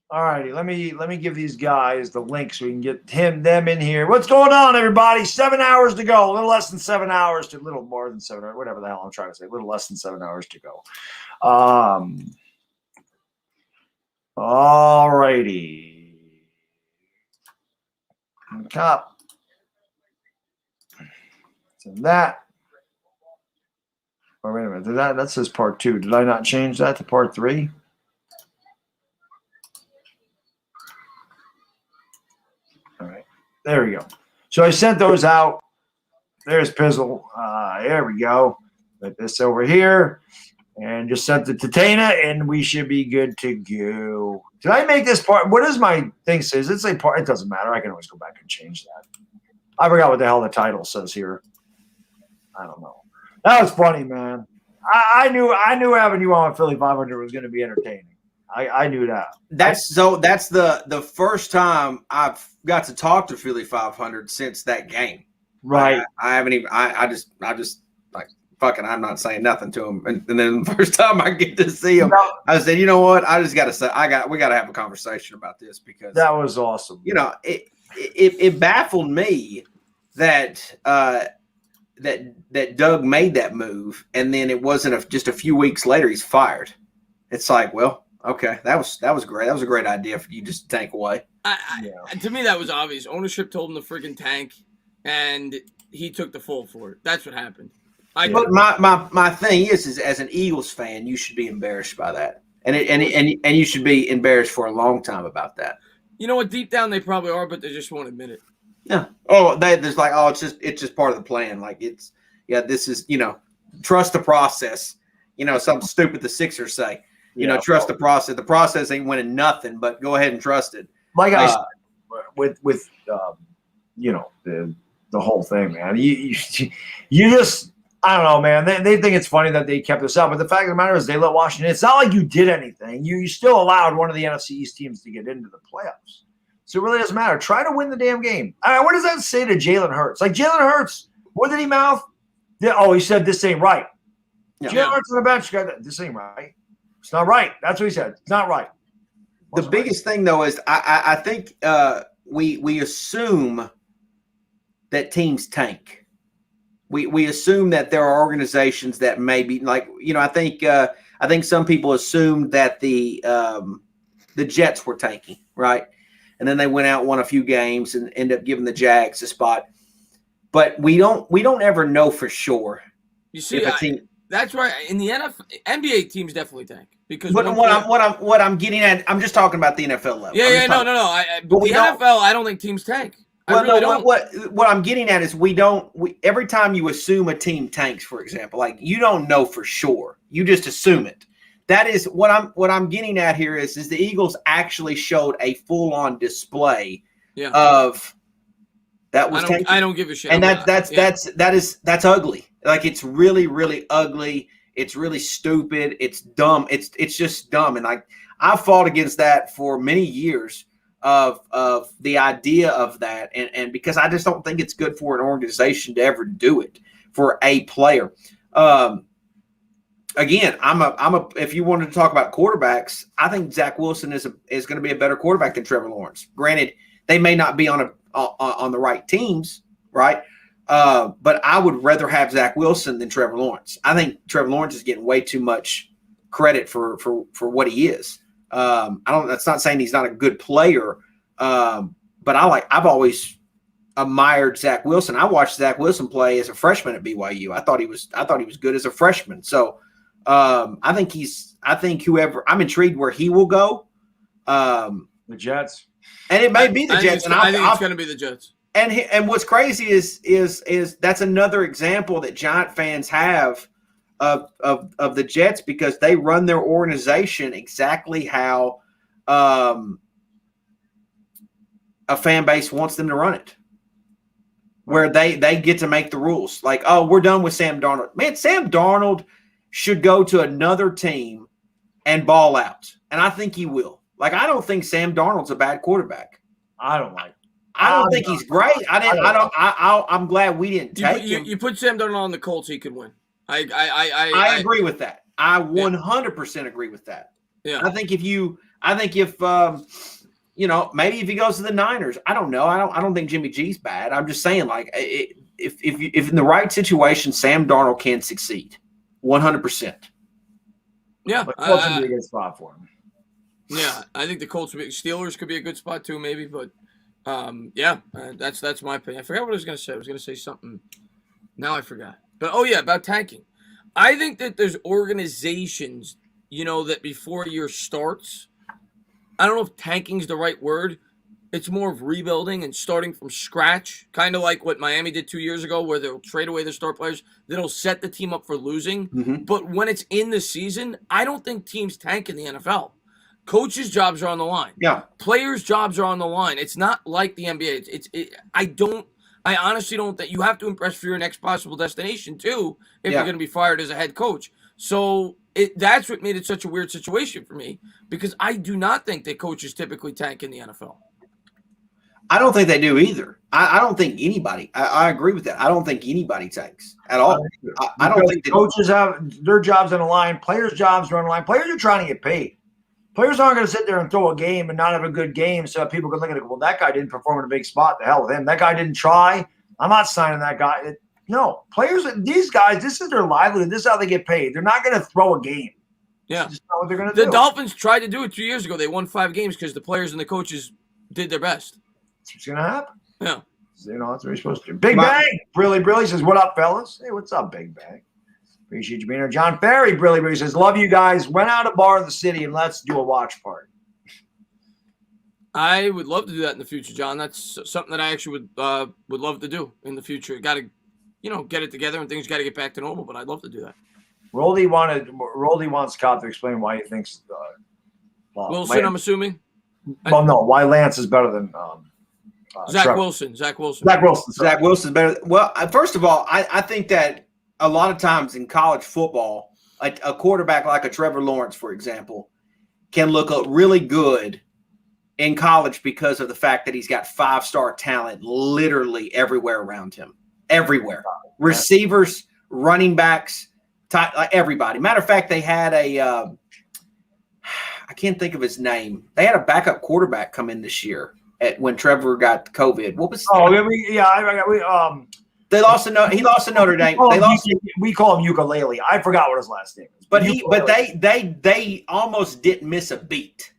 All righty, let me give these guys the link so we can get them in here. What's going on, everybody? 7 hours to go. A little less than 7 hours to a little more than 7 hours, whatever the hell I'm trying to say. A little less than 7 hours to go. All righty. Top. So that. Oh, wait a minute. That says part 2. Did I not change that to part 3? All right. There we go. So I sent those out. There's Pizzle. There we go. Put this over here. And just sent it to Tana, and we should be good to go. Did I make this part? What does my thing say? Does it say part? It doesn't matter. I can always go back and change that. I forgot what the hell the title says here. I don't know. That was funny, man. I knew having you on Philly 500 was going to be entertaining. I knew that. That's the first time I've got to talk to Philly 500 since that game. Right. I haven't even. I just like fucking. I'm not saying nothing to him. And then the first time I get to see him, I said, you know what? I just got to say, we got to have a conversation about this because that was awesome. You know, it baffled me that that Doug made that move, and then it wasn't just a few weeks later he's fired. It's like, well, okay, that was great. That was a great idea for you just to tank away. To me, that was obvious. Ownership told him to freaking tank, and he took the fall for it. That's what happened. But my thing is as an Eagles fan, you should be embarrassed by that, and you should be embarrassed for a long time about that. You know what? Deep down, they probably are, but they just won't admit it. Yeah. Oh, there's like, oh, it's just part of the plan. Like this is, trust the process. Something stupid the Sixers say. Trust the process. The process ain't winning nothing, but go ahead and trust it. Like I said, with the whole thing, man. You just, I don't know, man. They think it's funny that they kept this up, but the fact of the matter is they let Washington. It's not like you did anything. You still allowed one of the NFC East teams to get into the playoffs. So it really doesn't matter. Try to win the damn game. All right, what does that say to Jalen Hurts? Like, Jalen Hurts, what did he mouth? He said this ain't right. Yeah. Jalen Hurts on the bench, this ain't right. It's not right. That's what he said. It's not right. The biggest thing, though, is I think we assume that teams tank. We assume that there are organizations that maybe, like, I think some people assumed that the Jets were tanking, right? And then they went out, won a few games, and ended up giving the Jags a spot. But we don't ever know for sure. You see, that's right. In the NBA teams definitely tank because what I'm getting at, I'm just talking about the NFL level. Yeah, no. But the NFL, I don't think teams tank. What I'm getting at is every time you assume a team tanks, for example, like you don't know for sure. You just assume it. That is what I'm getting at here is the Eagles actually showed a full-on display of that was tanking. I don't give a shit. And that's ugly. Like it's really, really ugly. It's really stupid. It's dumb. It's just dumb. And I fought against that for many years of the idea of that. And because I just don't think it's good for an organization to ever do it for a player. Again, if you wanted to talk about quarterbacks, I think Zach Wilson is going to be a better quarterback than Trevor Lawrence. Granted, they may not be on the right teams, right? But I would rather have Zach Wilson than Trevor Lawrence. I think Trevor Lawrence is getting way too much credit for what he is. That's not saying he's not a good player, but I've always admired Zach Wilson. I watched Zach Wilson play as a freshman at BYU. I thought he was good as a freshman. So I think whoever, I'm intrigued where he will go. The Jets. And it may be the Jets. I think it's going to be the Jets. And what's crazy is that's another example that Giant fans have of the Jets because they run their organization exactly how a fan base wants them to run it. Where they get to make the rules. Like, oh, we're done with Sam Darnold. Man, Sam Darnold should go to another team and ball out. And I think he will. Like, I don't think Sam Darnold's a bad quarterback. I don't like him. I don't think he's great. I'm glad we didn't take him. You put Sam Darnold on the Colts, he could win. I agree with that. I 100% agree with that. Yeah. I think if you I think if maybe if he goes to the Niners, I don't know. I don't think Jimmy G's bad. I'm just saying, like, if in the right situation, Sam Darnold can succeed, 100%. Yeah, But Colts would be a good spot for him. Yeah, I think the Steelers could be a good spot too, maybe. But that's my opinion. I forgot what I was going to say. I was going to say something. Now I forgot. But about tanking. I think that there's organizations, that before a year starts, I don't know if tanking's the right word. It's more of rebuilding and starting from scratch, kind of like what Miami did 2 years ago, where they'll trade away their star players. That'll set the team up for losing. Mm-hmm. But when it's in the season, I don't think teams tank in the NFL. Coaches' jobs are on the line. Yeah. Players' jobs are on the line. It's not like the NBA. I honestly don't think you have to impress for your next possible destination too if you're going to be fired as a head coach. So that's what made it such a weird situation for me, because I do not think that coaches typically tank in the NFL. I don't think they do either. I don't think anybody. I agree with that. I don't think anybody tanks at all. I don't think coaches have their jobs on the line. Players' jobs are on the line. Players are trying to get paid. Players aren't going to sit there and throw a game and not have a good game so that people can look at it. Well, that guy didn't perform in a big spot. The hell with him. That guy didn't try. I'm not signing that guy. No, players. These guys. This is their livelihood. This is how they get paid. They're not going to throw a game. Yeah, that's just not what they're going to do. The Dolphins tried to do it 2 years ago. They won 5 games because the players and the coaches did their best. That's what's going to happen. Yeah. That's what you're supposed to do. Big Bang. Brilly says, what up, fellas? Hey, what's up, Big Bang? Appreciate you being here. John Ferry, Brilly says, love you guys. Went out a bar in the city and let's do a watch party. I would love to do that in the future, John. That's something that I actually would love to do in the future. Got to, get it together and things got to get back to normal, but I'd love to do that. Roldy wants Scott to explain why he thinks Wilson, Lance, I'm assuming. Well, no, why Lance is better than Zach Trevor. Wilson. Zach Wilson. Zach Wilson's better. Well, first of all, I think that a lot of times in college football, a quarterback like a Trevor Lawrence, for example, can look really good in college because of the fact that he's got 5-star talent literally everywhere around him. Everywhere. Receivers, running backs, like everybody. Matter of fact, they had I can't think of his name. They had a backup quarterback come in this year when Trevor got COVID. What was? They lost to he lost to Notre Dame. We call him Ukulele. I forgot what his last name is. But they almost didn't miss a beat.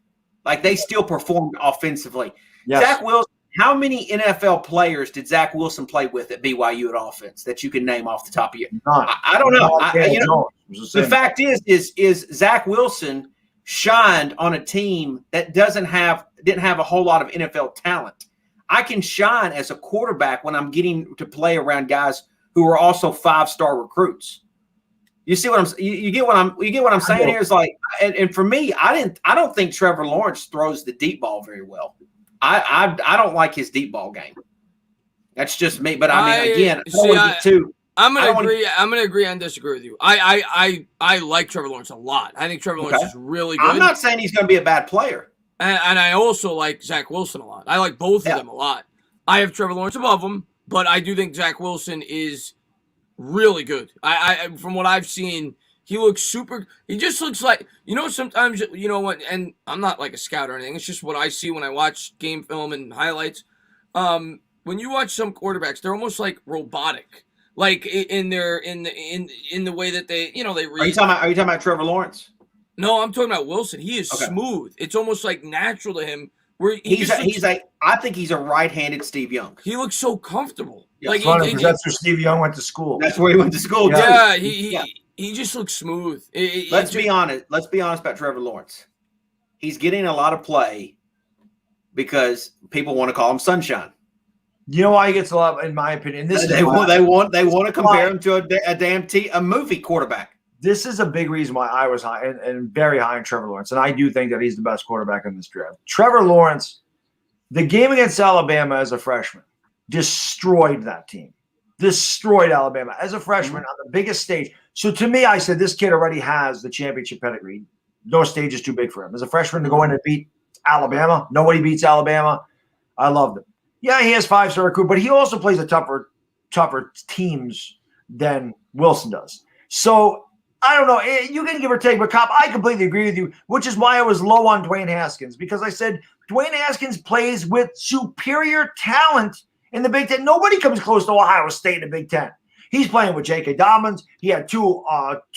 Like they still performed offensively. Yes. Zach Wilson. How many NFL players did Zach Wilson play with at BYU at offense that you can name off the top of your? I don't know. The fact is Zach Wilson shined on a team that didn't have a whole lot of NFL talent. I can shine as a quarterback when I'm getting to play around guys who are also 5-star recruits. You see what you get what I'm saying here is like, and for me, I don't think Trevor Lawrence throws the deep ball very well. I don't like his deep ball game. That's just me. But I mean, again, I'm gonna agree and disagree with you. I like Trevor Lawrence a lot. I think Trevor Lawrence is really good. I'm not saying he's going to be a bad player. And I also like Zach Wilson a lot. I like both of them a lot. I have Trevor Lawrence above him, but I do think Zach Wilson is really good. I from what I've seen, he looks super. He just looks like, sometimes, what, and I'm not like a scout or anything. It's just what I see when I watch game film and highlights. When you watch some quarterbacks, they're almost like robotic, like in the way that they they read. Are you talking about Trevor Lawrence? No, I'm talking about Wilson. He is smooth. It's almost like natural to him. Where I think he's a right-handed Steve Young. He looks so comfortable. Yeah, like that's where Steve Young went to school. That's where he went to school. Yeah, he just looks smooth. Let's be honest. Let's be honest about Trevor Lawrence. He's getting a lot of play because people want to call him Sunshine. You know why he gets a lot, in my opinion. They want to compare him to a movie quarterback. This is a big reason why I was high and very high in Trevor Lawrence, and I do think that he's the best quarterback in this draft. Trevor Lawrence, the game against Alabama as a freshman, destroyed that team. Destroyed Alabama as a freshman on the biggest stage. So to me, I said this kid already has the championship pedigree. No stage is too big for him. As a freshman to go in and beat Alabama, nobody beats Alabama. I loved him. Yeah, he has 5-star recruit, but he also plays a tougher teams than Wilson does. So I don't know. You can give or take, but Cop, I completely agree with you, which is why I was low on Dwayne Haskins, because I said Dwayne Haskins plays with superior talent in the Big Ten. Nobody comes close to Ohio State in the Big Ten. He's playing with J.K. Dobbins. He had two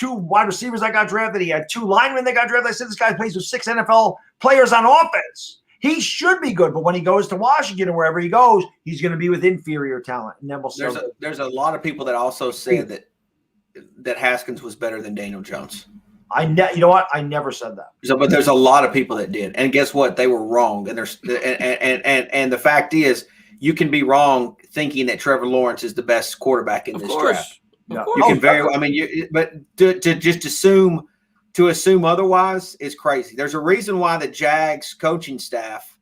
wide receivers that got drafted. He had 2 linemen that got drafted. I said this guy plays with 6 NFL players on offense. He should be good, but when he goes to Washington or wherever he goes, he's going to be with inferior talent. And then there's a lot of people that also said that Haskins was better than Daniel Jones. You know what? I never said that. But there's a lot of people that did, and guess what? They were wrong. And the fact is, you can be wrong thinking that Trevor Lawrence is the best quarterback in this draft. Yeah. You can but to just assume otherwise is crazy. There's a reason why the Jags coaching staff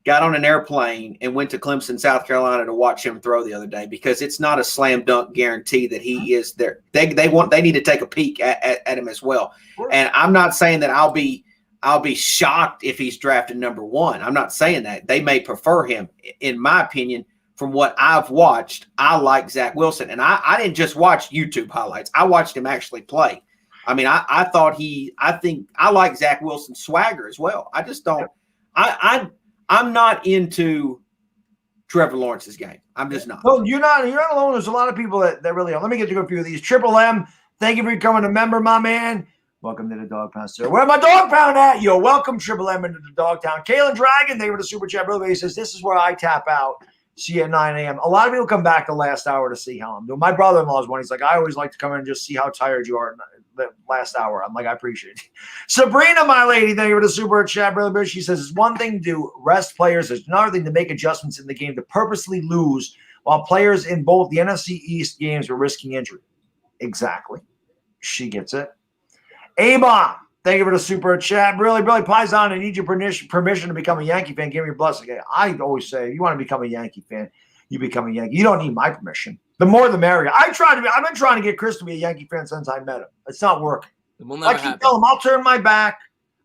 got on an airplane and went to Clemson, South Carolina to watch him throw the other day, because it's not a slam dunk guarantee that he is there. They need to take a peek at him as well. And I'm not saying that I'll be shocked if he's drafted number 1. I'm not saying that. They may prefer him. In my opinion, from what I've watched, I like Zach Wilson. And I didn't just watch YouTube highlights. I watched him actually play. I mean, I think I like Zach Wilson's swagger as well. I just don't I'm not into Trevor Lawrence's game. I'm just not. No, you're not alone. There's a lot of people that really are. Let me get to a few of these. Triple M, thank you for becoming a member, my man. Welcome to the Dog Pound, sir. Where my Dog Pound at? Yo, welcome Triple M into the Dog Town. Kalen Dragon, they were the super chat. Brother, he says, this is where I tap out. See you at 9 a.m. A lot of people come back the last hour to see how I'm doing. My brother-in-law is one. He's like, I always like to come in and just see how tired you are the last hour. I'm like, I appreciate it. Sabrina, my lady, thank you for the super chat, brother. She says, it's one thing to rest players. It's another thing to make adjustments in the game to purposely lose while players in both the NFC East games were risking injury. Exactly. She gets it. Avon, thank you for the super chat. Really, Paisan, I need your permission to become a Yankee fan. Give me your blessing. I always say, if you want to become a Yankee fan, you become a Yankee. You don't need my permission. The more the merrier. I've been trying to get Chris to be a Yankee fan since I met him. It's not working. I keep telling him, I'll turn my back.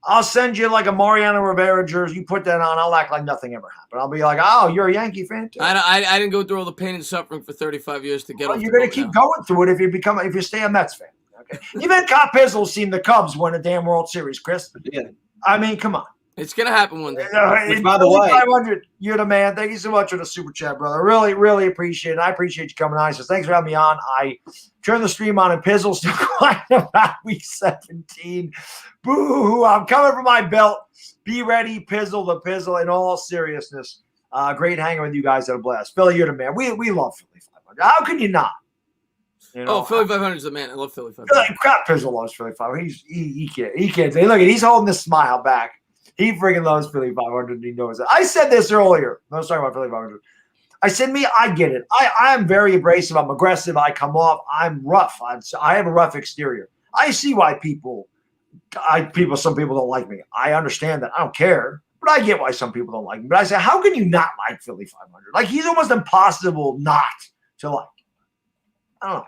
I'll send you like a Mariano Rivera jersey. You put that on, I'll act like nothing ever happened. I'll be like, oh, you're a Yankee fan too. I didn't go through all the pain and suffering for 35 years to get. Well, you're going to keep going through it if you stay a Mets fan. Okay. Even Cop Pizzle's seen the Cubs win a damn World Series, Chris. Yeah. I mean, come on. It's going to happen one day. Which, by the way, 500, you're the man. Thank you so much for the super chat, brother. Really, really appreciate it. I appreciate you coming on. He says, thanks for having me on. I turned the stream on and Pizzle's still quiet about week 17. Boo-hoo. I'm coming for my belt. Be ready, Pizzle the Pizzle. In all seriousness, great hanging with you guys at a blast. Philly, you're the man. We love Philly 500. How can you not? You know, Philly 500 is the man. I love Philly 500. Like, crap, Pizzle loves Philly 500. He can't. Look, he's holding this smile back. He freaking loves Philly 500. He knows it. I said this earlier. I was talking about Philly 500. I said, I get it. I am very abrasive. I'm aggressive. I come off. I'm rough. I have a rough exterior. I see why some people don't like me. I understand that. I don't care. But I get why some people don't like me. But I say, how can you not like Philly 500? Like, he's almost impossible not to like. I don't know.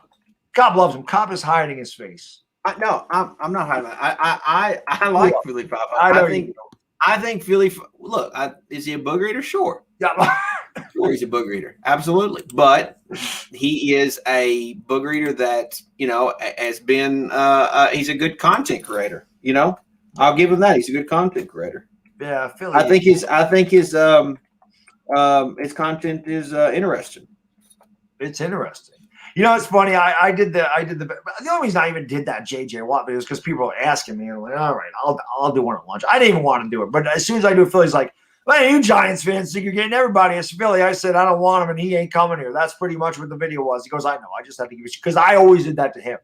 Cobb loves him. Cobb is hiding his face. No, I'm not hiding. I like Philly 500. I think Philly. Look, is he a booger eater? Sure. Yeah. Sure, he's a booger eater. Absolutely. But he is a booger eater that, has been. He's a good content creator. I'll give him that. He's a good content creator. Yeah, Philly. I think his content is interesting. It's interesting. It's funny. I did the only reason I even did that JJ Watt video is because people were asking me. I'm like, all right, I'll do one at lunch. I didn't even want to do it, but as soon as I do it, Philly's like, well, you Giants fans think you're getting everybody. It's Philly. I said I don't want him, and he ain't coming here. That's pretty much what the video was. He goes, I know. I just have to give it because I always did that to him.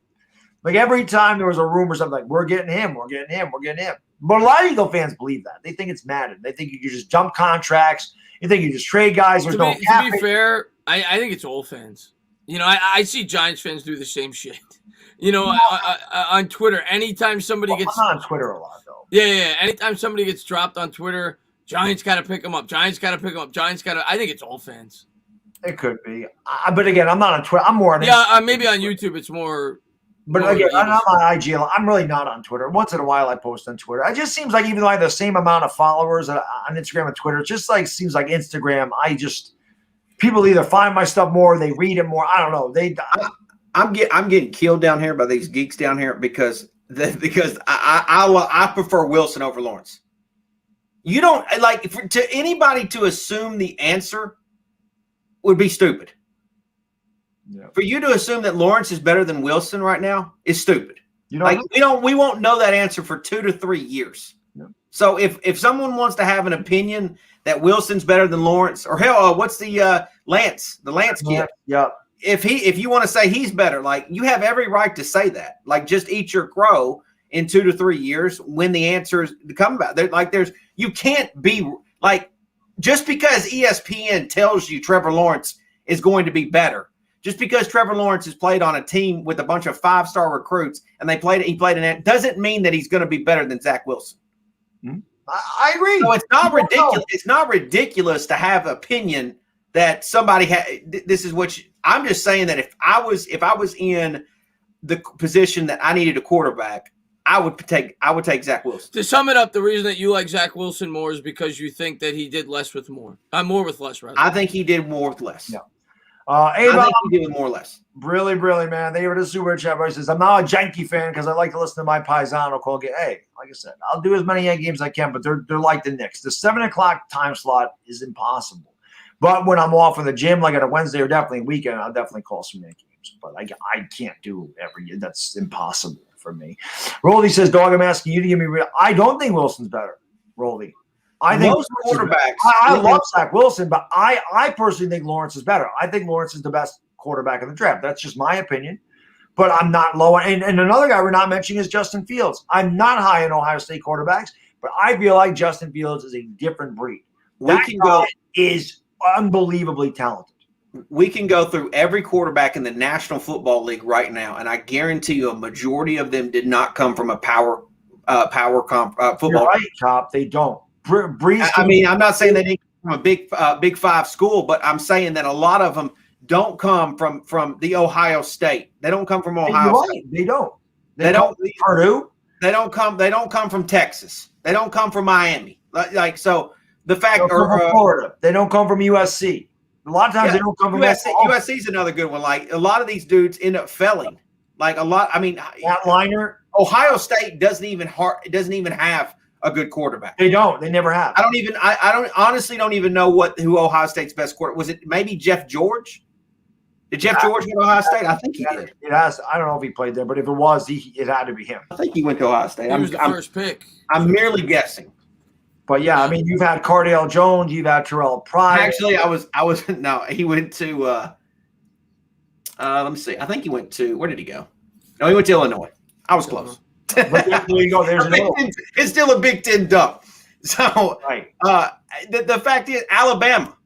Like every time there was a rumor, something like, we're getting him. But a lot of Eagle fans believe that. They think it's Madden. They think you can just dump contracts. You think you just trade guys. To be fair, I think it's all fans. I see Giants fans do the same shit. On Twitter, anytime somebody gets I'm on Twitter a lot though. Yeah. Anytime somebody gets dropped on Twitter, Giants got to pick them up. I think it's all fans. It could be, but again, I'm not on Twitter. I'm more on maybe on YouTube. It's more. But again, I'm on IG. I'm really not on Twitter. Once in a while, I post on Twitter. It just seems like even though I have the same amount of followers on Instagram and Twitter, it just seems like Instagram. People either find my stuff more, they read it more. I don't know. I'm getting killed down here by these geeks down here because I prefer Wilson over Lawrence. You don't to anybody to assume the answer would be stupid. Yeah. For you to assume that Lawrence is better than Wilson right now is stupid. You know, we won't know that answer for 2 to 3 years. Yeah. So if someone wants to have an opinion that Wilson's better than Lawrence, or hell, what's the Lance kid? Yeah. If you want to say he's better, like, you have every right to say that. Like, just eat your crow in 2 to 3 years when the answers come about. You can't be like, just because ESPN tells you Trevor Lawrence is going to be better, just because Trevor Lawrence has played on a team with a bunch of 5-star recruits and he played in it, doesn't mean that he's going to be better than Zach Wilson. I agree. So it's not ridiculous. It's not ridiculous to have opinion that somebody this is what I'm just saying that if I was in the position that I needed a quarterback, I would take Zach Wilson. To sum it up, the reason that you like Zach Wilson more is because you think that he did less with more. More with less, rather. I think he did more with less. Yeah. I think he did with more or less. Really, man. They were the super chat. He says, I'm not a Yankee fan because I like to listen to my paisano call. Hey, like I said, I'll do as many Yankee games as I can, but they're like the Knicks. The 7 o'clock time slot is impossible. But when I'm off in the gym, like on a Wednesday or definitely a weekend, I'll definitely call some Yankee games. But I can't do every year. That's impossible for me. Roldy says, Dog, I'm asking you to give me real. I don't think Wilson's better, Roldy. I think most quarterbacks. I love Zach Wilson, but I personally think Lawrence is better. I think Lawrence is the best quarterback in the draft. That's just my opinion. But I'm not low. And another guy we're not mentioning is Justin Fields. I'm not high in Ohio State quarterbacks, but I feel like Justin Fields is a different breed. That guy is unbelievably talented. We can go through every quarterback in the National Football League right now, and I guarantee you a majority of them did not come from a power football. You're right, Cop. They don't. Breeze. I mean, I'm not saying they didn't come from a big 5 school, but I'm saying that a lot of them don't come from the Ohio State. They don't come from Ohio State. They don't. They don't. Purdue. They don't come from Texas. They don't come from Miami. So the fact, they don't come from Florida. They don't come from USC. A lot of times they don't come from USC. USC is another good one. Like, a lot of these dudes end up failing. Like, a lot. I mean, that liner. Ohio State doesn't even have a good quarterback. They don't. They never have. I honestly don't even know who Ohio State's best quarterback was. It maybe Jeff George? Did Jeff George go to Ohio State? I think he did. It has. I don't know if he played there, but if it was, it had to be him. I think he went to Ohio State. He was the first pick. I'm merely guessing. But yeah, I mean, you've had Cardale Jones, you've had Terrell Pryor. Actually, no, he went to let me see. I think he went to, where did he go? No, he went to Illinois. I was close. But there you go. There's it's still a Big Ten dump. So right. The fact is, Alabama.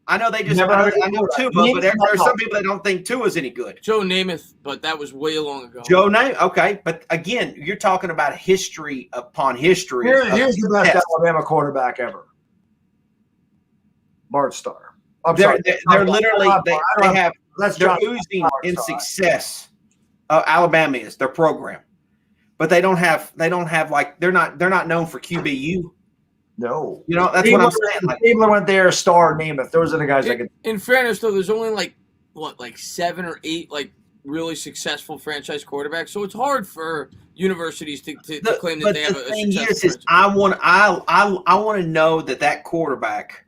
I know they just. I know Tua, but there's some people that don't think Tua's any good. Joe Namath, but that was way long ago. Joe Namath, okay, but again, you're talking about history upon history. Here's the best Alabama quarterback ever, Bart Starr. They're literally they're oozing in success. Alabama is their program, but they don't have like they're not known for QBU. No, that's what I'm saying. Like, Stabler went there, Starr, Namath. Those are the guys that could. In fairness, though, there's only like 7 or 8 really successful franchise quarterbacks, so it's hard for universities to claim that they have a successful franchise. I want to know that quarterback,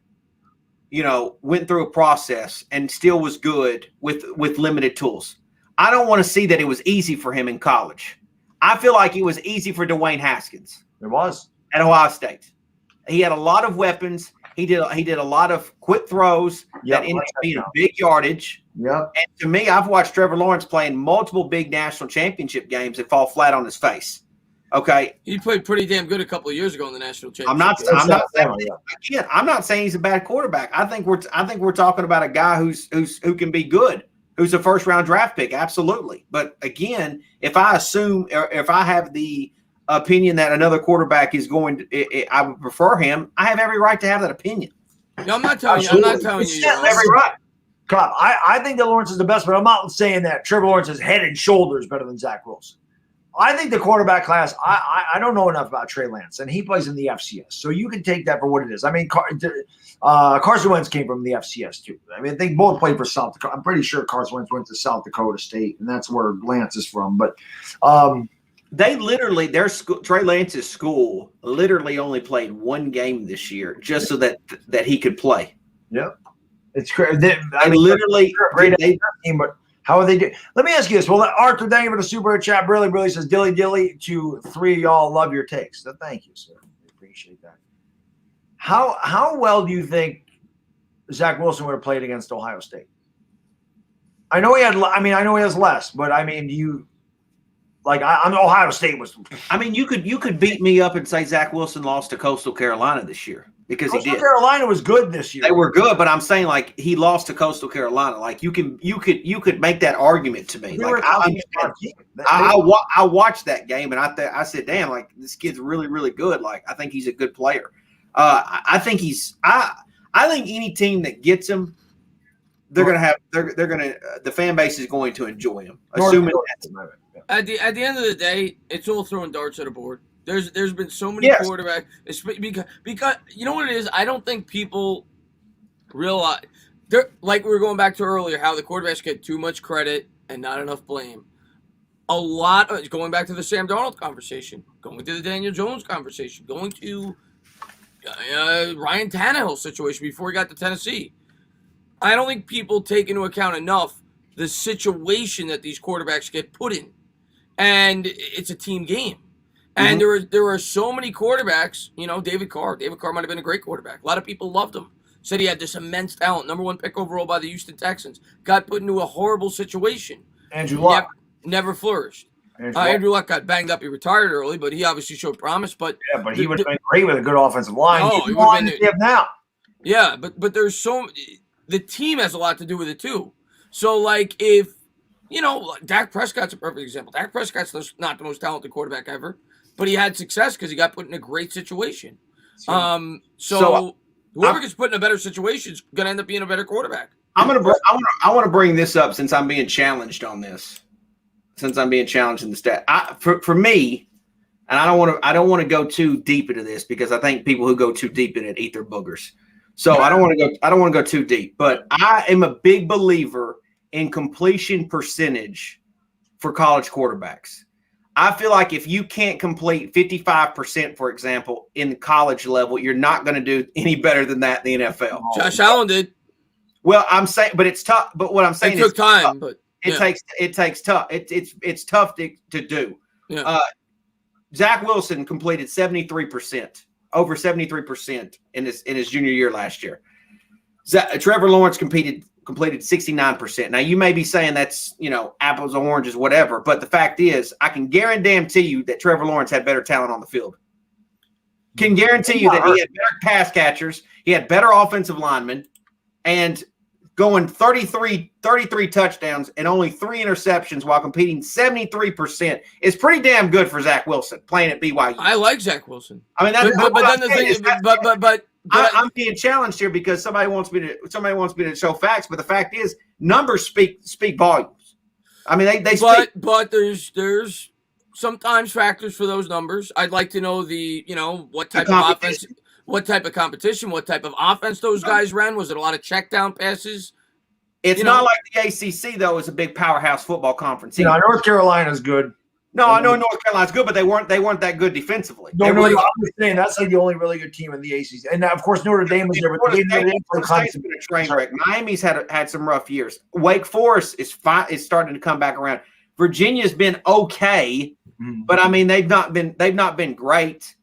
went through a process and still was good with limited tools. I don't want to see that it was easy for him in college. I feel like it was easy for Dwayne Haskins. It was at Ohio State. He had a lot of weapons. He did a lot of quick throws that ended up being big yardage. Yep. And to me, I've watched Trevor Lawrence play in multiple big national championship games and fall flat on his face. Okay. He played pretty damn good a couple of years ago in the national championship. I'm not saying he's a bad quarterback. I think we're talking about a guy who can be good, who's a first round draft pick, absolutely. But again, if I have the opinion that another quarterback is going to, I would prefer him, I have every right to have that opinion. No, I'm not telling you. I'm not telling you. Every right. I think that Lawrence is the best, but I'm not saying that Trevor Lawrence is head and shoulders better than Zach Wilson. I think the quarterback class, I don't know enough about Trey Lance, and he plays in the FCS. So you can take that for what it is. I mean, Carson Wentz came from the FCS too. I mean, they both played for South Dakota. I'm pretty sure Carson Wentz went to South Dakota State, and that's where Lance is from. But they literally, Trey Lance's school literally only played one game this year just so that he could play. Yeah. It's crazy. I mean, literally, great team, but how are they doing? Let me ask you this. Well, Arthur, thank you for the super chat. Really says dilly to 3 of y'all. Love your takes. So thank you, sir. I appreciate that. How well do you think Zach Wilson would have played against Ohio State? I know he has less, but I mean, do you like? I'm Ohio State was. I mean, you could beat me up and say Zach Wilson lost to Coastal Carolina this year. Because he did. Carolina was good this year. They were good, but I'm saying like he lost to Coastal Carolina. Like you could make that argument to me. Like I watched that game and I said, damn, like this kid's really, really good. Like I think he's a good player. I think any team that gets him, the fan base is going to enjoy him. Assuming at the end of the day, it's all throwing darts at a board. There's been so many quarterbacks because you know what it is. I don't think people realize like we were going back to earlier how the quarterbacks get too much credit and not enough blame. Going back to the Sam Darnold conversation, going to the Daniel Jones conversation, going to Ryan Tannehill situation before he got to Tennessee. I don't think people take into account enough the situation that these quarterbacks get put in, and it's a team game. And there were so many quarterbacks, David Carr. David Carr might have been a great quarterback. A lot of people loved him. Said he had this immense talent. Number 1 pick overall by the Houston Texans. Got put into a horrible situation. Andrew Luck. Never flourished. Andrew Luck got banged up. He retired early, but he obviously showed promise. But he would have been great with a good offensive line. Oh, he would have been now. Yeah, but there's the team has a lot to do with it too. So like if Dak Prescott's a perfect example. Dak Prescott's not the most talented quarterback ever. But he had success because he got put in a great situation. So whoever gets put in a better situation is going to end up being a better quarterback. I want to bring this up since I'm being challenged on this. Since I'm being challenged in the stat, for me, and I don't want to go too deep into this because I think people who go too deep in it eat their boogers. So I don't want to go too deep. But I am a big believer in completion percentage for college quarterbacks. I feel like if you can't complete 55%, for example, in the college level, you're not going to do any better than that in the NFL. Josh Allen did. Well, I'm saying, but it's tough. But what I'm saying it took time, but it takes tough. It's tough to do. Yeah. Zach Wilson completed 73%, over 73% in his junior year last year. Trevor Lawrence completed 69%. Now, you may be saying that's, apples and oranges, whatever. But the fact is, I can guarantee you that Trevor Lawrence had better talent on the field. Can guarantee you that he had better pass catchers. He had better offensive linemen. And going 33 touchdowns and only 3 interceptions while competing 73% is pretty damn good for Zach Wilson playing at BYU. I like Zach Wilson. I mean, I'm being challenged here because somebody wants me to show facts, but the fact is numbers speak volumes. I mean, they speak. But there's sometimes factors for those numbers. I'd like to know what type of offense, what type of competition, what type of offense those guys ran. Was it a lot of check down passes? It's not like the ACC though. Is a big powerhouse football conference. North Carolina's good. No, I know North Carolina's good, but they weren't that good defensively. I'm just saying that's like the only really good team in the ACC. And now, of course, Notre Dame was there. Notre State's been a train wreck. Miami's had some rough years. Wake Forest is starting to come back around. Virginia's been okay, but I mean they've not been great.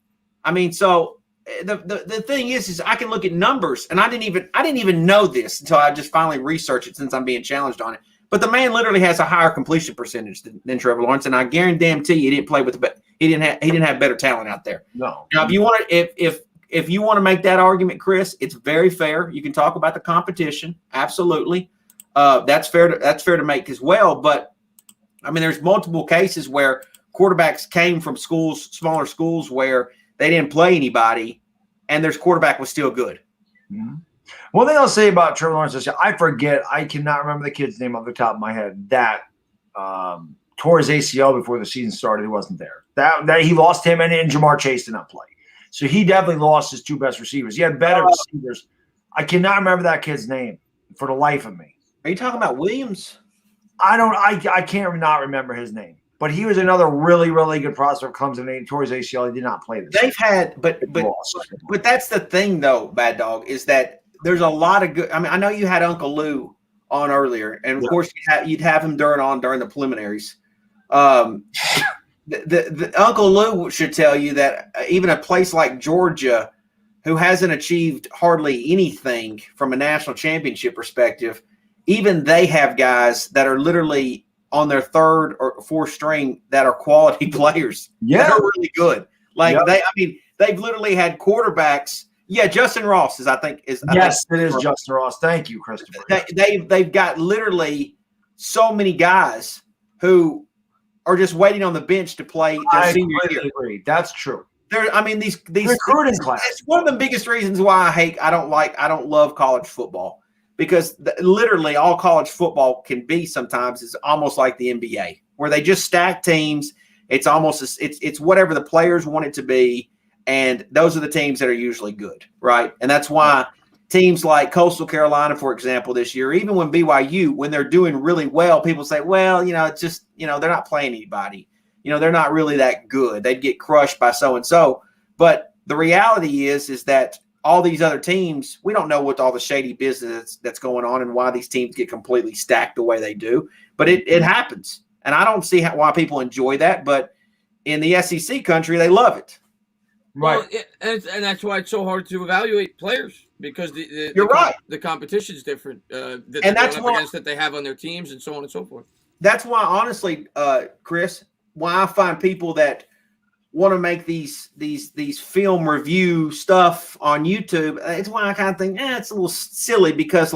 I mean, so the thing is I can look at numbers, and I didn't even know this until I just finally researched it since I'm being challenged on it. But the man literally has a higher completion percentage than Trevor Lawrence, and I guarantee you he didn't play with he didn't have better talent out there. No. Now, if you want to make that argument, Chris, it's very fair. You can talk about the competition, absolutely. That's fair to make as well. But I mean, there's multiple cases where quarterbacks came from smaller schools where they didn't play anybody, and their quarterback was still good. Mm-hmm. One thing I'll say about Trevor Lawrence is I cannot remember the kid's name off the top of my head that tore his ACL before the season started. He wasn't there. That he lost him, and Jamar Chase did not play. So he definitely lost his two best receivers. He had better receivers. I cannot remember that kid's name for the life of me. Are you talking about Williams? I can't not remember his name. But he was another really, really good prospect. Comes in and tore his ACL. He did not play this. They've had, but that's the thing though, Bad Dog, is that there's a lot of good. I mean, I know you had Uncle Lou on earlier, and of course you'd have him during the preliminaries. The Uncle Lou should tell you that even a place like Georgia, who hasn't achieved hardly anything from a national championship perspective, even they have guys that are literally on their third or fourth string that are quality players. Yeah, they're really good. Like they've literally had quarterbacks. Yeah, Justin Ross is. It is Justin Ross. Thank you, Christopher. They've got literally so many guys who are just waiting on the bench to play their senior year. I agree. That's true. These recruiting class. It's one of the biggest reasons why I don't love college football, because literally all college football can be sometimes is almost like the NBA, where they just stack teams. It's almost it's whatever the players want it to be, and those are the teams that are usually good, right? And that's why teams like Coastal Carolina, for example, this year, even when BYU, when they're doing really well, people say, well, it's just, they're not playing anybody. They're not really that good. They'd get crushed by so-and-so. But the reality is that all these other teams, we don't know what all the shady business that's going on and why these teams get completely stacked the way they do. But it happens. And I don't see why people enjoy that. But in the SEC country, they love it. Right. Well, and that's why it's so hard to evaluate players, because you're right. The competition is different. And that's against that they have on their teams and so on and so forth. That's why, honestly, Chris, why I find people that want to make these film review stuff on YouTube, it's why I kind of think, it's a little silly, because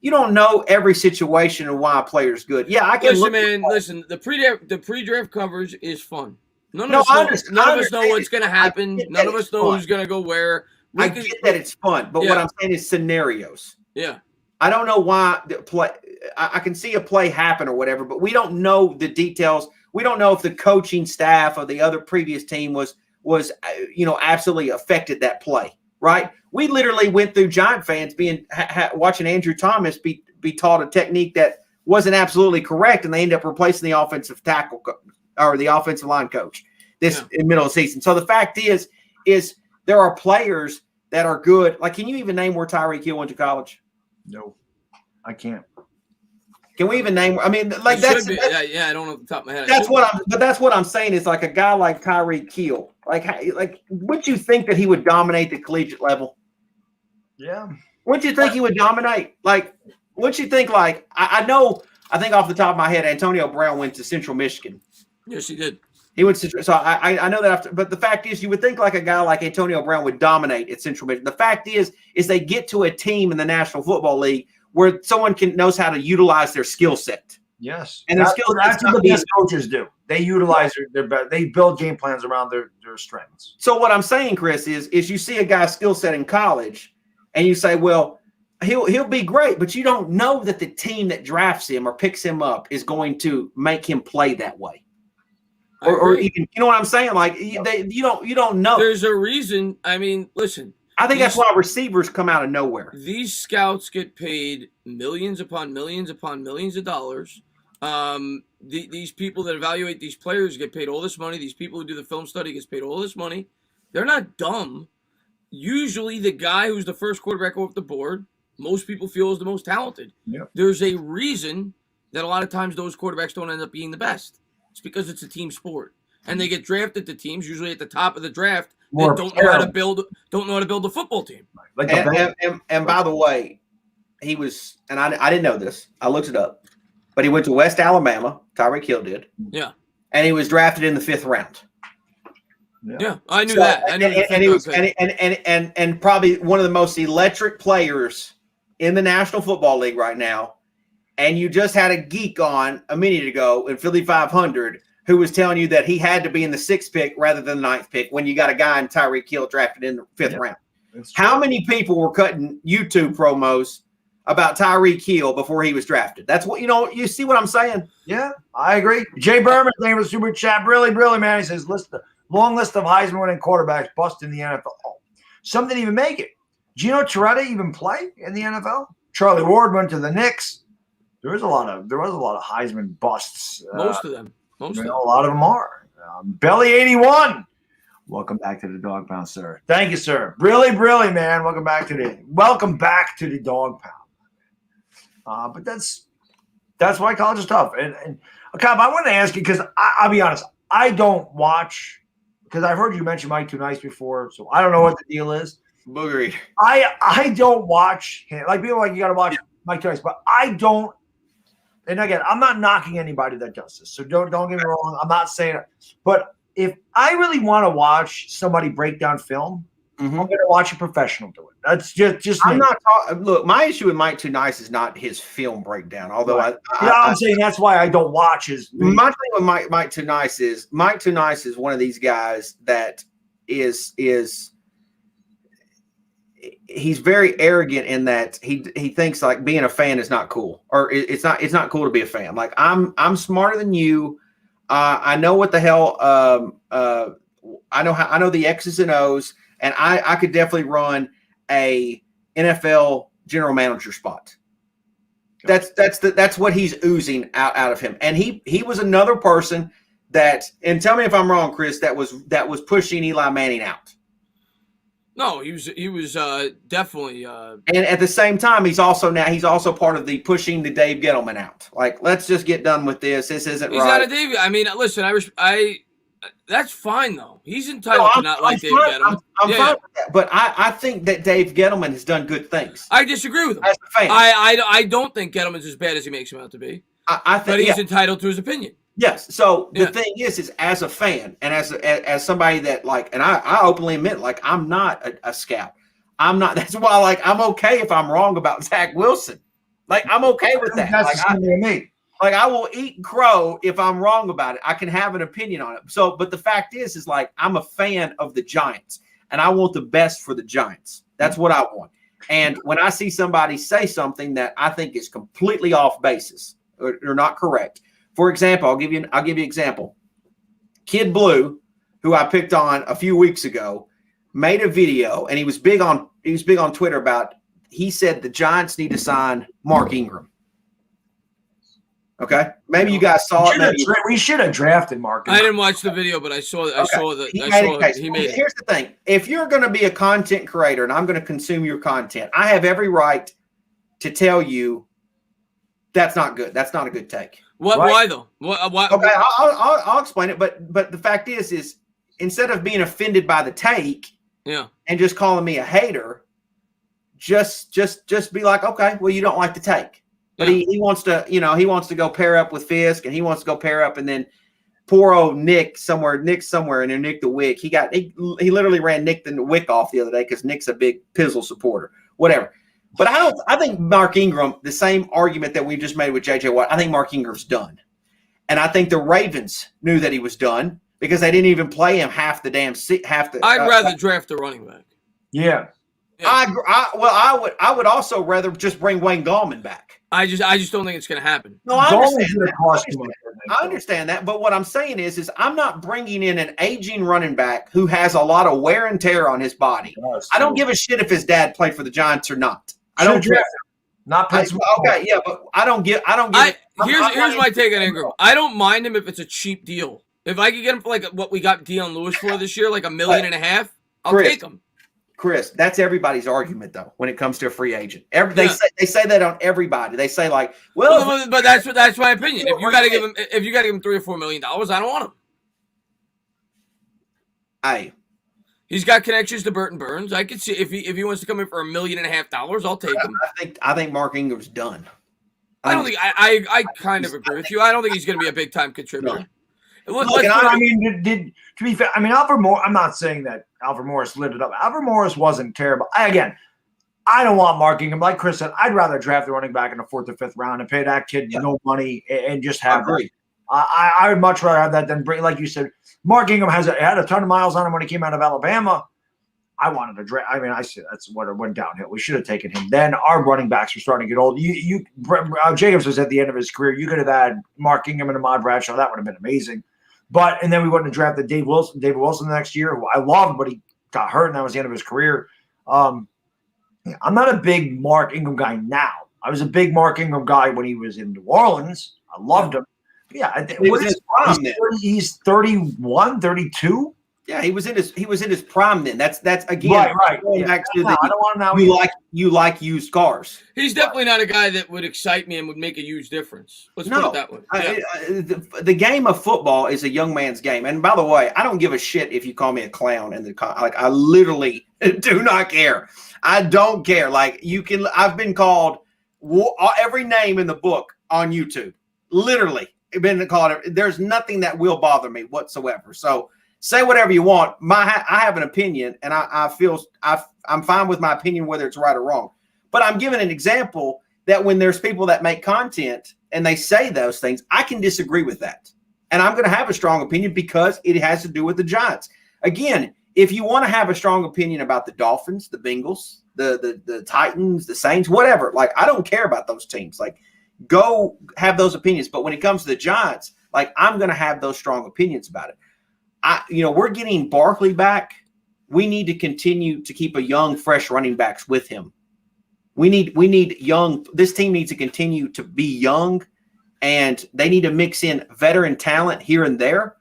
you don't know every situation and why a player's good. Yeah, I can listen, the pre-draft coverage is fun. None of us know what's going to happen. None of us know who's going to go where. I get that it's fun, but what I'm saying is scenarios. Yeah. I don't know why the play. I can see a play happen or whatever, but we don't know the details. We don't know if the coaching staff of the other previous team was absolutely affected that play, right? We literally went through Giant fans watching Andrew Thomas be taught a technique that wasn't absolutely correct, and they end up replacing the offensive tackle or the offensive line coach in the middle of the season. So the fact is there are players that are good. Like, can you even name where Tyreek Hill went to college? No, I can't. Can we even name? I mean, I don't know off the top of my head. That's what I'm saying is, like, a guy like Tyreek Hill. Like, would you think that he would dominate the collegiate level? Yeah. Wouldn't you think he would dominate? Like, wouldn't you think, like, I think off the top of my head, Antonio Brown went to Central Michigan. Yes, he did. He went to, so I know that but the fact is, you would think like a guy like Antonio Brown would dominate at Central Michigan. The fact is they get to a team in the National Football League where someone knows how to utilize their skill set. Yes. And that's what the best coaches do. They utilize they build game plans around their strengths. So what I'm saying, Chris, is you see a guy's skill set in college and you say, well, he'll be great, but you don't know that the team that drafts him or picks him up is going to make him play that way. Or even, you know what I'm saying? Like, you don't know. There's a reason. I mean, listen. I think that's why receivers come out of nowhere. These scouts get paid millions upon millions upon millions of dollars. These people that evaluate these players get paid all this money. These people who do the film study gets paid all this money. They're not dumb. Usually the guy who's the first quarterback off the board, most people feel is the most talented. Yep. There's a reason that a lot of times those quarterbacks don't end up being the best. It's because it's a team sport, and they get drafted to teams usually at the top of the draft that don't know how to build a football team. And by the way, he was, and I didn't know this. I looked it up, but he went to West Alabama. Tyreek Hill did. Yeah, and he was drafted in the 5th round. Yeah, I knew that. And he was, and probably one of the most electric players in the National Football League right now. And you just had a geek on a minute ago in Philly 500 who was telling you that he had to be in the 6th pick rather than the 9th pick when you got a guy in Tyreek Hill drafted in the 5th round. How many people were cutting YouTube promos about Tyreek Hill before he was drafted. That's what you see what I'm saying? Yeah, I agree. Jay Berman, thank you for the super chat. Really, man. He says long list of Heisman winning quarterbacks bust in the NFL. Oh, some didn't even make it. Gino Toretta even play in the NFL? Charlie Ward went to the Knicks. There was a lot of Heisman busts. Most of them. A lot of them are. Belly 81. Welcome back to the Dog Pound, sir. Thank you, sir. Really, man. Welcome back to the Dog Pound. But that's why college is tough. And Cobb, I want to ask you because I'll be honest, I don't watch because I've heard you mention Mike Too Nice before, so I don't know what the deal is. Boogery. I don't watch him. Like people like you got to watch Mike Too Nice, but I don't. And again, I'm not knocking anybody that does this, so don't get me wrong. I'm not saying it, but if I really want to watch somebody break down film, I'm going to watch a professional do it. That's just. I'm not talking. Look, my issue with Mike Too Nice is not his film breakdown. Although I'm saying that's why I don't watch his. My thing with Mike Too Nice is one of these guys that is he's very arrogant in that he thinks like being a fan is not cool, or it's not cool to be a fan. Like I'm smarter than you. I know what the hell. I know the X's and O's, and I could definitely run a NFL general manager spot. That's what he's oozing out of him. And he was another person that, and tell me if I'm wrong, Chris, that was pushing Eli Manning out. No, he was definitely. And at the same time, he's also part of the pushing the Dave Gettleman out. Like, let's just get done with this. This isn't right. He's not a Dave. I mean, listen, I that's fine though. He's entitled to not like Dave Gettleman. I'm fine with that, but I think that Dave Gettleman has done good things. I disagree with him. As a fan, I don't think Gettleman's as bad as he makes him out to be. I think, but he's entitled to his opinion. Yes. So the thing is as a fan and as somebody that like, and I openly admit, like, I'm not a scout. I'm not. That's why, like, I'm okay if I'm wrong about Zach Wilson. Like, I'm okay with that. Like, I will eat crow if I'm wrong about it. I can have an opinion on it. So, but the fact is like, I'm a fan of the Giants, and I want the best for the Giants. That's what I want. And when I see somebody say something that I think is completely off basis or not correct. For example, I'll give you an example. Kid Blue, who I picked on a few weeks ago, made a video, and he was big on Twitter about. He said the Giants need to sign Mark Ingram. Okay, maybe you guys saw it. We should have drafted Mark. I didn't watch the video, but I saw that. He made it. Here's the thing: if you're going to be a content creator and I'm going to consume your content, I have every right to tell you that's not good. That's not a good take. What? Right? Why though? Why? Okay, I'll explain it. But the fact is instead of being offended by the take, and just calling me a hater, just be like, okay, well, you don't like the take. But he wants to go pair up with Fisk, and he wants to go pair up, and then poor old Nick somewhere, and then Nick the Wick. He literally ran Nick the Wick off the other day because Nick's a big Pizzle supporter. Whatever. But I think Mark Ingram, the same argument that we just made with JJ Watt, I think Mark Ingram's done. And I think the Ravens knew that he was done because they didn't even play him half the. I'd rather draft a running back. Yeah. I would also rather just bring Wayne Gallman back. I just don't think it's going to happen. No, I understand that. But what I'm saying is I'm not bringing in an aging running back who has a lot of wear and tear on his body. I don't give a shit if his dad played for the Giants or not. I don't draft him. Not Pittsburgh. Okay, yeah, but I don't get. Here's my take on Ingram. I don't mind him if it's a cheap deal. If I could get him for like what we got Deion Lewis for this year, like $1.5 million, I'll take him. Chris, that's everybody's argument though when it comes to a free agent. They say that on everybody. They say like, well, but that's my opinion. If you got to give him $3 or $4 million, I don't want him. Hey, he's got connections to Burton Burns. I could see if he wants to come in for $1.5 million, I'll take him. I think Mark Ingram's done. I kind of agree with you. I don't think he's going to be a big time contributor. No. Look, to be fair, I mean, Alfred Morris, I'm not saying that Alfred Morris lit it up. Alfred Morris wasn't terrible. I don't want Mark Ingram. Like Chris said, I'd rather draft the running back in the 4th or 5th round and pay that kid no money and just have that. I would much rather have that than bring, like you said, Mark Ingram had a ton of miles on him when he came out of Alabama. I wanted to draft. I mean, I said that's what it went downhill. We should have taken him. Then our running backs were starting to get old. Jacobs was at the end of his career. You could have had Mark Ingram and Ahmad Bradshaw. That would have been amazing. And then we wouldn't have drafted David Wilson the next year, who I loved, but he got hurt, and that was the end of his career. I'm not a big Mark Ingram guy now. I was a big Mark Ingram guy when he was in New Orleans. I loved him. Yeah, he's 31, 32. Yeah, he was in his prime then. That's again right. Going back to I don't want him now. You like used cars. He's definitely not a guy that would excite me and would make a huge difference. Let's put it that way. Yeah. The game of football is a young man's game. And by the way, I don't give a shit if you call me a clown. I literally do not care. I don't care. Like I've been called every name in the book on YouTube. Literally, been called. There's nothing that will bother me whatsoever. So. Say whatever you want. I have an opinion, and I feel I'm fine with my opinion, whether it's right or wrong. But I'm giving an example that when there's people that make content and they say those things, I can disagree with that. And I'm going to have a strong opinion because it has to do with the Giants. Again, if you want to have a strong opinion about the Dolphins, the Bengals, the Titans, the Saints, whatever, like I don't care about those teams. Like go have those opinions. But when it comes to the Giants, like I'm going to have those strong opinions about it. We're getting Barkley back. We need to continue to keep a young, fresh running backs with him. We need young. This team needs to continue to be young, and they need to mix in veteran talent here and there.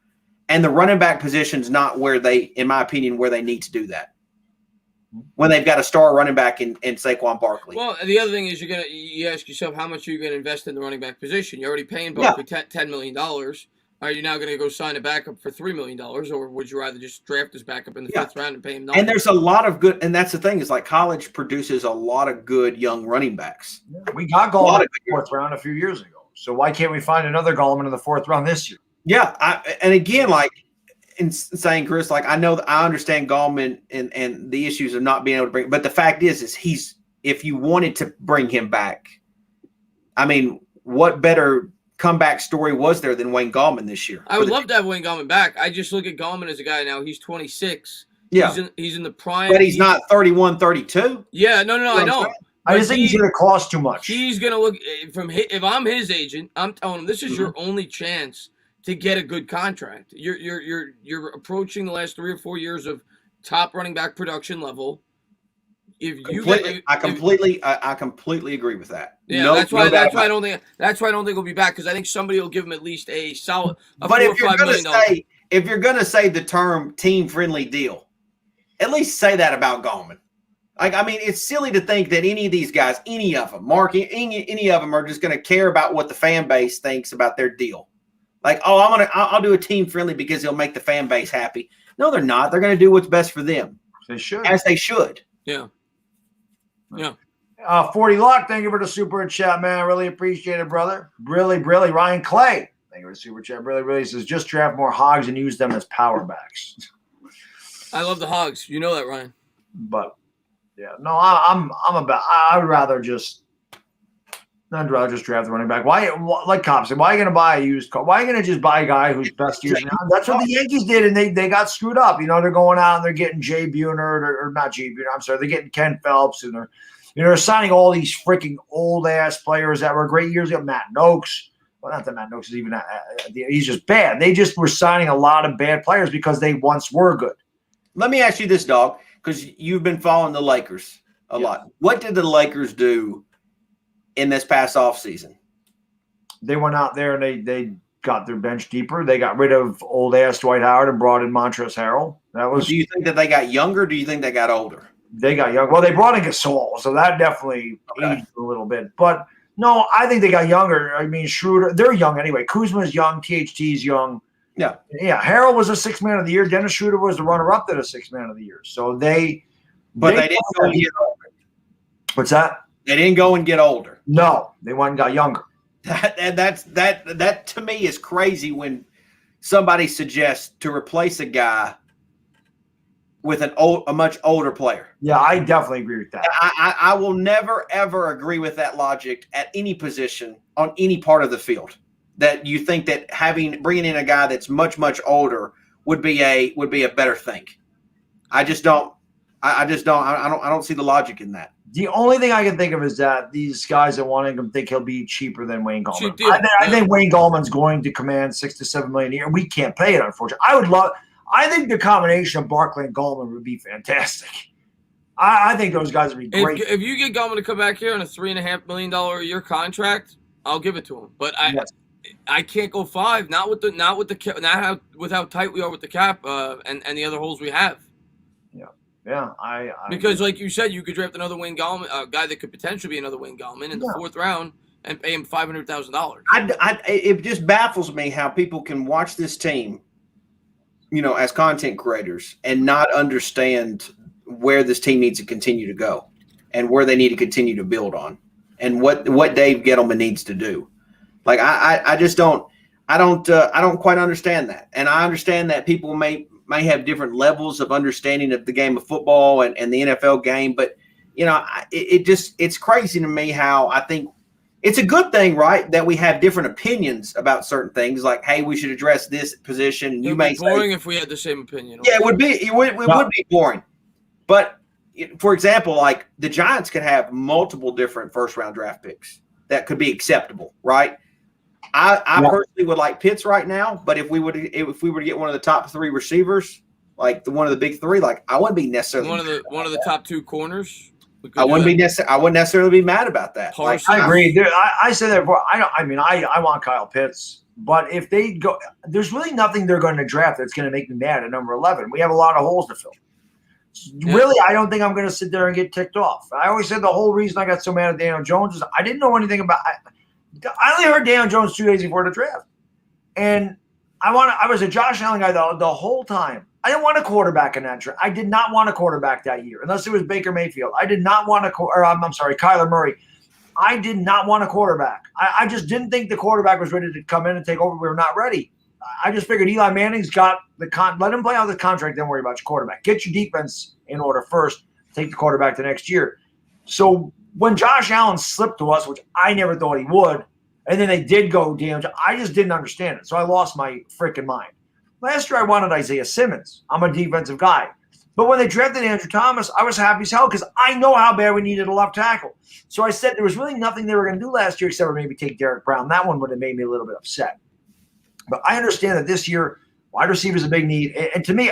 And the running back position's not where in my opinion, where they need to do that. When they've got a star running back in Saquon Barkley. Well, the other thing is you ask yourself how much are you going to invest in the running back position? You're already paying Barkley $10 million. Are you now going to go sign a backup for $3 million, or would you rather just draft his backup in the fifth round and pay him nothing? And there's a lot of good, and that's the thing is like college produces a lot of good young running backs. We got Gallman in the fourth round a few years ago, so why can't we find another Gallman in the fourth round this year? Yeah, and again, like in saying Chris, like I understand Gallman and the issues of not being able to bring, but the fact is if you wanted to bring him back, I mean, what better comeback story was there than Wayne Gallman this year? I would love to have Wayne Gallman back. I just look at Gallman as a guy now. He's 26. Yeah. He's in the prime. But he's not 31, 32. Yeah, no, I know. I just think he's going to cost too much. He's going to look if I'm his agent, I'm telling him this is your only chance to get a good contract. You're approaching the last 3 or 4 years of top running back production level. I completely agree with that. Yeah, that's why I don't think he'll be back, because I think somebody will give him at least a solid $4 or $5 million. If you're gonna say the term team friendly deal, at least say that about Gallman. Like, I mean, it's silly to think that any of these guys, any of them are just gonna care about what the fan base thinks about their deal. Like, I'll do a team friendly because he'll make the fan base happy. No, they're not. They're gonna do what's best for them. They should. As they should. Yeah. Yeah. 40 Luck, thank you for the super chat, man. I really appreciate it, brother. Really. Ryan Clay, thank you for the super chat. Really says just draft more hogs and use them as power backs. I love the hogs. You know that, Ryan. But yeah, no, I'd rather just draft the running back. Why, like Cobb said, why are you going to buy a used car? Why are you going to just buy a guy who's best years now? That's what the Yankees did, and they got screwed up. They're going out and they're getting Jay Buhner, or not Jay Buhner, I'm sorry, they're getting Ken Phelps, and they're signing all these freaking old-ass players that were great years ago. Matt Noakes. Well, not that Matt Noakes is even he's just bad. They just were signing a lot of bad players because they once were good. Let me ask you this, dog, because you've been following the Lakers a lot. What did the Lakers do in this past offseason? They went out there and they got their bench deeper. They got rid of old ass Dwight Howard and brought in Montrezl Harrell. Do you think that they got younger? Or do you think they got older? They got young. Well, they brought in Gasol, so that definitely aged a little bit. But no, I think they got younger. I mean, Schroeder, they're young anyway. Kuzma's young. THT's young. Yeah. Harrell was a sixth man of the year. Dennis Schroeder was the runner-up to the sixth man of the year. So they didn't go and get older. What's that? They didn't go and get older. No, they went and got younger. That to me is crazy when somebody suggests to replace a guy with a much older player. Yeah, I definitely agree with that. I will never ever agree with that logic at any position on any part of the field. That you think that bringing in a guy that's much older would be a better thing. I just don't. I just don't. I don't see the logic in that. The only thing I can think of is that these guys that want him think he'll be cheaper than Wayne Gallman. Cheap deal. I think Wayne Gallman's going to command $6 to $7 million a year. We can't pay it, unfortunately. I think the combination of Barkley and Gallman would be fantastic. I think those guys would be great. If you get Gallman to come back here on a $3.5 million a year contract, I'll give it to him. But I can't go 5. Not with how tight we are with the cap and the other holes we have. Yeah, because like you said, you could draft another Wayne Gallman, a guy that could potentially be another Wayne Gallman in the 4th round and pay him $500,000. It just baffles me how people can watch this team, as content creators and not understand where this team needs to continue to go and where they need to continue to build on and what Dave Gettleman needs to do. Like I just don't quite understand that. And I understand that people may have different levels of understanding of the game of football and the NFL game. But, it's crazy to me how I think it's a good thing, right, that we have different opinions about certain things. Like, hey, we should address this position. And it would be boring if we had the same opinion. Yeah, it would be. It would be boring. But, for example, like the Giants could have multiple different first-round draft picks that could be acceptable, right? I personally would like Pitts right now, but if we were to get one of the top 3 receivers, like one of the big 3, like I wouldn't be necessarily one of the top 2 corners. I wouldn't necessarily be mad about that. Like, I agree. Dude, I said that before. I want Kyle Pitts, but if they go, there's really nothing they're going to draft that's going to make me mad at number 11. We have a lot of holes to fill. Yeah. Really, I don't think I'm going to sit there and get ticked off. I always said the whole reason I got so mad at Daniel Jones is I didn't know anything about. I only heard Daniel Jones 2 days before the draft, and I was a Josh Allen guy the whole time. I didn't want a quarterback in that draft. I did not want a quarterback that year, unless it was Baker Mayfield. I did not want Kyler Murray. I did not want a quarterback. I just didn't think the quarterback was ready to come in and take over. We were not ready. I just figured Eli Manning's got let him play out the contract. Don't worry about your quarterback. Get your defense in order first. Take the quarterback the next year. So when Josh Allen slipped to us, which I never thought he would, and then they did go damn, I just didn't understand it. So I lost my freaking mind. Last year I wanted Isaiah Simmons. I'm a defensive guy. But when they drafted Andrew Thomas, I was happy as hell because I know how bad we needed a left tackle. So I said there was really nothing they were going to do last year except for maybe take Derek Brown. That one would have made me a little bit upset. But I understand that this year wide receiver is a big need. And to me,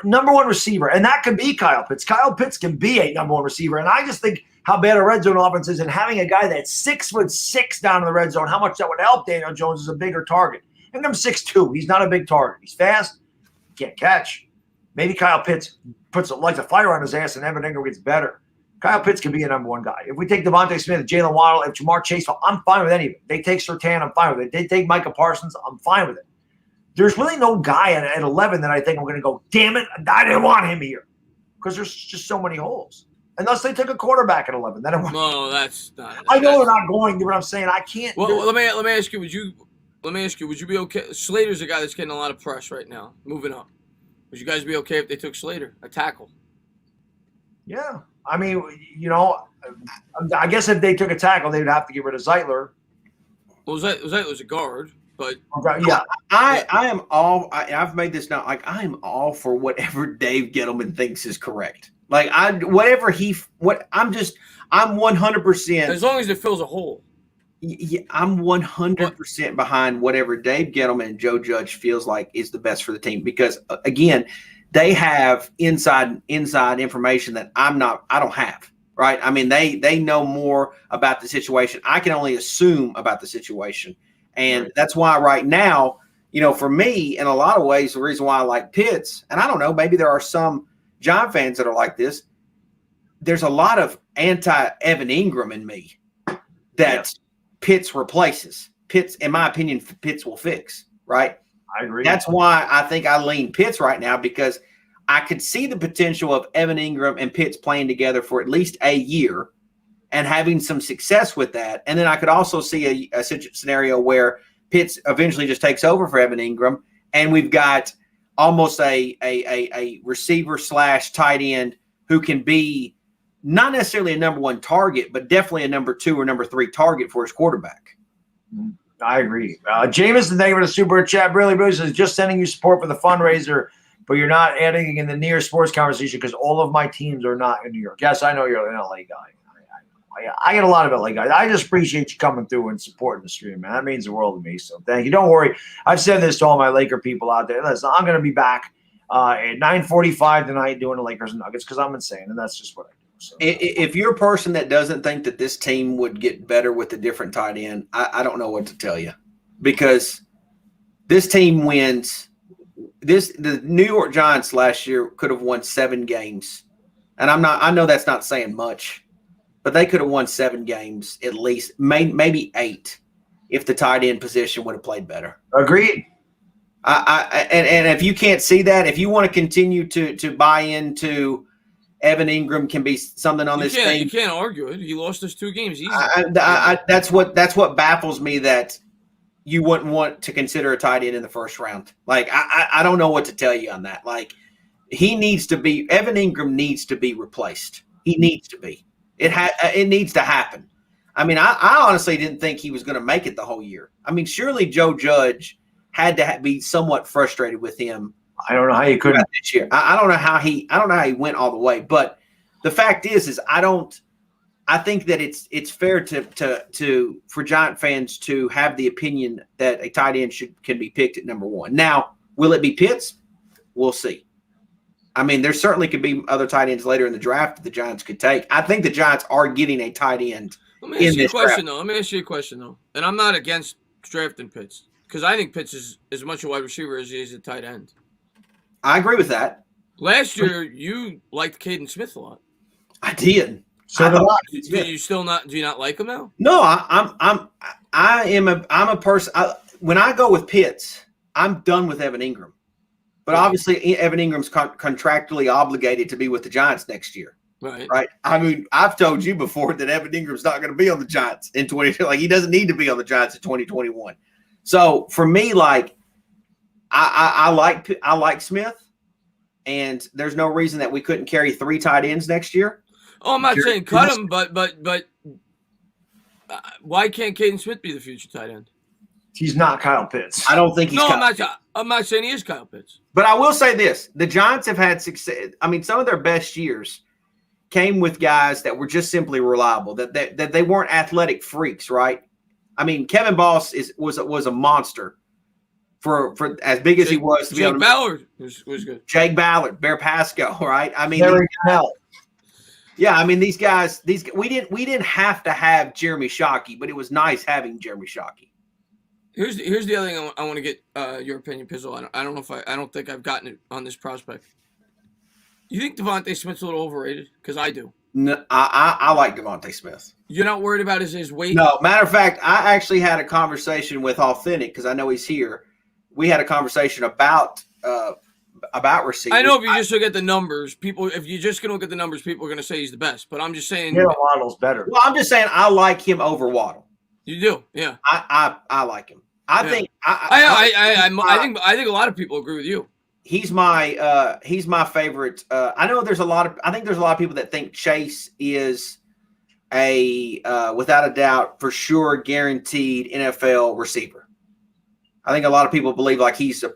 number 1 receiver, and that could be Kyle Pitts. Kyle Pitts can be a number 1 receiver. And I just think how bad a red zone offense is and having a guy that's 6'6" down in the red zone, how much that would help Daniel Jones as a bigger target. And I'm 6'2". He's not a big target. He's fast. He can't catch. Maybe Kyle Pitts lights a fire on his ass and Evan Ingram gets better. Kyle Pitts can be a number 1 guy. If we take Devontae Smith, Jalen Waddle, if Jamar Chase, I'm fine with any of it. They take Surtain, I'm fine with it. They take Micah Parsons, I'm fine with it. There's really no guy at 11 that I think we're going to go, damn it, I didn't want him here. Because there's just so many holes. Unless they took a quarterback at 11. Then no, that's not. I know they're not going to, but I'm saying I can't. Well, let me ask you, would you be okay? Slater's a guy that's getting a lot of press right now, moving up. Would you guys be okay if they took Slater, a tackle? Yeah. I mean, I guess if they took a tackle, they would have to get rid of Zeitler. Well, Zeitler's a guard, but yeah. I am all. I've made this now. Like I am all for whatever Dave Gettleman thinks is correct. Like I'm 100%. As long as it fills a hole. Yeah, I'm 100% behind whatever Dave Gettleman and Joe Judge feels like is the best for the team because again, they have inside information that I don't have, right? I mean, they know more about the situation. I can only assume about the situation. And that's why right now, for me, in a lot of ways, the reason why I like Pitts, and I don't know, maybe there are some John fans that are like this. There's a lot of anti-Evan Ingram in me that Pitts replaces. Pitts, in my opinion, Pitts will fix, right? I agree. That's why I think I lean Pitts right now because I could see the potential of Evan Ingram and Pitts playing together for at least a year and having some success with that. And then I could also see a scenario where Pitts eventually just takes over for Evan Ingram and we've got almost a receiver / tight end who can be not necessarily a number 1 target, but definitely a number 2 or number 3 target for his quarterback. I agree. Jameson, thank you for the super chat. Really says, just sending you support for the fundraiser. but you're not adding in the near sports conversation because all of my teams are not in New York. Yes, I know you're an LA guy. I get a lot of LA guys. I just appreciate you coming through and supporting the stream, man. That means the world to me. So thank you. Don't worry. I've said this to all my Laker people out there. Listen, I'm going to be back at 9:45 tonight doing the Lakers and Nuggets because I'm insane, and that's just what I do. So, if you're a person that doesn't think that this team would get better with a different tight end, I don't know what to tell you, because this team wins. The New York Giants last year could have won 7 games, and I know that's not saying much, but they could have won 7 games at least, maybe 8, if the tight end position would have played better. Agreed. And if you can't see that, if you want to continue to buy into Evan Ingram can be something on this thing, you can't argue it. He lost us 2 games easy. That's what baffles me, that you wouldn't want to consider a tight end in the first round. Like I don't know what to tell you on that. Like Evan Ingram needs to be replaced. He needs to be. It needs to happen. I mean, I honestly didn't think he was going to make it the whole year. I mean, surely Joe Judge had to be somewhat frustrated with him. I don't know how you couldn't this year. I don't know how he went all the way. But the fact is I think that it's fair for Giant fans to have the opinion that a tight end can be picked at number 1. Now, will it be Pitts? We'll see. I mean, there certainly could be other tight ends later in the draft that the Giants could take. I think the Giants are getting a tight end. Let me ask you a question, though. And I'm not against drafting Pitts, because I think Pitts is as much a wide receiver as he is a tight end. I agree with that. Last year, you liked Caden Smith a lot. I did. So do you still not? Do you not like him now? No, I'm a person. When I go with Pitts, I'm done with Evan Ingram. But obviously, Evan Ingram's contractually obligated to be with the Giants next year. Right. I mean, I've told you before that Evan Ingram's not going to be on the Giants in 2020. Like, he doesn't need to be on the Giants in 2021. So for me, like, I like Smith, and there's no reason that we couldn't carry 3 tight ends next year. Oh, I'm not saying cut him, but why can't Caden Smith be the future tight end? He's not Kyle Pitts. I don't think he's. No, I'm not saying he is Kyle Pitts. But I will say this: the Giants have had success. I mean, some of their best years came with guys that were just simply reliable. That they weren't athletic freaks, right? I mean, Kevin Boss was a monster for as big as he was. To Jake Ballard was good. Jake Ballard, Bear Pasco, right? I mean, yeah, I mean these guys. We didn't have to have Jeremy Shockey, but it was nice having Jeremy Shockey. Here's the other thing I want to get your opinion, Pizzle. I don't think I've gotten it on this prospect. You think Devontae Smith's a little overrated? Because I do. No, I like Devontae Smith. You're not worried about his weight? No, matter of fact, I actually had a conversation with Authentic, because I know he's here. We had a conversation about receivers. I know if you just look at the numbers, if you're just going to look at the numbers, people are going to say he's the best. But I'm just saying. Yeah, Waddle's better. Well, I'm just saying I like him over Waddle. You do, yeah. I like him. I think a lot of people agree with you. He's my favorite. I think there's a lot of people that think Chase is a without a doubt, for sure, guaranteed NFL receiver. I think a lot of people believe like he's the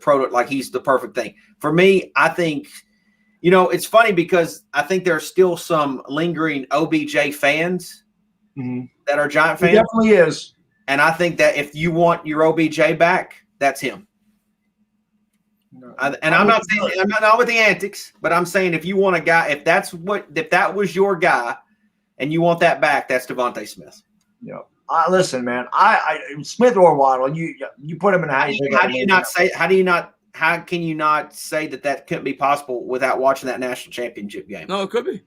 perfect thing. For me, I think, it's funny because I think there's still some lingering OBJ fans that are Giant fans. He definitely is. And I think that if you want your OBJ back, that's him. No, I'm not saying I'm not with the antics, but I'm saying if you want a guy, if that was your guy, and you want that back, that's Devontae Smith. Yeah. Listen, man. I Smith or Waddle, you put him in a how can you not say that couldn't be possible without watching that national championship game? No, it could be.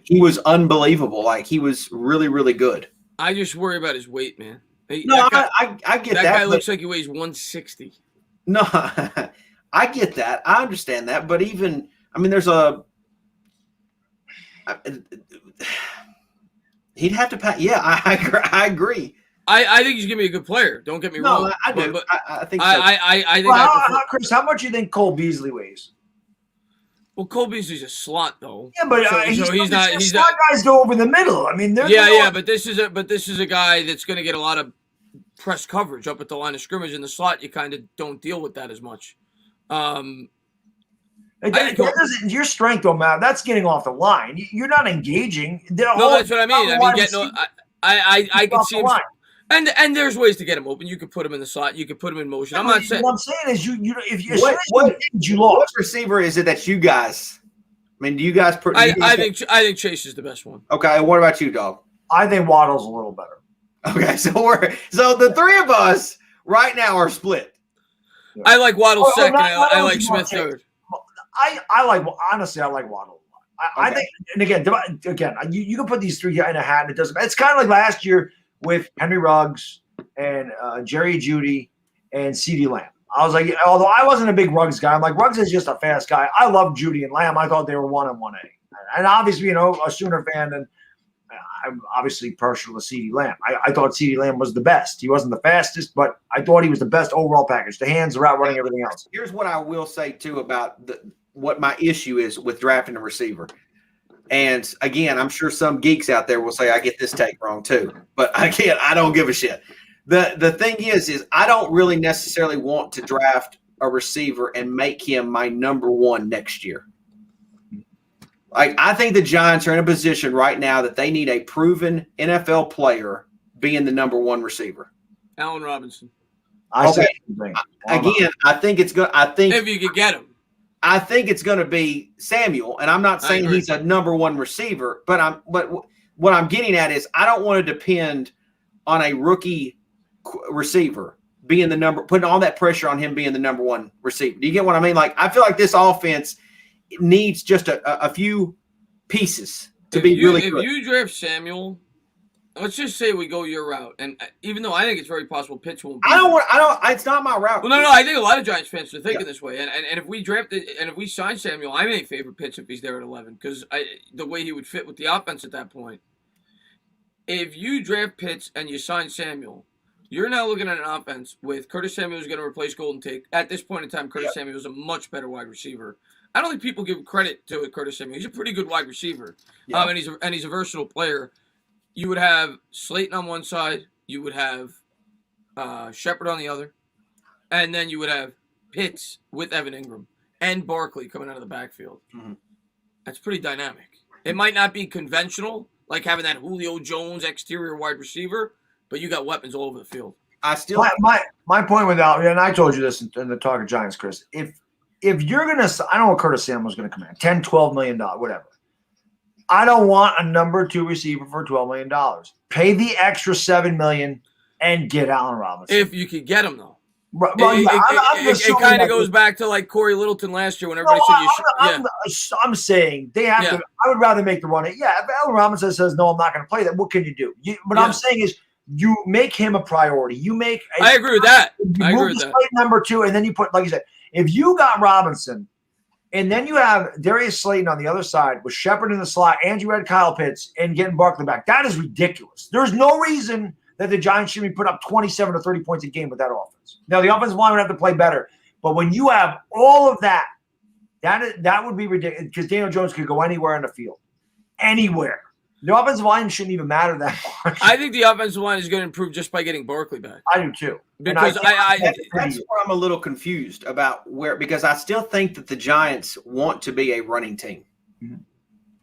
He was unbelievable. Like, he was really, really good. I just worry about his weight, man. I get that. That guy looks like he weighs 160. No, I get that. I understand that. But even, there's he'd have to pass. Yeah, I agree. I think he's going to be a good player. Don't get me wrong. No, I do. But I think so. I think Chris, how much do you think Cole Beasley weighs? Well, Cole Beasley's a slot, though. Yeah, but he's not. Slot guys go over the middle. I mean, but this is a guy that's going to get a lot of press coverage up at the line of scrimmage. In the slot, you kind of don't deal with that as much. Your strength don't matter. That's getting off the line. You're not engaging. No, that's what I mean. I could see him. And there's ways to get him open. You could put him in the slot. You could put him in motion. I'm not saying. What I'm saying is, you lost. What receiver is it that you guys? I mean, do you guys? I think Chase is the best one. Okay, what about you, dog? I think Waddle's a little better. Okay, so the three of us right now are split. Yeah. I like Waddle second. I like Smith third. I like Waddle a lot. I think, and again, you can put these three in a hat. And it doesn't. It's kind of like last year with Henry Ruggs and Jerry Jeudy and CeeDee Lamb. I was like, although I wasn't a big Ruggs guy, I'm like, Ruggs is just a fast guy. I love Jeudy and Lamb. I thought they were 1 and 1A. And obviously, a Sooner fan, and I'm obviously partial to CeeDee Lamb. I thought CeeDee Lamb was the best. He wasn't the fastest, but I thought he was the best overall package. The hands, the route running, everything else. Here's what I will say, too, about what my issue is with drafting a receiver. And, again, I'm sure some geeks out there will say I get this take wrong, too. But, again, I don't give a shit. The thing is I don't really necessarily want to draft a receiver and make him my number one next year. Like, I think the Giants are in a position right now that they need a proven NFL player being the number one receiver. Allen Robinson. I think it's good. I think if you could get him. I think it's going to be Samuel, and I'm not saying he's a number one receiver, but what I'm getting at is I don't want to depend on a rookie receiver being putting all that pressure on him being the number one receiver. Do you get what I mean? Like, I feel like this offense needs just a few pieces to be really good. If you draft Samuel, let's just say we go your route, and even though I think it's very possible Pitts won't be it's not my route. Well, no, I think a lot of Giants fans are thinking this way, and if we draft it, and if we sign Samuel, I may favor Pitts if he's there at 11, because the way he would fit with the offense at that point. If you draft Pitts and you sign Samuel, you're now looking at an offense with Curtis Samuel is going to replace Golden Tate. At this point in time, Curtis Samuel is a much better wide receiver. I don't think people give credit to Curtis Samuel. He's a pretty good wide receiver, and he's a versatile player. You would have Slayton on one side, you would have Shepard on the other, and then you would have Pitts with Evan Ingram and Barkley coming out of the backfield. Mm-hmm. That's pretty dynamic. It might not be conventional, like having that Julio Jones exterior wide receiver, but you got weapons all over the field. My point with Albany, and I told you this in the talk of Giants, Chris. If you're gonna, I don't know what Curtis Samuel's gonna command, $10, $12 million, whatever. I don't want a number 2 receiver for $12 million. Pay the extra $7 million and get Allen Robinson. If you could get him though. It kind of goes back to like Corey Littleton last year when everybody said I'm saying they have to. I would rather make the run. If Allen Robinson says no, I'm not going to play that. What can you do? What I'm saying is you make him a priority. I agree with that. I agree with that. Number 2, and then you put, like you said, if you got Robinson, and then you have Darius Slayton on the other side with Shepard in the slot, and you had Kyle Pitts and getting Barkley back. That is ridiculous. There's no reason that the Giants should be put up 27 or 30 points a game with that offense. Now, the offensive line would have to play better. But when you have all of that, that would be ridiculous because Daniel Jones could go anywhere on the field. Anywhere. The offensive line shouldn't even matter that much. I think the offensive line is going to improve just by getting Barkley back. I do too. Because that's where I'm a little confused about because I still think that the Giants want to be a running team. Mm-hmm.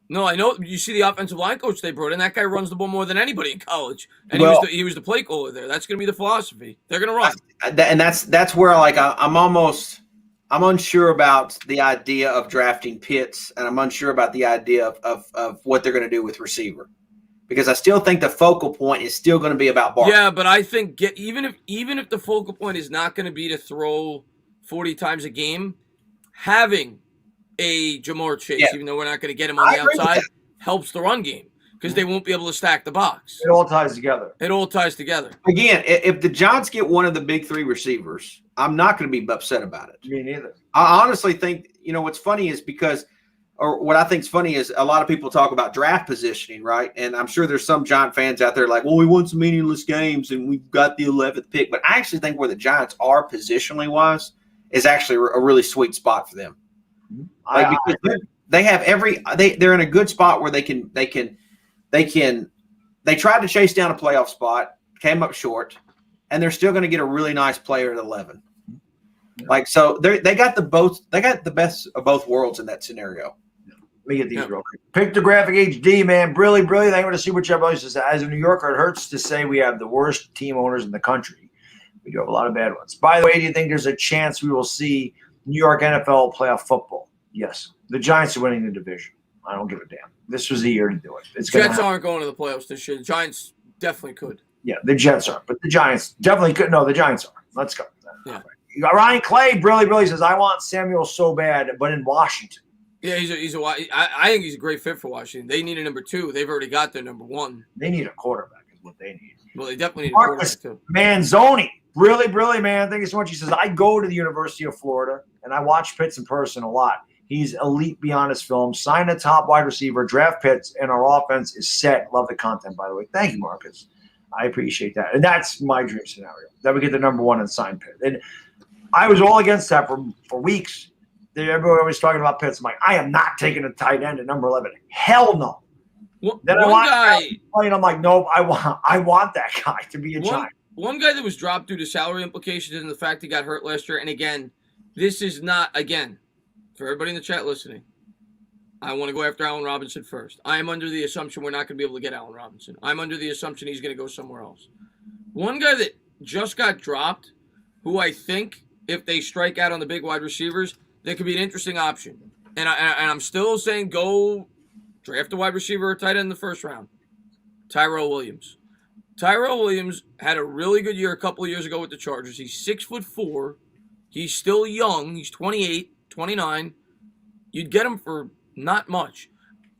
No, I know. You see the offensive line coach they brought in. That guy runs the ball more than anybody in college, and he was the play caller there. That's going to be the philosophy. They're going to run, and that's where I'm unsure about the idea of drafting Pitts, and I'm unsure about the idea of what they're going to do with receiver, because I still think the focal point is still going to be about Barkley. Yeah, but I think even if the focal point is not going to be to throw 40 times a game, having a Jamar Chase, even though we're not going to get him on the outside, helps the run game because they won't be able to stack the box. It all ties together. Again, if the Giants get one of the big 3 receivers, I'm not going to be upset about it. Me neither. I honestly think, what's funny is what I think is funny is a lot of people talk about draft positioning, right? And I'm sure there's some Giant fans out there like, well, we won some meaningless games and we've got the 11th pick. But I actually think where the Giants are positionally wise is actually a really sweet spot for them. Because they have they're in a good spot where they tried to chase down a playoff spot, came up short, and they're still going to get a really nice player at 11. Like, so they got the best of both worlds in that scenario. Let me get these real quick. Pictographic HD, man. Brilliant. I want to see what everybody says. As a New Yorker, it hurts to say we have the worst team owners in the country. We do have a lot of bad ones. By the way, do you think there's a chance we will see New York NFL playoff football? Yes. The Giants are winning the division. I don't give a damn. This was the year to do it. Jets aren't going to the playoffs this year. The Giants definitely could. Yeah, the Jets are, but the Giants definitely could. No, the Giants are. Let's go. Yeah. You got Ryan Clay. Brilly says, I want Samuel so bad, but in Washington. Yeah, I think he's a great fit for Washington. They need a number 2. They've already got their number 1. They need a quarterback is what they need. Well, they definitely need Marcus a quarterback too. Manzoni. Brilly, man. Thank you so much. He says, I go to the University of Florida, and I watch Pitts in person a lot. He's elite beyond his film. Sign a top wide receiver, draft Pitts, and our offense is set. Love the content, by the way. Thank you, Marcus. I appreciate that. And that's my dream scenario, that we get the number 1 and sign Pitts. And I was all against that for weeks. Everybody was talking about Pitts. I'm like, I am not taking a tight end at number 11. Hell no. Then I watched playing. I'm like, nope. I want that guy to be a Giant. One guy that was dropped due to salary implications and the fact he got hurt last year. And again, this is not, again, for everybody in the chat listening, I want to go after Allen Robinson first. I am under the assumption we're not going to be able to get Allen Robinson. I'm under the assumption he's going to go somewhere else. One guy that just got dropped, who I think, if they strike out on the big wide receivers, that could be an interesting option. And I'm still saying go draft a wide receiver or tight end in the first round. Tyrell Williams. Tyrell Williams had a really good year a couple of years ago with the Chargers. He's 6'4". He's still young. He's 28, 29. You'd get him for not much.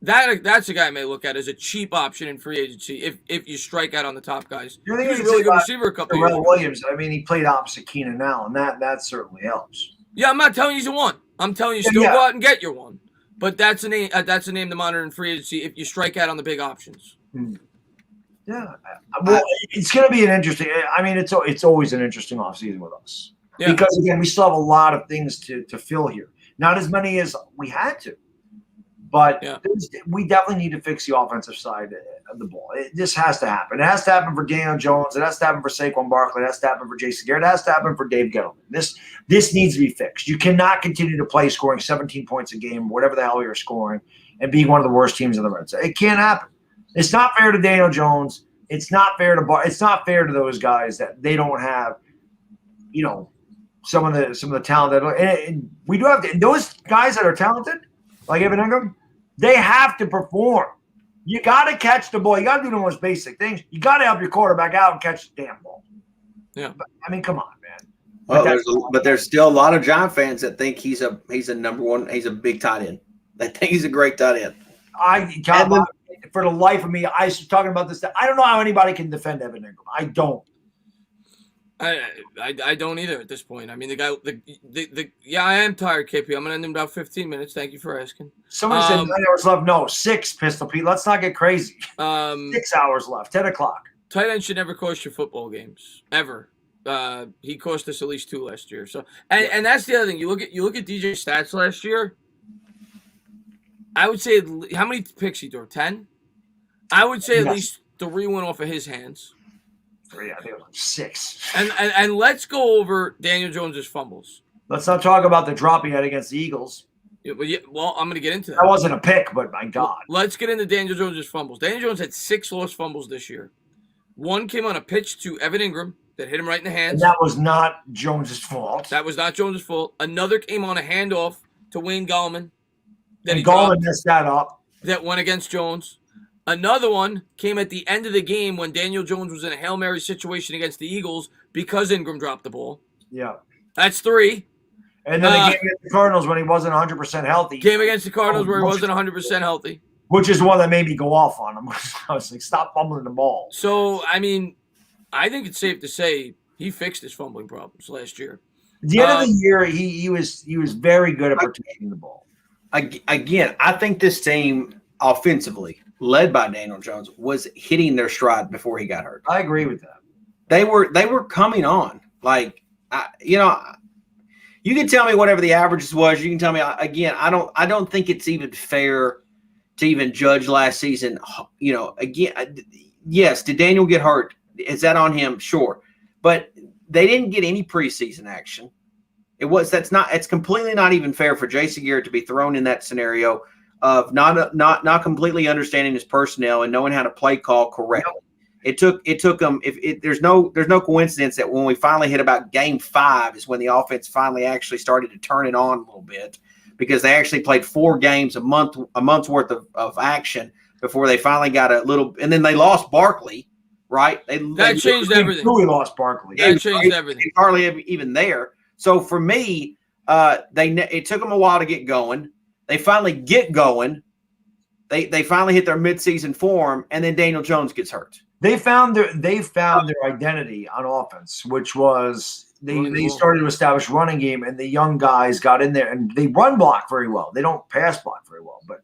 That's a guy I may look at as a cheap option in free agency if you strike out on the top guys. He was a really good receiver a couple of years ago. Williams, I mean, he played opposite Keenan Allen. That certainly helps. Yeah, I'm not telling you he's a 1. I'm telling you still go out and get your 1. But that's a name. That's a name to monitor in free agency if you strike out on the big options. Yeah, well, it's going to be an interesting. I mean, it's always an interesting offseason with us because again, we still have a lot of things to fill here. Not as many as we had to, but we definitely need to fix the offensive side of the ball. This has to happen. It has to happen for Daniel Jones. It has to happen for Saquon Barkley. It has to happen for Jason Garrett. It has to happen for Dave Gettleman. This needs to be fixed. You cannot continue to play scoring 17 points a game, whatever the hell you're scoring, and being one of the worst teams in the Red Sox. It can't happen. It's not fair to Daniel Jones. It's not fair to It's not fair to those guys that they don't have, some of the talent that. And we do have those guys that are talented, like Evan Ingram. They have to perform. You got to catch the ball. You got to do the most basic things. You got to help your quarterback out and catch the damn ball. Yeah, but, I mean, come on, man. Well, there's still a lot of Giant fans that think he's a number 1. He's a big tight end. They think he's a great tight end. For the life of me, I was talking about this. I don't know how anybody can defend Evan Ingram. I don't. I don't either at this point. I mean, the guy. I am tired, KP. I'm gonna end in about 15 minutes. Thank you for asking. Somebody said 9 hours left. No, 6, Pistol Pete. Let's not get crazy. 6 hours left. 10 o'clock. Tight end should never cost you football games ever. He cost us at least 2 last year. So, and that's the other thing. You look at DJ stats last year. I would say how many picks he threw? 10. I would say at least 3 went off of his hands. 3, I think it was like 6. And let's go over Daniel Jones's fumbles. Let's not talk about the drop he had against the Eagles. Well, I'm going to get into that. That wasn't a pick, but my God. Let's get into Daniel Jones's fumbles. Daniel Jones had 6 lost fumbles this year. 1 came on a pitch to Evan Ingram that hit him right in the hands. And that was not Jones's fault. That was not Jones's fault. Another came on a handoff to Wayne Gallman. And Gallman messed that up. That went against Jones. Another one came at the end of the game when Daniel Jones was in a Hail Mary situation against the Eagles because Ingram dropped the ball. Yeah. That's 3. And then the game against the Cardinals when he wasn't 100% healthy. Game against the Cardinals where he wasn't 100% healthy. Which is one that made me go off on him. I was like, stop fumbling the ball. So, I mean, I think it's safe to say he fixed his fumbling problems last year. At the end of the year, he was very good at protecting the ball. Again, I think this team offensively, led by Daniel Jones, was hitting their stride before he got hurt. I agree with that. They were coming on. Like, you can tell me whatever the averages was. You can tell me again. I don't think it's even fair to even judge last season. Again, yes, did Daniel get hurt? Is that on him? Sure, but they didn't get any preseason action. It's completely not even fair for Jason Garrett to be thrown in that scenario of not completely understanding his personnel and knowing how to play call correctly. It took them. There's no coincidence that when we finally hit about game 5 is when the offense finally actually started to turn it on a little bit, because they actually played 4 games, a month's worth of action before they finally got a little, and then they lost Barkley, right? They changed everything. We lost Barkley. That changed everything. Hardly even there. So for me, it took them a while to get going. They finally get going. They finally hit their midseason form, and then Daniel Jones gets hurt. They found their identity on offense, which was they started to establish running game, and the young guys got in there, and they run block very well. They don't pass block very well. But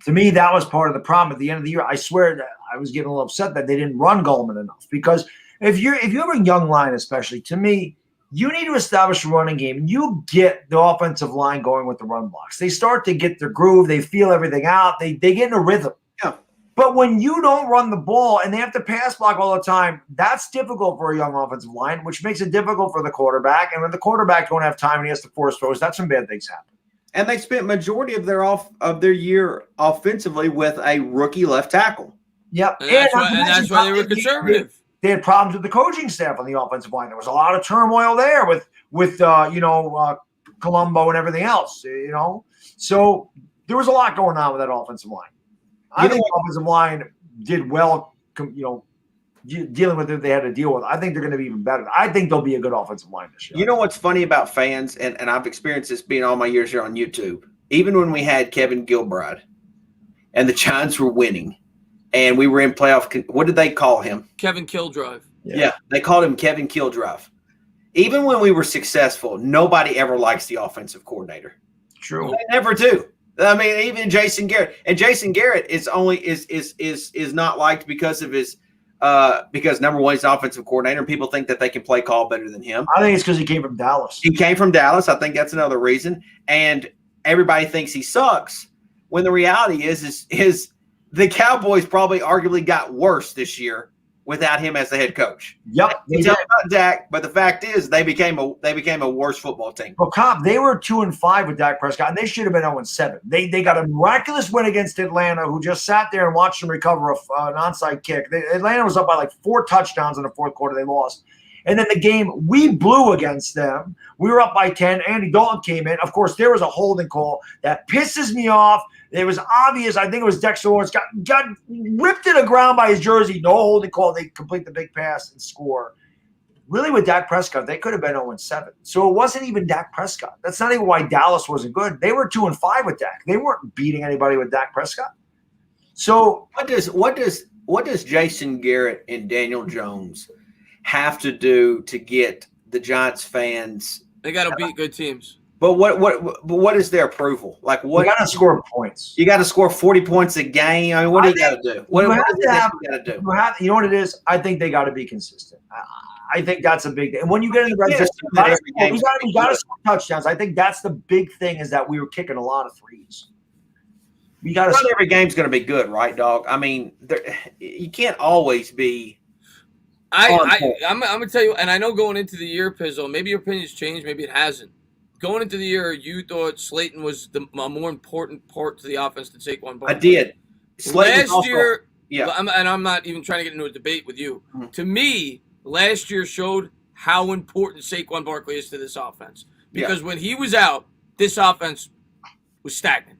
to me, that was part of the problem at the end of the year. I swear that I was getting a little upset that they didn't run Goldman enough, because if you have a young line, especially, to me, you need to establish a running game. You get the offensive line going with the run blocks. They start to get their groove. They feel everything out. They get in a rhythm. Yeah. But when you don't run the ball and they have to pass block all the time, that's difficult for a young offensive line, which makes it difficult for the quarterback. And when the quarterback don't have time and he has to force throws, that's when bad things happen. And they spent majority of their year offensively with a rookie left tackle. Yep. And that's why they were conservative. They had problems with the coaching staff on the offensive line. There was a lot of turmoil there with Colombo and everything else, So there was a lot going on with that offensive line. I think the offensive line did well, dealing with it they had to deal with. I think they're going to be even better. I think they'll be a good offensive line this year. You know what's funny about fans, and I've experienced this being all my years here on YouTube, even when we had Kevin Gilbride and the Giants were winning and we were in playoff, what did they call him? Kevin Killdrive. Yeah, they called him Kevin Killdrive. Even when we were successful, nobody ever likes the offensive coordinator. True. They never do. I mean, even Jason Garrett, and Jason Garrett is not liked because of his because number one, he's an offensive coordinator, and people think that they can play call better than him. I think it's because he came from Dallas. He came from Dallas. I think that's another reason. And everybody thinks he sucks, when the reality is the Cowboys probably arguably got worse this year without him as the head coach. Yep. You tell me about Dak, but the fact is they became a worse football team. Well, Cobb, they were 2-5 with Dak Prescott, and they should have been 0-7. They got a miraculous win against Atlanta, who just sat there and watched them recover an onside kick. Atlanta was up by like 4 touchdowns in the fourth quarter. They lost. And then the game we blew against them, we were up by 10. Andy Dalton came in. Of course, there was a holding call that pisses me off. It was obvious. I think it was Dexter Lawrence got ripped to the ground by his jersey. No holding call. They complete the big pass and score. Really, with Dak Prescott, they could have been 0-7. So it wasn't even Dak Prescott. That's not even why Dallas wasn't good. They were 2-5 with Dak. They weren't beating anybody with Dak Prescott. So what does Jason Garrett and Daniel Jones have to do to get the Giants fans? They got to beat good teams. But what is their approval? Like, what? You got to score points. You got to score 40 points a game. I mean, what do you got to do? What do you got to do? You know what it is? I think they got to be consistent. I think that's a big thing. And when you get in the red zone, you got to score touchdowns. I think that's the big thing, is that we were kicking a lot of threes. We got to. Not every game's going to be good, right, dog? I mean, you can't always be. I'm going to tell you, and I know going into the year, Pizzle, maybe your opinion's changed, maybe it hasn't. Going into the year, you thought Slayton was a more important part to the offense than Saquon Barkley. I did. Last year, yeah. And I'm not even trying to get into a debate with you. Mm-hmm. To me, last year showed how important Saquon Barkley is to this offense. Because when he was out, this offense was stagnant.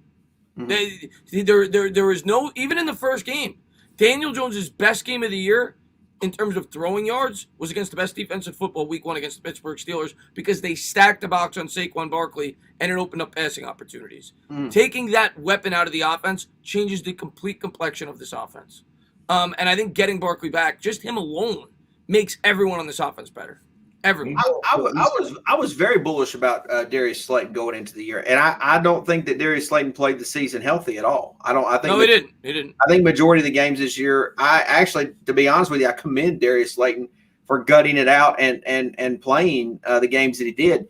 Mm-hmm. There was no, even in the first game, Daniel Jones' best game of the year in terms of throwing yards was against the best defense in football week 1 against the Pittsburgh Steelers, because they stacked the box on Saquon Barkley and it opened up passing opportunities. Taking that weapon out of the offense changes the complete complexion of this offense. And I think getting Barkley back, just him alone, makes everyone on this offense better. Everyone. I was very bullish about Darius Slayton going into the year, and I don't think that Darius Slayton played the season healthy at all. I think he didn't. He didn't. I think majority of the games this year, I actually, to be honest with you, I commend Darius Slayton for gutting it out and playing the games that he did.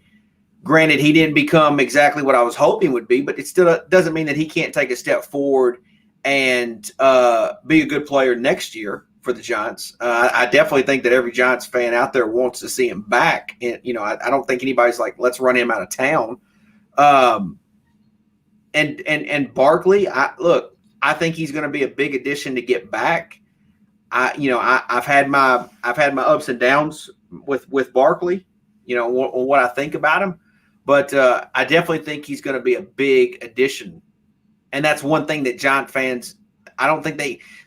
Granted, he didn't become exactly what I was hoping would be, but it still doesn't mean that he can't take a step forward and be a good player next year. for the Giants. I definitely think that every Giants fan out there wants to see him back. And, I don't think anybody's like, let's run him out of town. And Barkley, I think he's going to be a big addition to get back. I've had my ups and downs with Barkley, what I think about him, but I definitely think he's going to be a big addition. And that's one thing that Giant fans, I don't think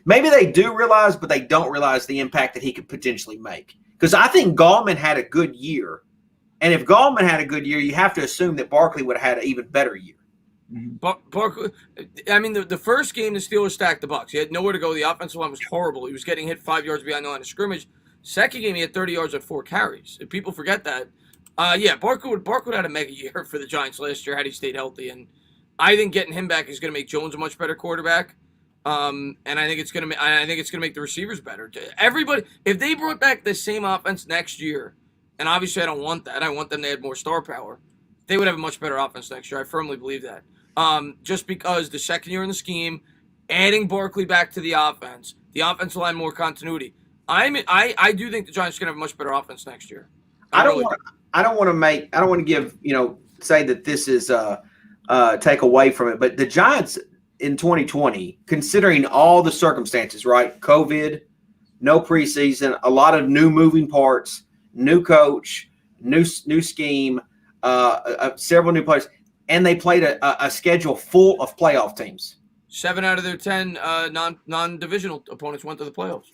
maybe they do realize, but they don't realize the impact that he could potentially make. Because I think Gallman had a good year. And if Gallman had a good year, you have to assume that Barkley would have had an even better year. Barkley, I mean, the first game the Steelers stacked the Bucs. He had nowhere to go. The offensive line was horrible. He was getting hit 5 yards behind the line of scrimmage. Second game, he had 30 yards on 4 carries. If people forget that. Barkley would had a mega year for the Giants last year had he stayed healthy. And I think getting him back is going to make Jones a much better quarterback. And I think it's going to make the receivers better. Everybody, if they brought back the same offense next year, and obviously I don't want that. I want them to add more star power. They would have a much better offense next year. I firmly believe that. Just because the second year in the scheme, adding Barkley back to the offensive line more continuity. I do think the Giants are going to have a much better offense next year. I don't want to give, say that this is take away from it, but the Giants in 2020, considering all the circumstances, right? COVID, no preseason, a lot of new moving parts, new coach, new scheme, several new players, and they played a schedule full of playoff teams. 7 out of their 10 non-divisional opponents went to the playoffs.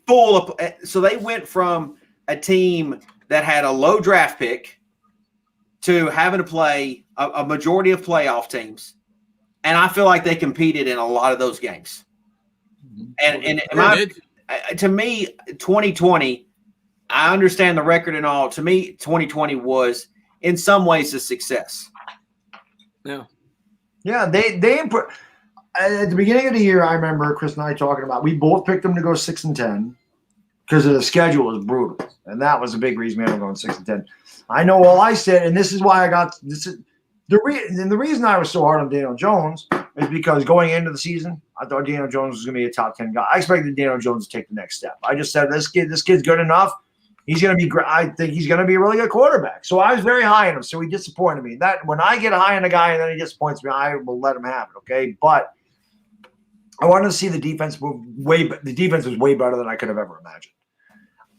So they went from a team that had a low draft pick to having to play a majority of playoff teams, and I feel like they competed in a lot of those games. And to me, 2020, I understand the record and all. To me, 2020 was in some ways a success. Yeah. They at the beginning of the year, I remember Chris and I talking about, we both picked them to go 6-10 because the schedule was brutal, and that was a big reason we had them going 6-10. I know all I said, and this is why I got this. The reason I was so hard on Daniel Jones is because going into the season, I thought Daniel Jones was going to be a top 10 guy. I expected Daniel Jones to take the next step. I just said this kid's good enough. He's going to be. I think he's going to be a really good quarterback. So I was very high on him. So he disappointed me. That when I get high on a guy and then he disappoints me, I will let him have it. Okay, but I wanted to see the defense move the defense was way better than I could have ever imagined.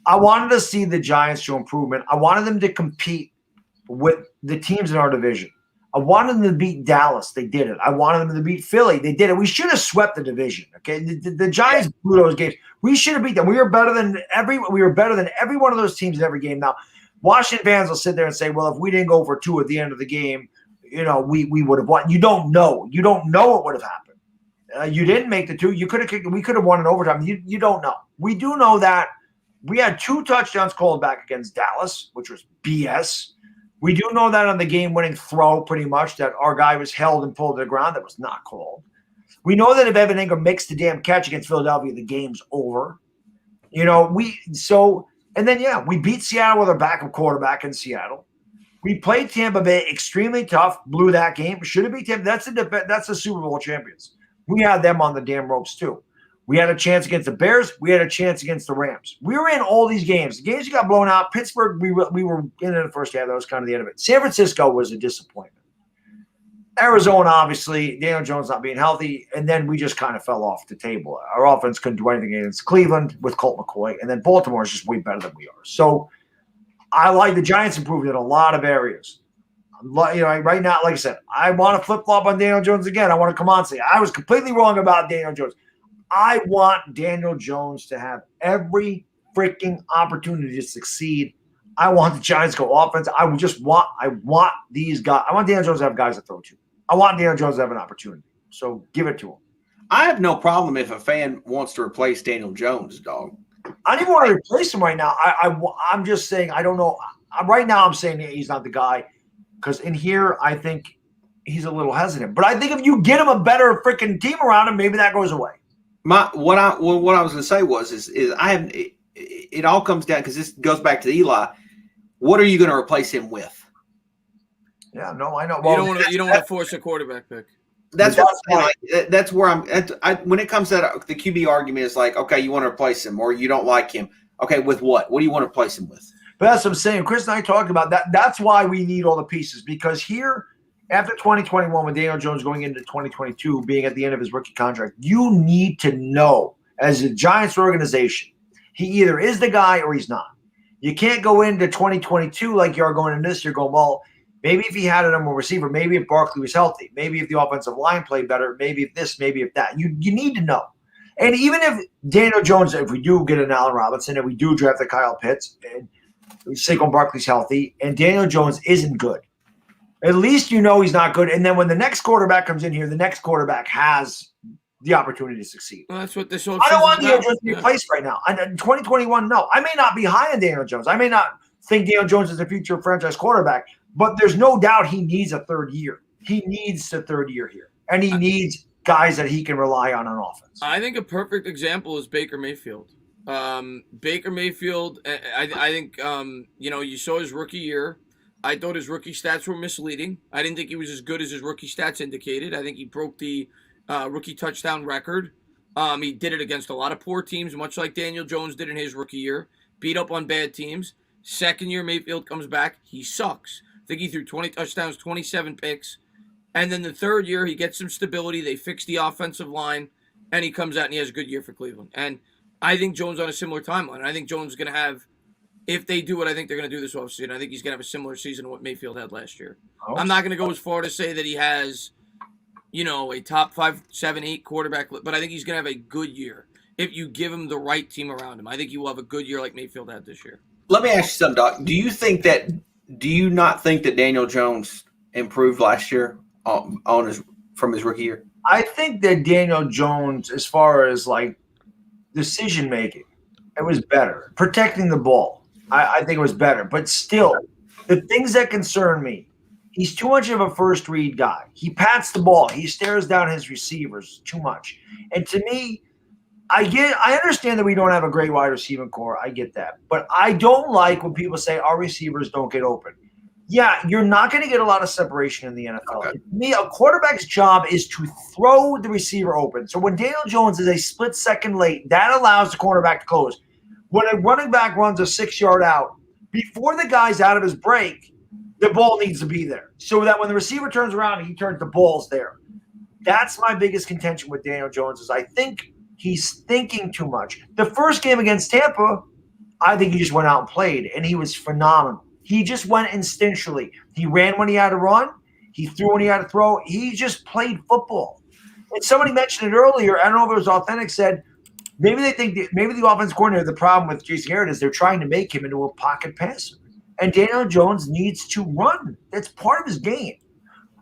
I wanted to see the Giants show improvement. I wanted them to compete with the teams in our division. I wanted them to beat Dallas. They did it. I wanted them to beat Philly. They did it. We should have swept the division. Okay, the Giants blew those games. We should have beat them. We were better than every one of those teams in every game. Now, Washington fans will sit there and say, "Well, if we didn't go for 2 at the end of the game, we would have won." You don't know. You don't know what would have happened. You didn't make the 2. You could have. We could have won in overtime. You don't know. We do know that we had 2 touchdowns called back against Dallas, which was BS. We do know that on the game-winning throw, pretty much, that our guy was held and pulled to the ground. That was not called. We know that if Evan Ingram makes the damn catch against Philadelphia, the game's over. We beat Seattle with our backup quarterback in Seattle. We played Tampa Bay extremely tough, blew that game. Should have beat Tampa. That's the Super Bowl champions. We had them on the damn ropes too. We had a chance against the Bears. We had a chance against the Rams. We were in all these games. The games that got blown out. Pittsburgh, we were in the first half. That was kind of the end of it. San Francisco was a disappointment. Arizona, obviously, Daniel Jones not being healthy, and then we just kind of fell off the table. Our offense couldn't do anything against Cleveland with Colt McCoy, and then Baltimore is just way better than we are. So I like the Giants improved in a lot of areas. Right now, like I said, I want to flip-flop on Daniel Jones again. I want to come on and say I was completely wrong about Daniel Jones. I want Daniel Jones to have every freaking opportunity to succeed. I want the Giants to go offense. I want these guys. I want Daniel Jones to have guys to throw to. I want Daniel Jones to have an opportunity. So give it to him. I have no problem if a fan wants to replace Daniel Jones, dog. I don't even want to replace him right now. I'm just saying I don't know. Right now I'm saying he's not the guy because in here I think he's a little hesitant. But I think if you get him a better freaking team around him, maybe that goes away. What I was going to say is I have it all comes down because this goes back to Eli. What are you going to replace him with? Yeah, no, I know. Well, you don't want to force a quarterback pick. That's what I'm saying. Like, that's where when it comes to that, the QB argument is like, okay, you want to replace him or you don't like him. Okay, with what? What do you want to replace him with? But that's what I'm saying. Chris and I talked about that. That's why we need all the pieces, because here, after 2021, with Daniel Jones going into 2022, being at the end of his rookie contract, you need to know, as a Giants organization, he either is the guy or he's not. You can't go into 2022 like you are going into this. You're going, well, maybe if he had a number receiver, maybe if Barkley was healthy, maybe if the offensive line played better, maybe if this, maybe if that. You need to know. And even if Daniel Jones, if we do get an Allen Robinson, and we do draft the Kyle Pitts, and Saquon Barkley's healthy, and Daniel Jones isn't good, at least you know he's not good. And then when the next quarterback comes in here, the next quarterback has the opportunity to succeed. Well, that's what this whole I don't want season's Daniel Jones to be replaced right now. In 2021, no. I may not be high on Daniel Jones. I may not think Daniel Jones is a future franchise quarterback, but there's no doubt he needs a third year. He needs a third year here, and he needs guys that he can rely on offense. I think a perfect example is Baker Mayfield. Baker Mayfield, I think, you saw his rookie year. I thought his rookie stats were misleading. I didn't think he was as good as his rookie stats indicated. I think he broke the rookie touchdown record. He did it against a lot of poor teams, much like Daniel Jones did in his rookie year. Beat up on bad teams. Second year, Mayfield comes back. He sucks. I think he threw 20 touchdowns, 27 picks. And then the third year, he gets some stability. They fix the offensive line, and he comes out and he has a good year for Cleveland. And I think Jones on a similar timeline. I think Jones is going to have, if they do what I think they're going to do this offseason, I think he's going to have a similar season to what Mayfield had last year. I'm not going to go as far to say that he has, a top 5, 7, 8 quarterback, but I think he's going to have a good year if you give him the right team around him. I think he will have a good year like Mayfield had this year. Let me ask you something, Doc. Do you not think that Daniel Jones improved last year from his rookie year? I think that Daniel Jones, as far as like decision making, it was better. Protecting the ball, I think it was better. But still, the things that concern me, he's too much of a first read guy. He pats the ball. He stares down his receivers too much. And to me, I understand that we don't have a great wide receiving core. I get that. But I don't like when people say our receivers don't get open. Yeah, you're not going to get a lot of separation in the NFL. Okay. To me, a quarterback's job is to throw the receiver open. So when Daniel Jones is a split second late, that allows the cornerback to close. When a running back runs a 6-yard out, before the guy's out of his break, the ball needs to be there. So that when the receiver turns around, he turns the ball's there. That's my biggest contention with Daniel Jones is I think he's thinking too much. The first game against Tampa, I think he just went out and played, and he was phenomenal. He just went instinctually. He ran when he had to run. He threw when he had to throw. He just played football. And somebody mentioned it earlier. I don't know if it was authentic, said maybe they think maybe the offensive coordinator, the problem with Jason Garrett is they're trying to make him into a pocket passer. And Daniel Jones needs to run. That's part of his game.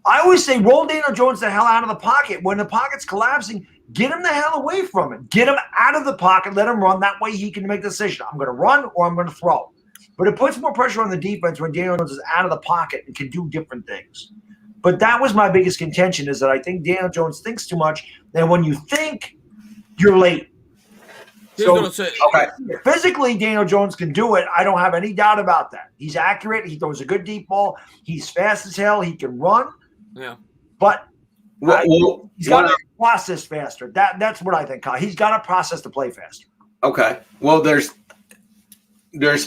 I always say roll Daniel Jones the hell out of the pocket. When the pocket's collapsing, get him the hell away from it. Get him out of the pocket. Let him run. That way he can make the decision. I'm going to run or I'm going to throw. But it puts more pressure on the defense when Daniel Jones is out of the pocket and can do different things. But that was my biggest contention is that I think Daniel Jones thinks too much. And when you think, you're late. Physically, Daniel Jones can do it. I don't have any doubt about that. He's accurate. He throws a good deep ball. He's fast as hell. He can run. Yeah. But he's got to process faster. That's what I think, Kyle. He's got to process to play faster. Okay. Well, there's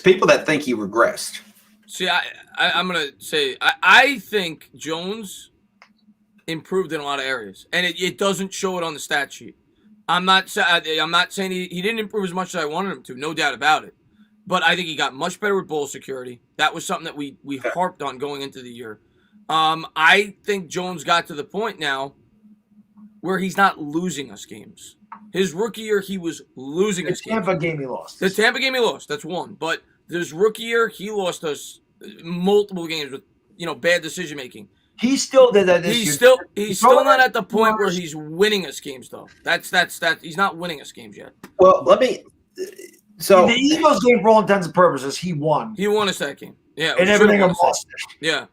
people that think he regressed. See, I'm going to say I think Jones improved in a lot of areas, and it doesn't show it on the stat sheet. I'm not saying he didn't improve as much as I wanted him to, no doubt about it. But I think he got much better with ball security. That was something that we harped on going into the year. I think Jones got to the point now where he's not losing us games. His rookie year, he was losing us games. The Tampa game he lost. The Tampa game he lost, that's one. But this rookie year, he lost us multiple games with bad decision making. He still did that this year. He's still not at the point where he's winning us games, though. That's he's not winning us games yet. Well, so the Eagles game, for all intents and purposes, he won. He won us that game. Yeah, and everything lost. Yeah.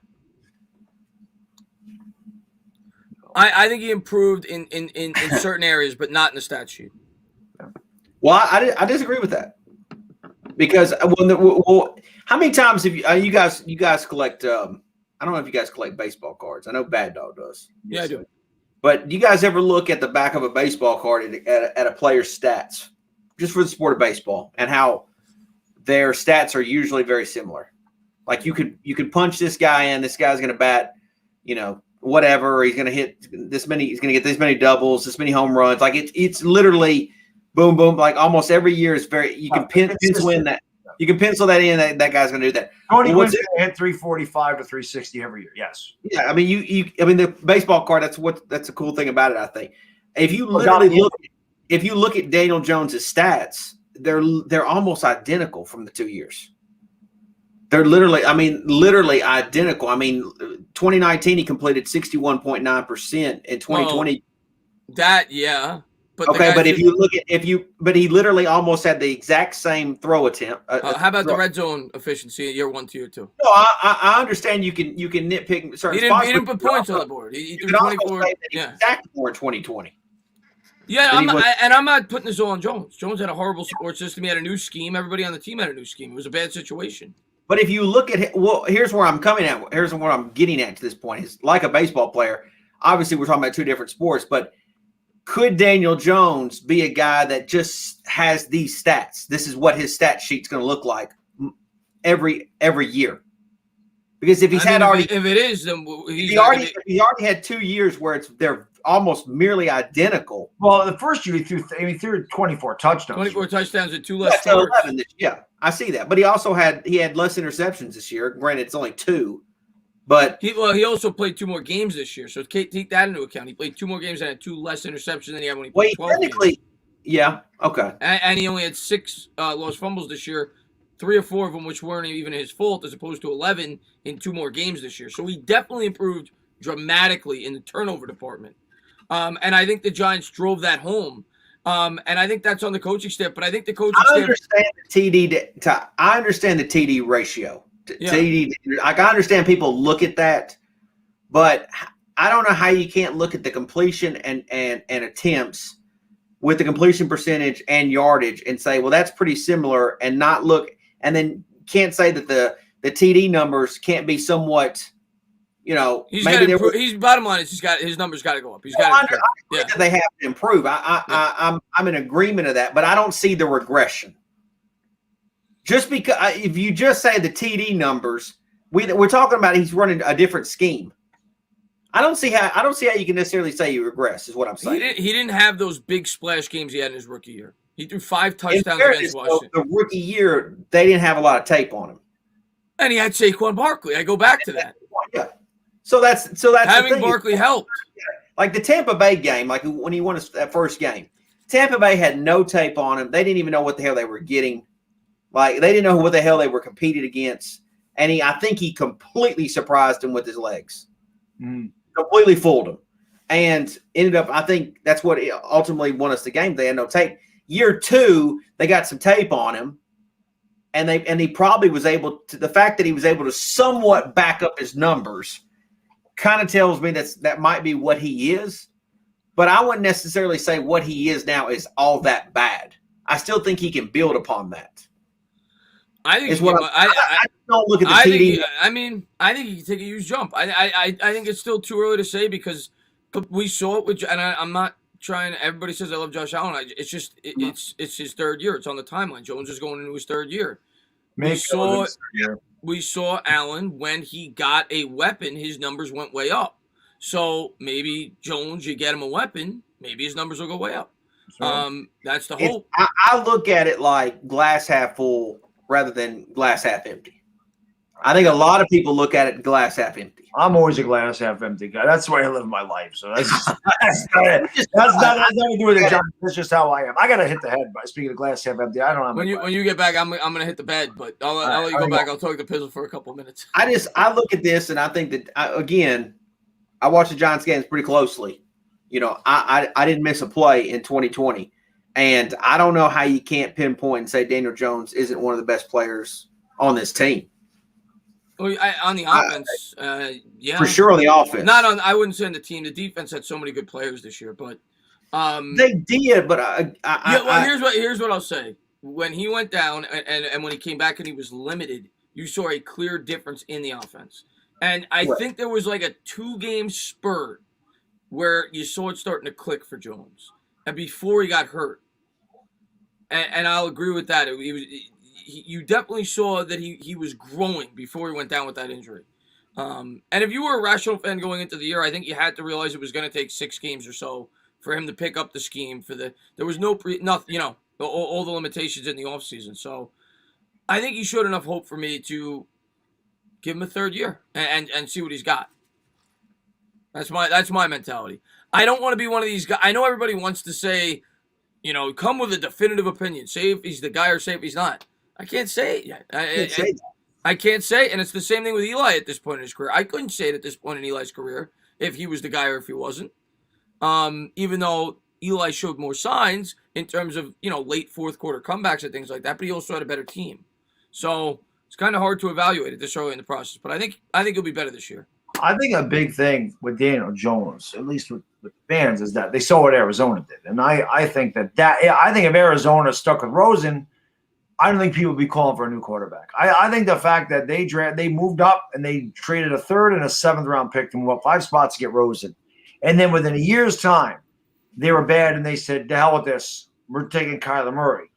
I think he improved in certain areas, but not in the stat sheet. Well, I disagree with that because how many times have you guys collect? I don't know if you guys collect baseball cards. I know Bad Dog does. Yeah, I do. But do you guys ever look at the back of a baseball card at a player's stats, just for the sport of baseball, and how their stats are usually very similar? Like you could punch this guy in, this guy's going to bat, whatever. He's going to hit this many. He's going to get this many doubles, this many home runs. Like it's literally boom, boom. Like almost every year is very. You can pencil in that. You can pencil that in. That guy's going to do that. Tony Gwynn's going to hit 345 to 360 every year. Yes. Yeah, I mean the baseball card. That's a cool thing about it. I think if you look at Daniel Jones's stats, they're almost identical from the 2 years. They're literally identical. I mean, 2019 he completed 61.9%. In 2020, but he literally almost had the exact same throw attempt. How about the red zone efficiency year 1 to year 2? No, I understand you can nitpick certain spots. He didn't put points on the board. He threw 24. Exactly more in 2020. Yeah, I'm not putting this all on Jones. Jones had a horrible support system. He had a new scheme. Everybody on the team had a new scheme. It was a bad situation. But if you look at it, here's where I'm coming at. Here's what I'm getting at to this point is like a baseball player. Obviously, we're talking about two different sports, but could Daniel Jones be a guy that just has these stats? This is what his stat sheet's going to look like every year. Because if if it is, then he already had 2 years where they're almost merely identical. Well, the first year he threw 24 touchdowns. 24 touchdowns and 2 less starts. 11 yeah, I see that. But he also had less interceptions this year. Granted, it's only 2. But he also played 2 more games this year, so take that into account. He played 2 more games and had 2 less interceptions than he had when he played 12 games. Yeah, okay. And he only had 6 lost fumbles this year, 3 or 4 of them which weren't even his fault, as opposed to 11 in 2 more games this year. So he definitely improved dramatically in the turnover department. And I think the Giants drove that home. And I think that's on the coaching staff. But I think the coaching staff. I understand the TD ratio. Yeah. TD, I understand people look at that, but I don't know how you can't look at the completion and attempts with the completion percentage and yardage and say, well, that's pretty similar, and not look, and then can't say that the TD numbers can't be somewhat. He's bottom line is his numbers got to go up. He's got to improve. That they have to improve. I'm in agreement of that, but I don't see the regression. Just because if you just say the TD numbers, we're talking about he's running a different scheme. I don't see how you can necessarily say you regress. Is what I'm saying. He didn't have those big splash games he had in his rookie year. He threw 5 touchdowns against Washington. The rookie year, they didn't have a lot of tape on him, and he had Saquon Barkley. I go back to that. Yeah. So that's having Barkley helped. Like the Tampa Bay game, like when he won that first game, Tampa Bay had no tape on him. They didn't even know what the hell they were getting. Like they didn't know what the hell they were competing against. And I think he completely surprised him with his legs. Completely fooled him. And ended up, I think that's what ultimately won us the game. They had no tape. Year 2, they got some tape on him. And he probably was able to, the fact that he was able to somewhat back up his numbers kind of tells me that might be what he is. But I wouldn't necessarily say what he is now is all that bad. I still think he can build upon that. I think I don't look at the TD. I think he can take a huge jump. I think it's still too early to say because we saw it with, and I'm not trying. Everybody says I love Josh Allen. It's just it's his 3rd year. It's on the timeline. Jones is going into his 3rd year. We saw Allen when he got a weapon, his numbers went way up. So maybe Jones, you get him a weapon, maybe his numbers will go way up. Sure. That's the hope. I look at it like glass half full rather than glass half empty. I think a lot of people look at it glass half empty. I'm always a glass half empty guy. That's the way I live my life. So that's not it. That's nothing to do with it, John. That's just how I am. I gotta hit the head. By speaking of glass half empty, I don't know. When you get back, I'm gonna hit the bed. But I'll let you go back. I'll talk to Pizzle for a couple of minutes. I look at this and I think that I watch the Giants games pretty closely. I didn't miss a play in 2020. And I don't know how you can't pinpoint and say Daniel Jones isn't one of the best players on this team. Well, on the offense, yeah, for sure on the offense. Not on. I wouldn't say on the team. The defense had so many good players this year, but they did. But here's what I'll say. When he went down and when he came back and he was limited, you saw a clear difference in the offense. And I think there was like a 2-game spurt where you saw it starting to click for Jones, and before he got hurt. And I'll agree with that. You definitely saw that he was growing before he went down with that injury. And if you were a rational fan going into the year, I think you had to realize it was going to take 6 games or so for him to pick up the scheme. There was nothing, all the limitations in the offseason. So I think he showed enough hope for me to give him a 3rd year and see what he's got. That's my mentality. I don't want to be one of these guys. I know everybody wants to say, come with a definitive opinion. Say if he's the guy or say if he's not. I can't say it yet. I can't say, and it's the same thing with Eli at this point in his career. I couldn't say it at this point in Eli's career if he was the guy or if he wasn't. Even though Eli showed more signs in terms of, late 4th quarter comebacks and things like that, but he also had a better team. So it's kind of hard to evaluate it this early in the process. But I think he'll be better this year. I think a big thing with Daniel Jones, at least with fans, is that they saw what Arizona did. And I think I think if Arizona stuck with Rosen, I don't think people would be calling for a new quarterback. I think the fact that they moved up and they traded a 3rd and a 7th round pick to move up 5 spots to get Rosen. And then within a year's time, they were bad and they said, to hell with this. We're taking Kyler Murray.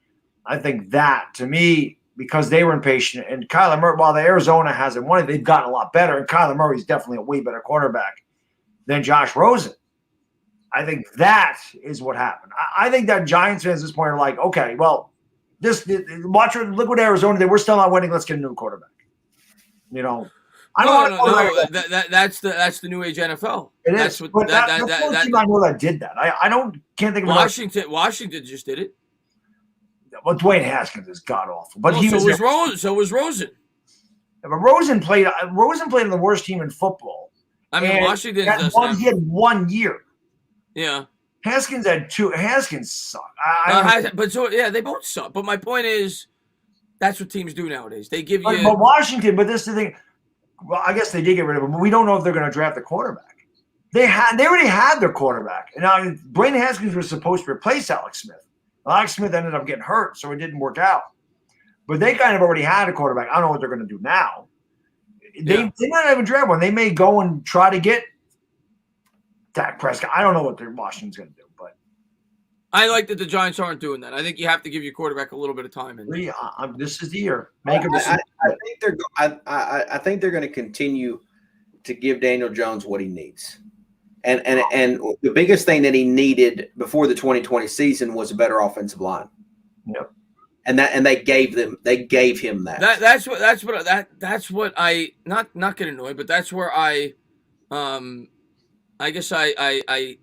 I think that, to me, because they were impatient, and Kyler Murray, while the Arizona hasn't won it, they've gotten a lot better, and Kyler Murray's definitely a way better quarterback than Josh Rosen. I think that is what happened. I think that Giants fans at this point are like, okay, well, look what Arizona did. We're still not winning. Let's get a new quarterback. That's the new age NFL. It that's is. What that's the team I know that did that. Can't think of Washington just did it. Well, Dwayne Haskins is god awful, but so was Rosen. Yeah, but Rosen played on the worst team in football. I mean, Washington he had 1 year. Yeah. Haskins had 2. Haskins sucked. They both suck. But my point is, that's what teams do nowadays. They give you. But Washington. But this is the thing. Well, I guess they did get rid of him, but we don't know if they're going to draft a quarterback. They already had their quarterback, and now Dwayne Haskins was supposed to replace Alex Smith. Alex Smith ended up getting hurt, so it didn't work out. But they kind of already had a quarterback. I don't know what they're going to do now. They might not even draft one. They may go and try to get Dak Prescott. I don't know what Washington's going to do, but I like that the Giants aren't doing that. I think you have to give your quarterback a little bit of time. This is the year. I think they're going to continue to give Daniel Jones what he needs. And the biggest thing that he needed before the 2020 season was a better offensive line. Yep. And they gave him that. That's what I not get annoyed, but that's where I guess I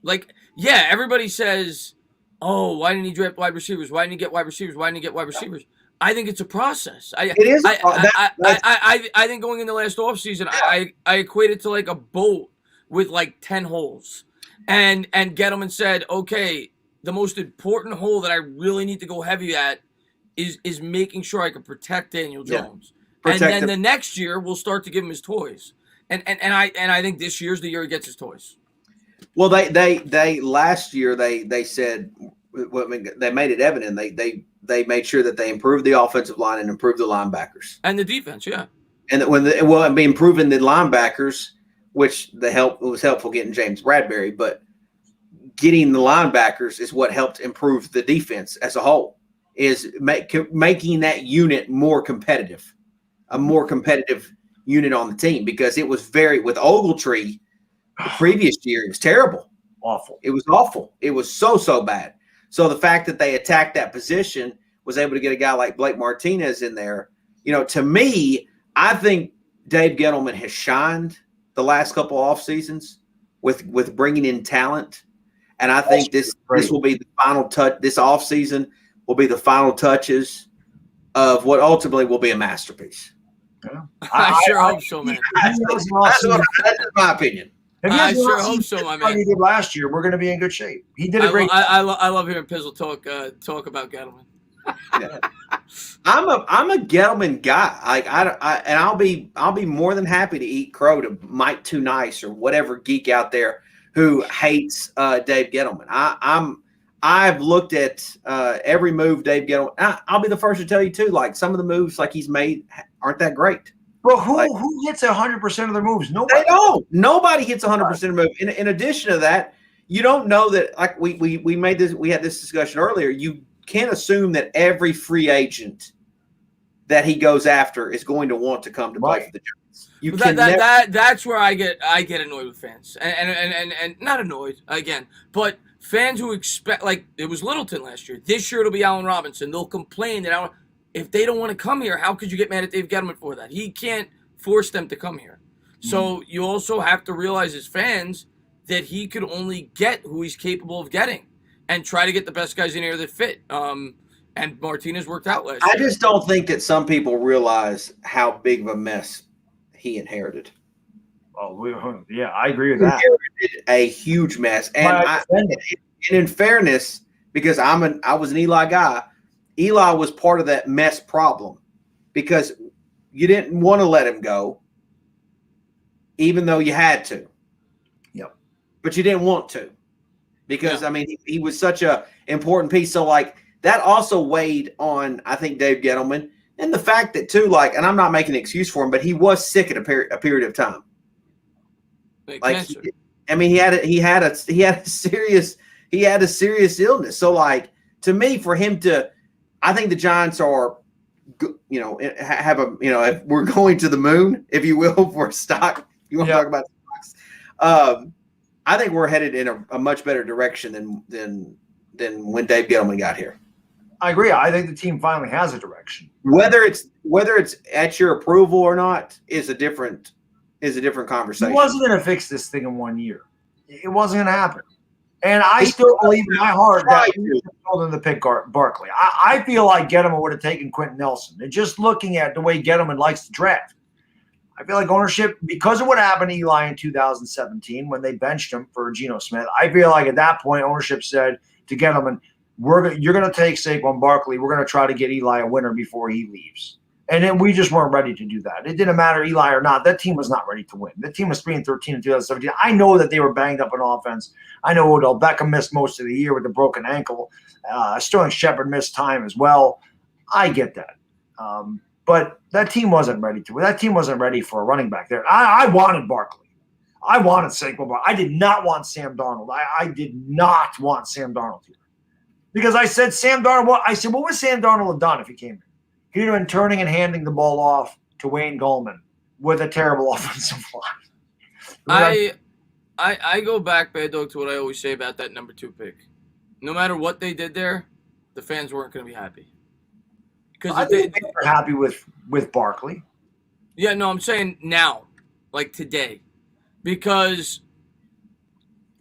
like, yeah, everybody says, oh, why didn't he draft wide receivers? Why didn't he get wide receivers? Why didn't he get wide receivers? I think it's a process. It is. I think going in the last offseason, I equate it to like a boat with like 10 holes. And Gettleman said, okay, the most important hole that I really need to go heavy at is making sure I can protect Daniel Jones. And then the next year we'll start to give him his toys. And I think this year's the year he gets his toys. Well, they last year they said, they made it evident. They made sure that they improved the offensive line and improved the linebackers and the defense. Yeah. And improving the linebackers, which it was helpful getting James Bradbury, but getting the linebackers is what helped improve the defense as a whole, is making that unit more competitive, a more competitive unit on the team, because it was with Ogletree the previous year, it was terrible. Awful. It was awful. It was so bad. So the fact that they attacked that position, was able to get a guy like Blake Martinez in there, to me, I think Dave Gettleman has shined the last couple off seasons with bringing in talent. And I think this will be the final touch. This offseason will be the final touches of what ultimately will be a masterpiece. Yeah. I sure hope so, man. That's my opinion. I sure hope so, my man. He did last year. We're going to be in good shape. He did a great. I love hearing Pizzle talk about Gettleman. Yeah. I'm a Gettleman guy. I'll be more than happy to eat crow to Mike Too Nice or whatever geek out there who hates Dave Gettleman. I've looked at every move Dave Gettleman. I'll be the first to tell you too. Like, some of the moves like he's made aren't that great. But who hits 100% of their moves? Nobody. They don't. Nobody hits 100% of move. In addition to that, you don't know that. Like we made this. We had this discussion earlier. You can't assume that every free agent that he goes after is going to want to come to play for the Giants. You can that's where I get annoyed with fans and not annoyed again, but fans who expect, like it was Littleton last year. This year it'll be Allen Robinson. They'll complain that if they don't want to come here, how could you get mad at Dave Gettleman for that? He can't force them to come here. So you also have to realize as fans that he could only get who he's capable of getting and try to get the best guys in here that fit. And Martinez worked out last year. I just don't think that some people realize how big of a mess he inherited. Oh, yeah, I agree with that. Inherited a huge mess. And in fairness, because I was an Eli guy, Eli was part of that mess problem because you didn't want to let him go, even though you had to. Yep. But you didn't want to because, I mean, he was such a important piece. So, like, that also weighed on, I think, Dave Gettleman. And the fact that, too, like, and I'm not making an excuse for him, but he was sick at a period of time. Like, he had a serious illness. So, like, to me, for him to, I think the Giants are, have a, if we're going to the moon, if you will, for stock. You want to talk about stocks? I think we're headed in a much better direction than when Dave Gettleman got here. I agree. I think the team finally has a direction. Whether it's at your approval or not is a different conversation. He wasn't going to fix this thing in 1 year. It wasn't going to happen. And I still believe in my heart that he told him to pick Barkley. I feel like Gettleman would have taken Quentin Nelson. And just looking at the way Gettleman likes to draft, I feel like ownership, because of what happened to Eli in 2017 when they benched him for Geno Smith, I feel like at that point ownership said to Gettleman, you're going to take Saquon Barkley. We're going to try to get Eli a winner before he leaves. And then we just weren't ready to do that. It didn't matter Eli or not. That team was not ready to win. The team was 3-13 in 2017. I know that they were banged up on offense. I know Odell Beckham missed most of the year with a broken ankle. Sterling Shepard missed time as well. I get that. But that team wasn't ready to win. That team wasn't ready for a running back there. I wanted Barkley. I wanted Saquon Barkley. I did not want Sam Darnold. I did not want Sam Darnold here. Because I said Sam Darnold, what would Sam Darnold have done if he came here? He'd have been turning and handing the ball off to Wayne Gallman with a terrible offensive line. I go back, Bad Dog, to what I always say about that number 2 pick. No matter what they did there, the fans weren't going to be happy. Because they were happy with Barkley. Yeah, no, I'm saying now, like today. Because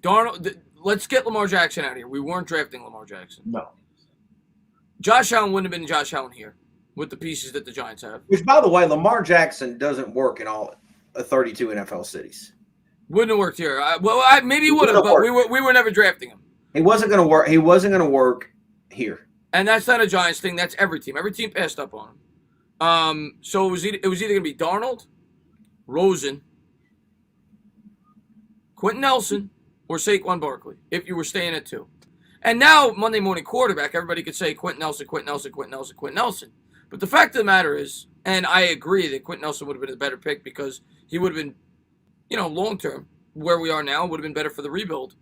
Darnold, let's get Lamar Jackson out of here. We weren't drafting Lamar Jackson. No. Josh Allen wouldn't have been Josh Allen here with the pieces that the Giants have. Which, by the way, Lamar Jackson doesn't work in all 32 NFL cities. Wouldn't have worked here. Maybe he would have, but we were never drafting him. He wasn't going to work. He wasn't going to work here. And that's not a Giants thing. That's every team. Every team passed up on him. So it was either going to be Darnold, Rosen, Quentin Nelson, or Saquon Barkley if you were staying at 2. And now, Monday morning quarterback, everybody could say Quentin Nelson, Quentin Nelson, Quentin Nelson, Quentin Nelson. But the fact of the matter is, and I agree that Quentin Nelson would have been a better pick because he would have been, long term, where we are now, would have been better for the rebuild.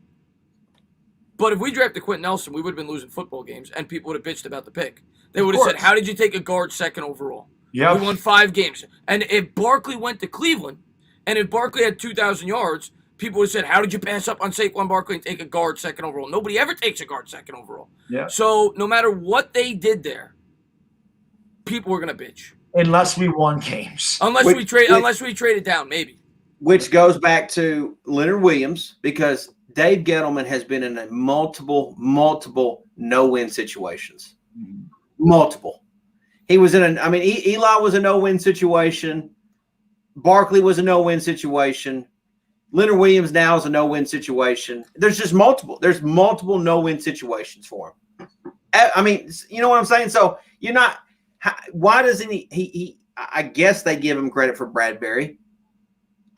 But if we drafted Quentin Nelson, we would have been losing football games, and people would have bitched about the pick. They would have said, how did you take a guard second overall? Yep. We won 5 games. And if Barkley went to Cleveland, and if Barkley had 2,000 yards, people would have said, how did you pass up on Saquon Barkley and take a guard second overall? Nobody ever takes a guard second overall. Yeah. So no matter what they did there, people were going to bitch. Unless we won games. Unless we traded down, maybe. Which goes back to Leonard Williams, because Dave Gettleman has been in a multiple no-win situations. Multiple. He was in Eli was a no-win situation. Barkley was a no-win situation. Leonard Williams now is a no-win situation. There's just multiple. There's multiple no-win situations for him. I mean, you know what I'm saying? So you're not – why doesn't he – I guess they give him credit for Bradbury.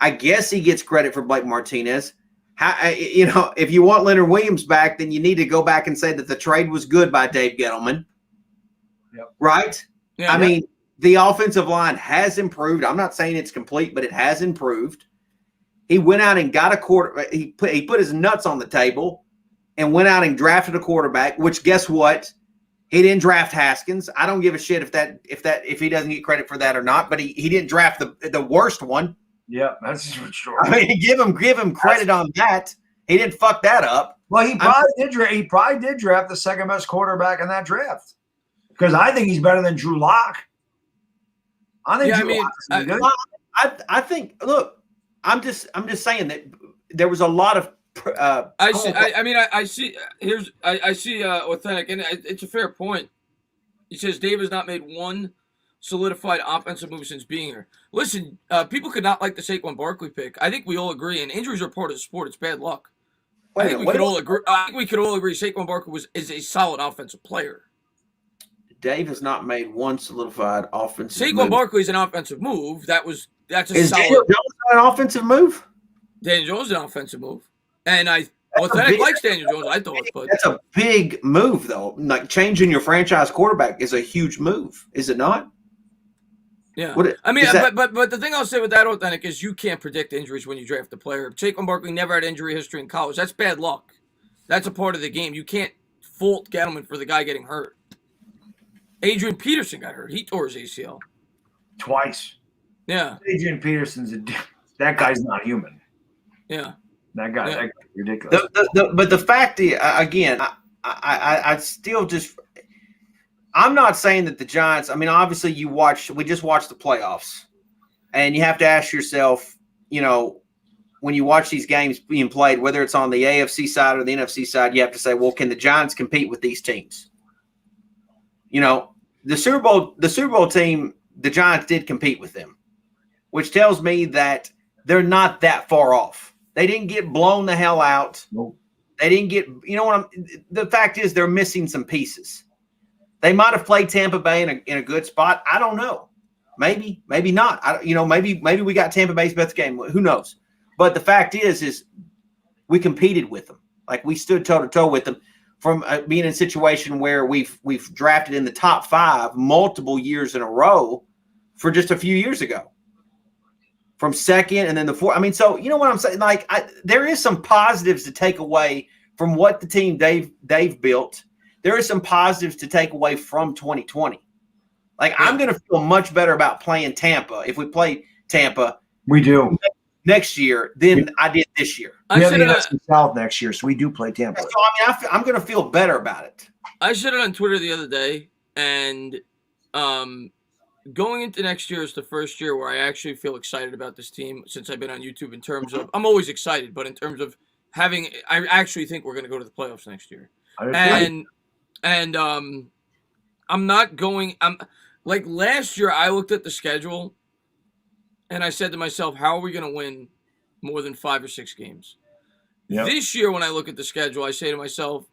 I guess he gets credit for Blake Martinez. If you want Leonard Williams back, then you need to go back and say that the trade was good by Dave Gettleman. Yep. Right? Yeah, I mean, The offensive line has improved. I'm not saying it's complete, but it has improved. He went out and got a quarter. He put his nuts on the table and went out and drafted a quarterback. Which, guess what? He didn't draft Haskins. I don't give a shit if he doesn't get credit for that or not. But he didn't draft the worst one. Yeah, that's for sure. I mean, give him credit on that. He didn't fuck that up. Well, he probably did draft the second best quarterback in that draft because I think he's better than Drew Lock. I think. Look, I'm just saying that there was a lot of. I see. Authentic, and it's a fair point. He says Dave has not made one solidified offensive move since being here. Listen, people could not like the Saquon Barkley pick. I think we all agree, and injuries are part of the sport. It's bad luck. I think we could all agree Saquon Barkley is a solid offensive player. Dave has not made one solidified offensive move. Saquon Barkley is an offensive move. That's a is solid. Daniel Jones an offensive move? Daniel Jones is an offensive move, and Authentic likes Daniel Jones. I thought, but that's a big move, though. Like changing your franchise quarterback is a huge move, is it not? Yeah, but the thing I'll say with that, Authentic, is you can't predict injuries when you draft a player. Saquon Barkley never had injury history in college. That's bad luck. That's a part of the game. You can't fault Gettleman for the guy getting hurt. Adrian Peterson got hurt. He tore his ACL twice. Yeah, Adrian Peterson's that guy's not human. Yeah, that guy's ridiculous. But the fact is, again, I still just. I'm not saying that the Giants. I mean, obviously, we just watched the playoffs, and you have to ask yourself, when you watch these games being played, whether it's on the AFC side or the NFC side, you have to say, well, can the Giants compete with these teams? The Super Bowl team, the Giants did compete with them, which tells me that they're not that far off. They didn't get blown the hell out. Nope. They didn't get. The fact is, they're missing some pieces. They might have played Tampa Bay in a good spot. I don't know. Maybe not. Maybe we got Tampa Bay's best game. Who knows? But the fact is we competed with them. Like we stood toe to toe with them from being in a situation where we've drafted in the top 5 multiple years in a row for just a few years ago. From second and then the 4th. I mean, so you know what I'm saying? Like there is some positives to take away from what the team Dave built. There are some positives to take away from 2020. Like, I'm going to feel much better about playing Tampa if we play Tampa. We do. Next year than I did this year. We have the NFC South next year, so we do play Tampa. So, I'm going to feel better about it. I said it on Twitter the other day, and going into next year is the first year where I actually feel excited about this team since I've been on YouTube in terms of – I'm always excited, but in terms of I actually think we're going to go to the playoffs next year. And I'm not going. I'm like last year. I looked at the schedule, and I said to myself, "How are we going to win more than 5 or 6 games?" Yep. This year, when I look at the schedule, I say to myself,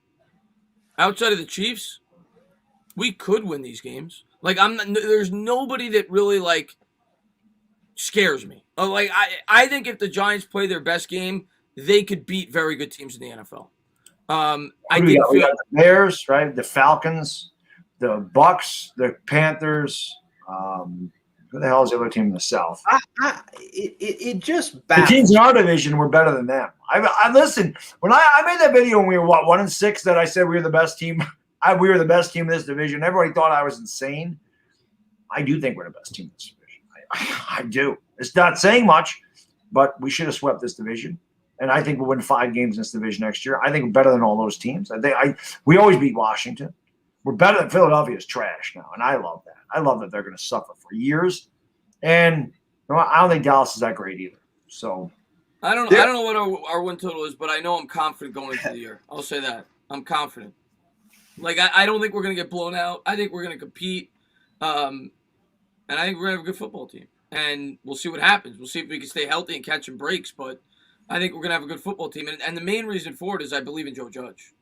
outside of the Chiefs, we could win these games. Like there's nobody that really scares me. I think if the Giants play their best game, they could beat very good teams in the NFL. We got the Bears, right? The Falcons, the Bucks, the Panthers. Who the hell is the other team in the South? It just baffles. The teams in our division were better than them. I listen when I made that video when we were 1-6 that I said we were the best team. We were the best team in this division. Everybody thought I was insane. I do think we're the best team in this division. I do. It's not saying much, but we should have swept this division. And I think we'll win 5 games in this division next year. I think we're better than all those teams. We always beat Washington. We're better than Philadelphia's trash now, and I love that. I love that they're going to suffer for years. And I don't think Dallas is that great either. So I don't know what our win total is, but I know I'm confident going into the year. I'll say that. I'm confident. I don't think we're going to get blown out. I think we're going to compete. And I think we're going to have a good football team. And we'll see what happens. We'll see if we can stay healthy and catch some breaks, but I think we're going to have a good football team. And the main reason for it is I believe in Joe Judge.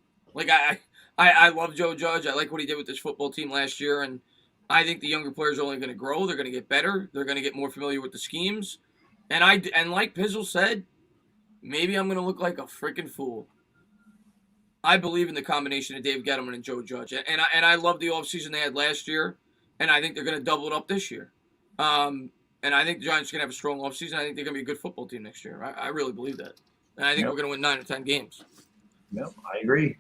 I love Joe Judge. I like what he did with this football team last year. And I think the younger players are only going to grow. They're going to get better. They're going to get more familiar with the schemes. And like Pizzle said, maybe I'm going to look like a freaking fool. I believe in the combination of Dave Gettleman and Joe Judge. And I love the offseason they had last year. and I think they're going to double it up this year. And I think the Giants are going to have a strong offseason. I think they're going to be a good football team next year. I really believe that. And I think we're going to win 9 or 10 games. Yep, I agree.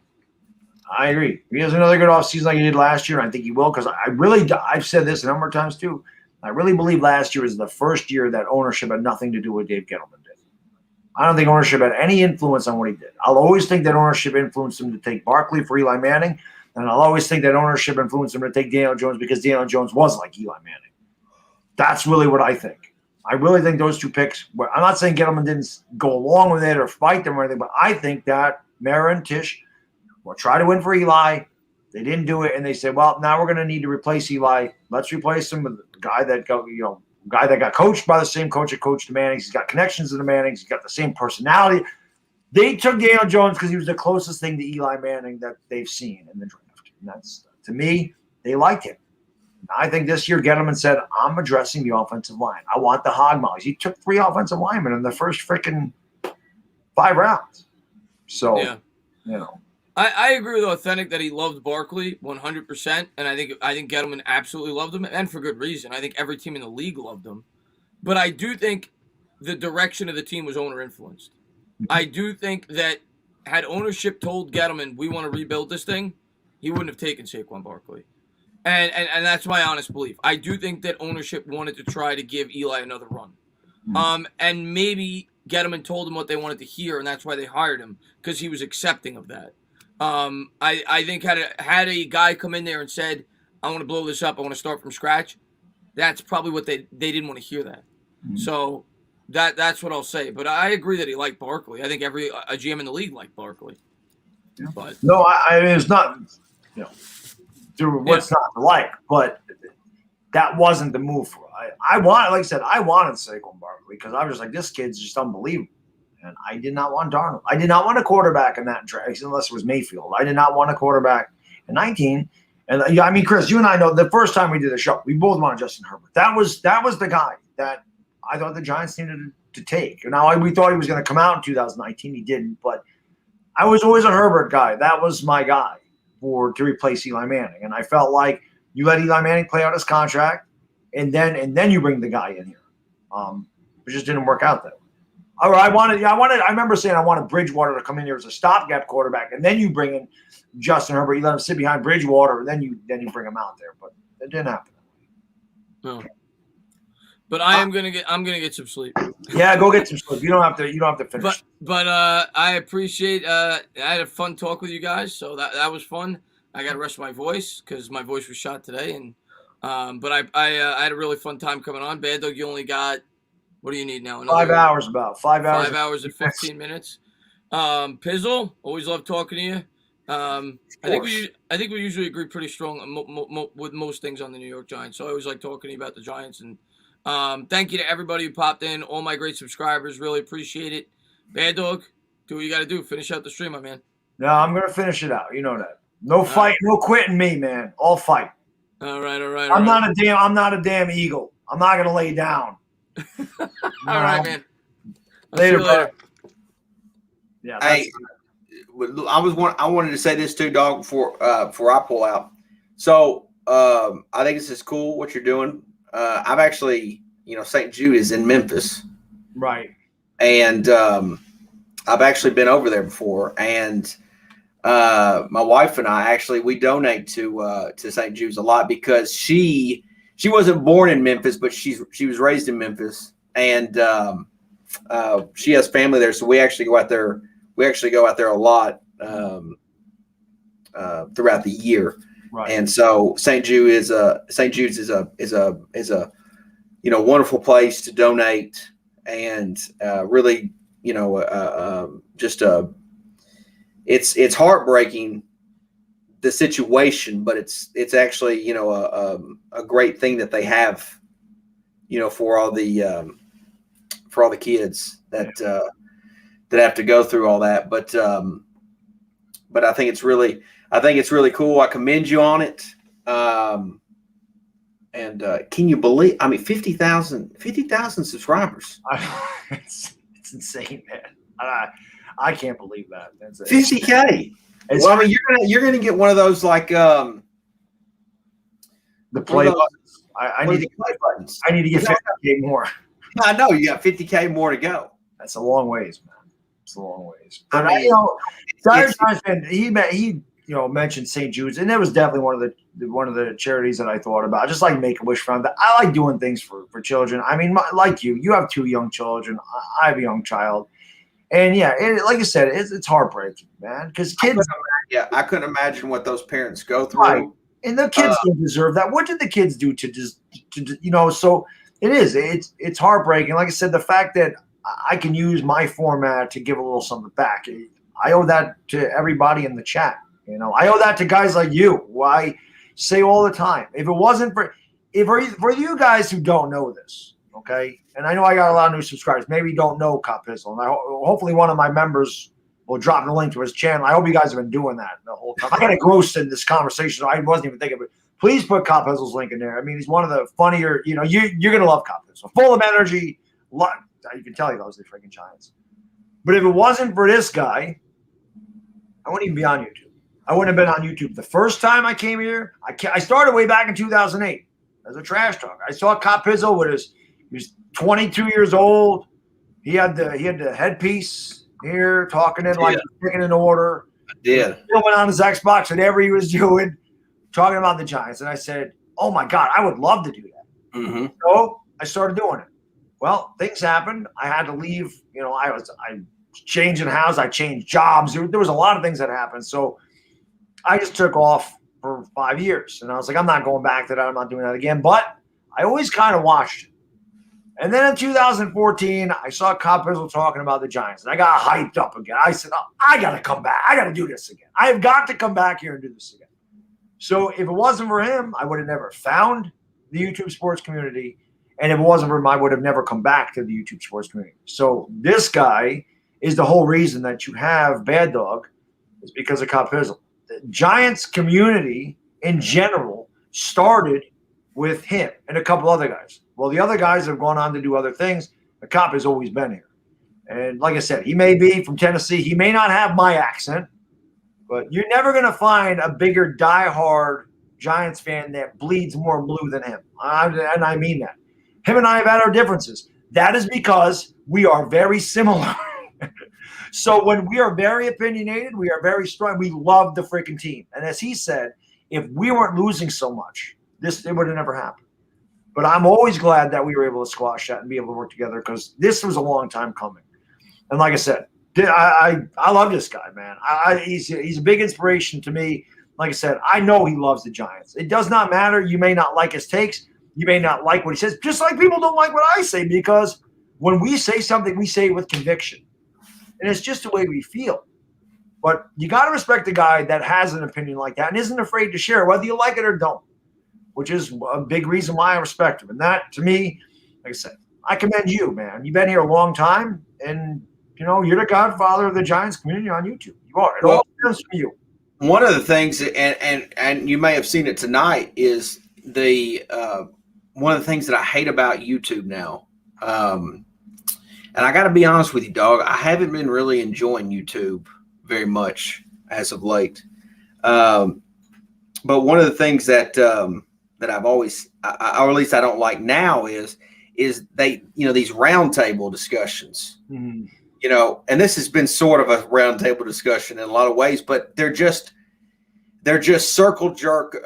If he has another good offseason like he did last year, I think he will, because I've said this a number of times too. I really believe last year was the first year that ownership had nothing to do with Dave Gettleman did. I don't think ownership had any influence on what he did. I'll always think that ownership influenced him to take Barkley for Eli Manning, and I'll always think that ownership influenced him to take Daniel Jones because Daniel Jones was like Eli Manning. That's really what I think. I really think those two picks – I'm not saying Gettleman didn't go along with it or fight them or anything, but I think that Mara and Tisch will try to win for Eli. They didn't do it, and they said, well, now we're going to need to replace Eli. Let's replace him with a guy that got coached by the same coach that coached the Mannings. He's got connections to the Mannings. He's got the same personality. They took Daniel Jones because he was the closest thing to Eli Manning that they've seen in the draft. And that's, to me, they liked him. I think this year Gettleman said, I'm addressing the offensive line. I want the hog mollies. He took 3 offensive linemen in the first freaking 5 rounds. So, I agree with Authentic that he loved Barkley 100%, and I think Gettleman absolutely loved him, and for good reason. I think every team in the league loved him. But I do think the direction of the team was owner influenced. I do think that had ownership told Gettleman, we want to rebuild this thing, he wouldn't have taken Saquon Barkley. And that's my honest belief. I do think that ownership wanted to try to give Eli another run. And maybe Gettleman told him what they wanted to hear, and that's why they hired him, because he was accepting of that. I think had a guy come in there and said, I want to blow this up, I want to start from scratch, that's probably what they didn't want to hear that. So that's what I'll say. But I agree that he liked Barkley. I think a GM in the league liked Barkley. Yeah. But no, I mean, it's not, what's not to like, but that wasn't the move for it. I wanted Saquon Barkley because I was just like, this kid's just unbelievable. And I did not want Darnold. I did not want a quarterback in that draft, unless it was Mayfield. I did not want a quarterback in 19. And I mean, Chris, you and I know the first time we did the show, we both wanted Justin Herbert. That was the guy that I thought the Giants needed to take. Now, we thought he was going to come out in 2019. He didn't, but I was always a Herbert guy. That was my guy to replace Eli Manning. And I felt like you let Eli Manning play out his contract, and then you bring the guy in here. It just didn't work out that way. I remember saying I wanted Bridgewater to come in here as a stopgap quarterback, and then you bring in Justin Herbert. You let him sit behind Bridgewater, and then you bring him out there. But it didn't happen. No. But I'm gonna get some sleep. Yeah, go get some sleep. You don't have to finish. But I appreciate. I had a fun talk with you guys, so that was fun. I got to rest my voice because my voice was shot today, and but I had a really fun time coming on. Bad Dog, you only got. What do you need now? 5 hours, about 5 hours. 5 hours and 15 minutes. Pizzle, always love talking to you. I think we usually agree pretty strong with most things on the New York Giants. So I always like talking to you about the Giants. And thank you to everybody who popped in, all my great subscribers. Really appreciate it. Bad Dog, do what you got to do. Finish out the stream, my man. No, I'm gonna finish it out. You know that. No fight, no quitting me, man. All fight. All right. I'm not a damn eagle. I'm not gonna lay down. All right, man. Later, bro. Yeah. I wanted to say this too, dog, before I pull out. So I think this is cool what you're doing. I've actually, St. Jude is in Memphis, right? And I've actually been over there before. And my wife and I we donate to St. Jude's a lot because she wasn't born in Memphis, but she was raised in Memphis, and she has family there. So we actually go out there. We actually go out there a lot throughout the year. Right. And so St. Jude's is a wonderful place to donate, and really it's heartbreaking, the situation, but it's actually a great thing that they have for all the kids that have to go through all that, but I think it's really cool. I commend you on it. And can you believe? I mean, 50,000 subscribers. It's insane, man. I can't believe that. 50K. Well, I mean, you're gonna get one of those like The play What are those? buttons. I What are need the to. play buttons? I need to get 50K more. I know you got 50K more to go. That's a long ways, man. It's a long ways. I But mean, Dire Giants fan, he mentioned St. Jude's, and that was definitely one of the charities that I thought about. Just like Make-A-Wish Foundation. I like doing things for children. I mean, like you have 2 young children. I have a young child, and yeah, like you said, it's heartbreaking, man. Because kids, I couldn't imagine what those parents go through. right, and the kids don't deserve that. What did the kids do to So it is. It's heartbreaking. Like I said, the fact that I can use my format to give a little something back. I owe that to everybody in the chat. I owe that to guys like you, who I say all the time. If it wasn't for you guys who don't know this, okay, and I know I got a lot of new subscribers, maybe you don't know Cop Pizzle, and hopefully one of my members will drop the link to his channel. I hope you guys have been doing that the whole time. I got engrossed in this conversation. I wasn't even thinking of it. Please put Cop Pizzle's link in there. I mean, he's one of the funnier, you're going to love Cop Pizzle. Full of energy. You can tell he loves the freaking Giants. But if it wasn't for this guy, I wouldn't even be on YouTube. I wouldn't have been on YouTube. The first time I came here, I started way back in 2008 as a trash talker. I saw Cop Pizzle he was 22 years old. He had the headpiece here, talking in like picking an order. I did. Filming on his Xbox, whatever he was doing, talking about the Giants. And I said, oh my God, I would love to do that. Mm-hmm. So I started doing it. Well, things happened. I had to leave. I changing house. I changed jobs. There was a lot of things that happened. So I just took off for 5 years. And I was like, I'm not going back to that. I'm not doing that again. But I always kind of watched it. And then in 2014, I saw Cop Pizzle talking about the Giants. And I got hyped up again. I said, oh, I got to come back. I got to do this again. I have got to come back here and do this again. So if it wasn't for him, I would have never found the YouTube sports community. And if it wasn't for him, I would have never come back to the YouTube sports community. So this guy is the whole reason that you have Bad Dog is because of Cop Pizzle. The Giants community in general started with him and a couple other guys. Well, the other guys have gone on to do other things. The Cop has always been here. And like I said, he may be from Tennessee. He may not have my accent, but you're never going to find a bigger diehard Giants fan that bleeds more blue than him. And I mean that. Him and I have had our differences. That is because we are very similar. So when we are very opinionated, we are very strong. We love the freaking team. And as he said, if we weren't losing so much, it would have never happened. But I'm always glad that we were able to squash that and be able to work together because this was a long time coming. And like I said, I love this guy, man. He's a big inspiration to me. Like I said, I know he loves the Giants. It does not matter. You may not like his takes. You may not like what he says, just like people don't like what I say, because when we say something, we say it with conviction. And it's just the way we feel. But you got to respect the guy that has an opinion like that and isn't afraid to share, whether you like it or don't, which is a big reason why I respect him. And that, to me, like I said, I commend you, man. You've been here a long time, and, you're the godfather of the Giants community on YouTube. You are. It all comes from you. One of the things, and you may have seen it tonight, is one of the things that I hate about YouTube now, and I got to be honest with you, dog, I haven't been really enjoying YouTube very much as of late. But one of the things that I've always, or at least I don't like now, is they, these roundtable discussions, and this has been sort of a roundtable discussion in a lot of ways, but they're just circle jerk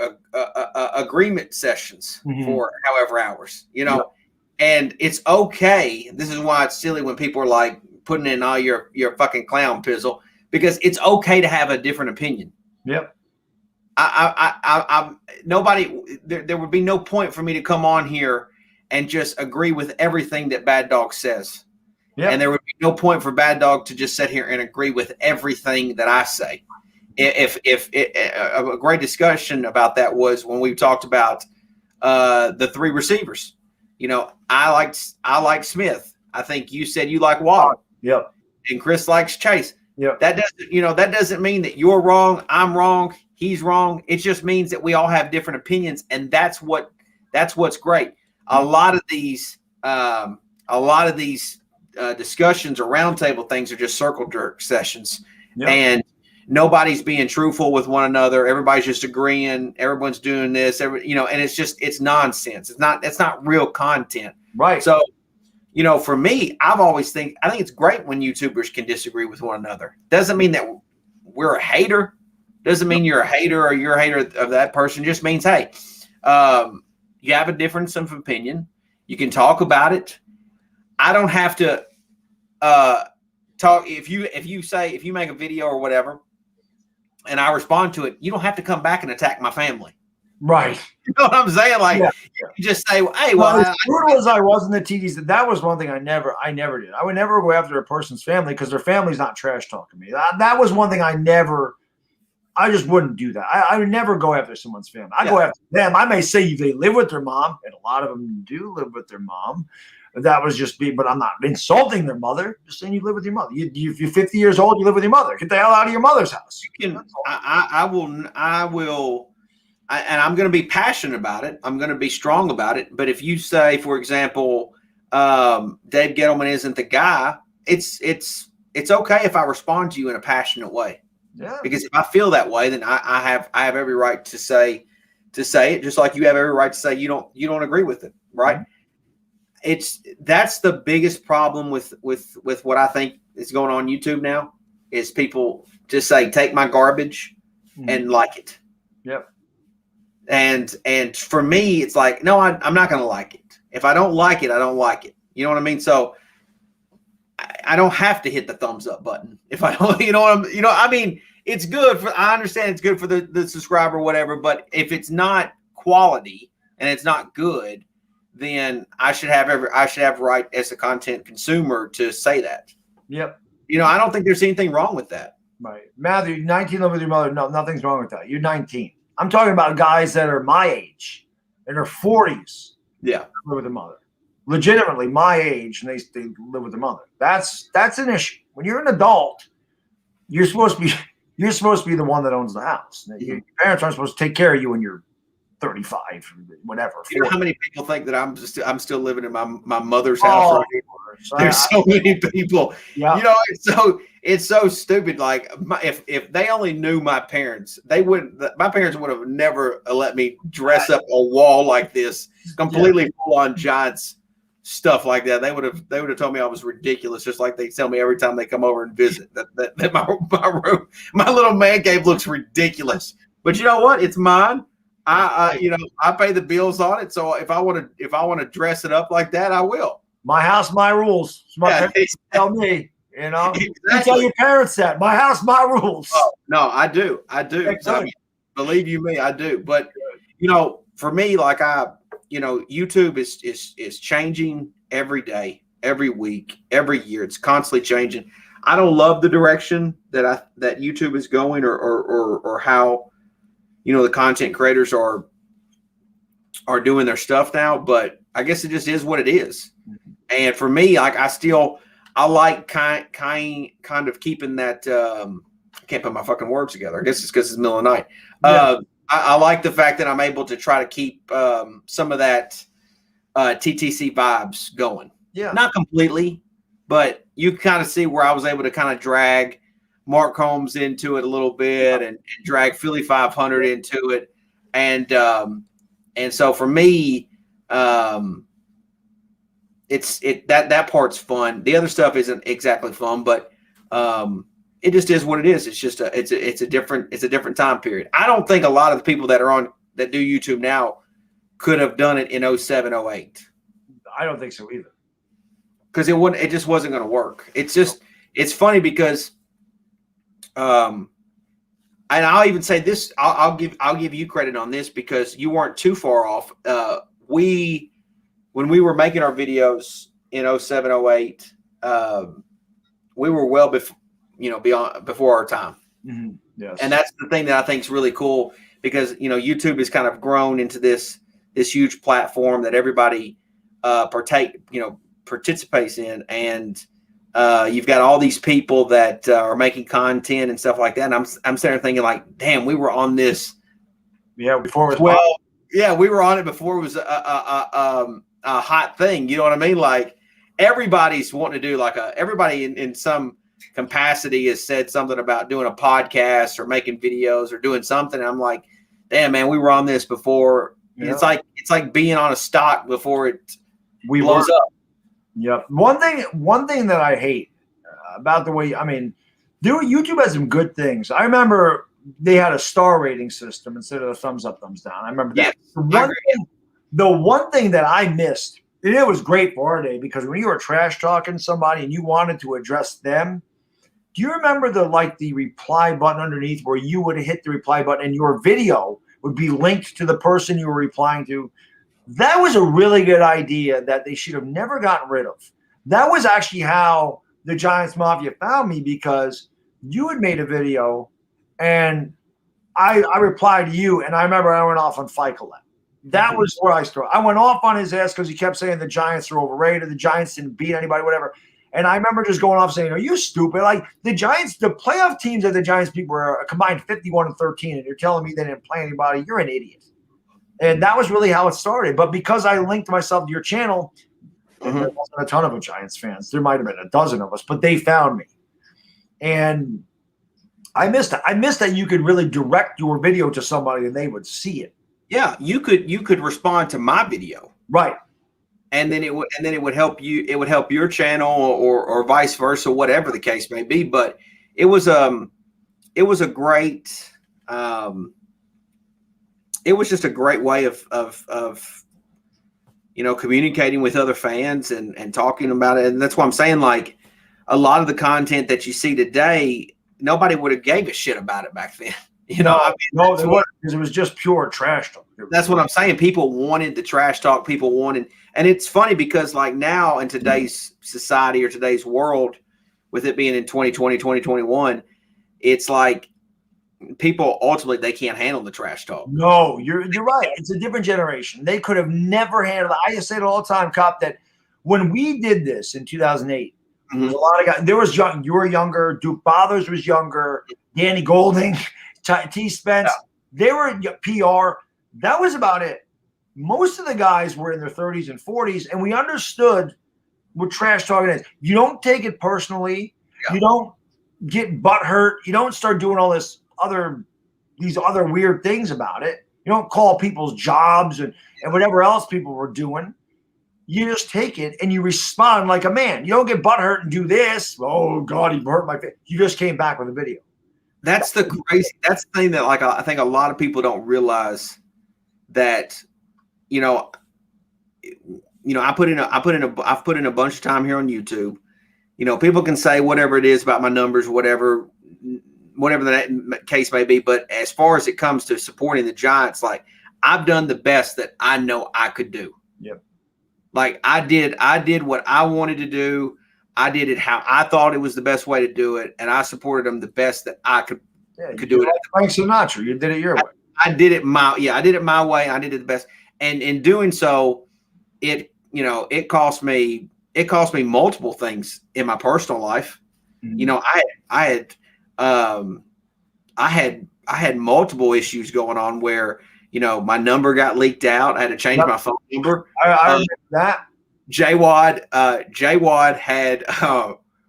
agreement sessions for however hours, and it's okay. This is why it's silly when people are like putting in all your fucking clown pizzle, because it's okay to have a different opinion. Yep. I'm nobody. There would be no point for me to come on here and just agree with everything that Bad Dog says. Yep. And there would be no point for Bad Dog to just sit here and agree with everything that I say. If a great discussion about that was when we talked about the 3 receivers. I like Smith. I think you said you like Waddle. Yep. And Chris likes Chase. Yep. That doesn't mean that you're wrong, I'm wrong, he's wrong. It just means that we all have different opinions, and that's what's great. A lot of these discussions or roundtable things are just circle jerk sessions. Yep. nobody's being truthful with one another. Everybody's just agreeing. Everyone's doing this, and it's nonsense. It's not real content. Right. So, for me, I think it's great when YouTubers can disagree with one another. Doesn't mean that we're a hater. Doesn't mean you're a hater or you're a hater of that person. It just means, hey, you have a difference of opinion. You can talk about it. I don't have to talk. If you make a video or whatever, and I respond to it, you don't have to come back and attack my family. Right. You know what I'm saying? Like, you just say, hey, well, as brutal as I was in the TDs, that was one thing I never did. I would never go after a person's family because their family's not trash talking me. That was one thing I just wouldn't do that. I would never go after someone's family. I go after them. I may say they live with their mom, and a lot of them do live with their mom. That was just but I'm not insulting their mother. Just saying you live with your mother. If you're 50 years old, you live with your mother. Get the hell out of your mother's house. I will, and I'm going to be passionate about it. I'm going to be strong about it. But if you say, for example, Dave Gettleman isn't the guy, it's okay if I respond to you in a passionate way. Yeah. Because if I feel that way, then I have every right to say it, just like you have every right to say you don't agree with it, right? Mm-hmm. That's the biggest problem with what I think is going on YouTube now is people just say take my garbage and like it. Yep. And for me, it's like no, I'm not going to like it. If I don't like it, I don't like it. You know what I mean? So I don't have to hit the thumbs up button if I don't. I mean, it's good I understand it's good for the subscriber, or whatever. But if it's not quality and it's not good, then I should have right as a content consumer to say that. Yep. I don't think there's anything wrong with that. Right. Matthew, 19 live with your mother. No, nothing's wrong with that. You're 19. I'm talking about guys that are my age, in their 40s. Yeah. Live with their mother. Legitimately my age, and they live with their mother. That's an issue. When you're an adult, you're supposed to be the one that owns the house. Mm-hmm. Your parents aren't supposed to take care of you when you're 35, whatever. You know how many people think that I'm still living in my mother's house right here? There's so many people. Yeah. It's so stupid. Like if they only knew my parents, my parents would have never let me dress up a wall like this, completely full on giants stuff like that. They would have told me I was ridiculous, just like they tell me every time they come over and visit that my room, my little man cave looks ridiculous. But you know what? It's mine. I pay the bills on it. So if I want to dress it up like that, I will. My house, my rules. My parents tell me, Exactly. You tell your parents that. My house, my rules. Oh, no, I do. Exactly. So, believe you me, I do. But for me, like YouTube is changing every day, every week, every year. It's constantly changing. I don't love the direction that YouTube is going or how the content creators are doing their stuff now, but I guess it just is what it is. Mm-hmm. And for me, like I like kind of keeping that. I can't put my fucking words together. I guess it's because it's the middle of the night. Yeah. I like the fact that I'm able to try to keep some of that TTC vibes going. Yeah, not completely, but you kind of see where I was able to kind of drag Mark Holmes into it a little bit and drag Philly 500 into it. And so for me, it's that part's fun. The other stuff isn't exactly fun, but it just is what it is. It's just it's a different time period. I don't think a lot of the people that do YouTube now could have done it in 07, 08. I don't think so either. Because it just wasn't going to work. It's funny because and I'll even say this, I'll give you credit on this because you weren't too far off. When we were making our videos in 07, 08, we were well before our time. Mm-hmm. Yes. And that's the thing that I think is really cool because, YouTube has kind of grown into this huge platform that everybody participates in. And you've got all these people that are making content and stuff like that. And I'm sitting there thinking like, damn, we were on this. Yeah. Before it was we were on it before it was a hot thing. You know what I mean? Like everybody's wanting to do everybody in some capacity has said something about doing a podcast or making videos or doing something. And I'm like, damn, man, we were on this before. Yeah. It's like being on a stock before it blows up. Yep. One thing that I hate about the way, YouTube has some good things. I remember they had a star rating system instead of a thumbs up, thumbs down. I remember that. The one thing that I missed, and it was great for our day, because when you were trash talking somebody and you wanted to address them, do you remember the reply button underneath where you would hit the reply button and your video would be linked to the person you were replying to? That was a really good idea that they should have never gotten rid of. That was actually how the Giants Mafia found me, because you had made a video and I replied to you, and I remember I went off on Fight Collect. That was where I started. I went off on his ass because he kept saying the Giants are overrated. The Giants didn't beat anybody, whatever. And I remember just going off saying, are you stupid? Like, the Giants, the playoff teams that the Giants people were a combined 51-13, and you're telling me they didn't play anybody. You're an idiot. And that was really how it started. But because I linked myself to your channel, and there wasn't a ton of Giants fans. There might have been a dozen of us, but they found me. And I missed it. I missed that you could really direct your video to somebody and they would see it. Yeah, you could respond to my video. Right. And then it would help you. It would help your channel, or vice versa, whatever the case may be. But it was a great. It was just a great way of communicating with other fans and talking about it. And that's why I'm saying, like, a lot of the content that you see today, nobody would have gave a shit about it back then. No, because it was just pure trash talk. That's what I'm saying. People wanted the trash talk. People wanted, and it's funny because, like, now in today's society or today's world, with it being in 2020, 2021, it's like people ultimately, they can't handle the trash talk. No, you're right. It's a different generation. They could have never handled it. I just say it all the time, Cop, that when we did this in 2008, there was a lot of guys. There was young. You were younger. Duke Bothers was younger. Danny Golding. T. Spence, they were PR. That was about it. Most of the guys were in their 30s and 40s, and we understood what trash talking is. You don't take it personally. Yeah. You don't get butthurt. You don't start doing all these other weird things about it. You don't call people's jobs and whatever else people were doing. You just take it and you respond like a man. You don't get butthurt and do this. Oh, God, he hurt my face. You just came back with a video. That's the thing that, like, I think a lot of people don't realize that, I've put in a bunch of time here on YouTube. People can say whatever it is about my numbers, whatever the case may be. But as far as it comes to supporting the Giants, like, I've done the best that I know I could do. Yep. Like, I did what I wanted to do. I did it how I thought it was the best way to do it, and I supported them the best that I could do it. Frank Sinatra, you did it your way. I did it my way. I did it the best, and in doing so, it cost me multiple things in my personal life. Mm-hmm. I had multiple issues going on where my number got leaked out. I had to change my phone number. I remember that. Jawad had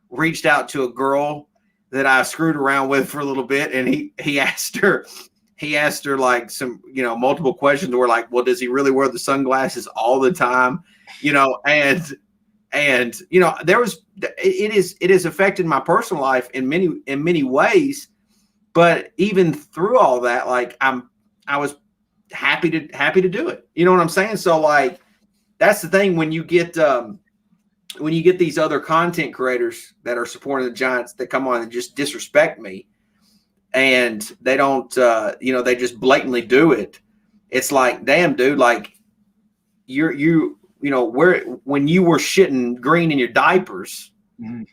reached out to a girl that I screwed around with for a little bit, and he asked her like some multiple questions. Were like, well, does he really wear the sunglasses all the time? It has affected my personal life in many ways. But even through all that, like, I was happy to do it. You know what I'm saying? So, like, that's the thing when you get these other content creators that are supporting the Giants that come on and just disrespect me, and they don't, they just blatantly do it. It's like, damn, dude, like, when you were shitting green in your diapers, mm-hmm.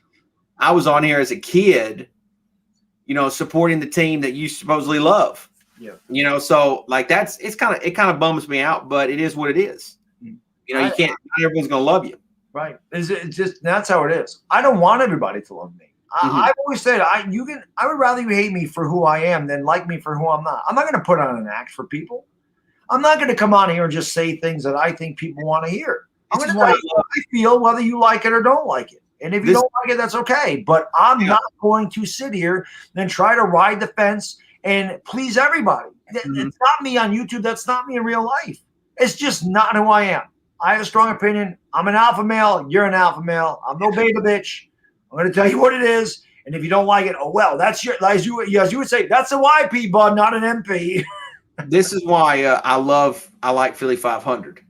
I was on here as a kid, supporting the team that you supposedly love. Yeah. So, like, it kind of bums me out, but it is what it is. You can't. Not everyone's gonna love you, right? It's just that's how it is. I don't want everybody to love me. Mm-hmm. I've always said I would rather you hate me for who I am than like me for who I'm not. I'm not going to put on an act for people. I'm not going to come on here and just say things that I think people want to hear. I'm going to tell you what I feel, whether you like it or don't like it. And if you don't like it, that's okay. But I'm not going to sit here and try to ride the fence and please everybody. It's not me on YouTube. That's not me in real life. It's just not who I am. I have a strong opinion. I'm an alpha male. You're an alpha male. I'm no beta bitch. I'm going to tell you what it is. And if you don't like it, oh, well, that's your, as you would say, that's a YP, bud, not an MP. This is why I like Philly 500,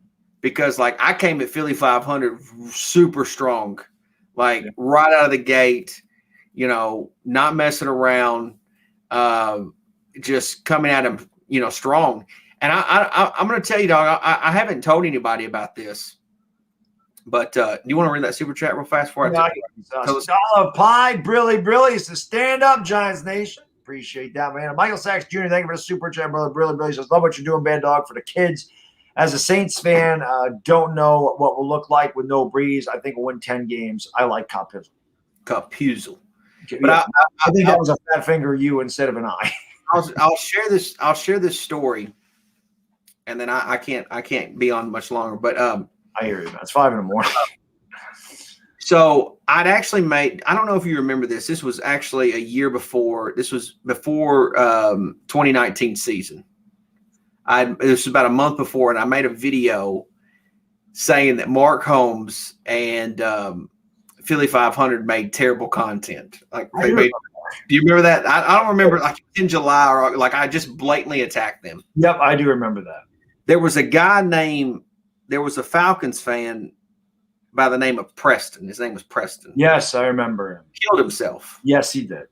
because like I came at Philly 500 super strong, like right out of the gate, you know, not messing around, just coming at him, you know, strong. And I'm going to tell you, dog, I haven't told anybody about this, but do you want to read that super chat real fast before I Solid Pie, Brilly, it's the stand-up Giants Nation. Appreciate that, man. And Michael Sachs Jr., thank you for the super chat, brother. Brilly says, love what you're doing, Bad Dog, for the kids. As a Saints fan, don't know what we'll look like with no Breeze. I think we'll win 10 games. I like Cuppizzle. Okay, but I think that was a fat finger you instead of an eye. I'll share this story, and then I can't be on much longer. But I hear you, man. It's 5 a.m. So I'd actually made, I don't know if you remember this. This was actually a year before. This was before 2019 season. This was about a month before, and I made a video saying that Mark Holmes and Philly 500 made terrible content. Like do you remember that? I don't remember, like in July, or like I just blatantly attacked them. Yep, I do remember that. There was a Falcons fan by the name of Preston. His name was Preston. Yes, I remember him. Killed himself. Yes, he did.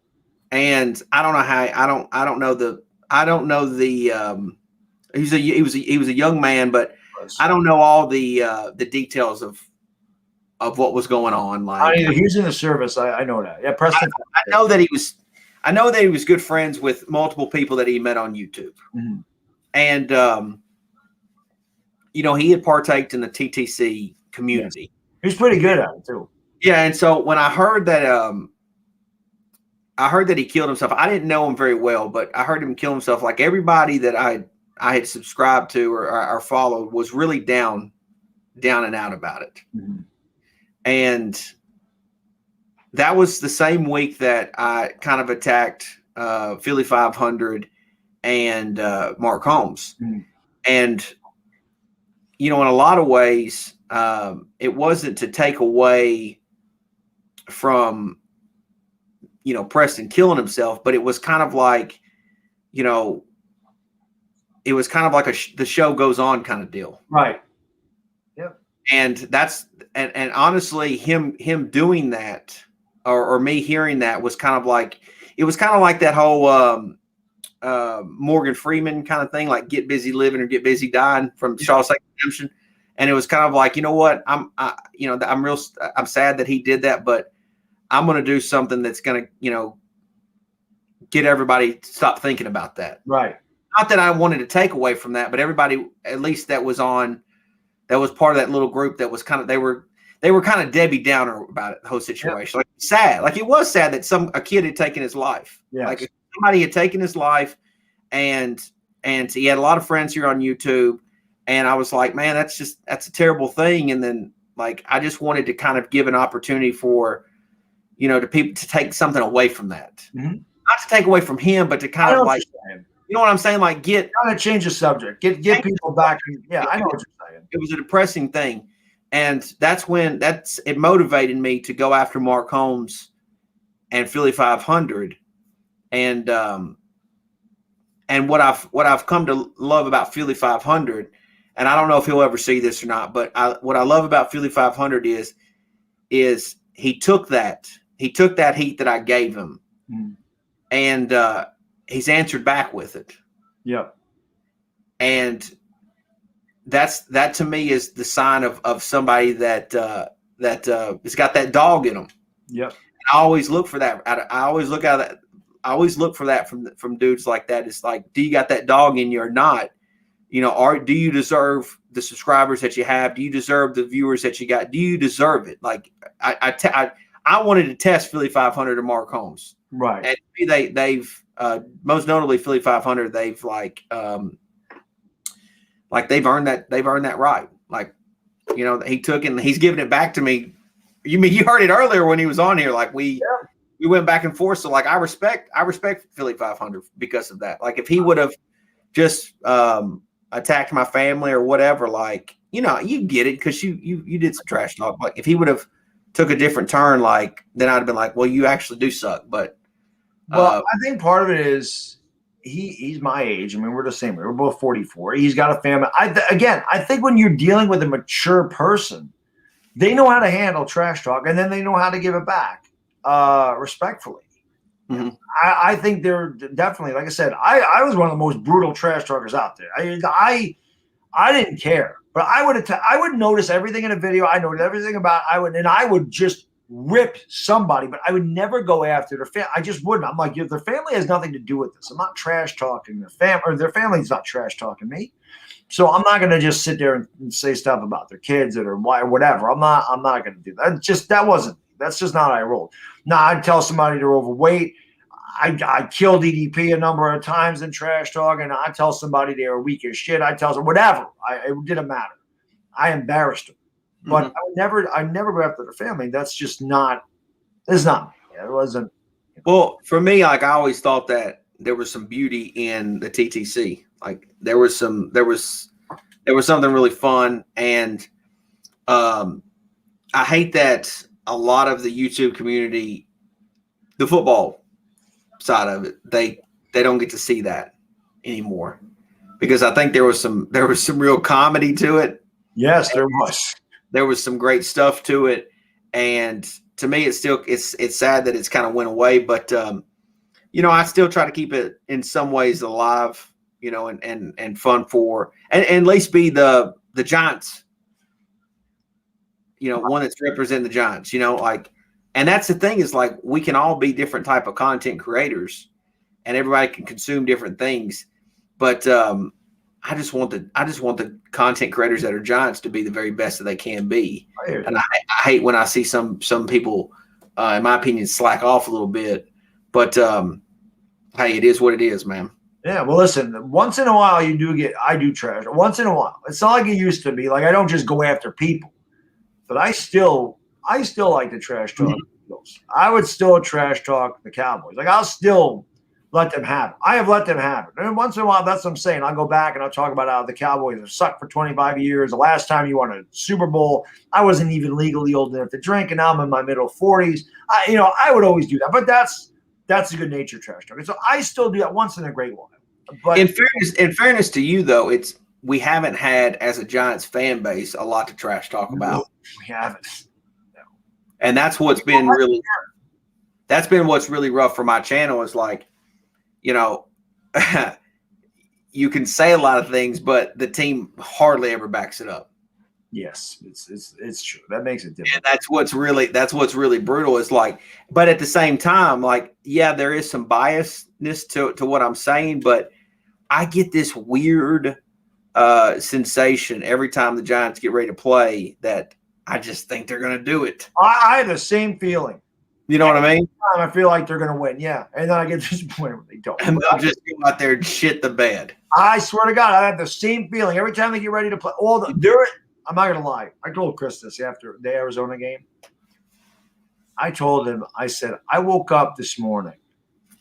And I don't know how. I don't know the. He was a young man, but I don't know all the details of what was going on. Like he was in the service. I know that. Yeah, Preston. I know that he was good friends with multiple people that he met on YouTube, and you know, he had partaked in the TTC community. Yes. He was pretty good at it too. Yeah, and so when I heard that he killed himself, I didn't know him very well, but I heard him kill himself. Like everybody that I had subscribed to or followed was really down and out about it. And that was the same week that I kind of attacked Philly 500 and Mark Holmes. And, you know, in a lot of ways, it wasn't to take away from, you know, Preston killing himself, but it was kind of like, you know, it was kind of like the show goes on kind of deal. Right. Yep. And that's, and honestly, him doing that or me hearing that was kind of like, it was kind of like that whole Morgan Freeman kind of thing, like get busy living or get busy dying from Shawshank Redemption. And it was kind of like, you know what, I'm sad that he did that, but I'm going to do something that's going to, you know, get everybody to stop thinking about that. Right. Not that I wanted to take away from that, but everybody, at least that was part of that little group that was kind of, they were kind of Debbie Downer about it, the whole situation. Like sad. Like it was sad that a kid had taken his life. Yes. Like somebody had taken his life, and he had a lot of friends here on YouTube. And I was like, man, that's a terrible thing. And then like, I just wanted to kind of give an opportunity for, you know, to people to take something away from that. Not to take away from him, but to kind of like, you know what I'm saying? Like kind of change the subject, get people back. Yeah, I know what you're saying. It was a depressing thing. And that's when it motivated me to go after Mark Holmes and Philly 500. And what I've come to love about Philly 500, and I don't know if he'll ever see this or not, but what I love about Philly 500 is he took that heat that I gave him, and he's answered back with it. Yep. And that to me is the sign of somebody that has got that dog in them. Yep. I always look for that. I always look for that from dudes like that. It's like, do you got that dog in you or not? You know, do you deserve the subscribers that you have? Do you deserve the viewers that you got? Do you deserve it? Like I wanted to test Philly 500 and Mark Holmes. Right. And they've most notably Philly 500. They've like they've earned that right. Like, you know, he took it and he's giving it back to me You mean you heard it earlier when he was on here? Like we went back and forth. So like I respect Philly 500 because of that. Like if he would have just attacked my family or whatever, like you get it because you did some trash talk. Like if he would have took a different turn, like then I'd have been like, well, you actually do suck. But I think part of it is he's my age. I mean, we're the same. We're both 44. He's got a family. I think when you're dealing with a mature person, they know how to handle trash talk, and then they know how to give it back respectfully. Mm-hmm. I think they're definitely, like I said, I was one of the most brutal trash talkers out there. I didn't care, but I would notice everything in a video. I noticed everything about I would just rip somebody, but I would never go after their family. I just wouldn't. I'm like, their family has nothing to do with this. I'm not trash talking their family, or their family's not trash talking me. So I'm not going to just sit there and say stuff about their kids or whatever. I'm not going to do that. That's just not how I rolled. Now I'd tell somebody they're overweight. I killed EDP a number of times in trash talk, and I tell somebody they were weak as shit. I tell them whatever. It didn't matter. I embarrassed them, but I never go after their family. That's just not. It's not me. It wasn't. Well, for me, like I always thought that there was some beauty in the TTC. Like there was something really fun, and I hate that a lot of the YouTube community, the football side of it, they don't get to see that anymore, because I think there was some real comedy to it. Yes, there was. There was some great stuff to it, and to me, it's sad that it's kind of went away. But I still try to keep it in some ways alive. And fun for, and at least be the Giants, one that's representing the Giants, and that's the thing is like, we can all be different type of content creators and everybody can consume different things. But I just want the content creators that are Giants to be the very best that they can be. And I hate when I see some people, in my opinion, slack off a little bit, but hey, it is what it is, man. Yeah, well, listen, once in a while I do trash. Once in a while. It's not like it used to be. Like, I don't just go after people. But I still like to trash talk the Eagles. I would still trash talk the Cowboys. Like, I'll still let them have it. I have let them have it. And once in a while, that's what I'm saying. I'll go back and I'll talk about how the Cowboys have sucked for 25 years. The last time you won a Super Bowl, I wasn't even legally old enough to drink, and now I'm in my middle 40s. I would always do that. But that's a good nature trash talk. And so I still do that once in a great while. But in fairness to you, though, we haven't had, as a Giants fan base, a lot to trash talk about. We haven't. No. And that's what's been what's really rough for my channel is like, you can say a lot of things, but the team hardly ever backs it up. Yes, it's true. That makes it different. And that's what's really brutal is like, but at the same time, like, yeah, there is some biasness to what I'm saying, but I get this weird sensation every time the Giants get ready to play that I just think they're going to do it. I have the same feeling. You know what I mean? I feel like they're going to win, yeah. And then I get disappointed when they don't. And they'll just go out there and shit the bed. I swear to God, I have the same feeling every time they get ready to play. I'm not going to lie. I told Chris this after the Arizona game. I told him, I said, I woke up this morning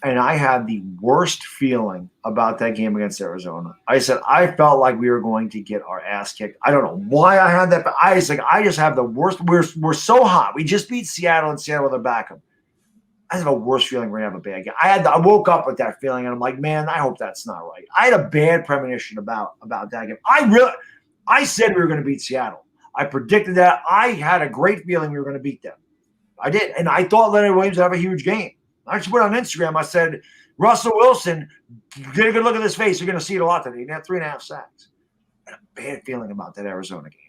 and I had the worst feeling about that game against Arizona. I said, I felt like we were going to get our ass kicked. I don't know why I had that, but I just have the worst. We're so hot. We just beat Seattle, and Seattle with a backup. I have a worse feeling we're going to have a bad game. I woke up with that feeling, and I'm like, man, I hope that's not right. I had a bad premonition about that game. I said we were going to beat Seattle. I predicted that. I had a great feeling we were going to beat them. I did. And I thought Leonard Williams would have a huge game. I just put on Instagram, I said, Russell Wilson, get a good look at his face. You're going to see it a lot today. He had 3.5 sacks. I had a bad feeling about that Arizona game.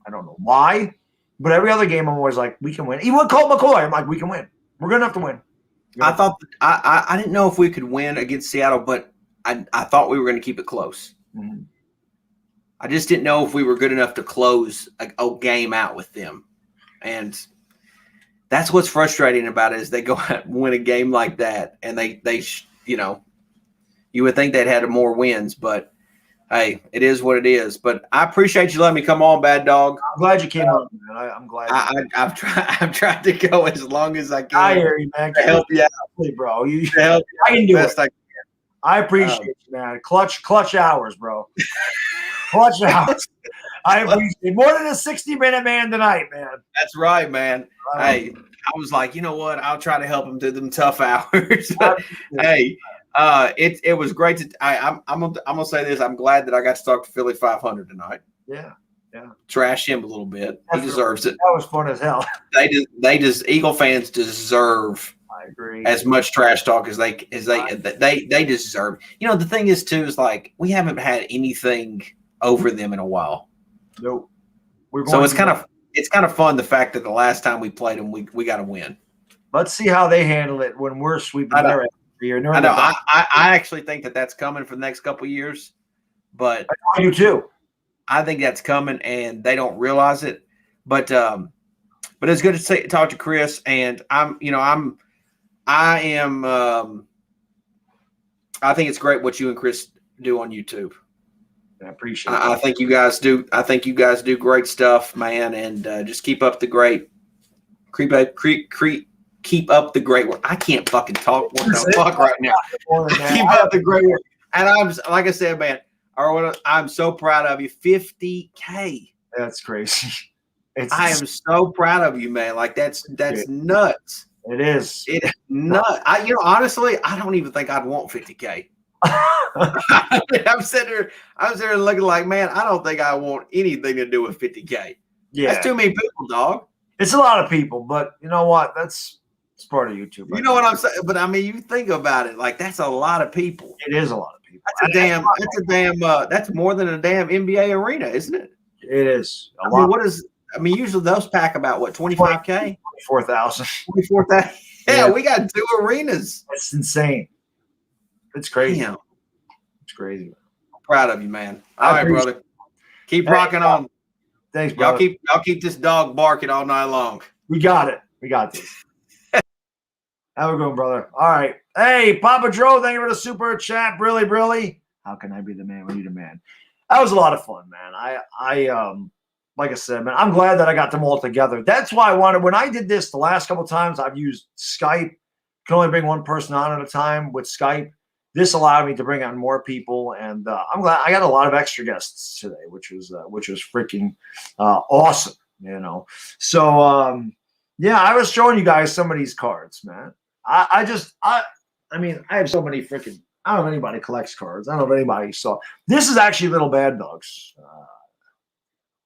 I don't know why, but every other game I'm always like, we can win. Even with Colt McCoy, I'm like, we can win. We're good enough to win. I thought I didn't know if we could win against Seattle, but I thought we were going to keep it close. Mm-hmm. I just didn't know if we were good enough to close a game out with them. And that's what's frustrating about it is they go out and win a game like that, and they you would think they'd had more wins, but Hey, it is what it is. But I appreciate you letting me come on, Bad Dog. I'm glad you came on, man. I'm glad. I've tried to go as long as I can. I hear you, man. To help you out, bro. to help you I can do best it. I appreciate you, man. Clutch hours, bro. Clutch hours. I appreciate it. More than a 60-minute man tonight, man. That's right, man. Hey, I was like, you know what? I'll try to help him through them tough hours. Hey, it was great to. I'm gonna say this. I'm glad that I got to talk to Philly 500 tonight. Yeah. Trash him a little bit. He deserves it. That was fun as hell. They just Eagle fans deserve. I agree. As much trash talk as they deserve. You know, the thing is too is like we haven't had anything over them in a while. Nope. So it's kind of fun the fact that the last time we played them, we got a win. Let's see how they handle it when we're sweeping their every year. I know. I actually think that that's coming for the next couple of years, but I do too. I think that's coming, and they don't realize it. But it's good to talk to Chris, and I think it's great what you and Chris do on YouTube. I appreciate it. I think you guys do. I think you guys do great stuff, man, and just keep up the great keep up the great work. I can't fucking talk. What the fuck right now? Keep up the great work. And I'm like I said, man, I'm so proud of you. 50K. That's crazy. I am so proud of you, man. Like that's nuts. It is. It's nuts. Honestly, I don't even think I'd want 50K. I'm sitting there looking like, man, I don't think I want anything to do with 50K. Yeah, that's too many people, dog. It's a lot of people, but you know what? It's part of YouTube. You know what I'm saying? But I mean, you think about it, like that's a lot of people. It is a lot of people. That's more than a damn NBA arena, isn't it? It is. Usually those pack about what, 25K? 24,000. 24,000. Yeah, we got 2 arenas. That's insane. It's crazy. Damn. It's crazy. I'm proud of you, man. All right, brother. Keep rocking on. Thanks, brother. Y'all keep this dog barking all night long. We got it. We got this. Have a good one, brother. All right. Hey, Papa Joe, thank you for the super chat. Brilly. How can I be the man when you're the man? That was a lot of fun, man. I like I said, man, I'm glad that I got them all together. That's why I wanted, when I did this the last couple of times, I've used Skype. Can only bring one person on at a time with Skype. This allowed me to bring on more people, and I'm glad I got a lot of extra guests today, which was freaking awesome, you know. So yeah, I was showing you guys some of these cards, man. I mean, I have so many freaking. I don't know if anybody collects cards. I don't know if anybody saw. This is actually Little Bad Dogs.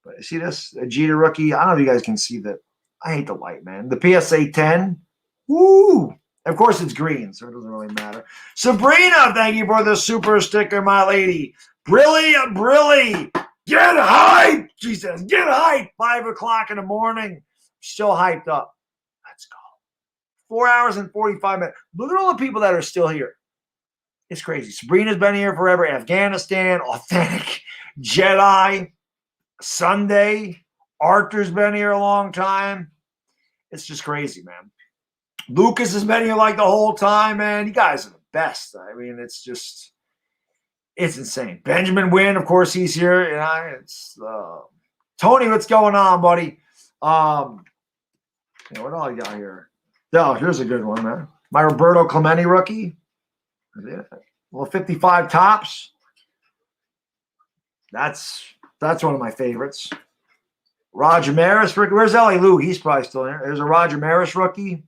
But you see this? A Jeter rookie. I don't know if you guys can see that. I hate the light, man. The PSA 10. Woo! Of course, it's green, so it doesn't really matter. Sabrina, thank you for the super sticker, my lady. Brilly. Get hyped, she says. Get hyped. 5 o'clock in the morning. Still hyped up. Let's go. 4 hours and 45 minutes. Look at all the people that are still here. It's crazy. Sabrina's been here forever. Afghanistan, Authentic, Jedi, Sunday. Arthur's been here a long time. It's just crazy, man. Lucas has been here like the whole time, man. You guys are the best. I mean, it's insane. Benjamin Wynn, of course, he's here. It's Tony, what's going on, buddy? What all you got here? Oh, here's a good one, man. My Roberto Clemente rookie. Well, 55 tops. That's one of my favorites. Roger Maris rookie. Where's Ellie Lou? He's probably still there. There's a Roger Maris rookie.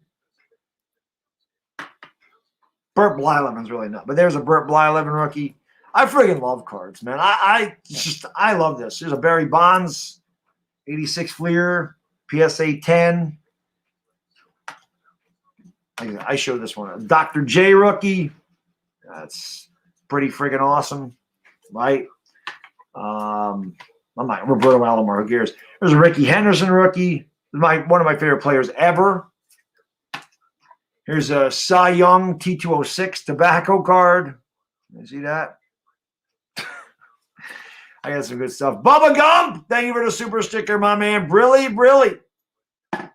Burt Blyleven's really not, but there's a Burt Blyleven rookie. I friggin' love cards, man. I love this. There's a Barry Bonds, 86 Fleer, PSA 10. I showed this one. A Dr. J rookie. That's pretty friggin' awesome, right? I'm not Roberto Alomar. Who cares? There's a Ricky Henderson rookie. One of my favorite players ever. Here's a Cy Young T206 tobacco card. You see that? I got some good stuff. Bubba Gump, thank you for the super sticker, my man. Brilly. I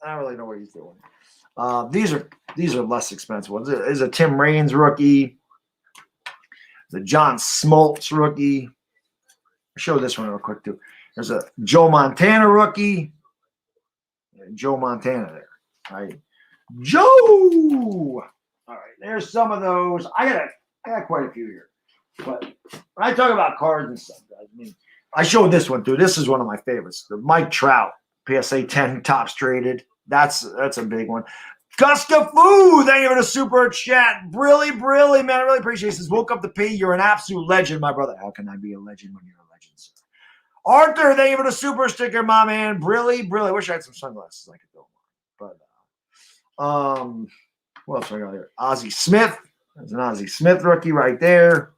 don't really know what he's doing. These are less expensive ones. There's a Tim Raines rookie. The John Smoltz rookie. I'll show this one real quick too. There's a Joe Montana rookie. Joe Montana there. All right. Joe. All right. There's some of those. I got quite a few here. But when I talk about cards and stuff, guys, I mean, I showed this one too. This is one of my favorites. The Mike Trout PSA 10 tops traded. That's a big one. Gusta Fu, thank you for the super chat. Brilly, man. I really appreciate it. Says, woke up to P. You're an absolute legend, my brother. How can I be a legend when you're a legend, sir? Arthur, thank you for the super sticker, my man. Brilly. I wish I had some sunglasses I could throw on. But what else do I got here? Ozzie Smith. There's an Ozzie Smith rookie right there.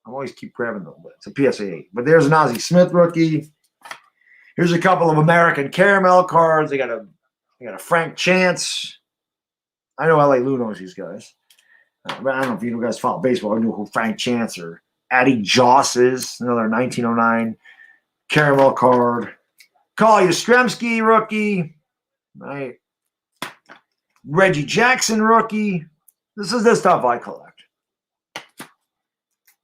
I always keep grabbing them, but it's a PSA 8. But there's an Ozzie Smith rookie. Here's a couple of American Caramel cards. They got a Frank Chance. I know LA Lou knows these guys. But I don't know if you guys follow baseball. I know who Frank Chance or Addie Joss is. Another 1909 Caramel card. Call Yastrzemski rookie. Right. Reggie Jackson rookie. This is the stuff I collect.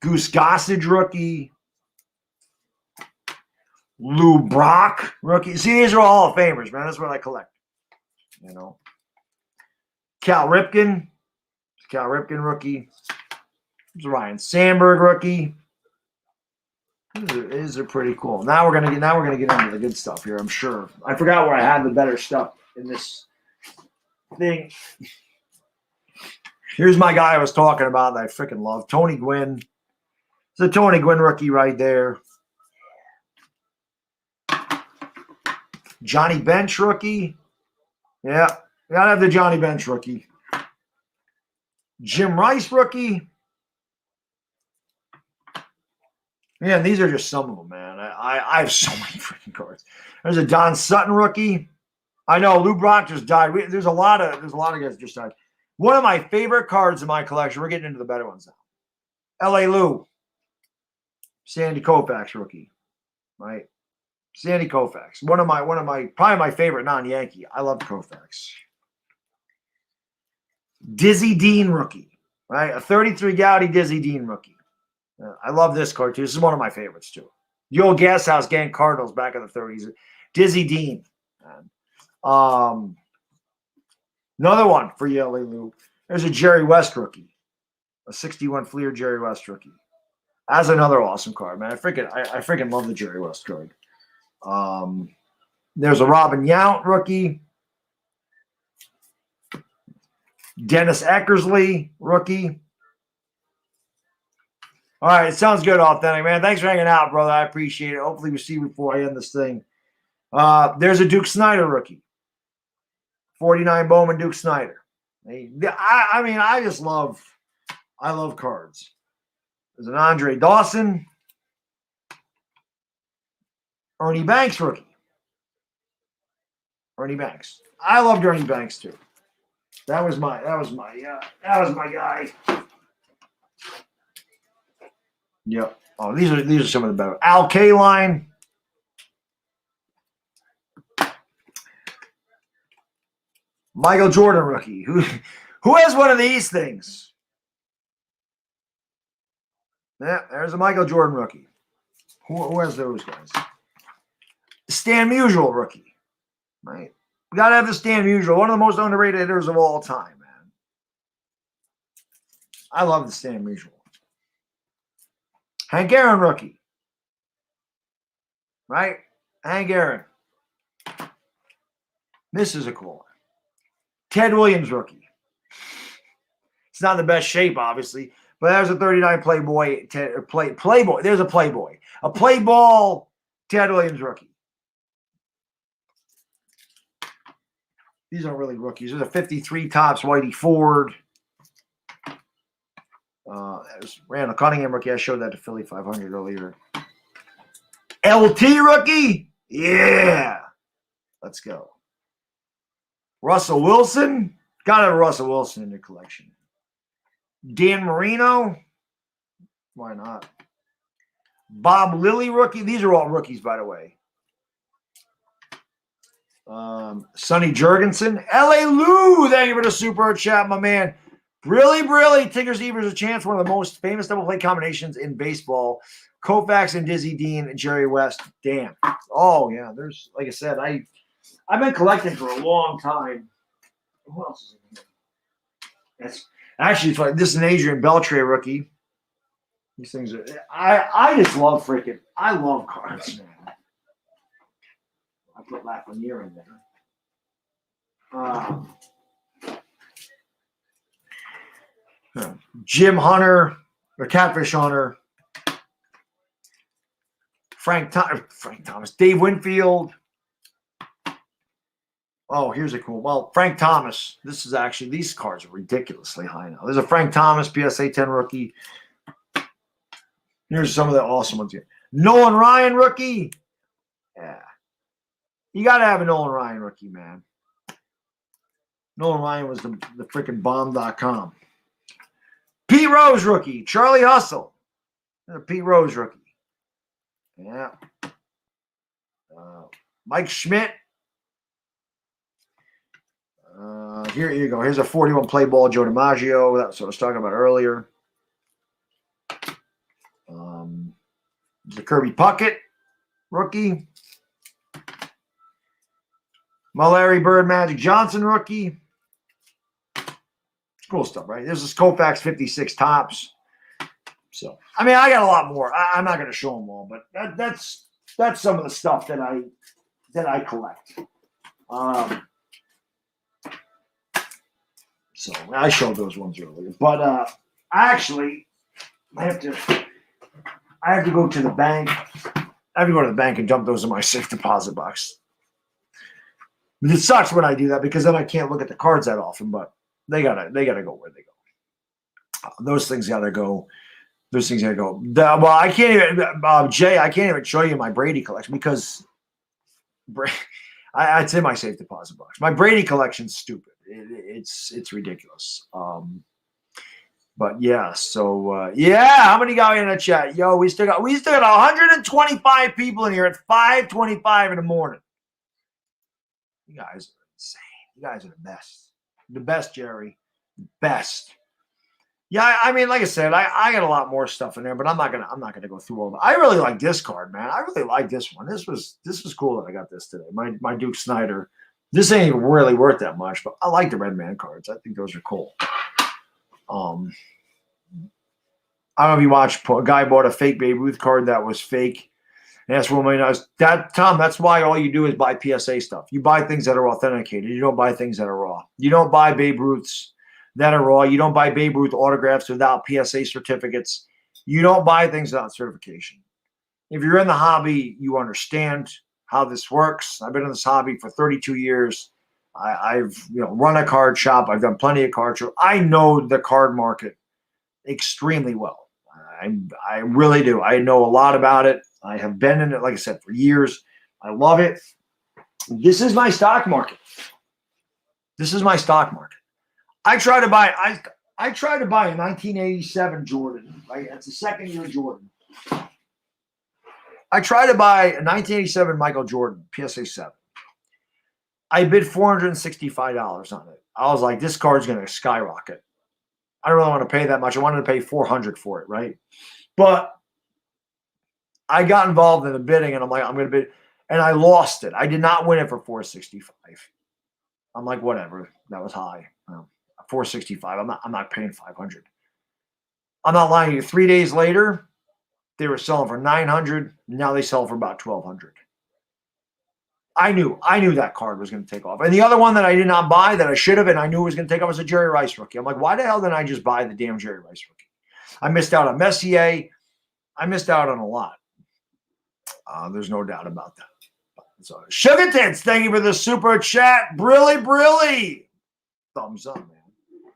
Goose Gossage rookie. Lou Brock rookie. See, these are all Hall of Famers, man. That's what I collect. You know. Cal Ripken rookie. There's Ryan Sandberg rookie. These are pretty cool. Now we're gonna get into the good stuff here, I'm sure. I forgot where I had the better stuff in this thing. Here's my guy I was talking about that I freaking love. Tony Gwynn. It's a Tony Gwynn rookie right there. Johnny Bench rookie. Yeah, gotta have the Johnny Bench rookie. Jim Rice rookie. Man, these are just some of them, man. I have so many freaking cards. There's a Don Sutton rookie. I know Lou Brock just died. There's a lot of guys just died. One of my favorite cards in my collection. We're getting into the better ones now. LA Lou. Sandy Koufax rookie. Right? Sandy Koufax. One of my probably my favorite non-Yankee. I love Koufax. Dizzy Dean rookie. Right? A 33 Gaudy Dizzy Dean rookie. I love this card too. This is one of my favorites too. The old Gas House Gang Cardinals back in the 30s. Dizzy Dean. Another one for you, LA Lou. There's a Jerry West rookie. A 61 Fleer Jerry West rookie. That's another awesome card, man. I freaking love the Jerry West card. There's a Robin Yount rookie. Dennis Eckersley rookie. All right, it sounds good, Authentic, man. Thanks for hanging out, brother. I appreciate it. Hopefully we see you before I end this thing. There's a Duke Snyder rookie. 49 Bowman Duke Snyder. I mean, I love cards. There's an Andre Dawson. Ernie Banks rookie. Ernie Banks. I loved Ernie Banks too. That was my guy. Yep. Oh, these are some of the better. Al Kaline. Michael Jordan rookie. Who has one of these things? Yeah, there's a Michael Jordan rookie. Who has those guys? Stan Musial rookie. Right? We got to have the Stan Musial, one of the most underrated hitters of all time, man. I love the Stan Musial. Hank Aaron rookie. Right? Hank Aaron. This is a cool one. Ted Williams rookie. It's not in the best shape, obviously, but there's a 39 Playboy. Playboy. There's a Playboy. A play ball Ted Williams rookie. These aren't really rookies. There's a 53 Topps Whitey Ford. There's Randall Cunningham rookie. I showed that to Philly 500 earlier. LT rookie. Yeah. Let's go. Russell Wilson. Got to have Russell Wilson in your collection. Dan Marino. Why not? Bob Lilly rookie. These are all rookies, by the way. Sonny Jurgensen. LA Lou. Thank you for the super chat, my man. Really, Tigers Evers a chance. One of the most famous double play combinations in baseball. Koufax and Dizzy Dean and Jerry West. Damn. Oh yeah, there's like I said, I've been collecting for a long time. Who else is in here? That's actually it's like, this is an Adrian Beltre rookie. These things are I just love freaking I love cards, man. I put Lafreniere in there. Jim Hunter, or Catfish Hunter, Frank Thomas, Dave Winfield. Oh, here's a cool. Well, Frank Thomas. This is actually, these cards are ridiculously high now. There's a Frank Thomas PSA 10 rookie. Here's some of the awesome ones here. Nolan Ryan rookie. Yeah. You got to have a Nolan Ryan rookie, man. Nolan Ryan was the freaking bomb.com. Pete Rose rookie. Charlie Hustle. Pete Rose rookie. Yeah. Mike Schmidt. Here you go. Here's a 41 play ball, Joe DiMaggio. That's what I was talking about earlier. The Kirby Puckett rookie. Mallory Bird Magic Johnson rookie. Cool stuff, right? There's this Koufax 56 tops. So, I mean, I got a lot more. I'm not going to show them all, but that's some of the stuff that I collect. So I showed those ones earlier, but I have to go to the bank. I have to go to the bank and dump those in my safe deposit box. It sucks when I do that because then I can't look at the cards that often, but they gotta go where they go. Those things gotta go. Well, I can't even, Jay. I can't even show you my Brady collection because it's in my safe deposit box. My Brady collection's stupid. It's ridiculous. But yeah. So how many got in the chat? Yo, we still got 125 people in here at 5:25 in the morning. You guys are insane. You guys are the best. The best, Jerry. Best. Yeah, I mean, like I said, I got a lot more stuff in there, but I'm not gonna go through all of it. I really like this card, man. I really like this one. This was cool that I got this today. My Duke Snyder. This ain't really worth that much, but I like the Red Man cards. I think those are cool. I don't know if you watched, a guy bought a fake Babe Ruth card that was fake. And that's what Tom, that's why all you do is buy PSA stuff. You buy things that are authenticated. You don't buy things that are raw. You don't buy Babe Ruths that are raw. You don't buy Babe Ruth autographs without PSA certificates. You don't buy things without certification. If you're in the hobby, you understand how this works. I've been in this hobby for 32 years. I've run a card shop. I've done plenty of card shows. I know the card market extremely well. I really do. I know a lot about it. I have been in it, like I said, for years. I love it. This is my stock market. I try to buy a 1987 Jordan. Right? That's the second year Jordan. I try to buy a 1987 Michael Jordan PSA 7. I bid $465 on it. I was like, this card's going to skyrocket. I don't really want to pay that much. I wanted to pay $400 for it, right? But I got involved in the bidding, and I'm like, I'm going to bid, and I lost it. I did not win it for $465. I'm like, whatever. That was high. $465. I'm not paying $500. I'm not lying to you. 3 days later, they were selling for $900. Now they sell for about $1,200. I knew that card was going to take off. And the other one that I did not buy that I should have, and I knew was going to take off, was a Jerry Rice rookie. I'm like, why the hell didn't I just buy the damn Jerry Rice rookie? I missed out on Messier. I missed out on a lot. There's no doubt about that. So, Sugar Tits, thank you for the super chat. Brilly. Thumbs up, man.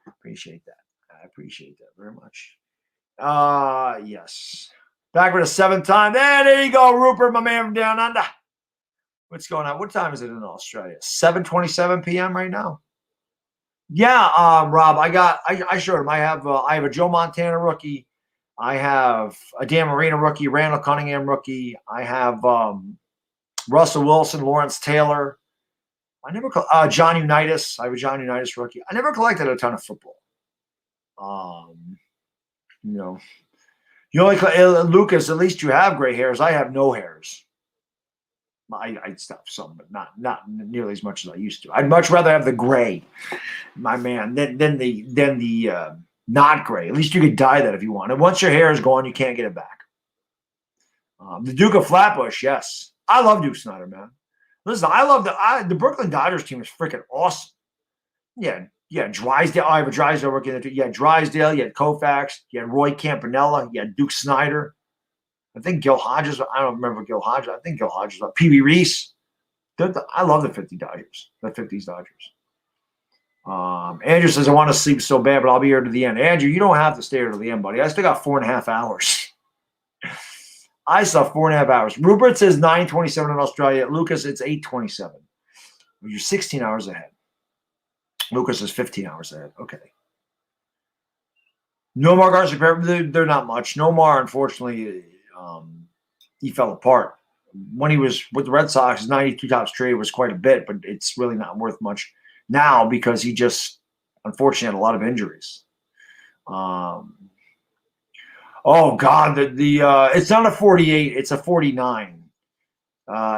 Appreciate that. I appreciate that very much. Yes. Back for the seventh time. There you go, Rupert, my man from down under. What's going on? What time is it in Australia? 7:27 p.m. right now. Yeah, Rob, I showed him. I have a Joe Montana rookie. I have a Dan Marino rookie, Randall Cunningham rookie. I have Russell Wilson, Lawrence Taylor. I never John Unitas. I have a John Unitas rookie. I never collected a ton of football. You know, you only Lucas. At least you have gray hairs. I have no hairs. I still have some, but not nearly as much as I used to. I'd much rather have the gray, my man, than the not gray. At least you could dye that if you want. And once your hair is gone, you can't get it back. The Duke of Flatbush, yes, I love Duke Snyder, man. Listen, I love the Brooklyn Dodgers team is freaking awesome. Yeah, Drysdale. I have a Drysdale rookie. You had Drysdale. You had Koufax. You had Roy Campanella. You had Duke Snyder. I think Gil Hodges. I don't remember Gil Hodges. I think Gil Hodges. P.B. Reese. I love the 50 Dodgers. The 50s Dodgers. Andrew says, I want to sleep so bad, but I'll be here to the end. Andrew, you don't have to stay here to the end, buddy. I still got 4.5 hours. I still have 4.5 hours. Rupert says 9:27 in Australia. Lucas, it's 8:27. You're 16 hours ahead. Lucas is 15 hours ahead. Okay. Nomar Garcia, they're not much. Nomar, unfortunately, he fell apart. When he was with the Red Sox, his 92 tops trade was quite a bit, but it's really not worth much now because he just, unfortunately, had a lot of injuries. Oh God, it's not a 48, it's a 49.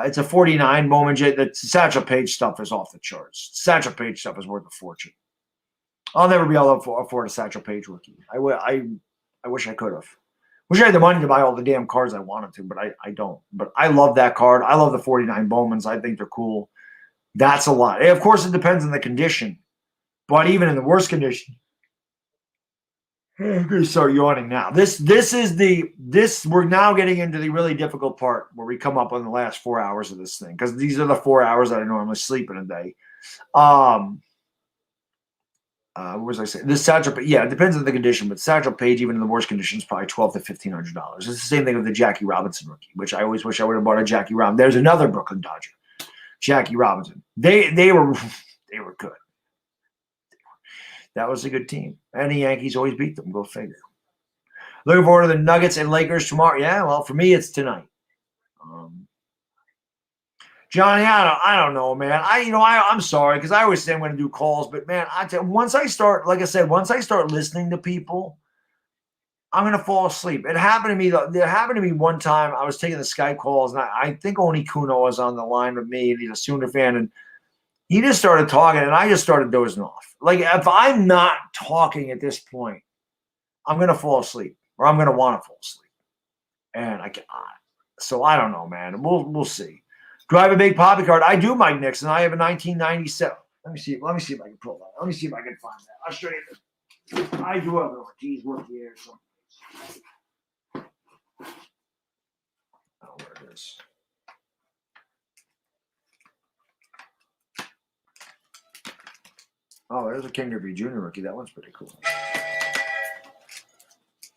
It's a 49 moment. The Satchel Paige stuff is off the charts. Satchel Paige stuff is worth a fortune. I'll never be able to afford a Satchel Paige rookie. I wish I could have. Wish I had the money to buy all the damn cards I wanted to, but I don't. But I love that card. I love the 49 Bowmans. I think they're cool. That's a lot. Of course, it depends on the condition. But even in the worst condition, I'm going to start yawning now. We're now getting into the really difficult part where we come up on the last 4 hours of this thing because these are the 4 hours that I normally sleep in a day. What was I saying? This Satchel, it depends on the condition, but Satchel Paige, even in the worst conditions, probably $1,200 to $1,500. It's the same thing with the Jackie Robinson rookie, which I always wish I would have bought a Jackie Robinson. There's another Brooklyn Dodger, Jackie Robinson. They were good. That was a good team, and the Yankees always beat them. Go figure. Looking forward to the Nuggets and Lakers tomorrow. Yeah, well, for me, it's tonight. Johnny, I don't know, man. I'm sorry because I always say I'm going to do calls, but man, once I start listening to people, I'm going to fall asleep. It happened to me. It happened to me one time. I was taking the Skype calls, and I think Oni Kuno was on the line with me, and he's a Sooner fan, and he just started talking, and I just started dozing off. Like if I'm not talking at this point, I'm going to fall asleep, or I'm going to want to fall asleep, and I can't. So I don't know, man. We'll see. Do I have a big poppy card? I do, Mike Nixon. I have a 1997. Let me see if I can pull that. Let me see if I can find that. I'll show you this. I do have an Ortiz rookie here someplace. Oh, where it is. Oh, there's a King Griffey Jr. rookie. That one's pretty cool.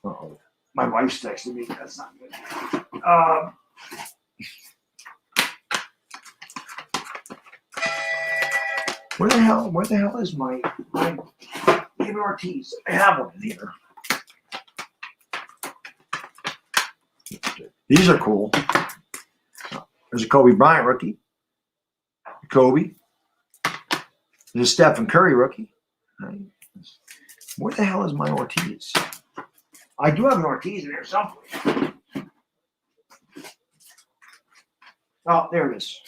Uh-oh. My wife's texting me. That's not good. Where the hell is my David Ortiz? I have one here. These are cool. There's a Kobe Bryant rookie. Kobe. There's a Stephen Curry rookie. Where the hell is my Ortiz? I do have an Ortiz in here somewhere. Oh, there it is.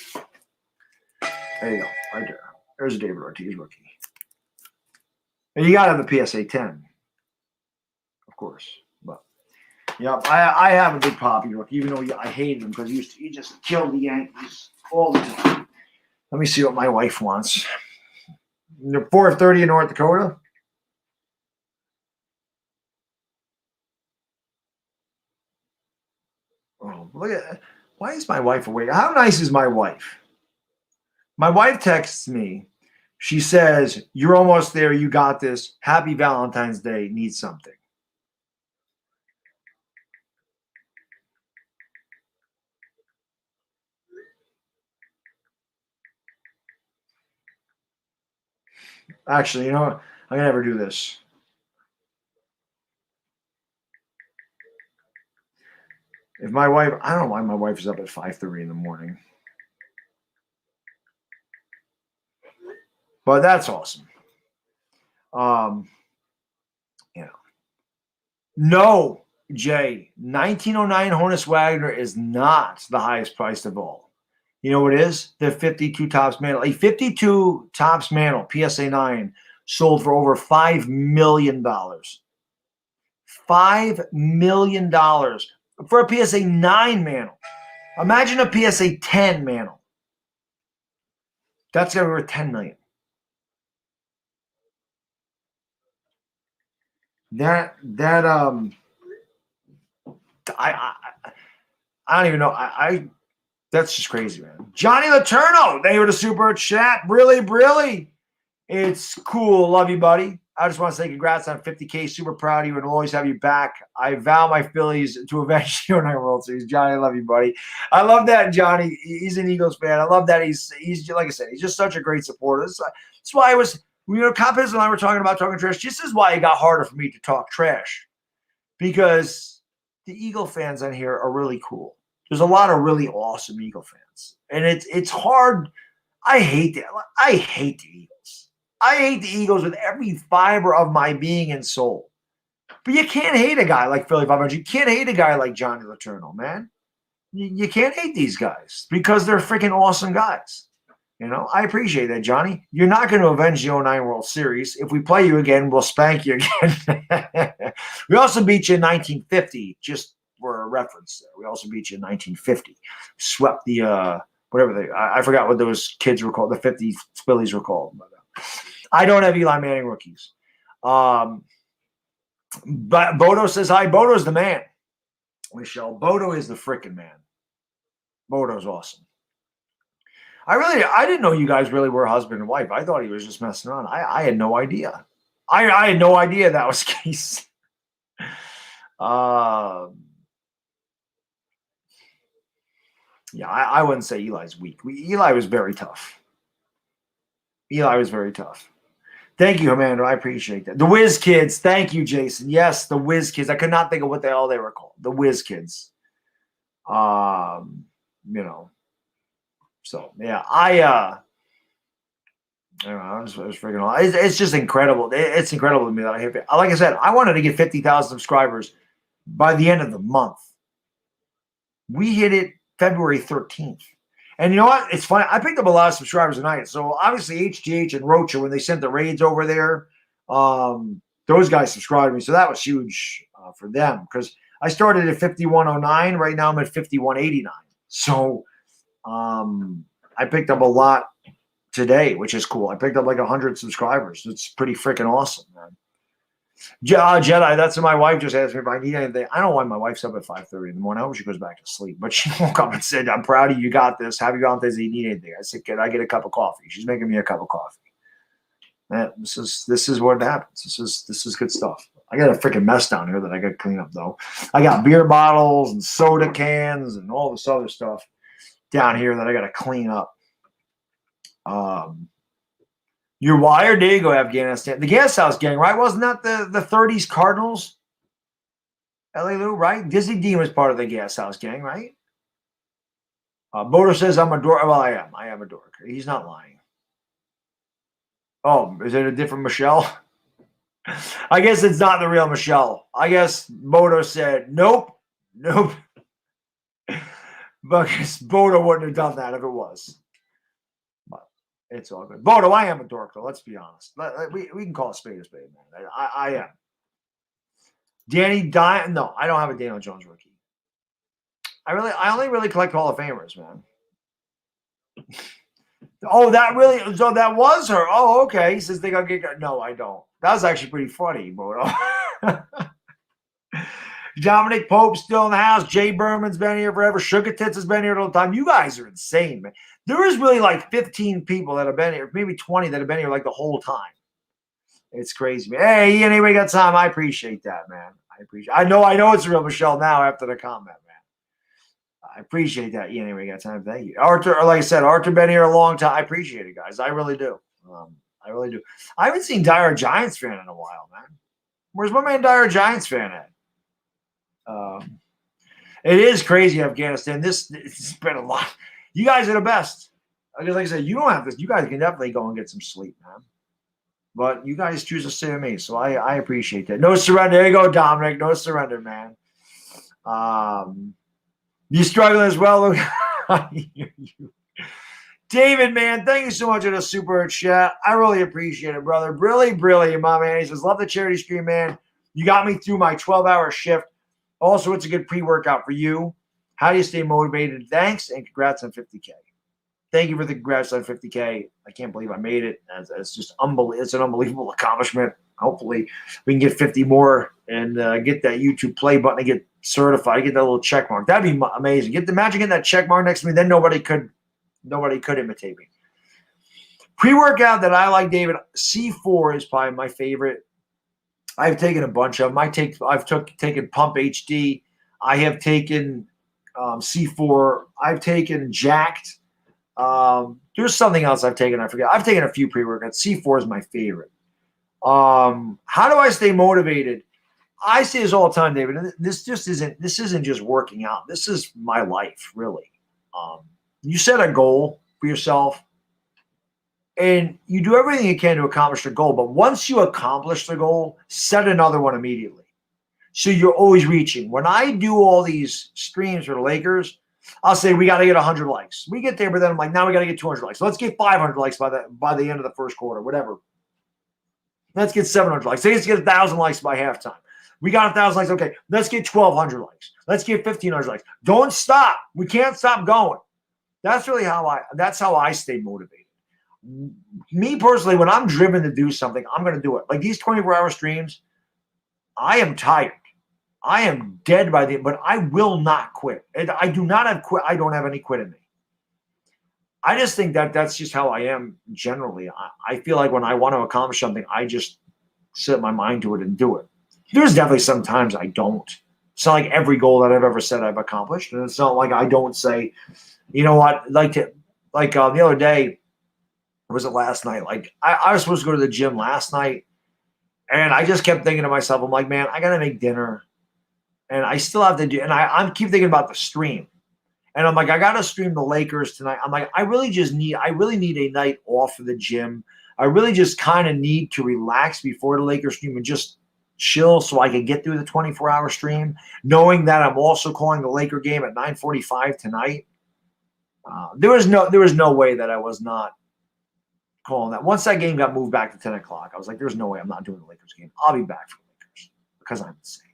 There you go. Right there. There's a David Ortiz rookie. And you got to have the PSA 10. Of course. But, yeah, I have a big poppy rookie, even though I hated him because he just killed the Yankees all the time. Let me see what my wife wants. 430 in North Dakota. Oh, look at that. Why is my wife awake? How nice is my wife? My wife texts me. She says, "You're almost there. You got this. Happy Valentine's Day. Need something." Actually, you know what? I'm going to never do this. If my wife, I don't know why my wife is up at 5:30 in the morning. But that's awesome. You know, No, Jay. 1909 Honus Wagner is not the highest priced of all. You know what it is? The 52 Topps Mantle. A 52 Topps Mantle PSA 9 sold for over $5 million. $5 million for a PSA 9 mantle. Imagine a PSA 10 mantle. That's going to be worth $10 million. I don't even know. That's just crazy, man. Johnny Laterno, they were the super chat. Really. It's cool. Love you, buddy. I just want to say congrats on 50K. Super proud of you and will always have you back. I vow my Phillies to avenge you in our World Series. Johnny, I love you, buddy. I love that, Johnny. He's an Eagles fan. I love that he's like I said, he's just such a great supporter. That's why I was, Coppins and I were talking trash. This is why it got harder for me to talk trash. Because the Eagle fans on here are really cool. There's a lot of really awesome Eagle fans. And it's hard. I hate the Eagles. I hate the Eagles with every fiber of my being and soul. But you can't hate a guy like Philly 500. You can't hate a guy like Johnny Laterno, man. You can't hate these guys because they're freaking awesome guys. You know, I appreciate that, Johnny. You're not going to avenge the 09 World Series. If we play you again, we'll spank you again. We also beat you in 1950, just for a reference there. We also beat you in 1950. Swept the, I forgot what those kids were called. The 50 Phillies were called. But, I don't have Eli Manning rookies. But Bodo says hi. Bodo's the man. Michelle, Bodo is the freaking man. Bodo's awesome. I didn't know you guys really were husband and wife. I thought he was just messing around. I had no idea. I had no idea that was the case. Yeah, I wouldn't say Eli's weak. Eli was very tough. Thank you, Amanda. I appreciate that. The Whiz Kids. Thank you, Jason. Yes, the Whiz Kids. I could not think of what the hell they were called. The Whiz Kids. You know. So yeah, I don't know. I was freaking on. It's just incredible. It's incredible to me that I hit it. Like I said, I wanted to get 50,000 subscribers by the end of the month. We hit it February 13th. And you know what? It's funny. I picked up a lot of subscribers tonight. So obviously HGH and Rocha, when they sent the raids over there, those guys subscribed to me. So that was huge for them because I started at 5109. Right now I'm at 5189. So I picked up a lot today, which is cool. I picked up like 100 subscribers. It's pretty freaking awesome, man. Jedi, that's what my wife just asked me if I need anything. I don't know why my wife's up at 5:30 in the morning. I hope she goes back to sleep. But she woke up and said, I'm proud of you. You got this. Have you got this? Do you need anything? I said, can I get a cup of coffee? She's making me a cup of coffee. Man, this is what happens. This is good stuff. I got a freaking mess down here that I got to clean up, though. I got beer bottles and soda cans and all this other stuff down here that I got to clean up. You're wired. There you go, Afghanistan. The Gas House Gang, right? Wasn't that the 30s Cardinals? LA Lou, right? Dizzy Dean was part of the Gas House Gang, right? Bodo says I'm a dork. Well, I am. I am a dork. He's not lying. Oh, is it a different Michelle? I guess it's not the real Michelle. I guess Bodo said, nope. Because Bodo wouldn't have done that if it was. It's all good. Bodo, I am a dork, though. Let's be honest. We can call a spade, man. I am. Danny Dion. No, I don't have a Daniel Jones rookie. I only really collect Hall of Famers, man. Oh, that was her. Oh, okay. He says they got to get. No, I don't. That was actually pretty funny, Bodo. Dominic Pope's still in the house. Jay Berman's been here forever. Sugar Tits has been here all the time. You guys are insane, man. There is really like 15 people that have been here, maybe 20 that have been here like the whole time. It's crazy, man. Hey, anybody got time? I appreciate that, man. I know it's real Michelle now after the comment, man. I appreciate that. Anybody got time? Thank you. Arthur, or like I said, Arthur been here a long time. I appreciate it, guys. I really do. I really do. I haven't seen Dire Giants fan in a while, man. Where's my man Dire Giants fan at? It is crazy, Afghanistan. It's been a lot. You guys are the best. Because like I said, you don't have this. You guys can definitely go and get some sleep, man. But you guys choose to stay with me, so I appreciate that. No surrender. There you go, Dominic. No surrender, man. You struggling as well? I hear you. David, man, thank you so much for the super chat. I really appreciate it, brother. Really, my man. He says, love the charity stream, man. You got me through my 12-hour shift. Also, it's a good pre-workout for you. How do you stay motivated? Thanks, and congrats on 50K. Thank you for the congrats on 50K. I can't believe I made it. It's just unbelievable. It's an unbelievable accomplishment. Hopefully, we can get 50 more and get that YouTube play button and get certified. Get that little check mark. That'd be amazing. Imagine getting that check mark next to me. Then nobody could imitate me. Pre-workout that I like, David, C4 is probably my favorite. I've taken a bunch of them. I've taken Pump HD. I have taken C4. I've taken Jacked. There's something else I've taken. I forget. I've taken a few pre-workouts. C4 is my favorite. How do I stay motivated? I say this all the time, David. This isn't just working out. This is my life, really. You set a goal for yourself, and you do everything you can to accomplish the goal. But once you accomplish the goal, set another one immediately. So you're always reaching. When I do all these streams for the Lakers, I'll say we got to get 100 likes. We get there, but then I'm like, now we got to get 200 likes. So let's get 500 likes by the end of the first quarter, whatever. Let's get 700 likes. Say let's get 1,000 likes by halftime. We got 1,000 likes. Okay, let's get 1,200 likes. Let's get 1,500 likes. Don't stop. We can't stop going. That's really how I stay motivated. Me personally, when I'm driven to do something, I'm going to do it. Like these 24-hour streams, I am tired. I am dead by but I will not quit. I do not have quit. I don't have any quit in me. I just think that's just how I am generally. I feel like when I want to accomplish something, I just set my mind to it and do it. There's definitely some times I don't. It's not like every goal that I've ever said I've accomplished. And it's not like I don't say, you know what, the other day, or was it last night? Like I was supposed to go to the gym last night, and I just kept thinking to myself, I'm like, man, I got to make dinner. And I still have to do, and I keep thinking about the stream. And I'm like, I got to stream the Lakers tonight. I'm like, I really need a night off of the gym. I really just kind of need to relax before the Lakers stream and just chill so I can get through the 24-hour stream, knowing that I'm also calling the Laker game at 9:45 tonight. There was no way that I was not calling that. Once that game got moved back to 10 o'clock, I was like, there's no way I'm not doing the Lakers game. I'll be back for the Lakers because I'm insane.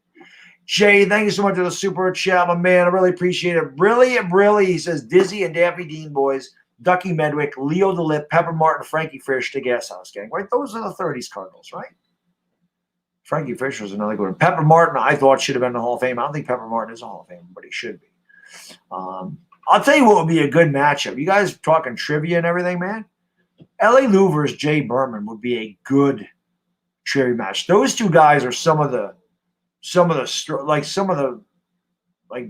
Jay, thank you so much for the super chat, my man. I really appreciate it. Really, he says, Dizzy and Daffy Dean boys, Ducky Medwick, Leo DeLip, Pepper Martin, Frankie Fish, the Gas House Gang. Right? Those are the 30s Cardinals, right? Frankie Fisher's another good one. Pepper Martin, I thought should have been in the Hall of Fame. I don't think Pepper Martin is a Hall of Fame, but he should be. I'll tell you what would be a good matchup. You guys talking trivia and everything, man? L.A. Louver's Jay Berman would be a good trivia match. Those two guys are some of the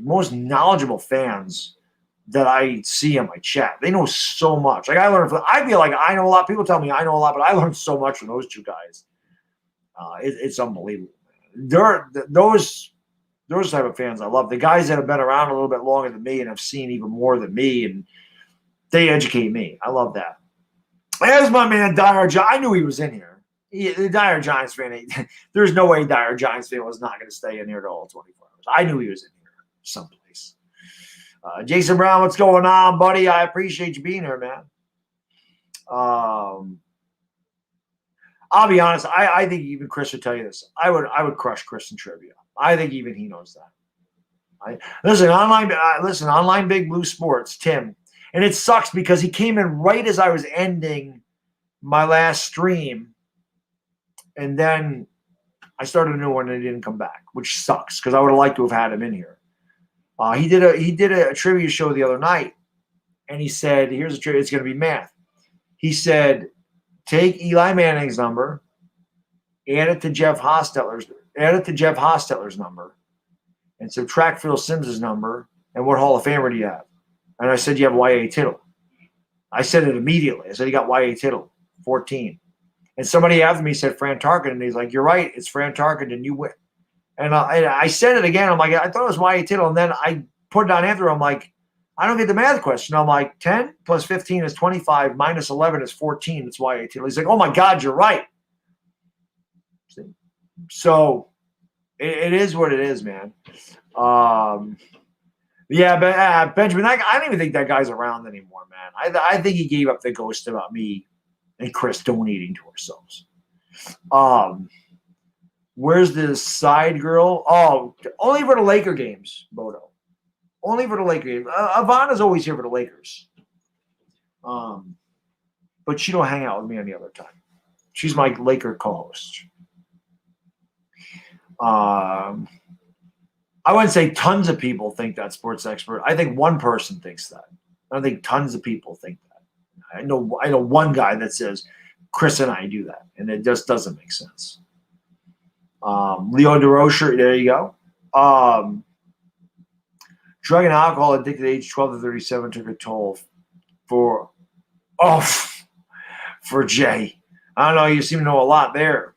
most knowledgeable fans that I see in my chat. They know so much. Like I feel like I know a lot. People tell me I know a lot, but I learned so much from those two guys. It's unbelievable. Those type of fans I love. The guys that have been around a little bit longer than me and have seen even more than me, and they educate me. I love that. There's my man Dyer John. I knew he was in here. The Dyer Giants fan. There's no way Dyer Giants fan was not going to stay in here at all 24 hours. I knew he was in here someplace. Jason Brown, what's going on, buddy? I appreciate you being here, man. I'll be honest. I think even Chris would tell you this. I would crush Chris in trivia. I think even he knows that. Listen, online Big Blue Sports, Tim. And it sucks because he came in right as I was ending my last stream. And then I started a new one and he didn't come back, which sucks because I would have liked to have had him in here. He did a trivia show the other night, and he said, "Here's a trivia. It's going to be math." He said, "Take Eli Manning's number, add it to Jeff Hostetler's number, and subtract Phil Simms' number. And what Hall of Famer do you have?" And I said, "You have Y.A. Tittle." I said it immediately. I said, "You got Y.A. Tittle, 14." And somebody after me said Fran Tarkenton, and he's like, "You're right. It's Fran Tarkenton. You win." And I said it again. I'm like, I thought it was Y.A. Tittle. And then I put it on after. I'm like, I don't get the math question. I'm like, 10 plus 15 is 25 minus 11 is 14. It's Y.A. Tittle. He's like, "Oh, my God, you're right." So it is what it is, man. Yeah, but Benjamin, I don't even think that guy's around anymore, man. I think he gave up the ghost about me and Chris donating to ourselves. Where's the side girl? Oh, only for the Laker games, Bodo. Only for the Laker games. Ivana's always here for the Lakers. But she don't hang out with me any other time. She's my Laker co-host. I wouldn't say tons of people think that Sports Expert. I think one person thinks that. I don't think tons of people think that. I know one guy that says Chris and I do that, and it just doesn't make sense. Leo DeRocher, there you go. Drug and alcohol addicted age 12 to 37 took a toll for Jay. I don't know. You seem to know a lot there.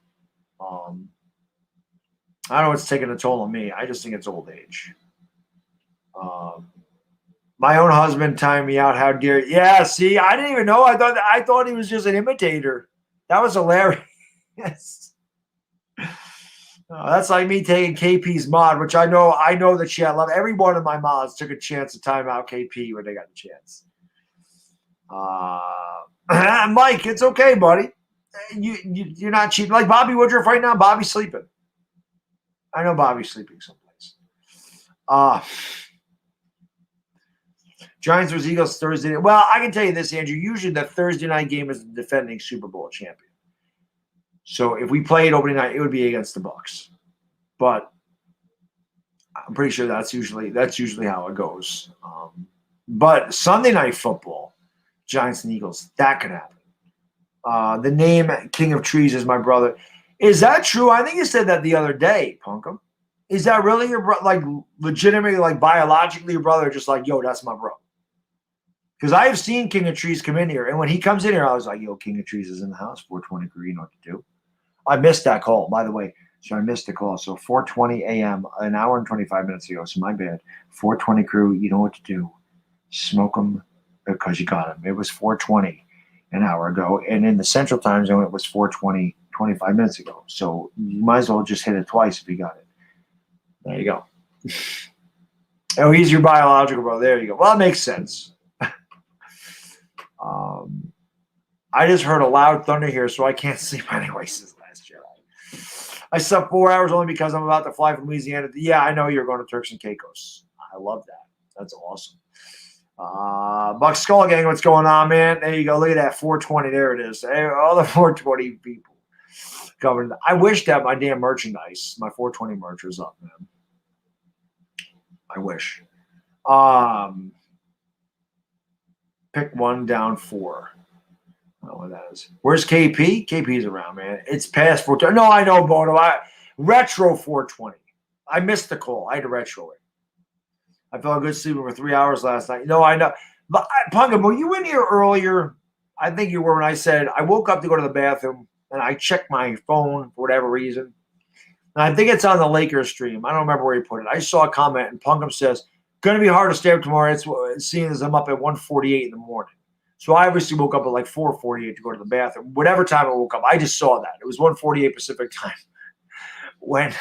I don't know what's taking a toll on me. I just think it's old age. My own husband timed me out. How dare you? Yeah, see, I didn't even know. I thought he was just an imitator. That was hilarious. That's like me taking KP's mod, which I know that she had love. Every one of my mods took a chance to time out KP when they got the chance. Mike, it's okay, buddy. You're not cheating. Like Bobby Woodruff right now, Bobby's sleeping. I know Bobby's sleeping someplace. Giants vs. Eagles Thursday. Well, I can tell you this, Andrew. Usually the Thursday night game is the defending Super Bowl champion. So if we played opening night, it would be against the Bucs. But I'm pretty sure that's usually how it goes. But Sunday night football, Giants and Eagles, that could happen. The name King of Trees is my brother. Is that true? I think you said that the other day, Punkum. Is that really your brother? Like legitimately, like biologically your brother? Just like, yo, that's my bro. Because I have seen King of Trees come in here, and when he comes in here, I was like, yo, King of Trees is in the house. 4:20 crew, you know what to do. I missed that call, by the way. So I missed the call. So 4:20 a.m., an hour and 25 minutes ago. So my bad. 4:20 crew, you know what to do. Smoke them because you got them. It was 4:20 an hour ago. And in the Central Time Zone, it was 4:20 25 minutes ago. So you might as well just hit it twice if you got it. There you go. Oh, he's your biological brother. There you go. Well, it makes sense. I just heard a loud thunder here, so I can't sleep anyway since last Jedi. I slept 4 hours only because I'm about to fly from Louisiana. Yeah, I know you're going to Turks and Caicos. I love that. That's awesome. Buck Skull Gang, what's going on, man? There you go. Look at that. 420. There it is. Hey, all the 420 people coming. I wish that my damn merchandise, my 420 merch was up, man. I wish. Pick one, down four. I don't know what that is. Where's KP? KP's around, man. It's past 420. No, I know, Bono. Retro 420. I missed the call. I had to retro it. I felt good sleeping for 3 hours last night. No, I know. But Punga, were you in here earlier? I think you were when I said I woke up to go to the bathroom and I checked my phone for whatever reason. And I think it's on the Lakers stream. I don't remember where he put it. I saw a comment and Punkham says, going to be hard to stay up tomorrow. It's seeing as I'm up at 1:48 in the morning. So I obviously woke up at like 4:48 to go to the bathroom. Whatever time I woke up, I just saw that. It was 1:48 Pacific time when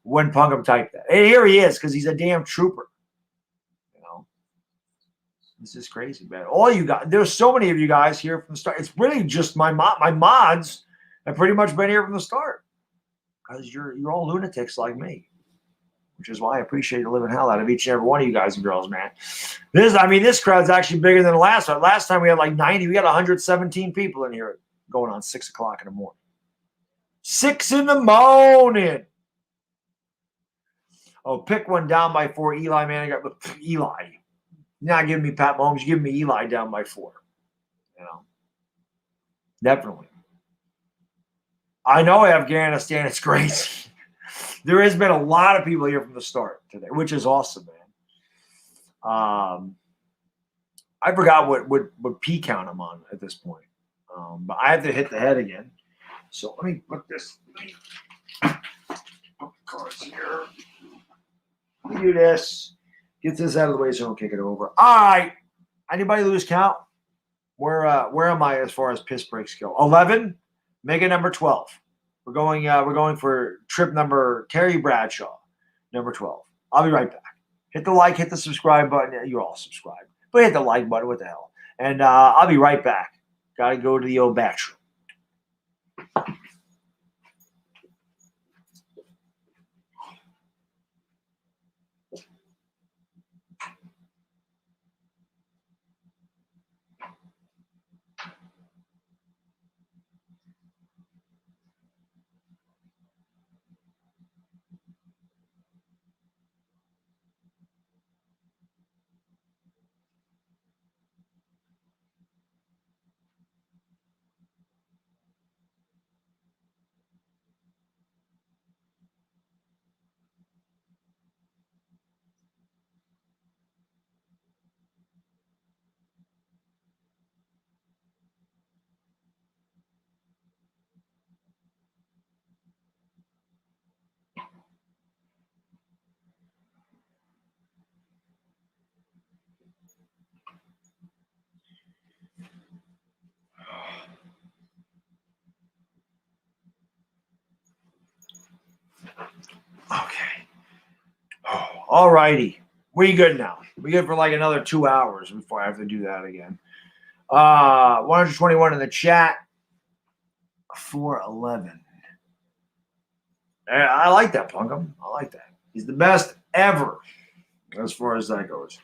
Punkham typed that. And here he is because he's a damn trooper. You know, this is crazy, man. All you guys, there's so many of you guys here from the start. It's really just my mods have pretty much been here from the start because you're all lunatics like me. Which is why I appreciate the living hell out of each and every one of you guys and girls, man. This crowd's actually bigger than the last one. Last time we had like 90. We got 117 people in here going on 6 o'clock in the morning. 6 in the morning. Oh, pick one down by 4. Eli, man. I got Eli. You're not giving me Pat Mahomes. You're giving me Eli down by 4. You know, definitely. I know Afghanistan is crazy. There has been a lot of people here from the start today, which is awesome, man. I forgot what P count I'm on at this point. But I have to hit the head again. So let me put this. Put the cards here. Let me do this. Get this out of the way so I don't kick it over. All right. Anybody lose count? Where am I as far as piss breaks go? 11. Mega number 12. We're going for trip number Terry Bradshaw, number 12. I'll be right back. Hit the like, hit the subscribe button. Yeah, you're all subscribed, but hit the like button. What the hell? And I'll be right back. Got to go to the old bathroom. Okay. All righty. We good now. We good for like another 2 hours before I have to do that again. 121 in the chat. 411. I like that, Punkum. I like that. He's the best ever as far as that goes.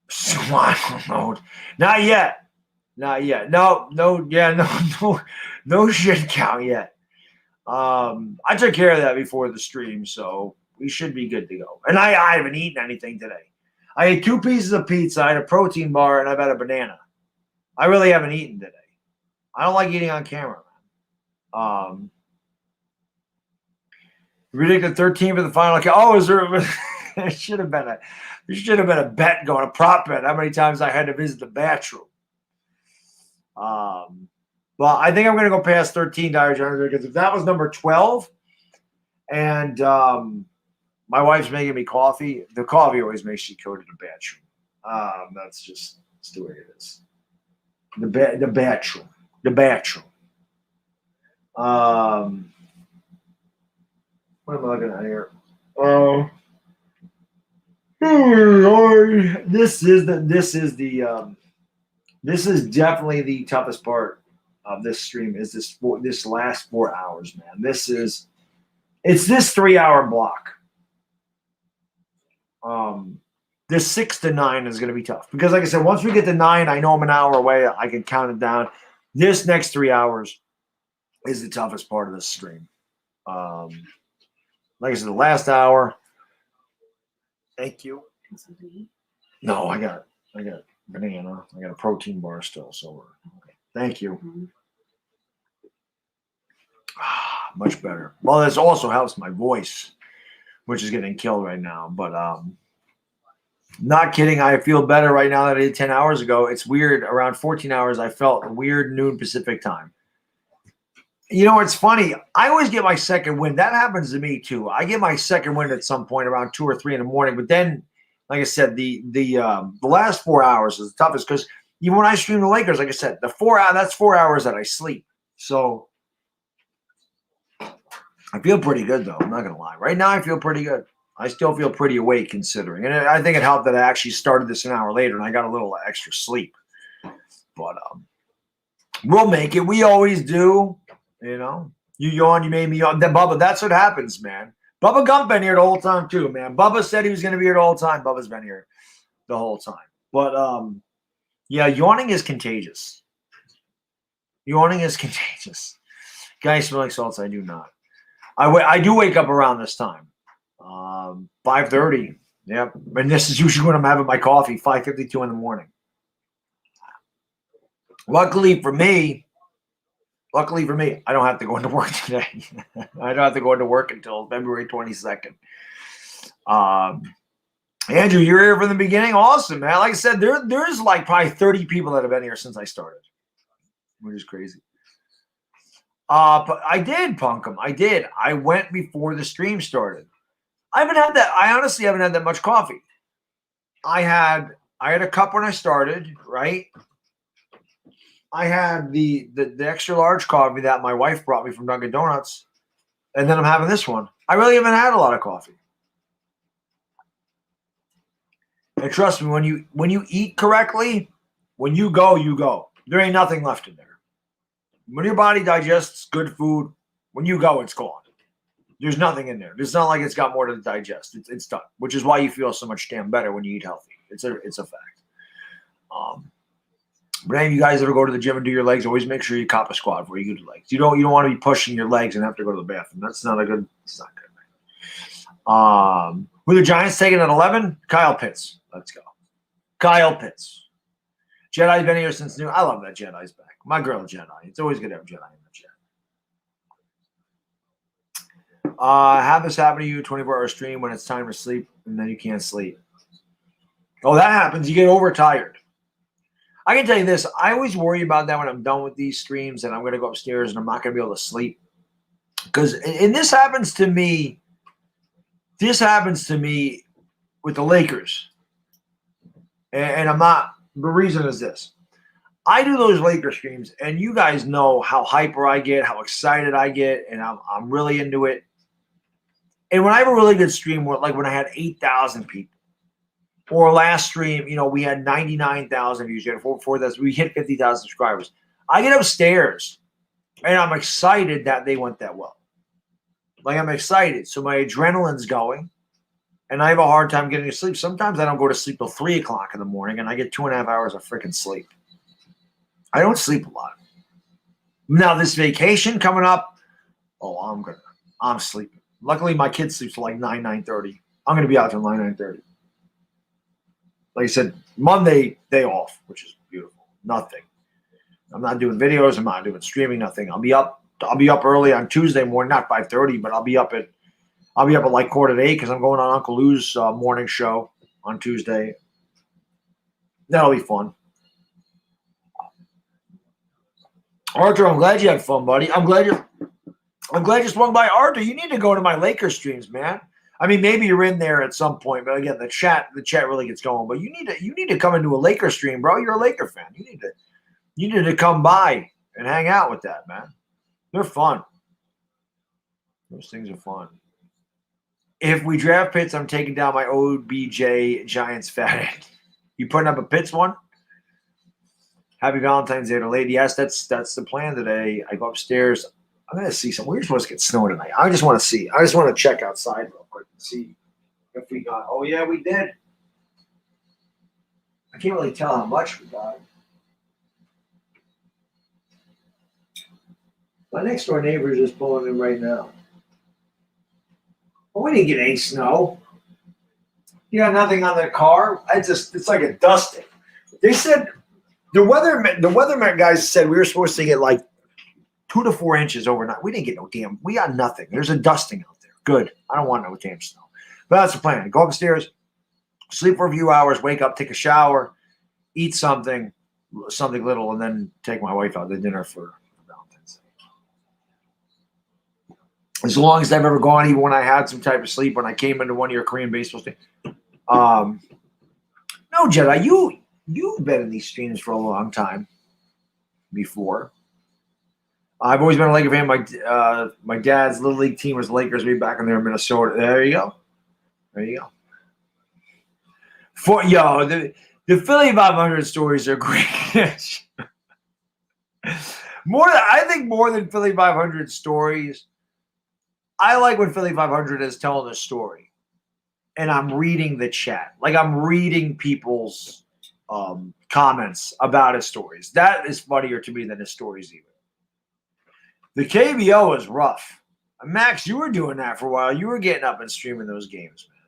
So I don't know. Not yet. Not yet. No, no shit count yet. I took care of that before the stream, so we should be good to go. And I haven't eaten anything today. I ate 2 pieces of pizza, I had a protein bar, and I've had a banana. I really haven't eaten today. I don't like eating on camera, man. Ridiculous 13 for the final. Oh, is there? There should have been a bet going, a prop bet. How many times I had to visit the bathroom? Well, I think I'm going to go past 13, Dire Jones, because if that was number 12, and my wife's making me coffee, the coffee always makes you go to the bathroom. That's the way it is. The bathroom. What am I looking at here? Oh, Lord. This is definitely the toughest part of this stream is this last 4 hours, man. It's this 3 hour block. This 6 to 9 is going to be tough because, like I said, once we get to 9, I know I'm an hour away. I can count it down. This next 3 hours is the toughest part of this stream. Like I said, the last hour. Thank you. No, I got banana. I got a protein bar still, so we're okay. Thank you. Much better. Well, this also helps my voice, which is getting killed right now. But not kidding. I feel better right now than I did 10 hours ago. It's weird. Around 14 hours, I felt weird noon Pacific time. You know, it's funny. I always get my second wind. That happens to me too. I get my second wind at some point around 2 or 3 in the morning. But then, like I said, the last 4 hours is the toughest because even when I stream the Lakers, like I said, that's 4 hours that I sleep. So I feel pretty good though. I'm not gonna lie. Right now, I feel pretty good. I still feel pretty awake considering, and I think it helped that I actually started this an hour later and I got a little extra sleep. But we'll make it. We always do. You know, you yawn, you made me yawn. Then Bubba, that's what happens, man. Bubba Gump been here the whole time too, man. Bubba said he was going to be here the whole time. Bubba's been here the whole time. But yeah, yawning is contagious. Yawning is contagious. Guys smell like salts. I do not. I do wake up around this time, 5:30. Yep, and this is usually when I'm having my coffee. 5:52 in the morning. Luckily for me, I don't have to go into work today. I don't have to go into work until February 22nd. Andrew, you're here from the beginning. Awesome, man. Like I said, there's like probably 30 people that have been here since I started, which is crazy. But I did, Punkum. I did. I went before the stream started. I honestly haven't had that much coffee. I had a cup when I started, right? I had the extra large coffee that my wife brought me from Dunkin' Donuts, and then I'm having this one. I really haven't had a lot of coffee. And trust me, when you eat correctly, when you go, you go. There ain't nothing left in there. When your body digests good food, when you go, it's gone. There's nothing in there. It's not like it's got more to digest. It's done, which is why you feel so much damn better when you eat healthy. It's a fact. But any of you guys ever go to the gym and do your legs, always make sure you cop a squat before you do the legs. You don't want to be pushing your legs and have to go to the bathroom. It's not good. Who the Giants taking at 11? Kyle Pitts. Let's go. Kyle Pitts. Jedi's been here since noon. I love that Jedi's back. My girl Jedi. It's always good to have Jedi in the chat. Have this happen to you 24-hour stream when it's time to sleep and then you can't sleep. Oh, that happens. You get overtired. I can tell you this. I always worry about that when I'm done with these streams and I'm going to go upstairs and I'm not going to be able to sleep. And this happens to me. This happens to me with the Lakers. And I'm not. The reason is this. I do those Lakers streams, and you guys know how hyper I get, how excited I get, and I'm really into it. And when I have a really good stream, like when I had 8,000 people, or last stream, we had 99,000 views. Before this, we hit 50,000 subscribers. I get upstairs, and I'm excited that they went that well. Like, I'm excited. So my adrenaline's going, and I have a hard time getting to sleep. Sometimes I don't go to sleep till 3 o'clock in the morning, and I get 2.5 hours of freaking sleep. I don't sleep a lot. Now, this vacation coming up, I'm sleeping. Luckily, my kid sleeps till like 9:30. I'm going to be out till 9:30. Like I said, Monday, day off, which is beautiful. Nothing. I'm not doing videos. I'm not doing streaming, nothing. I'll be up early on Tuesday morning, not 5:30, but I'll be up at like 7:45 because I'm going on Uncle Lou's morning show on Tuesday. That'll be fun. Arthur, I'm glad you had fun, buddy. I'm glad you swung by. Arthur, you need to go to my Lakers streams, man. I mean, maybe you're in there at some point, but again, the chat really gets going. But you need to come into a Lakers stream, bro. You're a Laker fan. You need to come by and hang out with that, man. They're fun. Those things are fun. If we draft Pitts, I'm taking down my OBJ Giants fat end. You putting up a Pitts one? Happy Valentine's Day to lady. Yes, that's the plan today. I go upstairs. I'm going to see some. We're supposed to get snow tonight. I just want to see. I just want to check outside real quick and see if we got. Oh, yeah, we did. I can't really tell how much we got. My next door neighbor is just pulling in right now. Well, we didn't get any snow. You got nothing on the car. It's like a dusting. They said the weatherman guys said we were supposed to get like 2 to 4 inches overnight. We didn't get no damn. We got nothing. There's a dusting out there. Good. I don't want no damn snow. But that's the plan. Go upstairs, sleep for a few hours, wake up, take a shower, eat something little, and then take my wife out to dinner for Valentine's Day. As long as I've ever gone, even when I had some type of sleep, when I came into one of your Korean baseball teams. No, Jedi, you've been in these streams for a long time before. I've always been a Laker fan. My dad's little league team was the Lakers way back in there in Minnesota. There you go. The Philly 500 stories are great. I think more than Philly 500 stories, I like when Philly 500 is telling a story, and I'm reading the chat. Like, I'm reading people's comments about his stories. That is funnier to me than his stories even. The KBO is rough. Max, you were doing that for a while. You were getting up and streaming those games, man.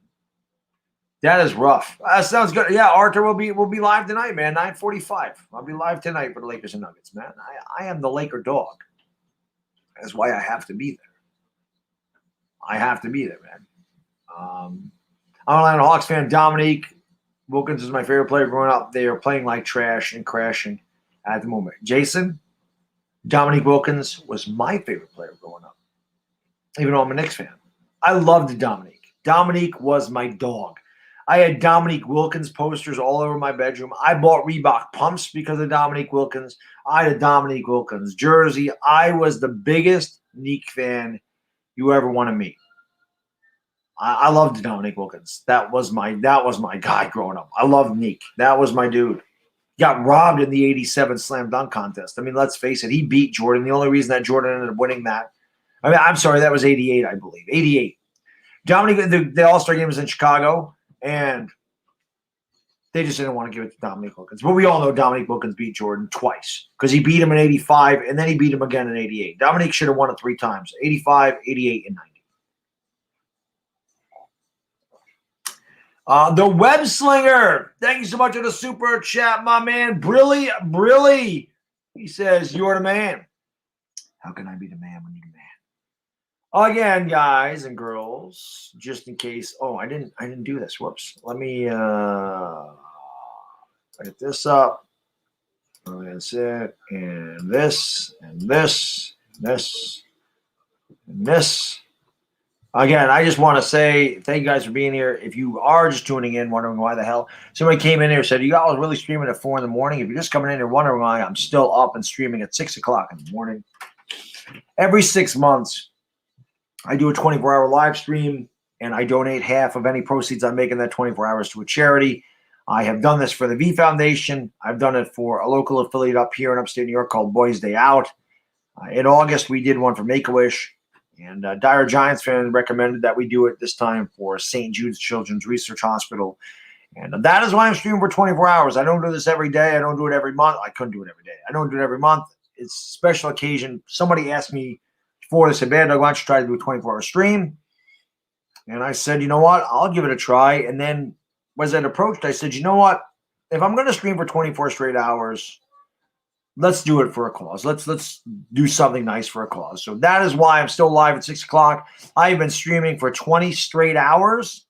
That is rough. That sounds good. Yeah, Arthur will be live tonight, man. 9:45. I'll be live tonight for the Lakers and Nuggets, man. I am the Laker dog. That's why I have to be there. I have to be there, man. I'm an Atlanta Hawks fan. Dominique Wilkins is my favorite player growing up. They are playing like trash and crashing at the moment. Jason, Dominique Wilkins was my favorite player growing up, even though I'm a Knicks fan. I loved Dominique. Dominique was my dog. I had Dominique Wilkins posters all over my bedroom. I bought Reebok pumps because of Dominique Wilkins. I had a Dominique Wilkins jersey. I was the biggest Neek fan you ever want to meet. I loved Dominique Wilkins. That was my guy growing up. I loved Neek. That was my dude. Got robbed in the 87 slam dunk contest. I mean, let's face it, he beat Jordan. The only reason that Jordan ended up winning that, I mean, I'm sorry, that was 88, I believe. 88. Dominique, the All-Star game was in Chicago, and they just didn't want to give it to Dominique Wilkins. But we all know Dominique Wilkins beat Jordan twice because he beat him in 85, and then he beat him again in 88. Dominique should have won it 3 times, 85, 88, and 90. The Web Slinger, thank you so much for the super chat, my man. Brilly. He says, you're the man. How can I be the man when you're the man? Again, guys and girls, just in case. Oh, I didn't do this. Whoops. Let me get this up. That's it. And this, and this, this, and this. Again, I just want to say thank you guys for being here. If you are just tuning in, wondering why the hell somebody came in here and said, you guys really streaming at 4 in the morning. If you're just coming in here wondering why, I'm still up and streaming at 6 o'clock in the morning. Every 6 months, I do a 24-hour live stream, and I donate half of any proceeds I make in that 24 hours to a charity. I have done this for the V Foundation. I've done it for a local affiliate up here in upstate New York called Boys Day Out. In August, we did one for Make-A-Wish. And Dire Giants fan recommended that we do it this time for St. Jude's Children's Research Hospital. And that is why I'm streaming for 24 hours. I don't do this every day. I don't do it every month. I couldn't do it every day. I don't do it every month. It's a special occasion. Somebody asked me before, they said, man, Doug, why don't you try to do a 24-hour stream? And I said, you know what? I'll give it a try. And then as I approached, I said, you know what? If I'm going to stream for 24 straight hours, let's do it for a cause. Let's do something nice for a cause. So that is why I'm still live at 6 o'clock. I've been streaming for 20 straight hours,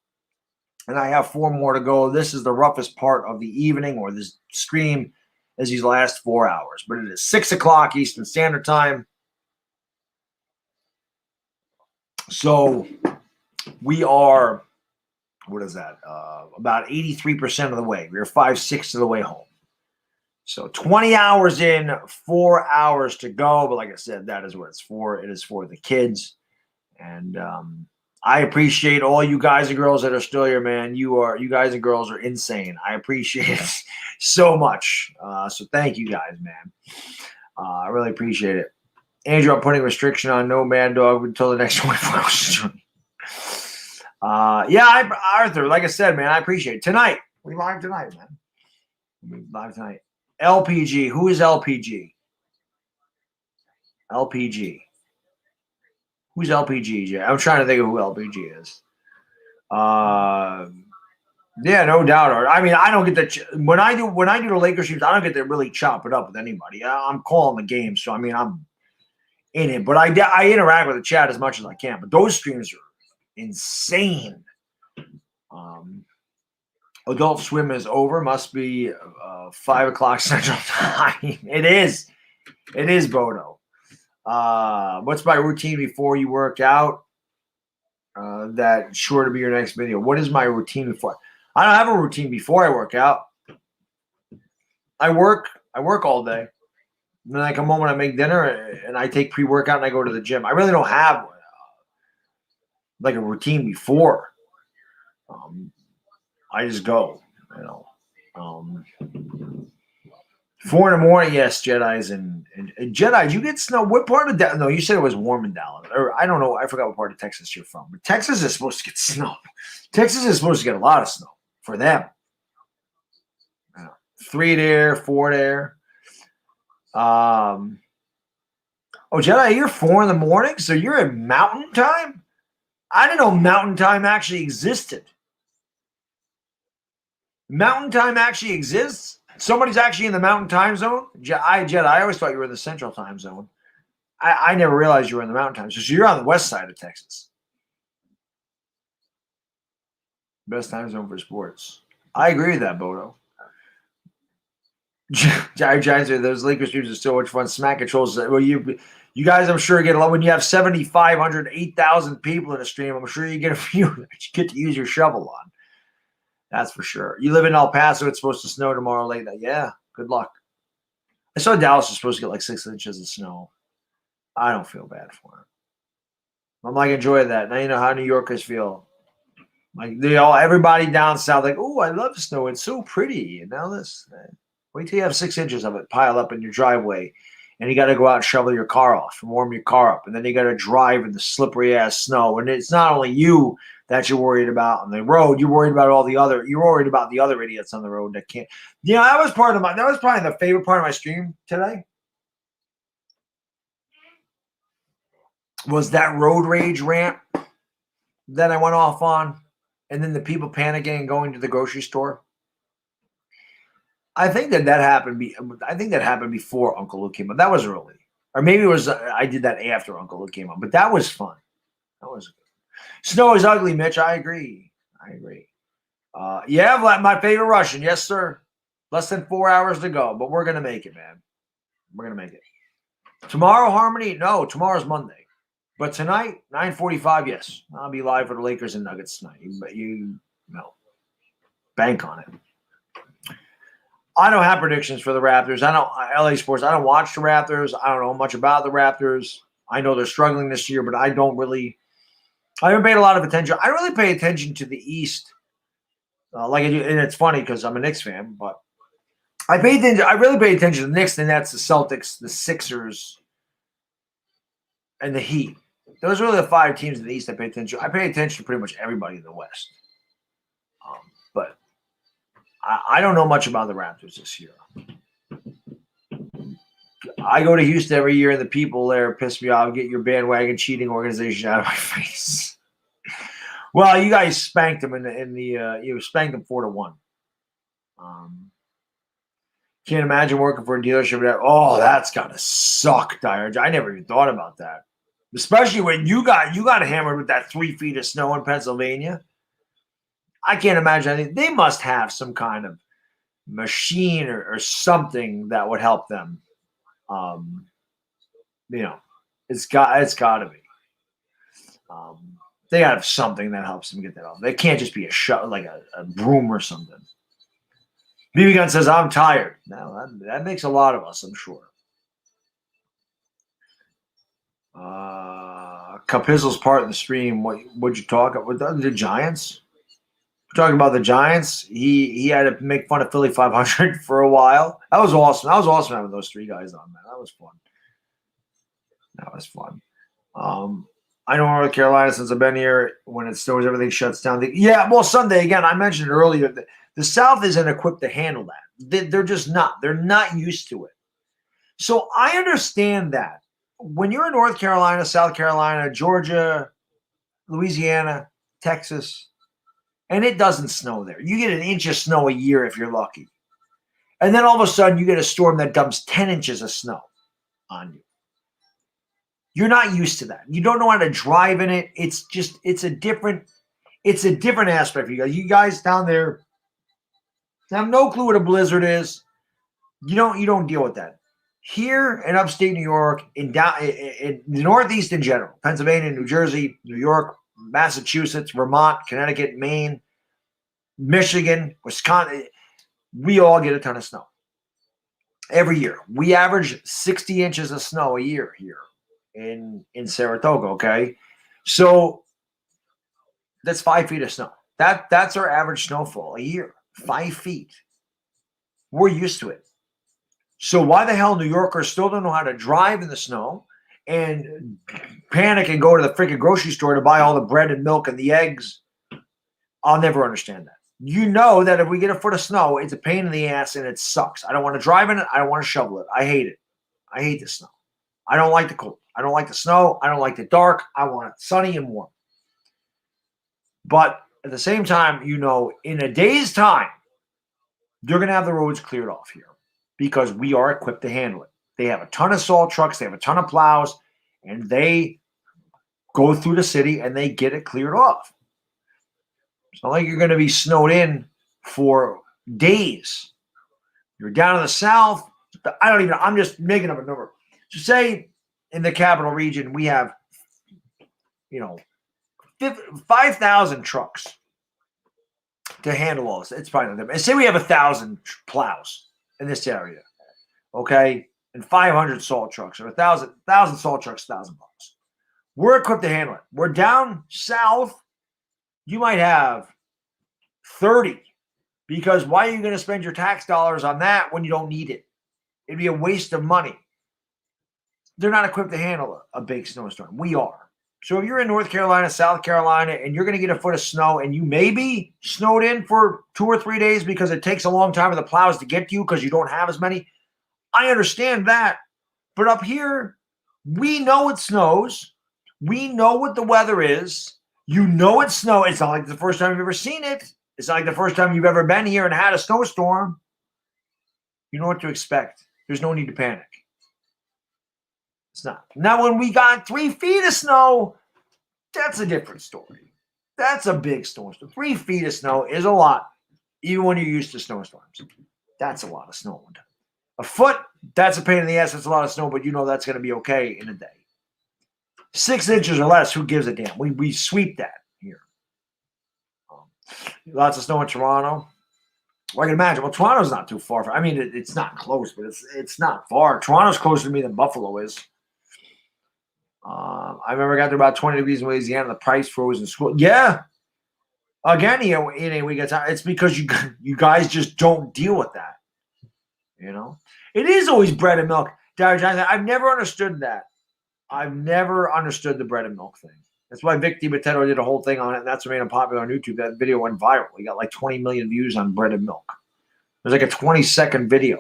and I have 4 more to go. This is the roughest part of the evening, or this stream is these last 4 hours. But it is 6 o'clock Eastern Standard Time. So we are, what is that? About 83% of the way. We are 5/6 of the way home. So 20 hours in, 4 hours to go. But like I said, that is what it's for. It is for the kids. And I appreciate all you guys and girls that are still here, man. You guys and girls are insane. I appreciate it so much. So thank you guys, man. I really appreciate it. Andrew, I'm putting restriction on no Mad Dog until the next 24 hours. Arthur, like I said, man, I appreciate it. Tonight, we live tonight, man. We live tonight. LPG. Who is LPG? LPG. Who's LPG, Jay? I'm trying to think of who LPG is. Yeah, no doubt. I mean, I don't get that when I do the Lakers streams, I don't get to really chop it up with anybody. I'm calling the game, so I mean, I'm in it, but I interact with the chat as much as I can. But those streams are insane. Adult Swim is over. Must be 5 o'clock Central Time. It is, Bodo. What's my routine before you work out? That's sure to be your next video. What is my routine before? I don't have a routine before I work out. I work all day. And then I come home and I make dinner and I take pre-workout and I go to the gym. I really don't have like a routine before. I just go, 4 in the morning, yes, Jedi's and Jedi. Did you get snow? What part of that? No, you said it was warm in Dallas. Or I don't know. I forgot what part of Texas you're from. But Texas is supposed to get snow. Texas is supposed to get a lot of snow for them. 3 there, 4 there. Oh, Jedi, you're 4 in the morning, so you're at Mountain Time? I didn't know Mountain Time actually existed. Mountain Time actually exists? Somebody's actually in the Mountain Time Zone? Jedi, I always thought you were in the Central Time Zone. I never realized you were in the Mountain Time Zone. So you're on the west side of Texas. Best time zone for sports. I agree with that, Bodo. Giants, those Lakers streams are so much fun. Smack controls. Well, you guys, I'm sure get a lot when you have 7,500, 8,000 people in a stream. I'm sure you get a few that you get to use your shovel on. That's for sure. You live in El Paso. It's supposed to snow tomorrow late night. Yeah, good luck. I saw Dallas was supposed to get like 6 inches of snow. I don't feel bad for him. I'm like, enjoy that. Now you know how New Yorkers feel. Like everybody down south, like, oh, I love snow. It's so pretty. And now this, wait till you have 6 inches of it pile up in your driveway, and you got to go out and shovel your car off and warm your car up, and then you got to drive in the slippery ass snow. And it's not only you that you're worried about on the road. You're worried about you're worried about the other idiots on the road that can't. That was probably the favorite part of my stream today. Was that road rage rant that I went off on, and then the people panicking and going to the grocery store. I think that happened. I think that happened before Uncle Luke came up. That was early, or maybe it was. I did that after Uncle Luke came up, but that was fun. That was good. Snow is ugly, Mitch. I agree. Yeah, my favorite Russian. Yes, sir. Less than 4 hours to go, but we're gonna make it, man. We're gonna make it. Tomorrow, Harmony? No, tomorrow's Monday. But tonight, 9:45, yes. I'll be live for the Lakers and Nuggets tonight. But bank on it. I don't have predictions for the Raptors. LA Sports. I don't watch the Raptors. I don't know much about the Raptors. I know they're struggling this year, but I haven't paid a lot of attention. I don't really pay attention to the East like I do. And it's funny because I'm a Knicks fan, but I really pay attention to the Knicks, and that's the Celtics, the Sixers, and the Heat. Those are really the 5 teams in the East I pay attention to. I pay attention to pretty much everybody in the West. But I don't know much about the Raptors this year. I go to Houston every year, and the people there piss me off. Get your bandwagon cheating organization out of my face. Well, you guys spanked them you spanked them 4-1. Can't imagine working for a dealership. Oh, that's gotta suck, Dyer. I never even thought about that. Especially when you got hammered with that 3 feet of snow in Pennsylvania. I can't imagine. They must have some kind of machine or something that would help them. It's got to be. They have something that helps them get that off. They can't just be like a broom or something. BB Gun says, I'm tired. No, that makes a lot of us, I'm sure. Capizzle's part in the stream. What'd you talk about? The Giants? We're talking about the Giants. He had to make fun of Philly 500 for a while. That was awesome. That was awesome having those 3 guys on, man. That was fun. I know North Carolina, since I've been here, when it snows, everything shuts down. Sunday, again, I mentioned it earlier, the South isn't equipped to handle that. They're just not. They're not used to it. So I understand that. When you're in North Carolina, South Carolina, Georgia, Louisiana, Texas, and it doesn't snow there, you get an inch of snow a year if you're lucky. And then all of a sudden you get a storm that dumps 10 inches of snow on you. You're not used to that. You don't know how to drive in it. It's a different aspect for you guys. You guys down there have no clue what a blizzard is. You don't deal with that. Here in upstate New York, in the Northeast in general, Pennsylvania, New Jersey, New York, Massachusetts, Vermont, Connecticut, Maine, Michigan, Wisconsin, we all get a ton of snow every year. We average 60 inches of snow a year here in Saratoga, okay? So that's 5 feet of snow. That's our average snowfall a year, 5 feet. We're used to it. So why the hell New Yorkers still don't know how to drive in the snow and panic and go to the freaking grocery store to buy all the bread and milk and the eggs? I'll never understand that. You know that if we get a foot of snow, it's a pain in the ass and it sucks. I don't want to drive in it. I don't want to shovel it. I hate it. I hate the snow. I don't like the cold. I don't like the snow. I don't like the dark. I want it sunny and warm. But at the same time, in a day's time, they're going to have the roads cleared off here because we are equipped to handle it. They have a ton of salt trucks. They have a ton of plows, and they go through the city and they get it cleared off. It's not like you're going to be snowed in for days. You're down in the south. I'm just making up a number. So say in the capital region, we have, 5,000 trucks to handle all this. It's probably not them. And say we have 1,000 plows in this area, okay, and 500 salt trucks, or 1,000 salt trucks, 1,000 plows. We're equipped to handle it. We're down south. You might have 30, because why are you going to spend your tax dollars on that when you don't need it? It'd be a waste of money. They're not equipped to handle a big snowstorm. We are. So if you're in North Carolina, South Carolina, and you're going to get a foot of snow, and you may be snowed in for 2 or 3 days because it takes a long time for the plows to get to you because you don't have as many, I understand that. But up here, we know it snows. We know what the weather is. You know it snows. It's not like the first time you've ever seen it. It's not like the first time you've ever been here and had a snowstorm. You know what to expect. There's no need to panic. It's not. Now, when we got 3 feet of snow, that's a different story. That's a big snowstorm. 3 feet of snow is a lot, even when you're used to snowstorms. That's a lot of snow. A foot, that's a pain in the ass. That's a lot of snow, but you know that's going to be okay in a day. 6 inches or less, who gives a damn? We sweep that here. Lots of snow in Toronto. Well, I can imagine. Well, Toronto's not too far. I mean, it's not close, but it's not far. Toronto's closer to me than Buffalo is. I remember I got to about 20 degrees in Louisiana. The price froze in school. Yeah. Again, we get time. It's because you guys just don't deal with that. You know, it is always bread and milk. I've never understood that. I've never understood the bread and milk thing. That's why Vic DiBattista did a whole thing on it, and that's what made him popular on YouTube. That video went viral. He got like 20 million views on bread and milk. It was like a 20-second video.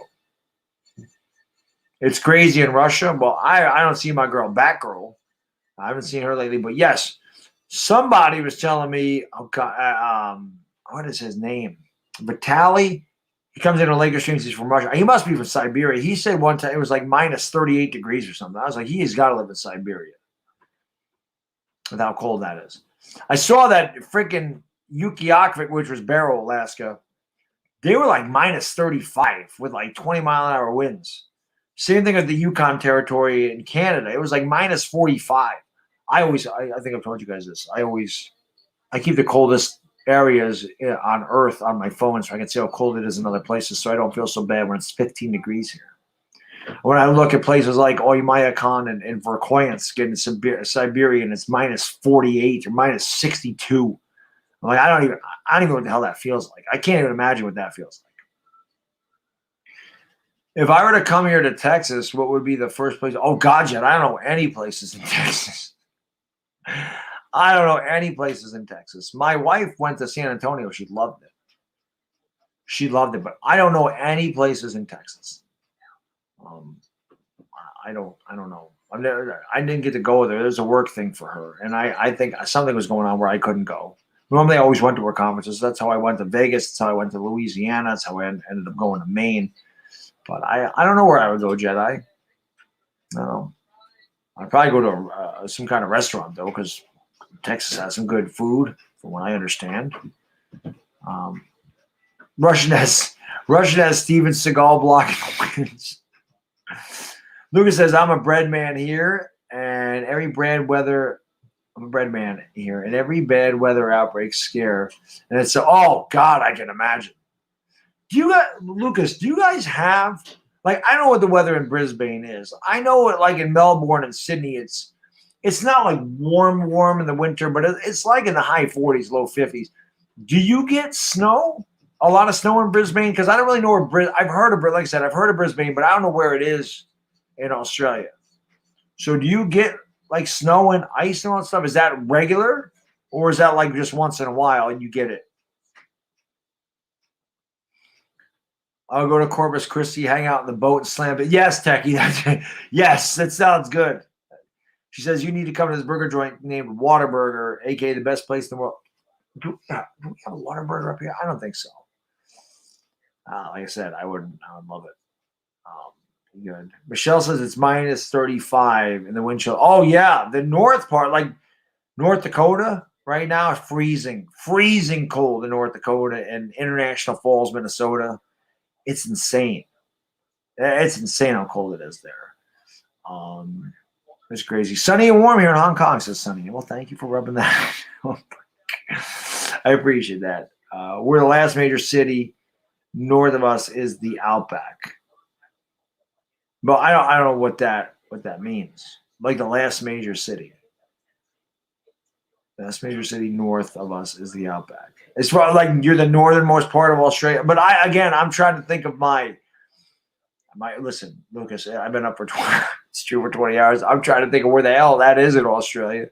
It's crazy in Russia. Well, I don't see my girl Batgirl. I haven't seen her lately, but yes, somebody was telling me, what is his name? Vitaly. He comes into Lake Streams. He's from Russia. He must be from Siberia. He said one time it was like minus 38 degrees or something. I was like, he has got to live in Siberia with how cold that is. I saw that freaking Yukiakvik, which was Barrow, Alaska. They were like minus 35 with like 20-mile-an-hour winds. Same thing with the Yukon Territory in Canada. It was like minus 45. I think I've told you guys this. I keep the coldest areas on Earth on my phone so I can see how cold it is in other places, so I don't feel so bad when it's 15 degrees here. When I look at places like Oymyakon and Verkhoyansk in Siberia, and it's minus 48 or minus 62. I'm like, I don't even know what the hell that feels like. I can't even imagine what that feels like. If I were to come here to Texas, what would be the first place? Oh, God, yet I don't know any places in Texas. I don't know any places in Texas. My wife went to San Antonio. She loved it. But I don't know any places in Texas. I don't know. I didn't get to go there. There's a work thing for her, and I think something was going on where I couldn't go. Normally, I always went to her conferences. That's how I went to Vegas. That's how I went to Louisiana. That's how I ended up going to Maine. But I don't know where I would go, Jedi. I don't know. I'd probably go to some kind of restaurant, though, because Texas has some good food, from what I understand. Russian has Steven Seagal blocking the wins. Lucas says, I'm a bread man here, and every bad weather outbreak scare. And it's oh God, I can imagine. Lucas, do you guys have, like, I know what the weather in Brisbane is. I know it, like in Melbourne and Sydney, it's not like warm in the winter, but it's like in the high 40s, low 50s. Do you get snow? A lot of snow in Brisbane? Because I don't really know where I've heard of Brisbane, but I don't know where it is in Australia. So do you get like snow and ice and all that stuff? Is that regular? Or is that like just once in a while and you get it? I'll go to Corpus Christi, hang out in the boat and slam it. Yes, Techie. Yes, that sounds good. She says, you need to come to this burger joint named Whataburger, a.k.a. the best place in the world. Do we have a Whataburger up here? I don't think so. Like I said, I would love it. Good. Michelle says it's minus 35 in the wind chill. Oh, yeah. The north part, like North Dakota, right now is freezing cold in North Dakota and International Falls, Minnesota. It's insane. It's insane how cold it is there. It's crazy. Sunny and warm here in Hong Kong, says Sunny. Well, thank you for rubbing that. I appreciate that. We're the last major city. North of us is the Outback. But I don't know what that means. Like the last major city. The last major city north of us is the Outback. It's probably like you're the northernmost part of Australia. But I'm trying to think of my listen, Lucas, I've been up for 20 hours. I'm trying to think of where the hell that is in Australia.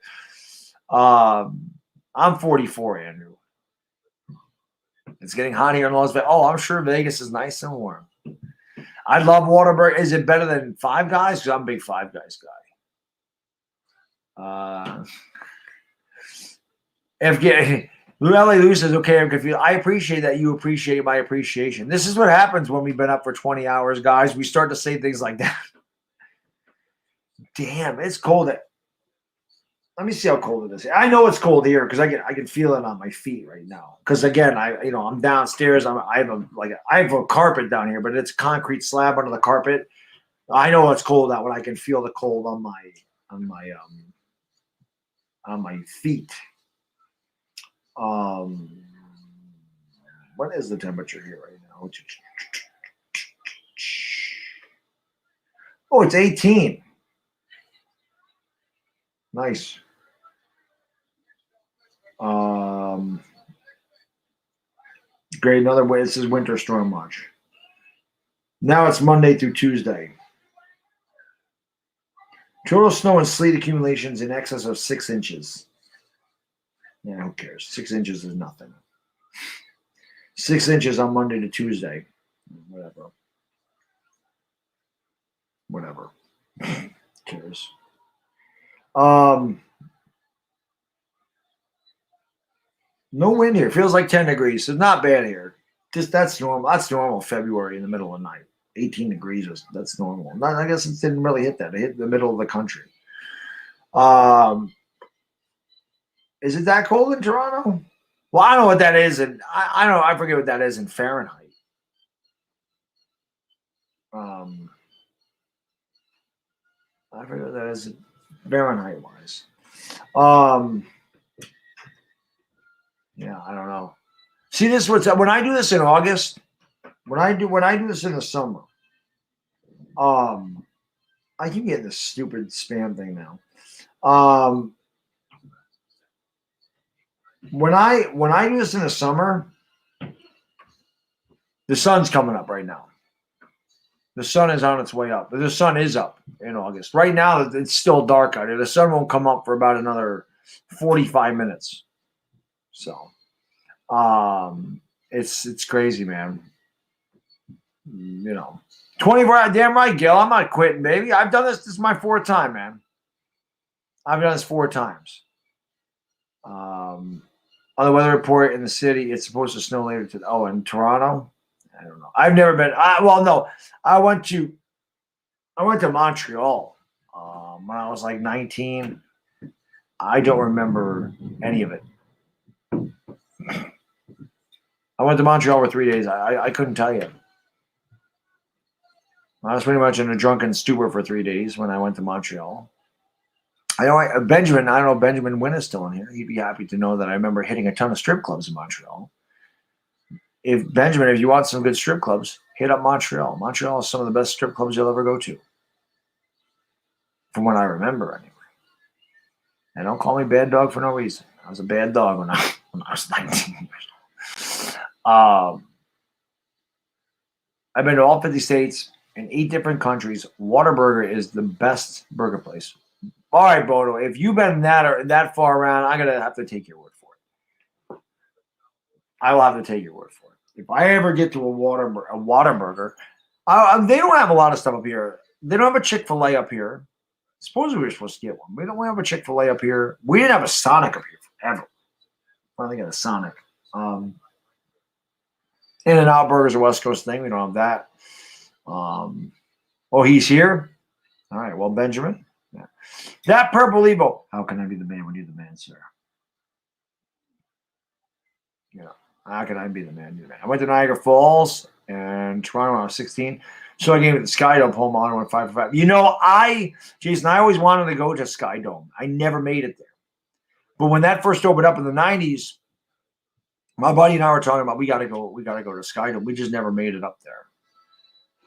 I'm 44, Andrew. It's getting hot here in Las Vegas. Oh, I'm sure Vegas is nice and warm. I love Whataburger. Is it better than Five Guys? Because I'm a big Five Guys guy. If LA Lou says, okay, I'm confused. I appreciate that you appreciate my appreciation. This is what happens when we've been up for 20 hours, guys. We start to say things like that. Damn, it's cold. Let me see how cold it is. I know it's cold here because I can feel it on my feet right now. Because again, I'm downstairs. I have a carpet down here, but it's a concrete slab under the carpet. I know it's cold out when I can feel the cold on my feet. What is the temperature here right now? Oh, it's 18. Nice. Great. Another way. This is winter storm watch. Now it's Monday through Tuesday. Total snow and sleet accumulations in excess of 6 inches. Yeah, who cares? 6 inches is nothing. 6 inches on Monday to Tuesday. Whatever. Who cares? No wind here. Feels like 10 degrees. So not bad here. Just that's normal. That's normal February in the middle of the night. 18 degrees. That's normal. I guess it didn't really hit that. It hit the middle of the country. Is it that cold in Toronto? Well, I don't know what that is, and I forget what that is in Fahrenheit. I forget what that is Fahrenheit wise. Yeah, I don't know. See, this what's when I do this in August. When I do this in the summer, I keep getting this stupid spam thing now. When I do this in the summer, the sun's coming up right now. The sun is on its way up. The sun is up in August. Right now, it's still dark out here. The sun won't come up for about another 45 minutes. So, it's crazy, man. 24 hours. Damn right, Gil. I'm not quitting, baby. I've done this. This is my 4th time, man. I've done this 4 times. On the weather report in the city, it's supposed to snow later today. Oh, in Toronto? I don't know. I've never been. No. I went to Montreal when I was like 19. I don't remember any of it. I went to Montreal for 3 days. I couldn't tell you. I was pretty much in a drunken stupor for 3 days when I went to Montreal. Benjamin, I don't know if Benjamin Wynn is still in here. He'd be happy to know that I remember hitting a ton of strip clubs in Montreal. If you want some good strip clubs, hit up Montreal. Montreal is some of the best strip clubs you'll ever go to. From what I remember, anyway. And don't call me bad dog for no reason. I was a bad dog when I was 19 years old. I've been to all 50 states in 8 different countries. Whataburger is the best burger place. All right, Bodo, if you've been that far around, I'm going to have to take your word for it. I will have to take your word for it. If I ever get to a Whataburger, they don't have a lot of stuff up here. They don't have a Chick-fil-A up here. Supposedly we were supposed to get one. We don't have a Chick-fil-A up here. We didn't have a Sonic up here forever. Finally got a Sonic. In-N-Out Burgers are a West Coast thing. We don't have that. Oh, he's here? All right. Well, Benjamin. Yeah. That purple Evo. How can I be the man when you're the man, sir? Yeah. How can I be the man? You're the man. I went to Niagara Falls and Toronto when I was 16. So I gave it the Sky Dome home on. I went 5 for 5. Jason, I always wanted to go to Sky Dome. I never made it there. But when that first opened up in the 90s, My buddy and I were talking about we gotta go to Skydome. We just never made it up there.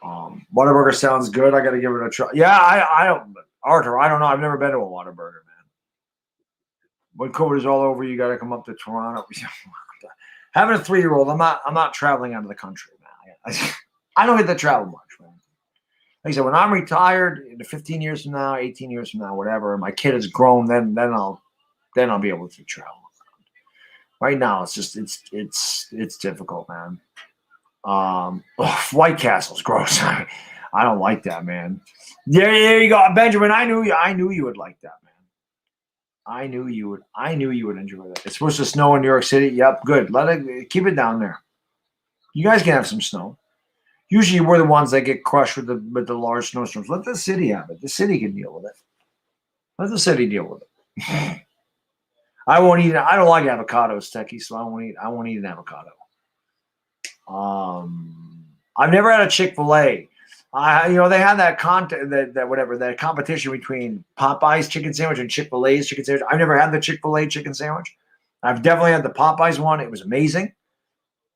Whataburger sounds good. I gotta give it a try. Yeah, I don't Arthur, I don't know. I've never been to a Whataburger, man. When COVID's all over, you gotta come up to Toronto. Having a 3-year-old, I'm not traveling out of the country, man. I don't get to travel much, man. Like I said, when I'm retired, in 15 years from now, 18 years from now, whatever, and my kid is grown, then I'll be able to travel. Right now, it's just it's difficult, man. White Castle's gross. I don't like that, man. There you go, Benjamin. I knew you would like that, man. I knew you would enjoy that. It's supposed to snow in New York City. Yep, good. Keep it down there. You guys can have some snow. Usually, we're the ones that get crushed with the large snowstorms. Let the city have it. The city can deal with it. Let the city deal with it. I won't eat. I don't like avocados, Techie, so I won't eat an avocado. I've never had a Chick-fil-A. They had that competition between Popeye's chicken sandwich and Chick-fil-A's chicken sandwich. I've never had the Chick-fil-A chicken sandwich. I've definitely had the Popeye's one. It was amazing.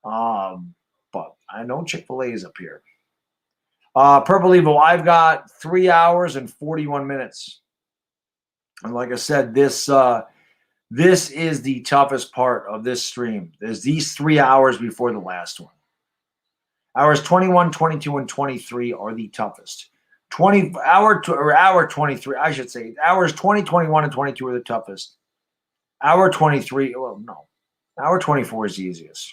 But I know Chick-fil-A is up here. Purple Evil, I've got 3 hours and 41 minutes. And like I said, this is the toughest part of this stream. There's these 3 hours before the last one. Hours 21, 22, and 23 are the toughest. Hour 23, I should say. Hours 20, 21, and 22 are the toughest. Hour 23, well, no. Hour 24 is the easiest.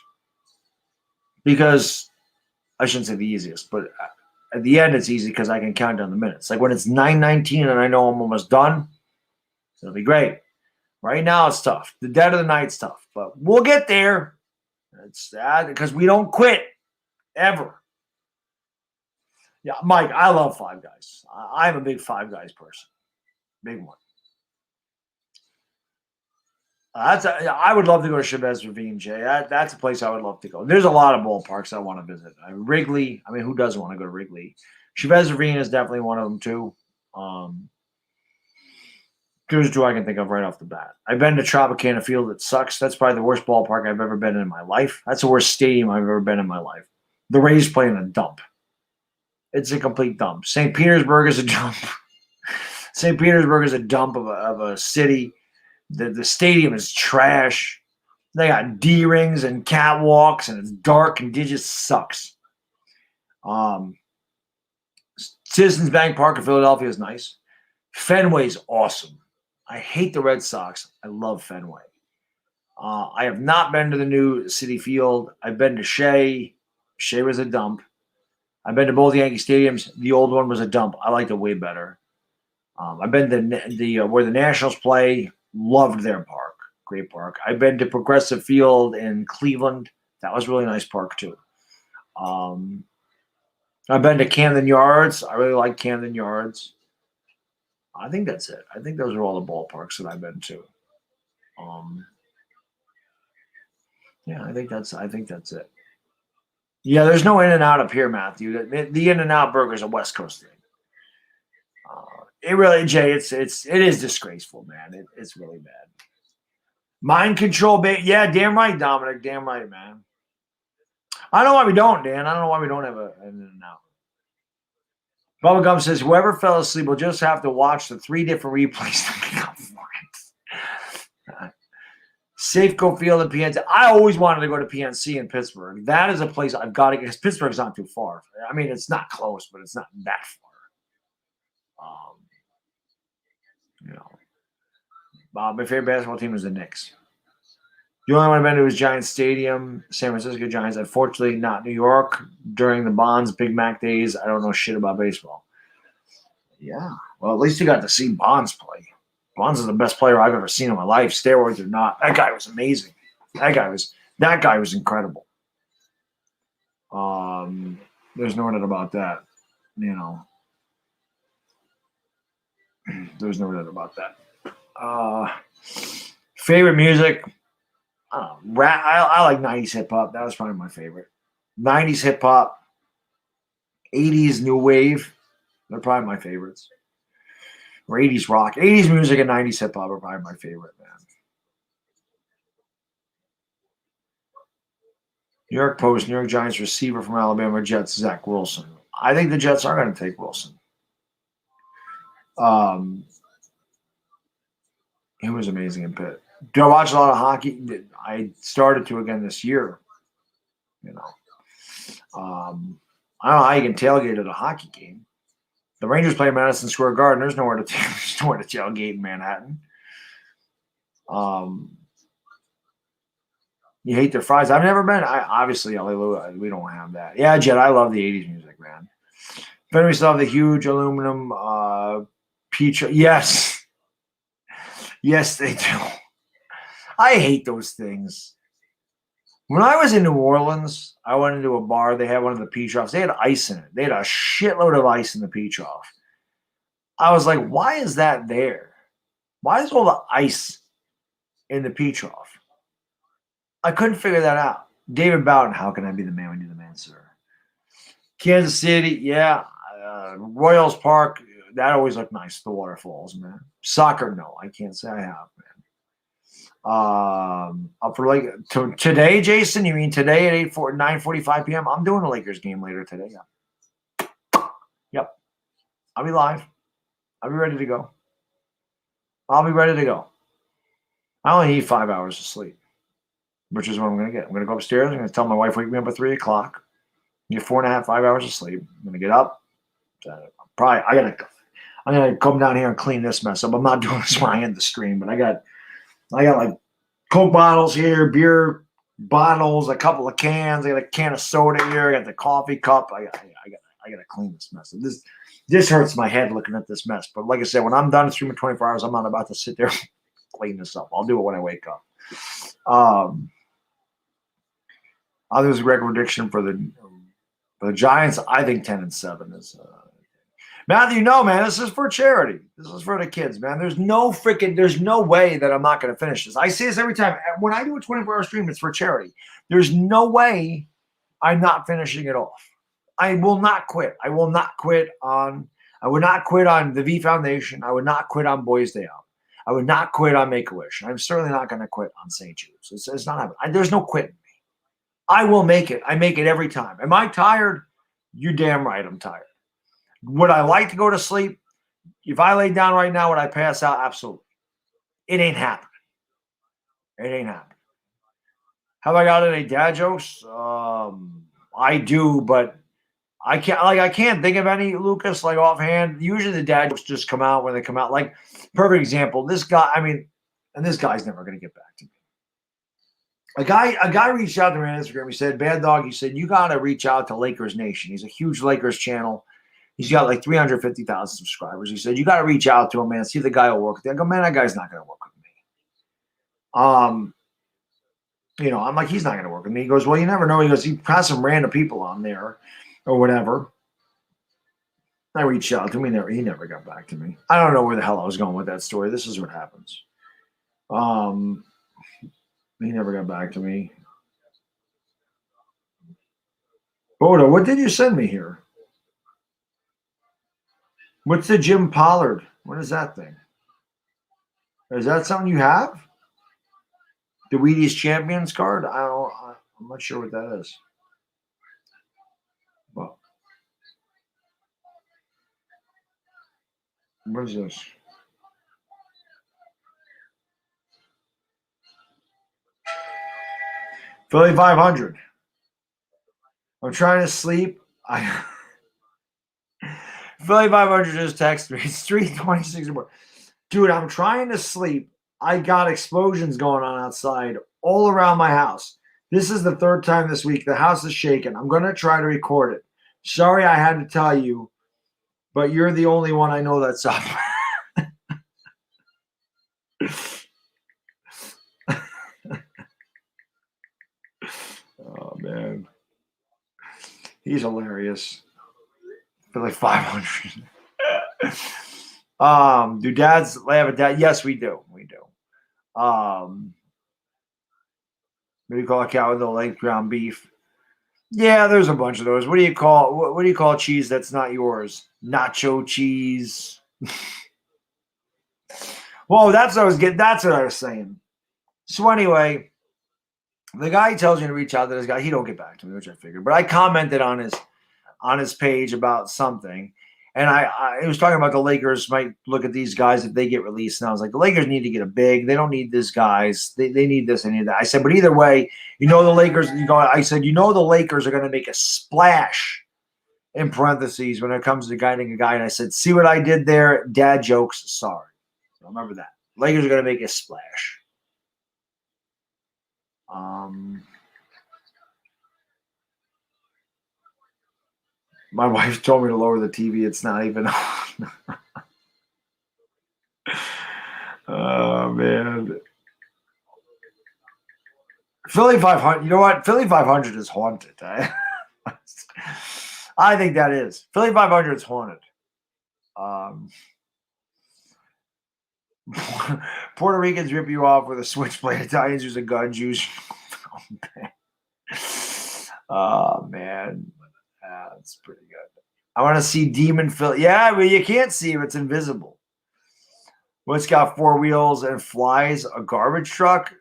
Because, I shouldn't say the easiest, but at the end it's easy because I can count down the minutes. Like when it's 9:19 and I know I'm almost done, it'll be great. Right now it's tough. The dead of the night's tough, but we'll get there. It's sad because we don't quit ever. Yeah, Mike, I love Five Guys. I'm a big Five Guys person. Big one. I would love to go to Chavez Ravine, Jay. That's a place I would love to go. There's a lot of ballparks I want to visit. Wrigley. I mean, who doesn't want to go to Wrigley? Chavez Ravine is definitely one of them too. There's two I can think of right off the bat. I've been to Tropicana Field. It sucks. That's probably the worst ballpark I've ever been in my life. That's the worst stadium I've ever been in my life. The Rays play in a dump. It's a complete dump. St. Petersburg is a dump. St. Petersburg is a dump of a city. The stadium is trash. They got D-rings and catwalks, and it's dark, and it just sucks. Citizens Bank Park in Philadelphia is nice. Fenway's awesome. I hate the Red Sox. I love Fenway. I have not been to the new Citi Field. I've been to Shea. Shea was a dump. I've been to both Yankee stadiums. The old one was a dump. I liked it way better. I've been to where the Nationals play. Loved their park. Great park. I've been to Progressive Field in Cleveland. That was a really nice park too. I've been to Camden Yards. I really like Camden Yards. I think that's it. I think those are all the ballparks that I've been to. Yeah, I think that's it. Yeah, there's no In-N-Out up here, Matthew. The In-N-Out burger is a West Coast thing. It really, Jay, it is disgraceful, man. It's really bad. Mind control, yeah, damn right, Dominic. Damn right, man. I don't know why we don't, Dan. I don't know why we don't have an In-N-Out. Bubblegum says, whoever fell asleep will just have to watch the 3 different replays to make up for it. Safeco Field in PNC. I always wanted to go to PNC in Pittsburgh. That is a place I've got to get, because Pittsburgh's not too far. I mean, it's not close, but it's not that far. My favorite basketball team is the Knicks. The only one I've been to is Giants Stadium, San Francisco Giants. Unfortunately, not New York. During the Bonds Big Mac days, I don't know shit about baseball. Yeah. Well, at least you got to see Bonds play. Bonds is the best player I've ever seen in my life. Steroids or not. That guy was amazing. That guy was incredible. There's no doubt about that. There's no doubt about that. Favorite music? I like 90s hip hop. That was probably my favorite. 90s hip hop, 80s new wave. They're probably my favorites. Or 80s rock. 80s music and 90s hip hop are probably my favorite, man. New York Post, New York Giants receiver from Alabama Jets, Zach Wilson. I think the Jets are going to take Wilson. He was amazing in Pitt. Do I watch a lot of hockey? I started to again this year. You know, I don't know how you can tailgate at a hockey game. The Rangers play Madison Square Garden. There's nowhere to tailgate in Manhattan. You hate their fries. I've never been. Obviously, we don't have that. Yeah, Jet, I love the 80s music, man. But we still have the huge aluminum peach. Yes. Yes, they do. I hate those things. When I was in New Orleans, I went into a bar. They had one of the peach offs. They had ice in it. They had a shitload of ice in the peach off. I was like, why is that there? Why is all the ice in the peach off? I couldn't figure that out. David Bowden, how can I be the man when you're the man, sir? Kansas City, yeah. Royals Park, that always looked nice, the waterfalls, man. Soccer, no, I can't say I have, man. Up for like today, Jason, you mean today at 9:45 p.m.? I'm doing a Lakers game later today. Yeah. Yep. I'll be live. I'll be ready to go. I only need 5 hours of sleep, which is what I'm going to get. I'm going to go upstairs. I'm going to tell my wife, wake me up at 3 o'clock. Get 4.5, 5 hours of sleep. I'm going to get up. I'm going to come down here and clean this mess up. I'm not doing this when I end the stream, but I got like Coke bottles here, beer bottles, a couple of cans. I got a can of soda here. I got the coffee cup. I got to clean this mess up. This hurts my head looking at this mess. But like I said, when I'm done streaming 24 hours, I'm not about to sit there and clean this up. I'll do it when I wake up. There's a record prediction for the Giants. I think 10-7 is. Matthew, no, man, this is for charity. This is for the kids, man. There's no way that I'm not going to finish this. I say this every time. When I do a 24-hour stream, it's for charity. There's no way I'm not finishing it off. I will not quit. I would not quit on the V Foundation. I would not quit on Boys Day Out. I would not quit on Make-A-Wish. I'm certainly not going to quit on St. Jude's. It's not happening. There's no quitting me. I will make it. I make it every time. Am I tired? You're damn right I'm tired. Would I like to go to sleep? If I lay down right now, would I pass out? Absolutely. It ain't happening. Have I got any dad jokes? I do, but I can't think of any, Lucas, like offhand. Usually the dad jokes just come out when they come out. Like, perfect example. This guy, and this guy's never going to get back to me. A guy reached out to me on Instagram. He said, Bad Dog, he said, you got to reach out to Lakers Nation. He's a huge Lakers channel. He's got like 350,000 subscribers. He said, you got to reach out to him, man. See if the guy will work with you. I go, man, that guy's not going to work with me. I'm like, he's not going to work with me. He goes, well, you never know. He goes, he has some random people on there or whatever. I reached out to him. He never got back to me. I don't know where the hell I was going with that story. This is what happens. He never got back to me. Boda, what did you send me here? What's the Jim Pollard? What is that thing? Is that something you have? The Wheaties Champions card? I'm not sure what that is. Well, what is this? Philly 500. I'm trying to sleep. Philly 500 just texted me. It's 3:26. Dude, I'm trying to sleep. I got explosions going on outside all around my house. This is the third time this week. The house is shaking. I'm going to try to record it. Sorry I had to tell you, but you're the only one I know that's up. Oh, man. He's hilarious. For like 500. Do dads have a dad? Yes, we do. Maybe call a cow with a leg ground beef. Yeah, there's a bunch of those. What do you call cheese that's not yours? Nacho cheese. Whoa, that's what I was saying. So anyway, The guy tells you to reach out to this guy. He don't get back to me, which I figured. But I commented on his page about something. And I was talking about the Lakers might look at these guys if they get released. And I was like, the Lakers need to get a big. They don't need this guys. They need this and need that. I said, but either way, the Lakers, I said, the Lakers are going to make a splash in parentheses when it comes to guiding a guy. And I said, see what I did there? Dad jokes. Sorry. So remember that. Lakers are going to make a splash. My wife told me to lower the TV. It's not even on. Oh, man. Philly 500. You know what? Philly 500 is haunted. I think that is. Philly 500 is haunted. Puerto Ricans rip you off with a switchblade. Italians use a gun. Jews. Oh, man. That's pretty good. I want to see Demon Philly. Yeah, but you can't see him. It's invisible. What's got 4 wheels and flies? A garbage truck?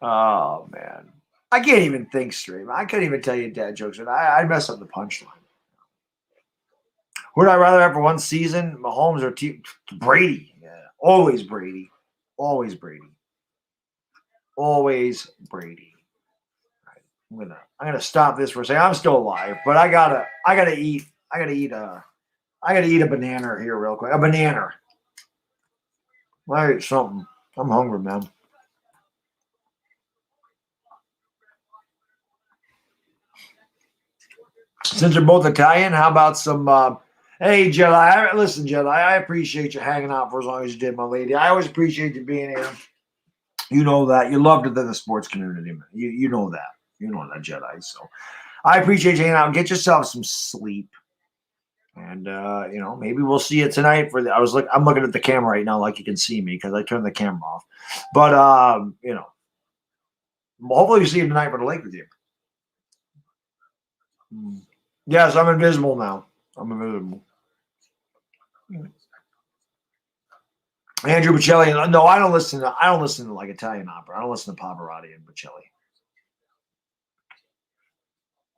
Oh, man. I can't even think straight. I can't even tell you dad jokes. I mess up the punchline. Would I rather have for one season? Mahomes or Brady? Yeah, always Brady. Always Brady. Always Brady. Right. I'm gonna stop this for a second. I'm still alive, but I gotta eat a banana here real quick. A banana. Like something. I'm hungry, man. Since you're both Italian, how about some hey, Jedi. Listen, Jedi, I appreciate you hanging out for as long as you did, my lady. I always appreciate you being here. You know that. You loved it in the sports community, man. You know that. You know that, Jedi. So I appreciate you hanging out. Get yourself some sleep. And maybe we'll see you tonight for I'm looking at the camera right now like you can see me because I turned the camera off. But hopefully we see you tonight for the Lakers game. Yes, I'm invisible now. I'm invisible. Andrew Bocelli. No, I don't listen to like Italian opera. I don't listen to Pavarotti and Bocelli.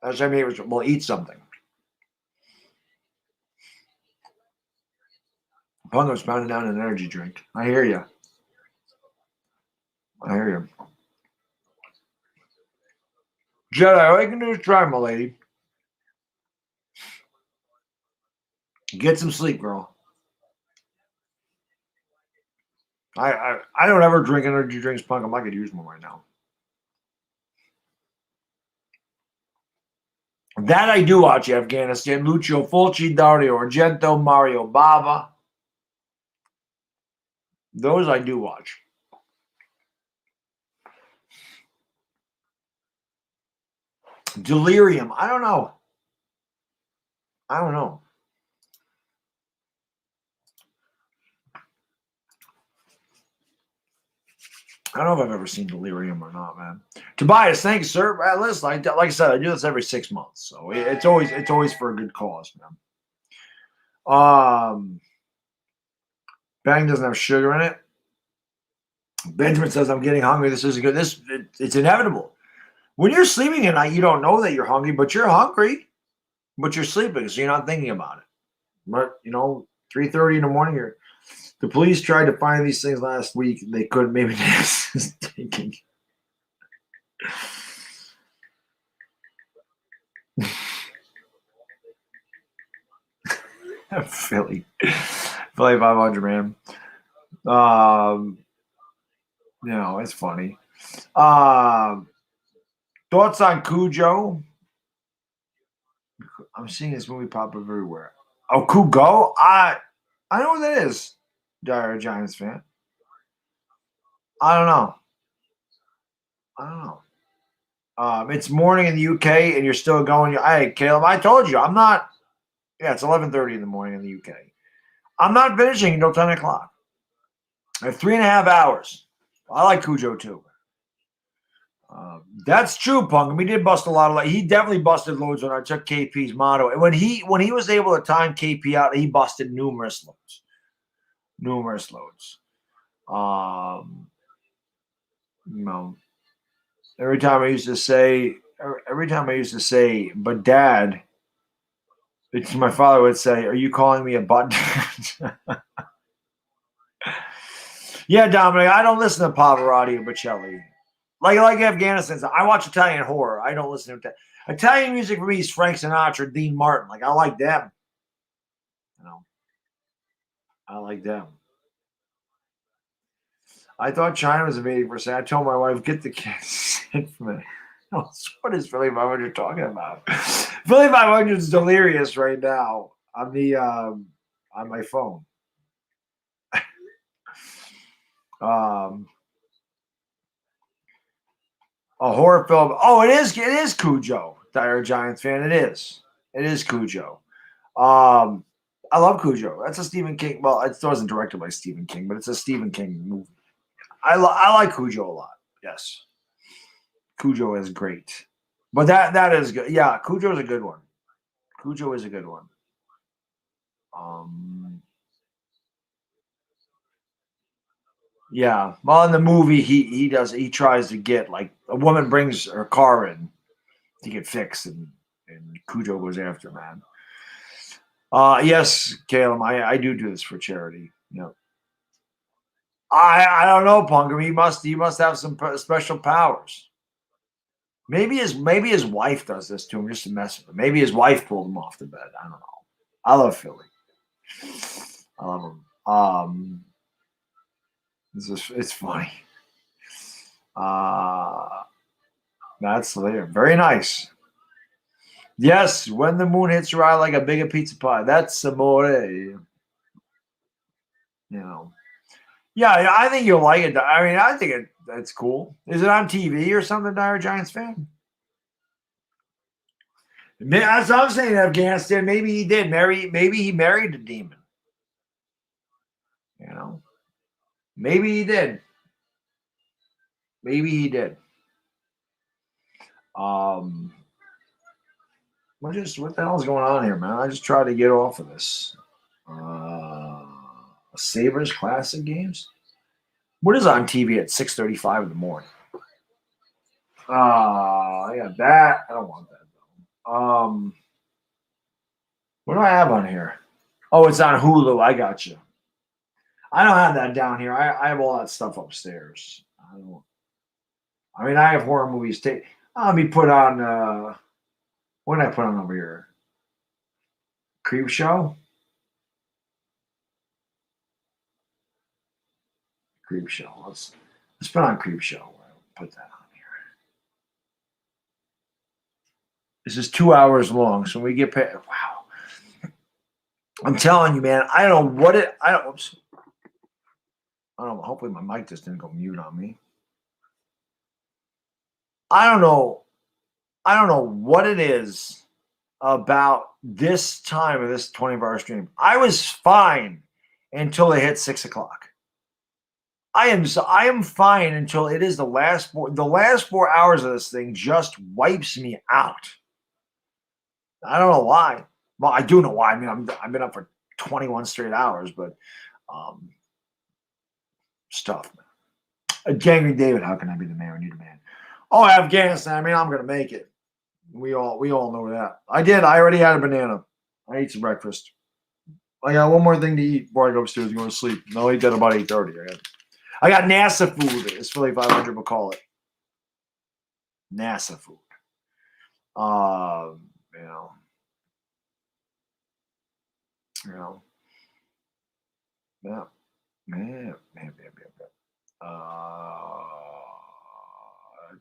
That's what I mean. We'll eat something. Pungo's pounding down an energy drink. I hear you. Jedi, all you can do is try, my lady. Get some sleep, girl. I don't ever drink energy drinks, Punk. I could use one right now. That I do watch Afghanistan. Lucio Fulci, Dario Argento, Mario Bava. Those I do watch. Delirium. I don't know. I don't know if I've ever seen Delirium or not, man. Tobias, thanks, sir. Listen, like I said, I do this every 6 months, so it's always for a good cause, man. Bang doesn't have sugar in it. Benjamin says, I'm getting hungry. This isn't good. It's inevitable. When you're sleeping at night, you don't know that you're hungry, but you're hungry. But you're sleeping, so you're not thinking about it. But 3:30 in the morning, the police tried to find these things last week. They couldn't. Maybe this thinking. Philly 500, man. It's funny. Thoughts on Cujo? I'm seeing this movie pop up everywhere. Oh, Cujo? I know what that is. Dire Giants fan. I don't know. It's morning in the UK and you're still going. Hey, Caleb, I told you I'm not. Yeah, it's 11:30 in the morning in the UK. I'm not finishing until 10 o'clock. I have 3.5 hours. I like Cujo too. That's true, Punk. We did bust a lot of. He definitely busted loads when I took KP's motto. And when he was able to time KP out, he busted numerous loads. every time I used to say, but Dad, my father would say, "Are you calling me a butt?" Yeah, Dominic, I don't listen to Pavarotti or Bocelli. Like Afghanistan, I watch Italian horror. I don't listen to Italian music. For me is Frank Sinatra, Dean Martin. Like, I like them. I like them. I thought China was invading for a second. I told my wife, "Get the kids from it." What is Philly 500 talking about? Philly 500 is delirious right now on the on my phone. A horror film. Oh, it is Cujo. Dire Giants fan. It is Cujo. I love Cujo. That's a Stephen King. Well, it wasn't directed by Stephen King, but it's a Stephen King movie. I like Cujo a lot. Yes, Cujo is great. But that is good. Yeah, Cujo is a good one. Cujo is a good one. Yeah. Well, in the movie, he tries to get, like, a woman brings her car in to get fixed, and Cujo goes after her, man. Yes, Caleb, I do this for charity. I don't know, Punk. I mean, he must have some special powers. Maybe his wife does this to him just to mess with him. Maybe his wife pulled him off the bed. I don't know. I love Philly. I love him. It's funny. That's there. Very nice. Yes, when the moon hits your eye like a big pizza pie. That's amore. Yeah, I think you'll like it. I mean, I think that's cool. Is it on TV or something, Dire Giants fan? That's what I'm saying, Afghanistan. Maybe he did marry. Maybe he married a demon. Maybe he did. Maybe he did. What the hell is going on here, man? I just tried to get off of this. Sabres Classic games. What is on TV at 6:35 in the morning? I got that. I don't want that though. What do I have on here? Oh, it's on Hulu. I got you. I don't have that down here. I have all that stuff upstairs. I mean, I have horror movies. I'll be put on. What did I put on over here? Creep Show. Creep Show. Let's put on Creep Show. Put that on here. This is 2 hours long, so we get paid. Wow. I'm telling you, man. I don't know what it. I don't. Oops. I don't know. Hopefully, my mic just didn't go mute on me. I don't know. I don't know what it is about this time of this 24-hour stream. I was fine until it hit 6 o'clock. I am fine until it is the last 4 hours of this thing just wipes me out. I don't know why. Well, I do know why. I mean, I've been up for 21 straight hours, but stuff, man. Gangry David, how can I be the man? We need a man. Oh, Afghanistan. I mean, I'm gonna make it. We all know that. I did. I already had a banana. I ate some breakfast. I got one more thing to eat before I go upstairs and go to sleep. No, I eat that about 8:30. I got NASA food, as Philly 500 will call it. NASA food.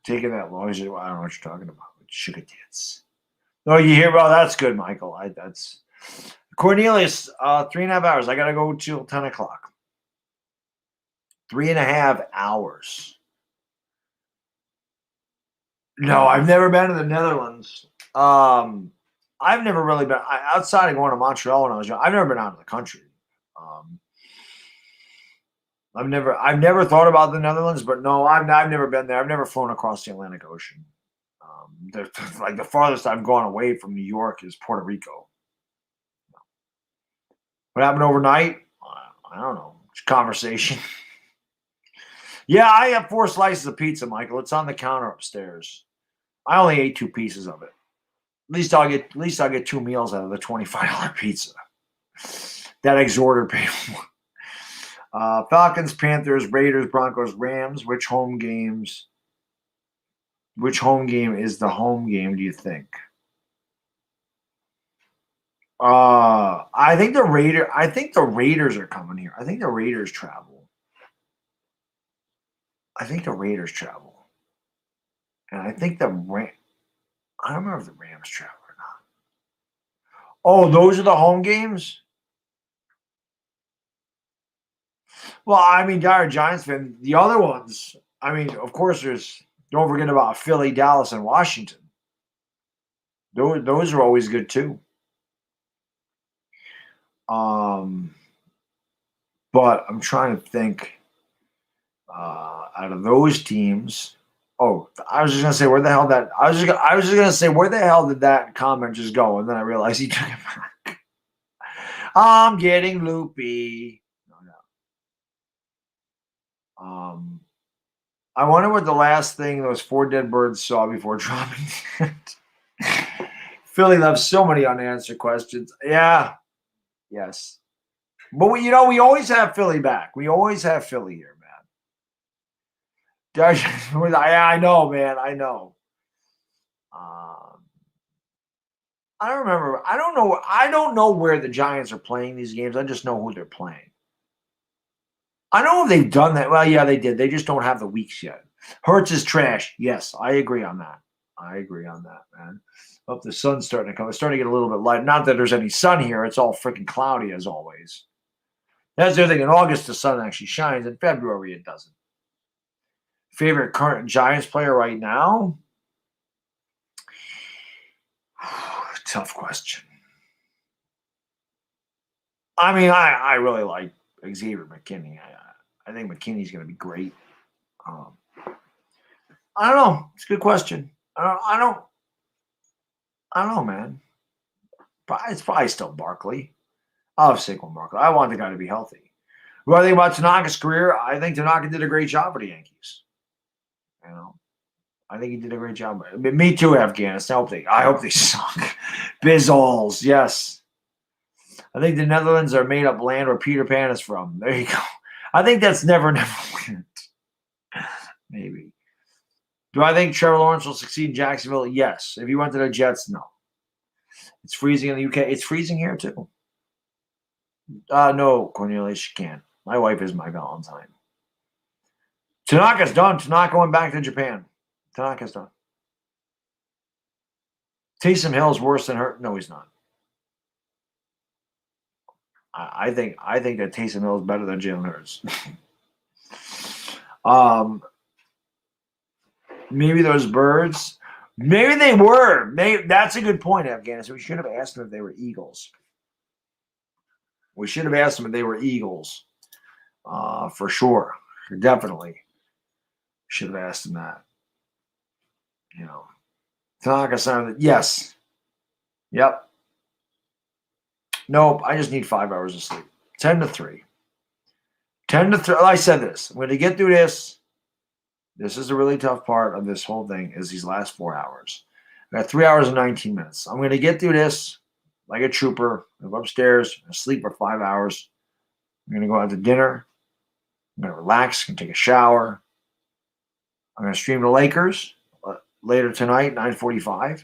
Taking that long, I don't know what you're talking about. Sugar tits. No, you hear about that's good, Michael. That's Cornelius. 3.5 hours. I gotta go till 10 o'clock. 3.5 hours. No, I've never been to the Netherlands. I've never really been outside of going to Montreal when I was young. I've never been out of the country. I've never thought about the Netherlands, but no, I've never been there. I've never flown across the Atlantic Ocean. Like the farthest I've gone away from New York is Puerto Rico. What happened overnight? I don't know. It's conversation. Yeah, I have 4 slices of pizza, Michael. It's on the counter upstairs. I only ate 2 pieces of it. At least I'll get 2 meals out of the $25 pizza that Exhorter paid for. Falcons, Panthers, Raiders, Broncos, Rams. Which home game is the home game, do you think? I think the Raiders are coming here. I think the Raiders travel. And I think I don't remember if the Rams travel or not. Oh, those are the home games? Well, I mean, you're a Giants fan. The other ones, I mean, of course, don't forget about Philly, Dallas, and Washington. Those are always good too. But I'm trying to think out of those teams. Oh, I was just gonna say where the hell did that comment just go? And then I realized he took it back. I'm getting loopy. No. I wonder what the last thing those 4 dead birds saw before dropping it. Philly loves so many unanswered questions. Yeah. Yes. But we always have Philly back. We always have Philly here, man. I know, man. I know. I don't remember. I don't know. I don't know where the Giants are playing these games. I just know who they're playing. I don't know if they've done that. Well, yeah, they did. They just don't have the weeks yet. Hurts is trash. Yes, I agree on that. Man. Hope the sun's starting to come. It's starting to get a little bit light. Not that there's any sun here. It's all freaking cloudy as always. That's the other thing. In August, the sun actually shines. In February, it doesn't. Favorite current Giants player right now? Tough question. I mean, I really like Xavier McKinney. I think McKinney's going to be great. I don't know. It's a good question. I don't know, man. It's probably still Barkley. I love Saquon Barkley. I want the guy to be healthy. What I think about Tanaka's career, I think Tanaka did a great job for the Yankees. I think he did a great job. Me too, Afghanistan. I hope they suck. Bizzles, yes. I think the Netherlands are made up land where Peter Pan is from. There you go. I think that's never land. Maybe. Do I think Trevor Lawrence will succeed in Jacksonville? Yes. If he went to the Jets, no. It's freezing in the UK. It's freezing here too. No, Cornelius, you can't. My wife is my Valentine. Tanaka's done. Tanaka went back to Japan. Tanaka's done. Taysom Hill's worse than her. No, he's not. I think that Taysom Hill is better than Jalen Hurts. Maybe those birds. Maybe they were. Maybe that's a good point, Afghanistan. We should have asked them if they were eagles. For sure. Definitely. Should have asked them that. Tanaka sounded, yes. Yep. Nope. I just need 5 hours of sleep. 10 to 3. 10 to 3. I said this. I'm going to get through this. This is a really tough part of this whole thing is these last 4 hours. I got 3 hours and 19 minutes. I'm going to get through this like a trooper. I go upstairs. I sleep for 5 hours. I'm going to go out to dinner. I'm going to relax. I'm going to take a shower. I'm going to stream the Lakers later tonight, 9:45.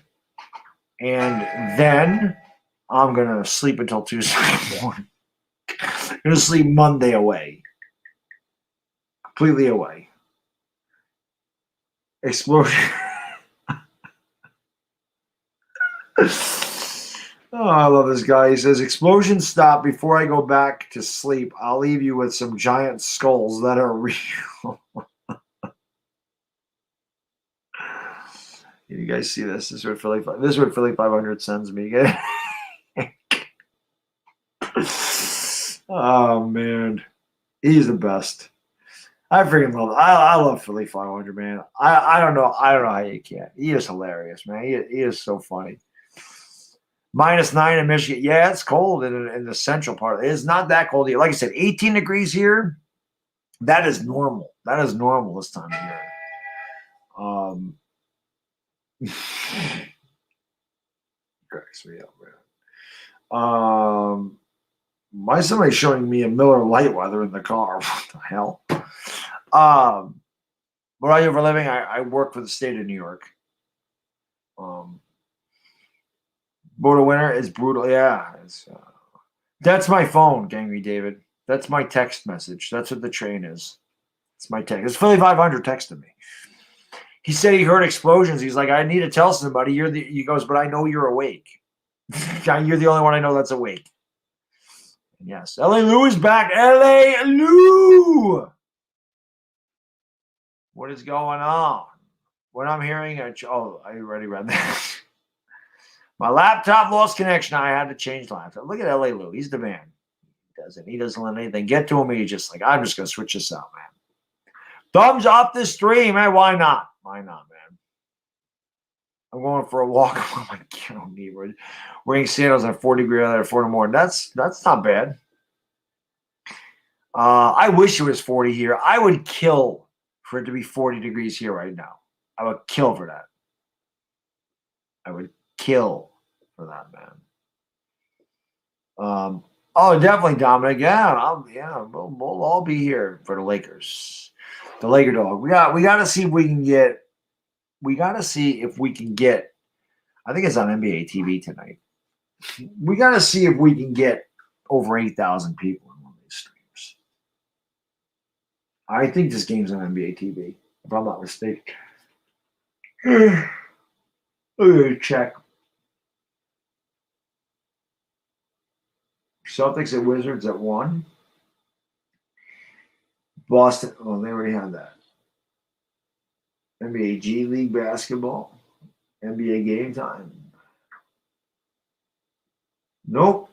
And then I'm going to sleep until Tuesday morning. I'm going to sleep Monday away. Completely away. Explosion. Oh, I love this guy. He says, explosion stop before I go back to sleep. I'll leave you with some giant skulls that are real. You guys see this? This is what Philly 500 sends me. Oh, man. He's the best. I freaking love it. I love Philly 500, man. I don't know. I don't know how you can't. He is hilarious, man. He is so funny. -9 in Michigan. Yeah, it's cold in the central part. It's not that cold here. Like I said, 18 degrees here. That is normal. That is normal this time of year. Cracks me up, man. Why is somebody showing me a Miller Lite while they're in the car? What the hell? What I do for a living, I work for the state of New York. Border winter is brutal. Yeah. That's my phone, Gangry David. That's my text message. That's what the train is. It's my text. It's Philly 500 texted me. He said he heard explosions. He's like, I need to tell somebody. He goes, but I know you're awake. You're the only one I know that's awake. Yes. LA Lou is back. LA Lou. What is going on? What I'm hearing, I already read that. My laptop lost connection. I had to change laptop. Look at LA Lou. He's the man. He doesn't let anything get to him. He's just like, I'm just going to switch this out, man. Thumbs up the stream, man. Why not? Why not, man? I'm going for a walk. Oh my God, wearing sandals at 4-degree weather at 4 in the morning. That's not bad. I wish it was 40 here. I would kill for it to be 40 degrees here right now. I would kill for that. I would kill for that, man. Definitely, Dominic. Yeah, we'll all be here for the Lakers. The Laker dog. We got to see if we can get. We got to see if we can get. I think it's on NBA TV tonight. We got to see if we can get over 8,000 people in one of these streams. I think this game's on NBA TV, if I'm not mistaken. Let me check. Celtics at Wizards at 1. Boston. Well, they already had that. NBA G League basketball. NBA game time. Nope.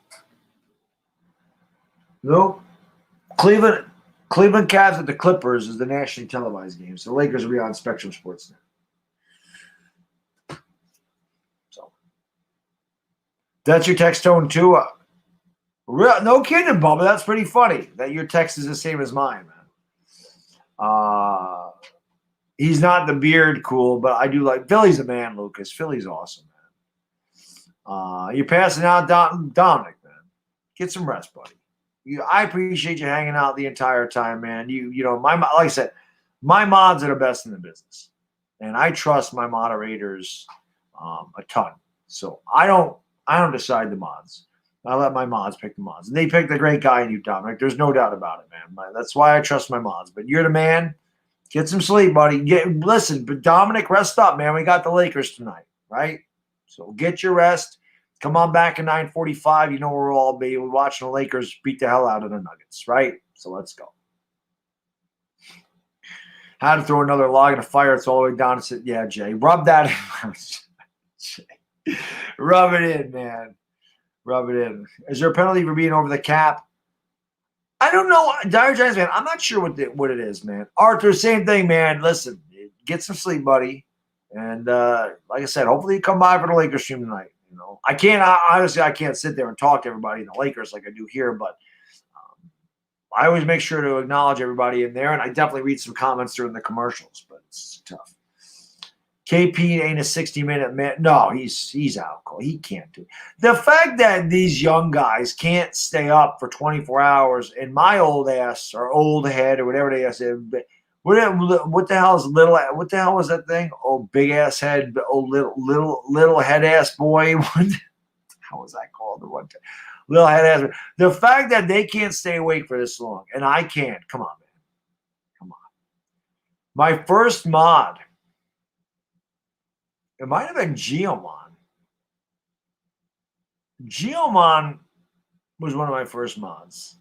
Cleveland Cavs at the Clippers is the nationally televised game. So the Lakers will be on Spectrum Sports now. So that's your text tone too. No kidding, Bubba. That's pretty funny that your text is the same as mine, man. He's not the beard cool, but I do like Philly's a man, Lucas. Philly's awesome, man. You're passing out Dominic, man. Get some rest, buddy. I appreciate you hanging out the entire time, man. You know, like I said, my mods are the best in the business, and I trust my moderators a ton. So I don't decide the mods. I let my mods pick the mods, and they picked the great guy in you, Dominic. There's no doubt about it, man. That's why I trust my mods. But you're the man. Get some sleep, buddy. Listen, but Dominic, rest up, man. We got the Lakers tonight, right? So get your rest. Come on back at 9:45. You know where we'll all be. We're watching the Lakers beat the hell out of the Nuggets, right? So let's go. How to throw another log in a fire. It's all the way down. Yeah, Jay. Rub that in. Jay. Rub it in, man. Rub it in. Is there a penalty for being over the cap? I don't know. Dire Giants, man. I'm not sure what it is, man. Arthur, same thing, man. Listen, get some sleep, buddy. And like I said, hopefully you come by for the Lakers stream tonight. You know, I can't sit there and talk to everybody in the Lakers like I do here, but I always make sure to acknowledge everybody in there, and I definitely read some comments during the commercials, but it's tough. KP ain't a 60-minute man. No, he's out. He can't do it. The fact that these young guys can't stay up for 24 hours, and my old ass or old head or whatever they said, what the hell is little? What the hell was that thing? Oh, big ass head. Oh, little head ass boy. What the hell was that called? The one time? Little head ass. The fact that they can't stay awake for this long, and I can't. Come on, man. Come on. My first mod. It might have been Geomon. Geomon was one of my first mods.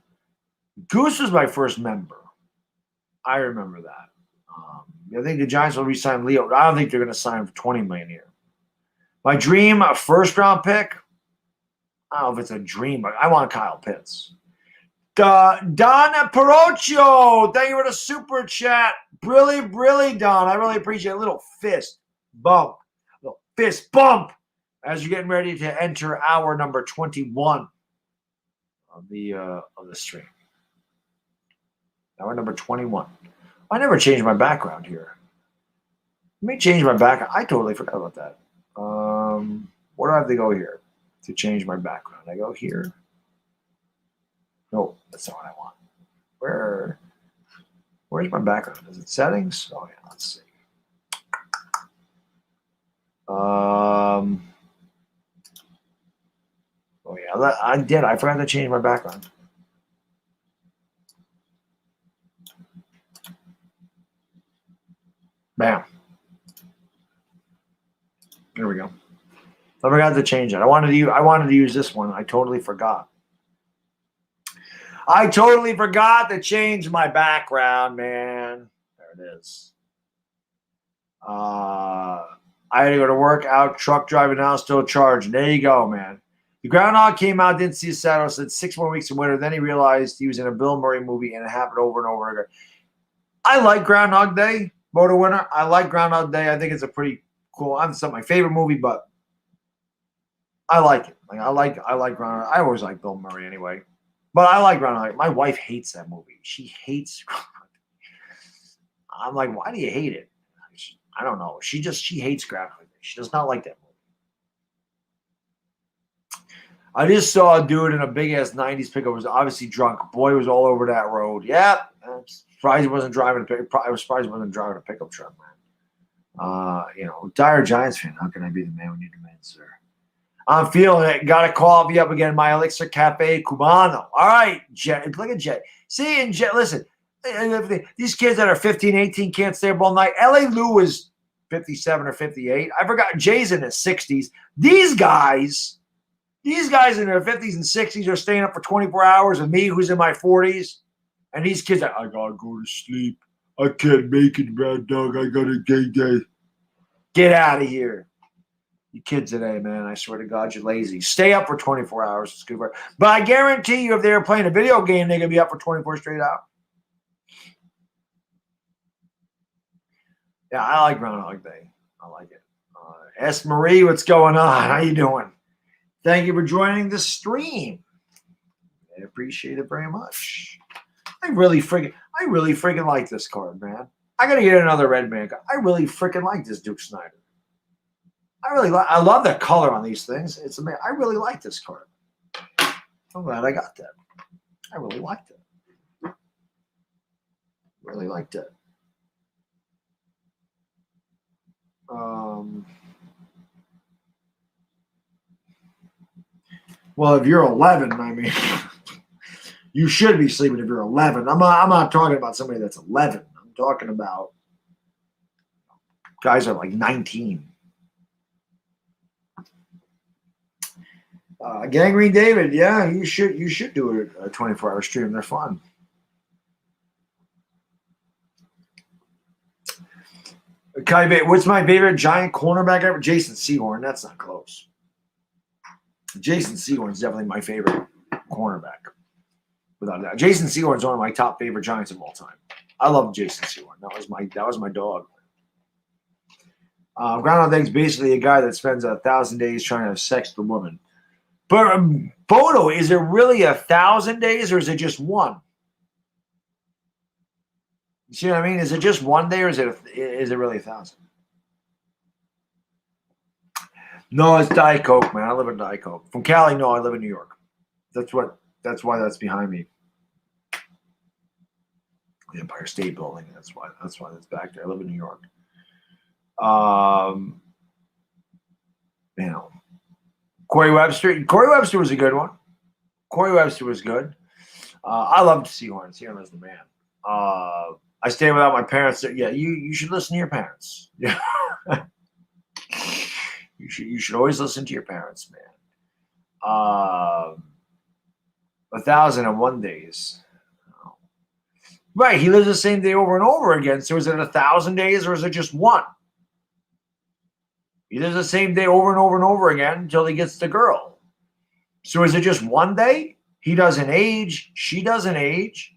Goose was my first member. I remember that. I think the Giants will re-sign Leo. I don't think they're going to sign him for $20 million here. My dream, a first-round pick. I don't know if it's a dream, but I want Kyle Pitts. Don Perocchio, thank you for the super chat. Brilly, Don. I really appreciate a little fist bump. Fist bump as you're getting ready to enter hour number 21 of the stream. Now we're number 21. I never changed my background here. Let me change my background. I totally forgot about that. Where do I have to go here to change my background? I go here. No, that's not what I want. Where's my background? Is it settings? Oh yeah, let's see. Oh yeah, I did. I forgot to change my background. Bam. There we go. I forgot to change it. I wanted to use this one. I totally forgot. I totally forgot to change my background, man. There it is. I had to go to work, out, truck driving now, still charging. There you go, man. The groundhog came out, didn't see his shadow, said 6 more weeks of winter. Then he realized he was in a Bill Murray movie, and it happened over and over again. I like Groundhog Day, Motor Winter. I like Groundhog Day. I think it's a pretty cool. It's not my favorite movie, but I like it. I like Groundhog. I always like Bill Murray anyway, but I like Groundhog. My wife hates that movie. She hates Groundhog. I'm like, why do you hate it? I don't know. She hates Groundhog Day. She does not like that movie. I just saw a dude in a big ass 90s pickup, was obviously drunk. Boy was all over that road. Yeah. I'm surprised he wasn't driving I was surprised he wasn't driving a pickup truck, man. Dire Giants fan. How can I be the man when you're the man, sir? I'm feeling it. Got to call me up again. My Elixir Cafe Cubano. All right, Jet. Look at Jet. See, and Jet, listen. These kids that are 15, 18 can't stay up all night. L.A. Lou is 57 or 58. I forgot. Jay's in his 60s. These guys in their 50s and 60s are staying up for 24 hours with me, who's in my 40s. And these kids are, I got to go to sleep. I can't make it, Mad Dog. I got a gay day. Get out of here. You kids today, man. I swear to God, you're lazy. Stay up for 24 hours. It's good work. But I guarantee you, if they were playing a video game, they're going to be up for 24 straight hours. Yeah, I like Groundhog Day. I like it. S. Marie, what's going on? How you doing? Thank you for joining the stream. I appreciate it very much. I really freaking like this card, man. I got to get another red man card. I really freaking like this Duke Snyder. I love the color on these things. It's amazing. I really like this card. I'm glad I got that. I really liked it. Really liked it. Well, if you're 11, I mean, you should be sleeping if you're 11. I'm not talking about somebody that's 11. I'm talking about guys that are like 19. Gangrene David, yeah, you should do a 24-hour stream. They're fun. What's my favorite giant cornerback ever? Jason Sehorn. That's not close. Jason Sehorn is definitely my favorite cornerback, without that. Jason Sehorn is one of my top favorite Giants of all time. I love Jason Sehorn. That was my dog. Groundhog Day is basically a guy that spends 1,000 days trying to have sex with a woman. But Bodo, is it really 1,000 days or is it just one? You see what I mean? Is it just one day or is it really 1,000? No, it's Diet Coke, man. I live in Diet Coke. From Cali, no, I live in New York. That's why that's behind me. The Empire State Building. That's why that's back there. I live in New York. Corey Webster. Corey Webster was a good one. Corey Webster was good. I loved Sehorn. Sehorn was the man. I stayed without my parents. Yeah, you should listen to your parents. Yeah. You should always listen to your parents, man. 1,001 days. Oh. Right, he lives the same day over and over again. So is it 1,000 days or is it just one? He lives the same day over and over and over again until he gets the girl. So is it just one day? He doesn't age. She doesn't age.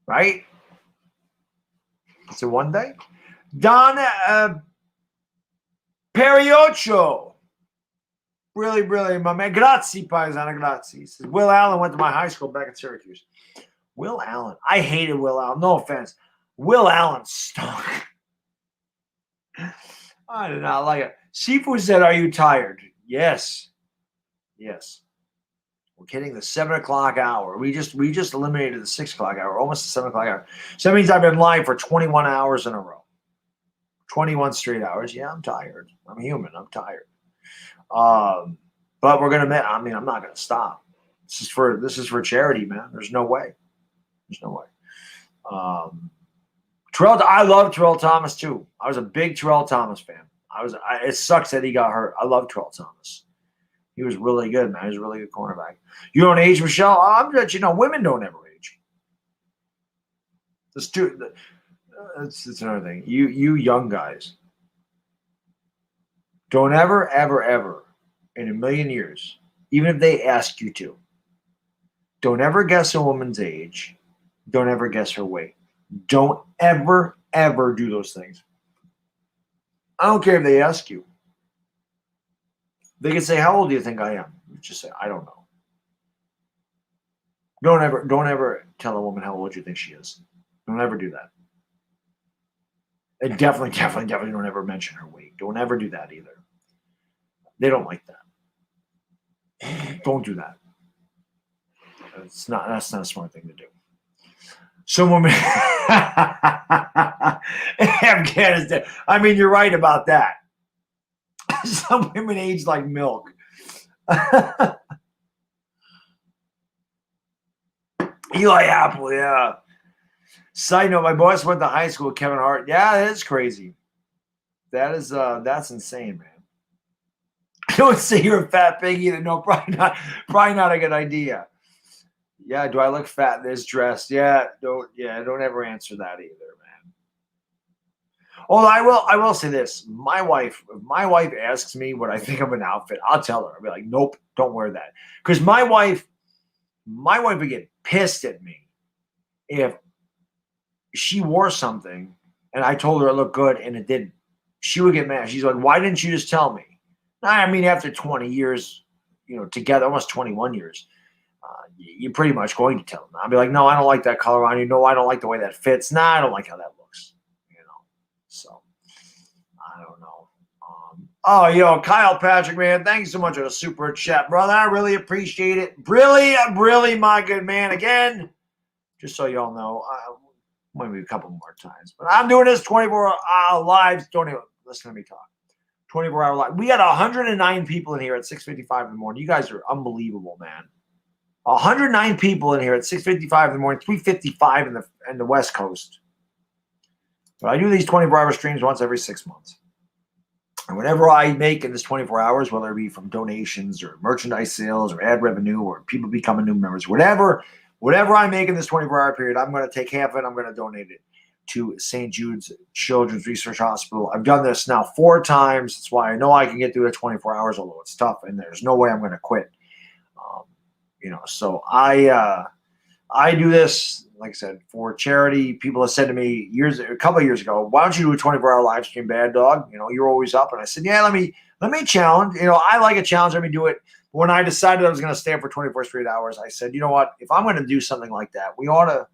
Right? It's a one day. Don Periocho. Really, my man. Grazie, paisana, grazie. He says, Will Allen went to my high school back in Syracuse. Will Allen. I hated Will Allen. No offense. Will Allen stunk. I did not like it. Seafood said, "Are you tired?" Yes. Yes. We're hitting the 7 o'clock hour. We just eliminated the 6 o'clock hour, almost the 7 o'clock hour. So that means I've been live for 21 hours in a row. 21 straight hours. Yeah, I'm tired. I'm human. I'm tired. But we're gonna. I mean, I'm not gonna stop. This is for charity, man. There's no way. There's no way. I love Terrell Thomas too. I was a big Terrell Thomas fan. It sucks that he got hurt. I love Terrell Thomas. He was really good, man. He was a really good cornerback. You don't age, Michelle? I'm just, women don't ever age. That's another thing. You young guys, don't ever, ever, ever in a million years, even if they ask you to, don't ever guess a woman's age. Don't ever guess her weight. Don't ever, ever do those things. I don't care if they ask you. They can say, "How old do you think I am?" You just say, "I don't know." Don't ever tell a woman how old you think she is. Don't ever do that. And definitely don't ever mention her weight. Don't ever do that either. They don't like that. Don't do that. That's not a smart thing to do. Some women Afghanistan. I mean, you're right about that. Some women age like milk. Eli Apple, yeah. Side note, my boss went to high school with Kevin Hart. Yeah, that is crazy. That's insane, man. Don't say you're a fat pig either. No, probably not a good idea. Yeah, do I look fat in this dress? Yeah, don't ever answer that either, man. Oh, I will say this. If my wife asks me what I think of an outfit, I'll tell her. I'll be like, "Nope, don't wear that." Because my wife would get pissed at me if she wore something and I told her it looked good and it didn't. She would get mad. She's like, "Why didn't you just tell me?" I mean, after 20 years, together, almost 21 years, you're pretty much going to tell them. I'll be like, "No, I don't like that color on you. No, I don't like the way that fits. Nah, I don't like how that looks." So I don't know. Kyle Patrick, man, thanks so much for the super chat, brother. I really appreciate it. Really, my good man. Again, just so y'all know, maybe a couple more times, but I'm doing this 24-hour lives. Don't even listen to me talk. 24-hour live. We got 109 people in here at 6:55 in the morning. You guys are unbelievable, man. 109 people in here at 6:55 in the morning, 3:55 in the West Coast. But I do these 24-hour streams once every 6 months. And whatever I make in this 24 hours, whether it be from donations or merchandise sales or ad revenue or people becoming new members, whatever I make in this 24-hour period, I'm going to take half of it. I'm going to donate it to St. Jude's Children's Research Hospital. I've done this now 4 times. That's why I know I can get through the 24 hours, although it's tough, and there's no way I'm going to quit. So I do this, like I said, for charity. People have said to me a couple of years ago, "Why don't you do a 24-hour live stream, Bad Dog? You're always up." And I said, "Yeah, let me challenge. I like a challenge. Let me do it." When I decided I was going to stay up for 24 straight hours, I said, "You know what? If I'm going to do something like that, we ought to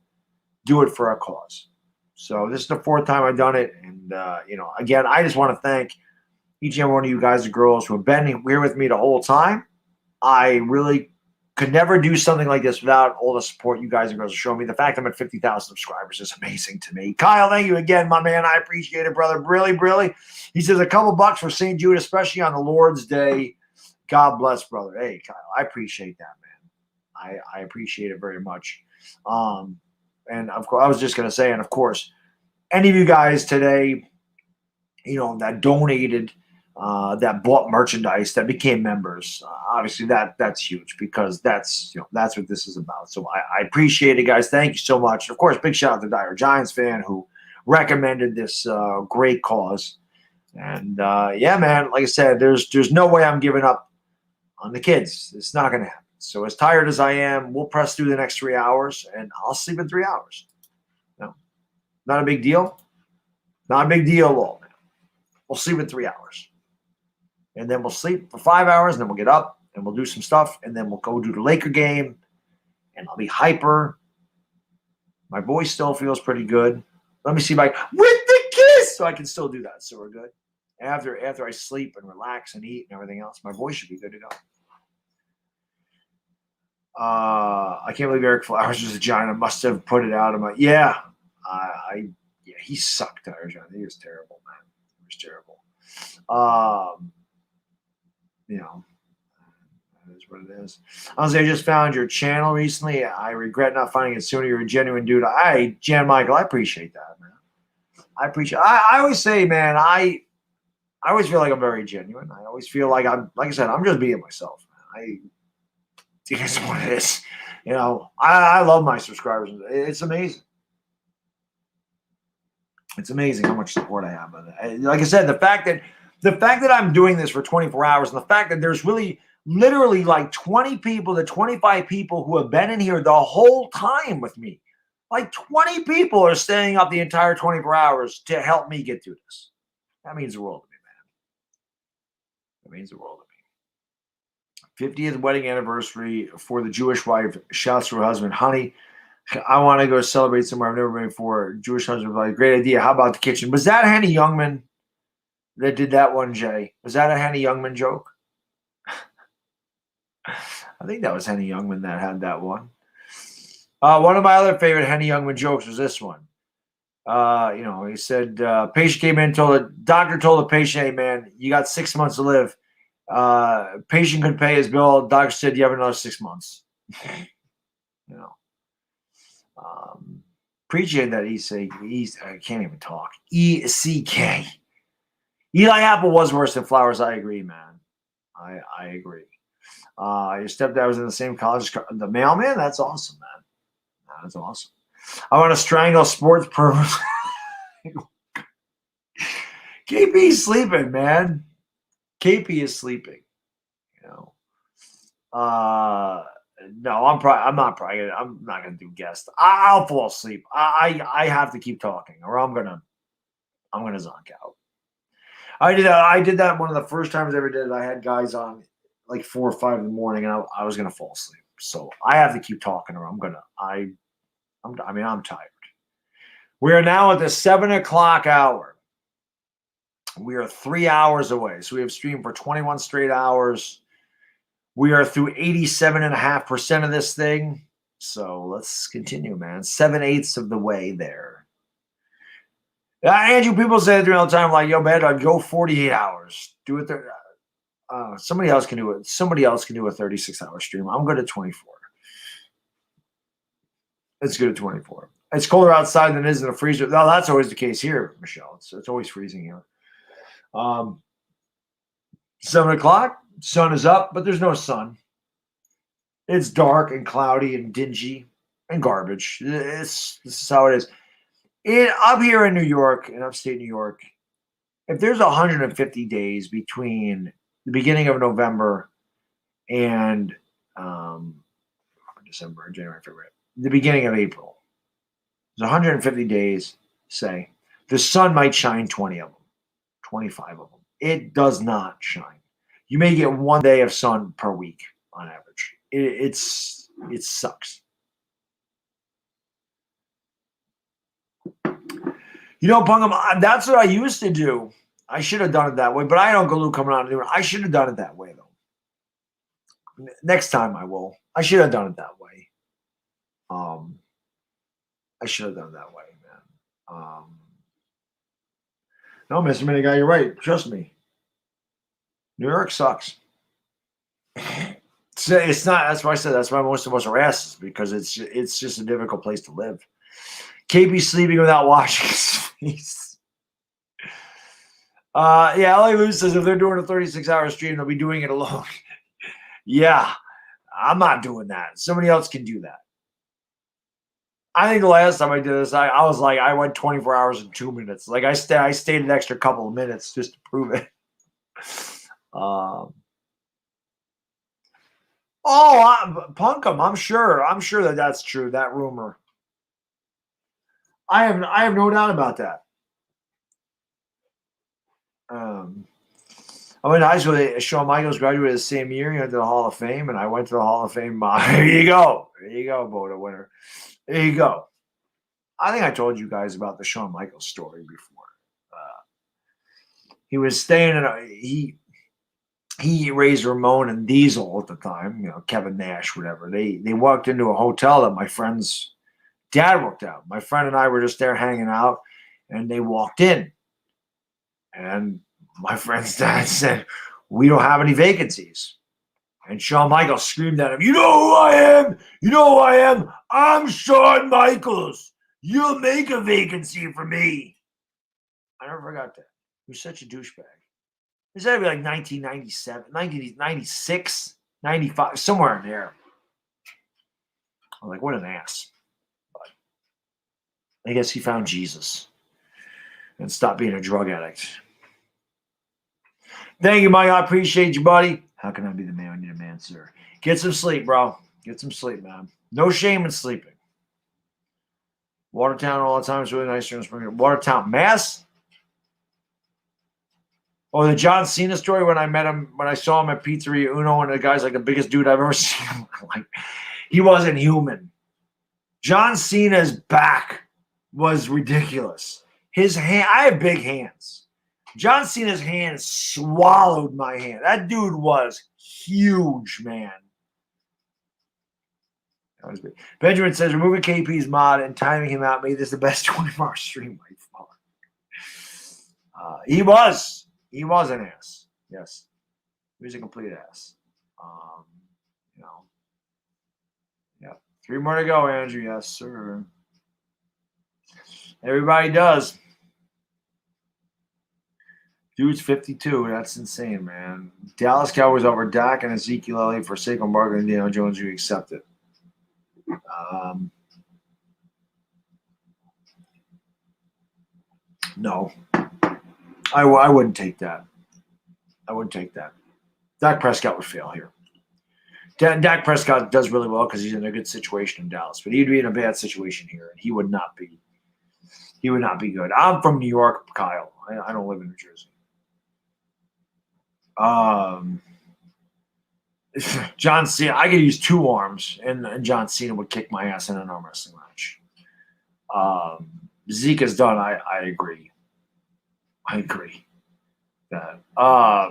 do it for a cause." So this is the 4th time I've done it. And, again, I just want to thank each and every one of you guys and girls who have been here with me the whole time. I really could never do something like this without all the support you guys and girls are showing me. The fact I'm at 50,000 subscribers is amazing to me. Kyle, thank you again, my man. I appreciate it, brother. Really. He says a couple bucks for St. Jude, especially on the Lord's Day. God bless, brother. Hey, Kyle, I appreciate that, man. I appreciate it very much. And of course, I was just going to say, and of course, any of you guys today, that donated, that bought merchandise, that became members, obviously that's huge because that's what this is about. So I appreciate it, guys. Thank you so much. Of course, big shout out to Dire Giants fan who recommended this great cause. And yeah, man, like I said, there's no way I'm giving up on the kids. It's not going to happen. So as tired as I am, we'll press through the next 3 hours, and I'll sleep in 3 hours. No, not a big deal. Not a big deal at all, man. We'll sleep in 3 hours. And then we'll sleep for 5 hours, and then we'll get up, and we'll do some stuff, and then we'll go do the Laker game, and I'll be hyper, My voice still feels pretty good. Let me see with the kiss, so I can still do that. So we're good. After I sleep and relax and eat and everything else, my voice should be good to go. I can't believe Eric Flowers was a Giant. I must have put it out of my. Yeah, he sucked. Irish Giant. He was terrible, man. He was terrible. That is what it is. Honestly, I just found your channel recently. I regret not finding it sooner. You're a genuine dude. Jan Michael, I appreciate that, man. I always say, man, I always feel like I'm very genuine. I always feel like like I said, I'm just being myself, man. It is what it is. I love my subscribers. It's amazing. It's amazing how much support I have. Like I said, the fact that I'm doing this for 24 hours and the fact that there's literally like 20 people to 25 people who have been in here the whole time with me. Like 20 people are staying up the entire 24 hours to help me get through this. That means the world to me, man. That means the world to me. 50th wedding anniversary for the Jewish wife. Shouts to her husband, honey. I want to go celebrate somewhere I've never been before. Jewish husband was like, great idea. How about the kitchen? Was that Henny Youngman that did that one, Jay? Was that a Henny Youngman joke? I think that was Henny Youngman that had that one. One of my other favorite Henny Youngman jokes was this one. He said, patient came in, doctor told the patient, hey, man, you got 6 months to live. Patient couldn't pay his bill. Doctor said, you have another 6 months. Appreciate that. I can't even talk. ECK. Eli Apple was worse than Flowers. I agree, man. I agree. Your stepdad was in the same college. The mailman? That's awesome, man. That's awesome. I want to strangle sports pros. KP's sleeping, man. KP is sleeping. No, I'm not gonna do guests. I'll fall asleep. I have to keep talking, or I'm gonna zonk out. I did that one of the first times I ever did it. I had guys on like 4 or 5 in the morning, and I was gonna fall asleep. So I have to keep talking, or I'm tired. We are now at the 7 o'clock hour. We are 3 hours away. So we have streamed for 21 straight hours. We are through 87.5% of this thing. So let's continue, man. 7/8 of the way there. Andrew, people say it all the time, like, yo, man, I'd go 48 hours. Do it there. Somebody else can do it. Somebody else can do a 36-hour stream. I'm good at 24. It's good at 24. It's colder outside than it is in the freezer. No, that's always the case here, Michelle. It's always freezing here. 7 o'clock, sun is up, but there's no sun. It's dark and cloudy and dingy and garbage. This is how it is. Up here in New York, in upstate New York, if there's 150 days between the beginning of November and December, January, February, the beginning of April, there's 150 days, say, the sun might shine 20 of them, 25 of them. It does not shine. You may get 1 day of sun per week on average. It sucks. Pungam, that's what I used to do. I should have done it that way, but I don't go coming out and doing it. I should have done it that way, though. Next time I will. I should have done it that way. I should have done it that way, man. No, Mr. Mini Guy, you're right. Trust me. New York sucks. It's not. That's why I said that's why most of us are asses, because it's just a difficult place to live. KB sleeping without washing his face. LA Luz says if they're doing a 36-hour stream, they'll be doing it alone. Yeah, I'm not doing that. Somebody else can do that. I think the last time I did this, I was like, I went 24 hours and 2 minutes. Like I stayed an extra couple of minutes just to prove it. Punkum, I'm sure that's true. That rumor. I have no doubt about that. I went to high school. Shawn Michaels graduated the same year. He went to the Hall of Fame, and I went to the Hall of Fame. There you go, Boda winner. There you go. I think I told you guys about the Shawn Michaels story before. He was staying in he raised Ramon and Diesel at the time, Kevin Nash, whatever. They walked into a hotel that my friend's dad worked out. My friend and I were just there hanging out, and they walked in. And my friend's dad said, "We don't have any vacancies." And Shawn Michaels screamed at him, "You know who I am? You know who I am? I'm Shawn Michaels. You'll make a vacancy for me." I never forgot that. He was such a douchebag. This had to be like 1997, 1996, 95, somewhere in there. I'm like, what an ass. But I guess he found Jesus and stopped being a drug addict. Thank you, Mike. I appreciate you, buddy. How can I be the man when you're the man, sir? Get some sleep, bro. Get some sleep, man. No shame in sleeping. Watertown all the time is really nice. Watertown, Mass? Oh, the John Cena story when I met him, when I saw him at Pizzeria Uno, and the guy's like the biggest dude I've ever seen. Like, he wasn't human. John Cena's back was ridiculous. His hand, I have big hands. John Cena's hand swallowed my hand. That dude was huge, man. That was big. Benjamin says, removing KP's mod and timing him out made this the best 24-hour stream by far. He was. He was an ass. Yes. He was a complete ass. Yeah. 3 more to go, Andrew. Yes, sir. Everybody does. Dude's 52. That's insane, man. Dallas Cowboys over Dak and Ezekiel Elliott for Saquon Barkley and Daniel Jones. You accept it. No. I wouldn't take that. I wouldn't take that. Dak Prescott would fail here. Dak Prescott does really well because he's in a good situation in Dallas, but he'd be in a bad situation here, and he would not be. He would not be good. I'm from New York, Kyle. I don't live in New Jersey. John Cena. I could use 2 arms, and John Cena would kick my ass in an arm wrestling match. Zeke is done. I agree. I agree. That I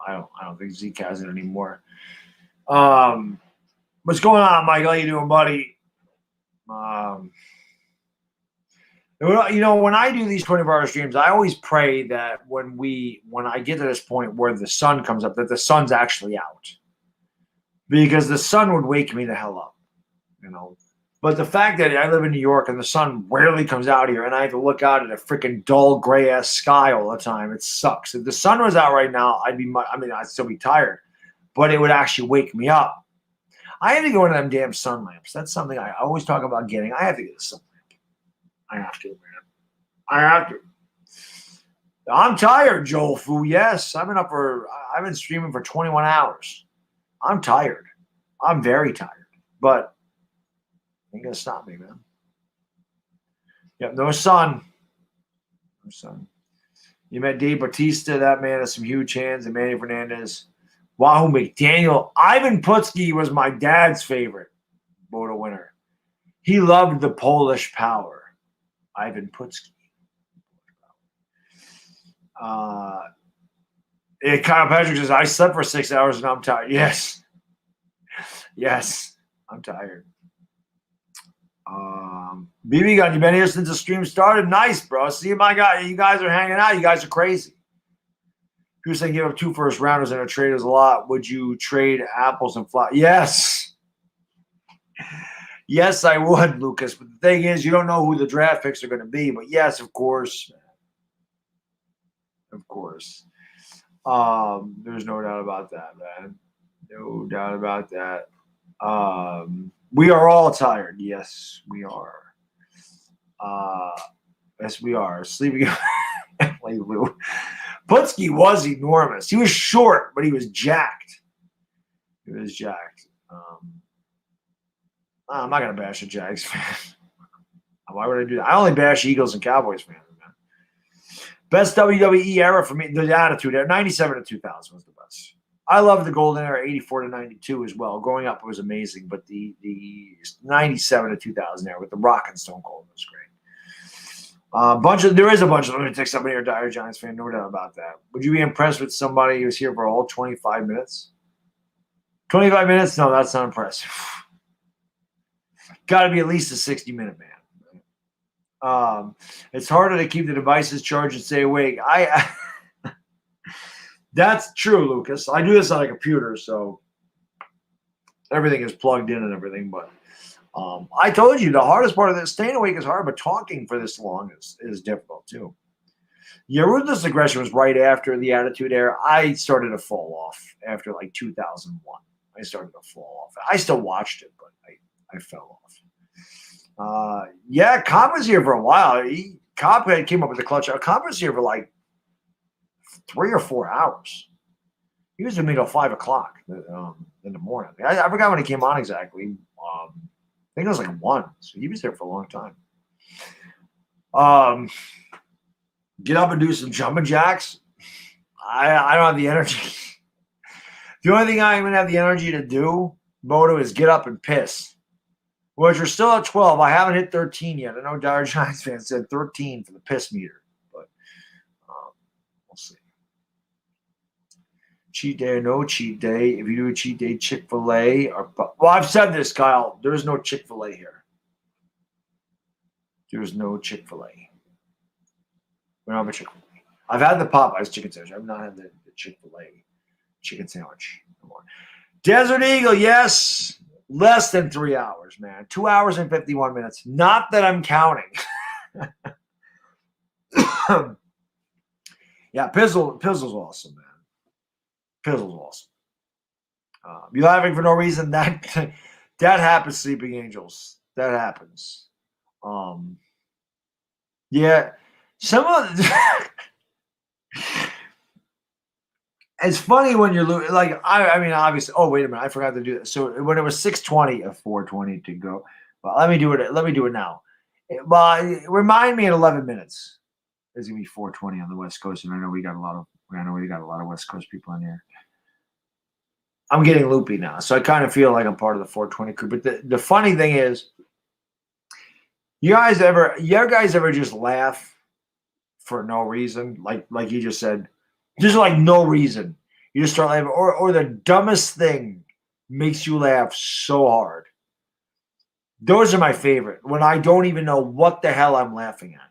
don't think Zeke has it anymore. What's going on, Mike? How you doing, buddy? When I do these 24-hour streams, I always pray that when I get to this point where the sun comes up, that the sun's actually out, because the sun would wake me the hell up, But the fact that I live in New York and the sun rarely comes out here, and I have to look out at a freaking dull gray ass sky all the time, it sucks. If the sun was out right now, I'd still be tired, but it would actually wake me up. I have to go into them damn sun lamps. That's something I always talk about getting. I have to get a sun lamp. I have to, man. I have to. I'm tired, Joel Fu. Yes, I've been streaming for 21 hours. I'm tired. I'm very tired, but ain't gonna stop me, man. Yep, no sun. No sun. You met Dave Bautista. That man has some huge hands. And Manny Fernandez. Wahoo McDaniel. Ivan Putski was my dad's favorite Boda winner. He loved the Polish power. Ivan Putski. Kyle Patrick says, I slept for 6 hours and I'm tired. Yes. Yes, I'm tired. BB Gun, you been here since the stream started? Nice, bro. See, my guy, you guys are hanging out. You guys are crazy. People saying give up 2 first rounders in a trade is a lot. Would you trade apples and flowers? Yes. Yes, I would, Lucas. But the thing is, you don't know who the draft picks are going to be. But yes, of course. Of course. There's no doubt about that, man. No doubt about that. We are all tired. Yes, we are. Yes, we are. Sleeping like Lou. Putski was enormous. He was short, but he was jacked. He was jacked. I'm not going to bash a Jags fan. Why would I do that? I only bash Eagles and Cowboys fans, man. Best WWE era for me, the Attitude Era, 97 to 2000 was the best. I love the golden era, 84 to 92 as well. Growing up, it was amazing, but the 97 to 2000 era with the Rock and Stone Cold was great. There is a bunch of lunatics. Somebody here, dire Giants fan, no doubt about that. Would you be impressed with somebody who's here for all 25 minutes? 25 minutes? No, that's not impressive. Got to be at least a 60-minute man. It's harder to keep the devices charged and stay awake. That's true, Lucas. I do this on a computer, so everything is plugged in and everything. But I told you the hardest part of this, staying awake is hard, but talking for this long is difficult too. Yeah, ruthless aggression was right after the Attitude Era. I started to fall off after like 2001. I started to fall off. I still watched it, but I fell off. Yeah, Cobb was here for a while. Cobb came up with the clutch. Cobb was here for like 3 or 4 hours. He was with me till 5 o'clock in the morning. I forgot when he came on exactly. I think it was like 1. So he was there for a long time. Get up and do some jumping jacks. I don't have the energy. The only thing I even have the energy to do, Moto, is get up and piss. Which we're still at 12. I haven't hit 13 yet. I know Dire Giants fans said 13 for the piss meter. But we'll see. Cheat day or no cheat day. If you do a cheat day, Chick-fil-A or well, I've said this, Kyle. There is no Chick-fil-A here. There's no Chick-fil-A. We don't have a Chick-fil-A. I've had the Popeyes chicken sandwich. I've not had the Chick-fil-A chicken sandwich. Come on. Desert Eagle, yes. Less than 3 hours, man. 2 hours and 51 minutes. Not that I'm counting. Yeah, Pizzle's awesome, man. Pizzle's awesome. You laughing for no reason? That happens, Sleeping Angels. That happens. Yeah, some of it's funny when you're like I mean obviously. Oh wait a minute, I forgot to do that. So when it was 6:20 of 4:20 to go, well, let me do it. Let me do it now. Remind me in 11 minutes. It's gonna be 4:20 on the West Coast, and I know we got a lot of West Coast people in here. I'm getting loopy now, so I kind of feel like I'm part of the 420 crew. But the funny thing is, you guys ever just laugh for no reason, like you just said, just like no reason. You just start laughing, or the dumbest thing makes you laugh so hard. Those are my favorite, when I don't even know what the hell I'm laughing at,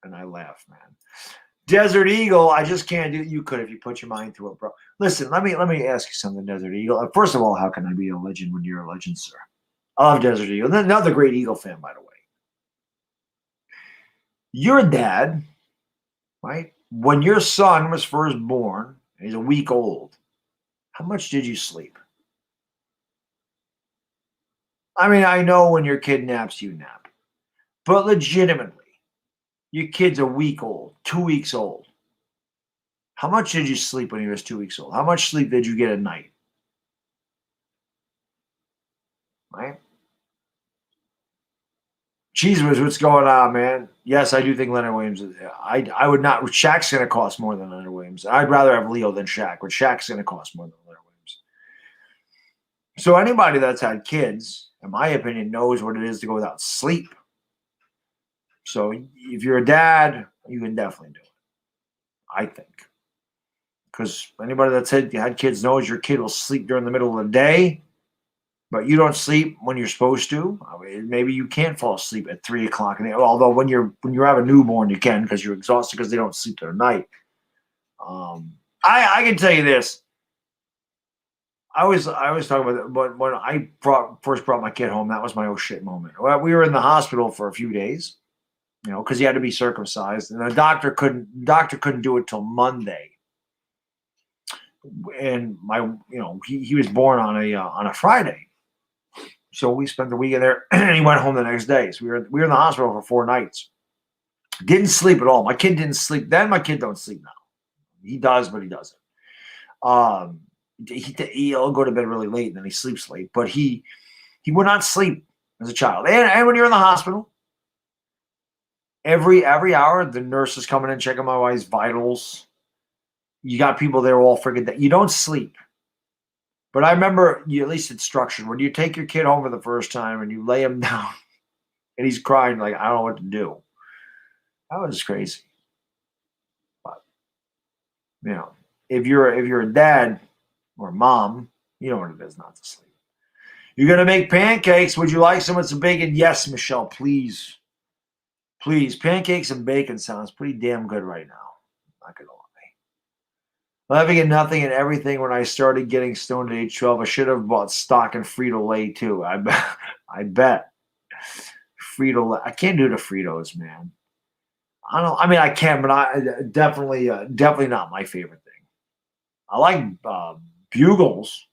and I laugh, man. Desert Eagle, I just can't do. You could if you put your mind to it, bro. Listen, let me ask you something, Desert Eagle. First of all, how can I be a legend when you're a legend, sir? I love Desert Eagle. Another great Eagle fan, by the way. Your dad, right? When your son was first born, he's a week old. How much did you sleep? I mean, I know when your kid naps, you nap, but legitimately. Your kid's a week old, 2 weeks old. How much did you sleep when he was 2 weeks old? How much sleep did you get at night? Right? Cheese Whiz, what's going on, man? Yes, I do think Leonard Williams is. I would not. Shaq's going to cost more than Leonard Williams. I'd rather have Leo than Shaq, but Shaq's going to cost more than Leonard Williams. So anybody that's had kids, in my opinion, knows what it is to go without sleep. So if you're a dad, you can definitely do it, I think. Because anybody that's had kids knows your kid will sleep during the middle of the day, but you don't sleep when you're supposed to. I mean, maybe you can't fall asleep at 3 o'clock. Although when you have a newborn, you can, because you're exhausted because they don't sleep through the night. I can tell you this. I always talk about it, but when I first brought my kid home, that was my oh shit moment. Well, we were in the hospital for a few days. Because he had to be circumcised, and the doctor couldn't do it till Monday. And he was born on a Friday, so we spent the weekend there, and he went home the next day. So we were in the hospital for 4 nights. Didn't sleep at all. My kid didn't sleep then. My kid don't sleep now. He does, but he doesn't. He'll go to bed really late, and then he sleeps late. But he would not sleep as a child. And when you're in the hospital. Every hour, the nurse is coming in checking my wife's vitals. you got people there all freaking that you don't sleep. But I remember at least it's structured. When you take your kid home for the first time and you lay him down and he's crying like, I don't know what to do. That was crazy. But if you're a dad or a mom, you know what it is not to sleep. You're gonna make pancakes. Would you like some with some bacon? Yes, Michelle, please. Please. Pancakes and bacon sounds pretty damn good right now. Not gonna lie. Laughing at nothing and everything when I started getting stoned at age 12. I should have bought stock in Frito-Lay too. I bet. Frito-Lay. I can't do the Fritos, man. I can, but I definitely not my favorite thing. I like Bugles.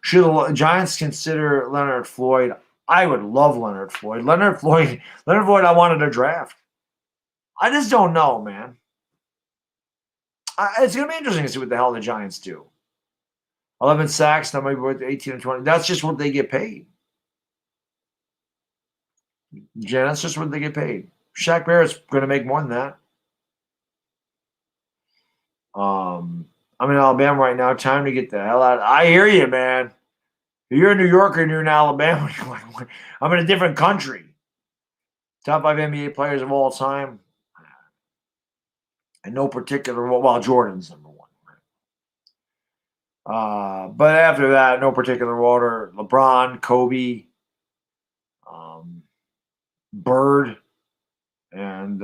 Should the Giants consider Leonard Floyd? I would love Leonard Floyd. Leonard Floyd, I wanted to draft. I just don't know, man. It's going to be interesting to see what the hell the Giants do. 11 sacks, that might be worth 18 and 20. That's just what they get paid. Jen, that's just what they get paid. Shaq Barrett's going to make more than that. I'm in Alabama right now. Time to get the hell out. I hear you, man. If you're a New Yorker and you're in Alabama, you're like, I'm in a different country. Top 5 NBA players of all time. In no particular, well, Jordan's number one. But after that, no particular order. LeBron, Kobe, Bird, and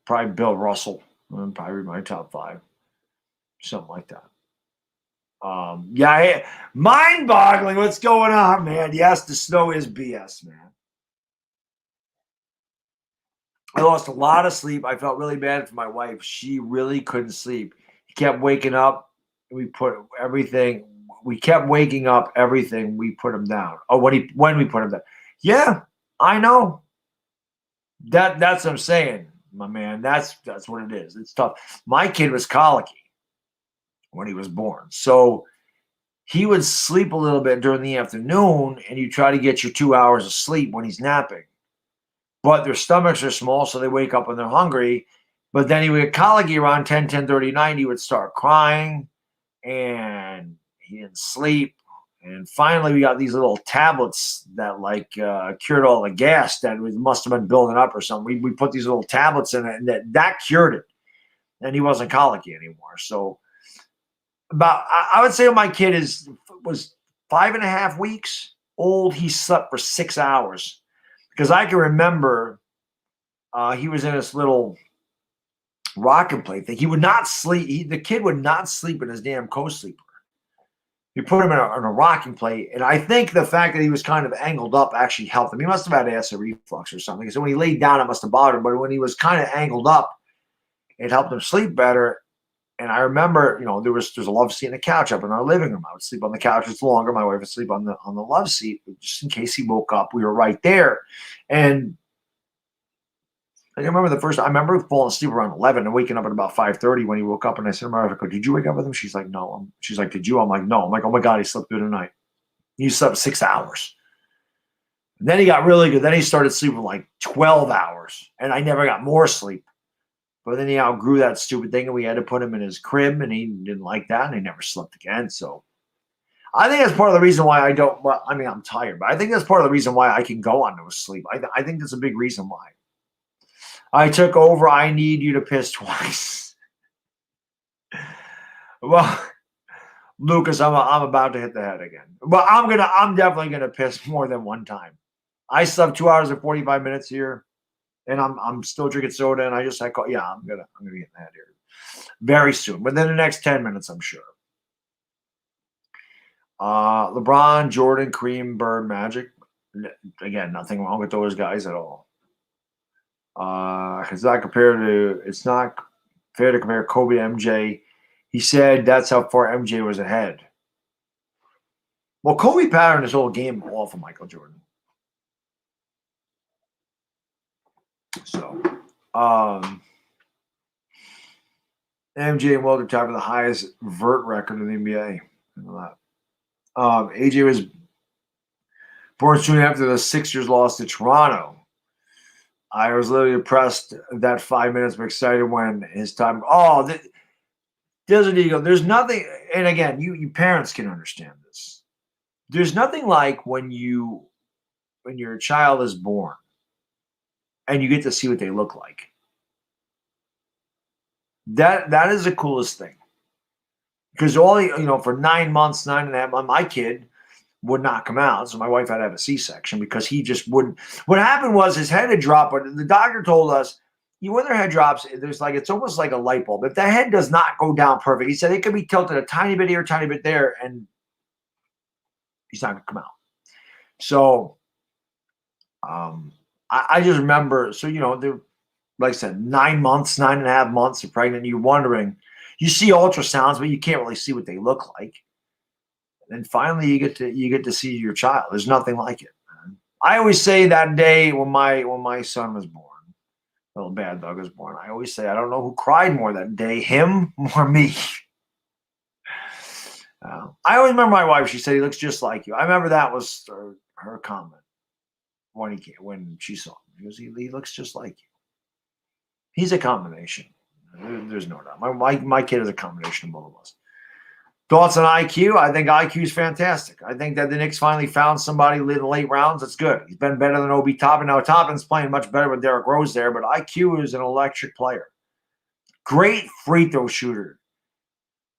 probably Bill Russell. Probably my top 5. Something like that. Mind-boggling what's going on, man. Yes, the snow is BS, man. I lost a lot of sleep. I felt really bad for my wife. She really couldn't sleep. He kept waking up. We kept waking up everything. We put him down. Oh, when we put him down. Yeah, I know. That's what I'm saying, my man. That's what it is. It's tough. My kid was colicky when he was born. So he would sleep a little bit during the afternoon, and you try to get your 2 hours of sleep when he's napping. But their stomachs are small, so they wake up when they're hungry. But then he would get colicky around 10:30, 9. He would start crying, and he didn't sleep. And finally, we got these little tablets that cured all the gas that must have been building up or something. We put these little tablets in it, and that cured it. And he wasn't colicky anymore. So I would say my kid was 5.5 weeks old. He slept for 6 hours. Because I can remember he was in this little rocking plate thing. He would not sleep. The kid would not sleep in his damn co-sleeper. You put him in a rocking plate. And I think the fact that he was kind of angled up actually helped him. He must have had acid reflux or something. So when he laid down, it must have bothered him. But when he was kind of angled up, it helped him sleep better. And I remember, there's a love seat and a couch up in our living room. I would sleep on the couch. It's longer. My wife would sleep on the love seat, just in case he woke up. We were right there. And I remember I remember falling asleep around 11 and waking up at about 5:30 when he woke up. And I said to my wife, I go, did you wake up with him? She's like, no. She's like, did you? I'm like, no. I'm like, oh my God, he slept through the night. He slept 6 hours. And then he got really good. Then he started sleeping like 12 hours. And I never got more sleep. But then he outgrew that stupid thing, and we had to put him in his crib, and he didn't like that, and he never slept again. So I think that's part of the reason why I don't – well, I mean, I'm tired, but I think that's part of the reason why I can go on no sleep. I think that's a big reason why. I took over. I need you to piss twice. Well, Lucas, I'm about to hit the head again. But I'm definitely gonna piss more than one time. I slept 2 hours and 45 minutes here. And I'm still drinking soda, and I'm gonna get in the head here very soon. Within the next 10 minutes, I'm sure. LeBron, Jordan, Kareem, Bird, Magic. Again, nothing wrong with those guys at all. It's not fair to compare Kobe to MJ. He said that's how far MJ was ahead. Well, Kobe patterned his whole game off of Michael Jordan. So, MJ and Wilder tied for the highest vert record in the NBA. AJ was born soon after the Sixers lost to Toronto. I was literally impressed that 5 minutes. I'm excited when his time. Oh, Desert Eagle. There's nothing. And again, you parents can understand this. There's nothing like when your child is born and you get to see what they look like. That is the coolest thing. Because for 9 months, 9.5 months, my kid would not come out. So my wife had to have a C-section because he just wouldn't. What happened was his head had dropped, but the doctor told us, when their head drops, it's almost like a light bulb. If the head does not go down perfect, he said it could be tilted a tiny bit here, tiny bit there, and he's not going to come out. So I just remember, they're, like I said, 9 months, 9.5 months, they're pregnant. You're wondering, you see ultrasounds, but you can't really see what they look like. And finally, you get to see your child. There's nothing like it. Man. I always say that day when my son was born, little bad dog was born. I always say I don't know who cried more that day, him or me. I always remember my wife. She said he looks just like you. I remember that was her comment when she saw him. He looks just like you. He's a combination. There's no doubt. My kid is a combination of both of us. Thoughts on IQ? I think IQ is fantastic. I think that the Knicks finally found somebody in the late rounds. That's good. He's been better than Obi Toppin. Now, Toppin's playing much better with Derrick Rose there, but IQ is an electric player. Great free throw shooter.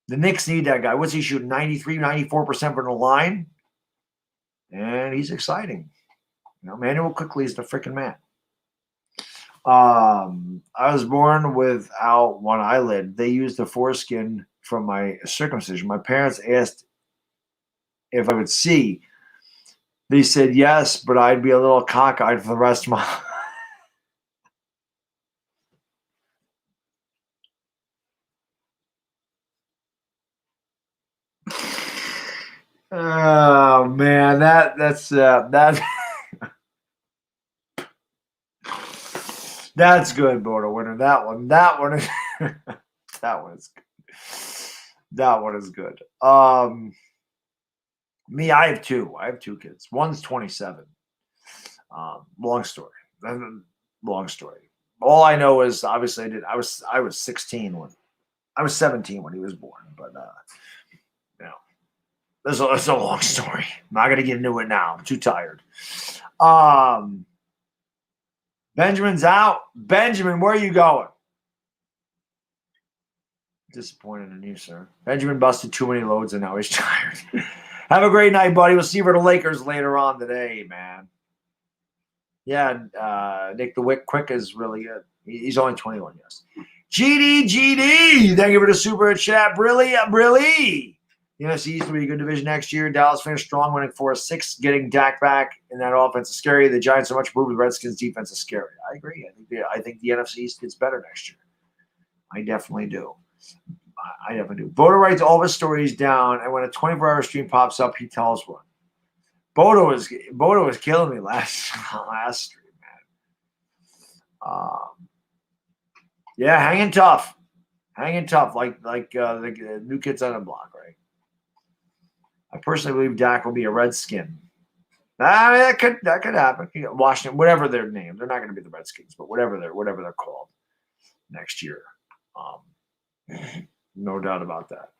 The Knicks need that guy. What's he shooting? 93, 94% from the line? And he's exciting. Manuel quickly is the freaking man. I was born without one eyelid. They used the foreskin from my circumcision. My parents asked if I would see. They said yes, but I'd be a little cockeyed for the rest of my Oh man, that's that's good, Border Winner. That one is that one is good. That one is good. Me, I have two. I have two kids. One's 27. Long story. Long story. All I know is obviously I was 16 when I was 17 when he was born, but it's a long story. I'm not gonna get into it now. I'm too tired. Benjamin's out. Benjamin, where are you going? Disappointed in you, sir. Benjamin busted too many loads and now he's tired. Have a great night, buddy. We'll see you for the Lakers later on today, man. Yeah, Nick the Wick Quick is really good. He's only 21, yes. GD, thank you for the super chat. Really. The NFC East will be a good division next year. Dallas finished strong, winning 4-6. Getting Dak back in that offense is scary. The Giants are much improved. The Redskins' defense is scary. I agree. I think the NFC East gets better next year. I definitely do. Bodo writes all of his stories down, and when a 24-hour stream pops up, he tells one. Bodo was killing me last stream, man. Yeah, hanging tough, like the new kids on the block, right? I personally believe Dak will be a Redskin. That could happen. Washington, whatever their name, they're not going to be the Redskins, but whatever they're called next year. No doubt about that.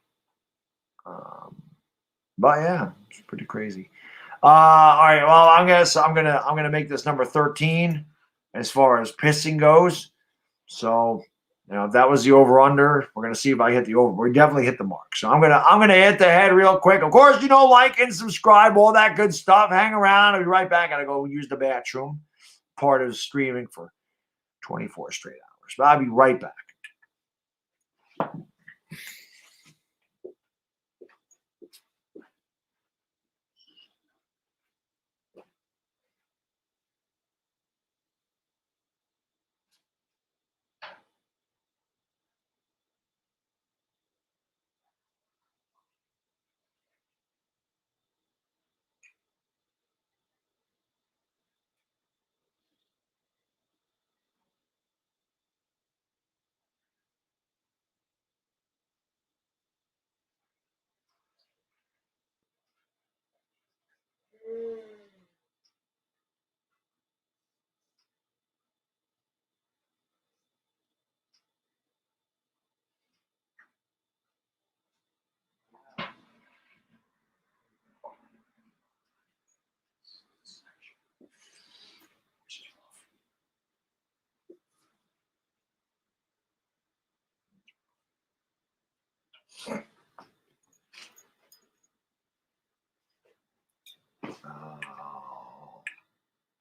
But yeah, it's pretty crazy. All right. Well, I'm gonna make this number 13 as far as pissing goes. So if that was the over under, we're gonna see if I hit the over. We definitely hit the mark. So I'm gonna hit the head real quick. Of course, like and subscribe, all that good stuff. Hang around. I'll be right back. Gotta go use the bathroom. Part of streaming for 24 straight hours. But I'll be right back.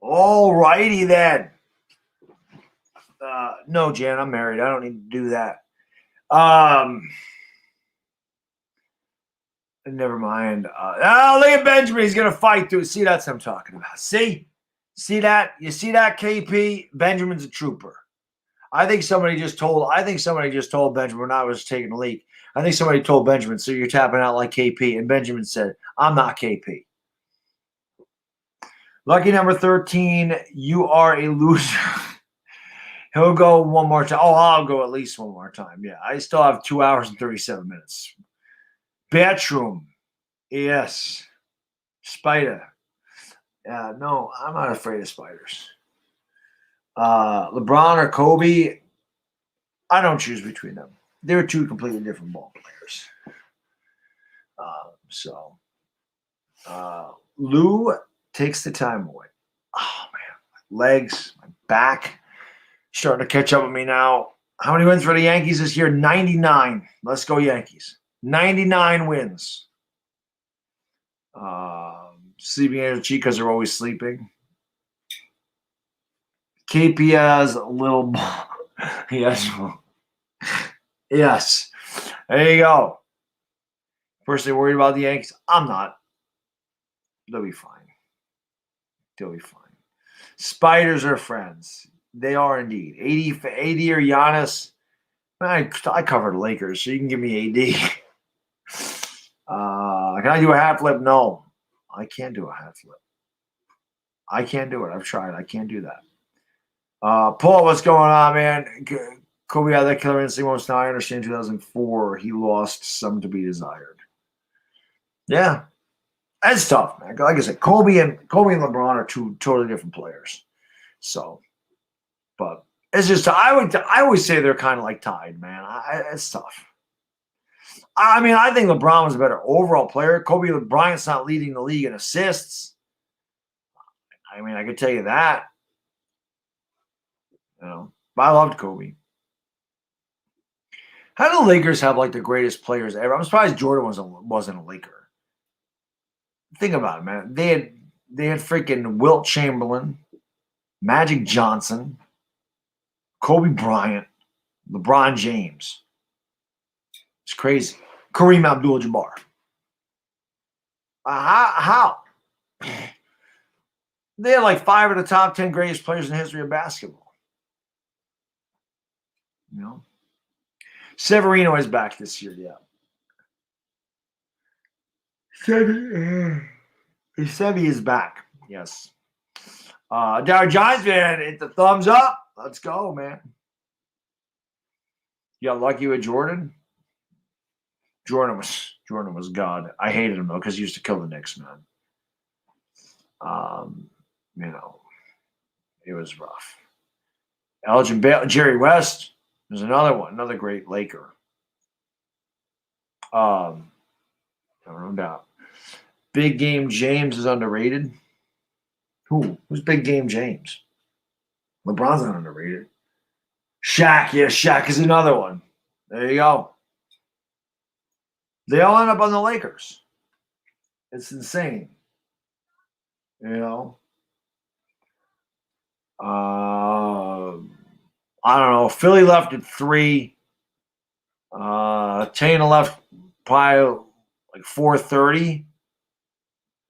All righty then. No, Jan, I'm married. I don't need to do that. Never mind. Look at Benjamin. He's going to fight through. See, that's what I'm talking about. See that? You see that, KP? Benjamin's a trooper. I think somebody just told Benjamin when I was taking a leak. I think somebody told Benjamin, so you're tapping out like KP. And Benjamin said, I'm not KP. Lucky number 13, you are a loser. He'll go one more time. Oh, I'll go at least one more time. Yeah, I still have 2 hours and 37 minutes. Bathroom. Yes. Spider. Yeah, no, I'm not afraid of spiders. LeBron or Kobe, I don't choose between them. They're two completely different ball players. Lou takes the time away. Oh, man. My legs, my back, starting to catch up with me now. How many wins for the Yankees this year? 99. Let's go Yankees. 99 wins. Sleeping in the cheek because they're always sleeping. KP has a little ball. Yes. Yes. There you go. Personally worried about the Yankees? I'm not. They'll be fine. They'll be fine. Spiders are friends. They are indeed. 80 or Giannis. I covered the Lakers, so you can give me AD. Can I do a hat flip? No. I can't do a hat flip. I can't do it. I've tried. I can't do that. Paul, what's going on, man? Kobe had that killer instinct most now. I understand 2004. He lost some to be desired. Yeah. That's tough, man. Like I said, Kobe and LeBron are two totally different players. So, but it's just I always say they're kind of like tied, man. It's tough. I mean, I think LeBron was a better overall player. Kobe Bryant's not leading the league in assists. I mean, I could tell you that. You know, but I loved Kobe. How do the Lakers have like the greatest players ever? I'm surprised Jordan wasn't a Laker. Think about it, man. They had freaking Wilt Chamberlain, Magic Johnson, Kobe Bryant, LeBron James. It's crazy. Kareem Abdul-Jabbar. How? They had like 5 of the top 10 greatest players in the history of basketball. You know? Severino is back this year, yeah. Sevi is back, yes. Dow Giants fan, hit the thumbs up. Let's go, man. You got lucky with Jordan. Jordan was God. I hated him though because he used to kill the Knicks, man. You know, it was rough. Elgin Baylor, Jerry West was another great Laker. No doubt. Big Game James is underrated. Who's Big Game James? LeBron's not underrated. Shaq, yeah, Shaq is another one. There you go. They all end up on the Lakers. It's insane. You know? I don't know. Philly left at 3. Tana left probably like 4:30.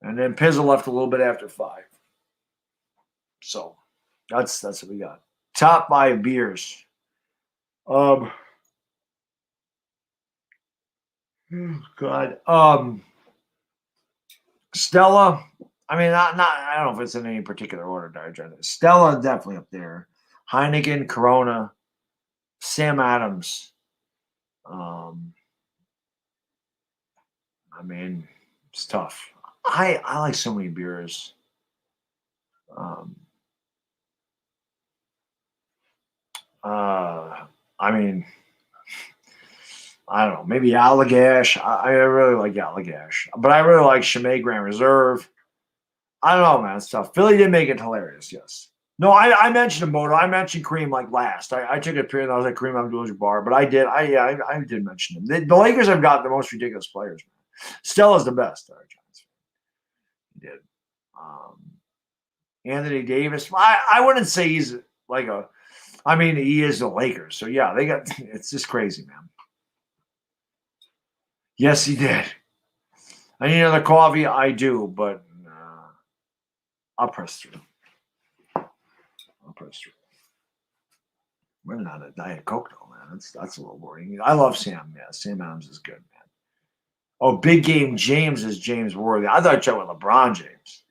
And then Pizzle left a little bit after 5. So that's what we got. Top 5 beers. God. Stella. I mean, not. I don't know if it's in any particular order. Stella definitely up there. Heineken, Corona, Sam Adams. I mean, it's tough. I like so many beers. I mean, I don't know, maybe Allagash. I really like Allagash, but I really like Chimay Grand Reserve. I don't know, man. It's tough. Philly did make it hilarious, yes. No, I mentioned a moto. I mentioned Kareem like last. I took a period. I was like Kareem Abdul-Jabbar, but I did mention him. The Lakers have got the most ridiculous players, man. Stella's the best. Giants fan. He did. Anthony Davis. I wouldn't say he's like a. I mean, he is the Lakers. So yeah, they got. It's just crazy, man. Yes, he did. I need another coffee. I do, but I'll press through. We're not a Diet Coke though, man. That's a little boring. I love Sam. Yeah, Sam Adams is good, man. Oh, Big Game James is James Worthy. I thought you were LeBron James.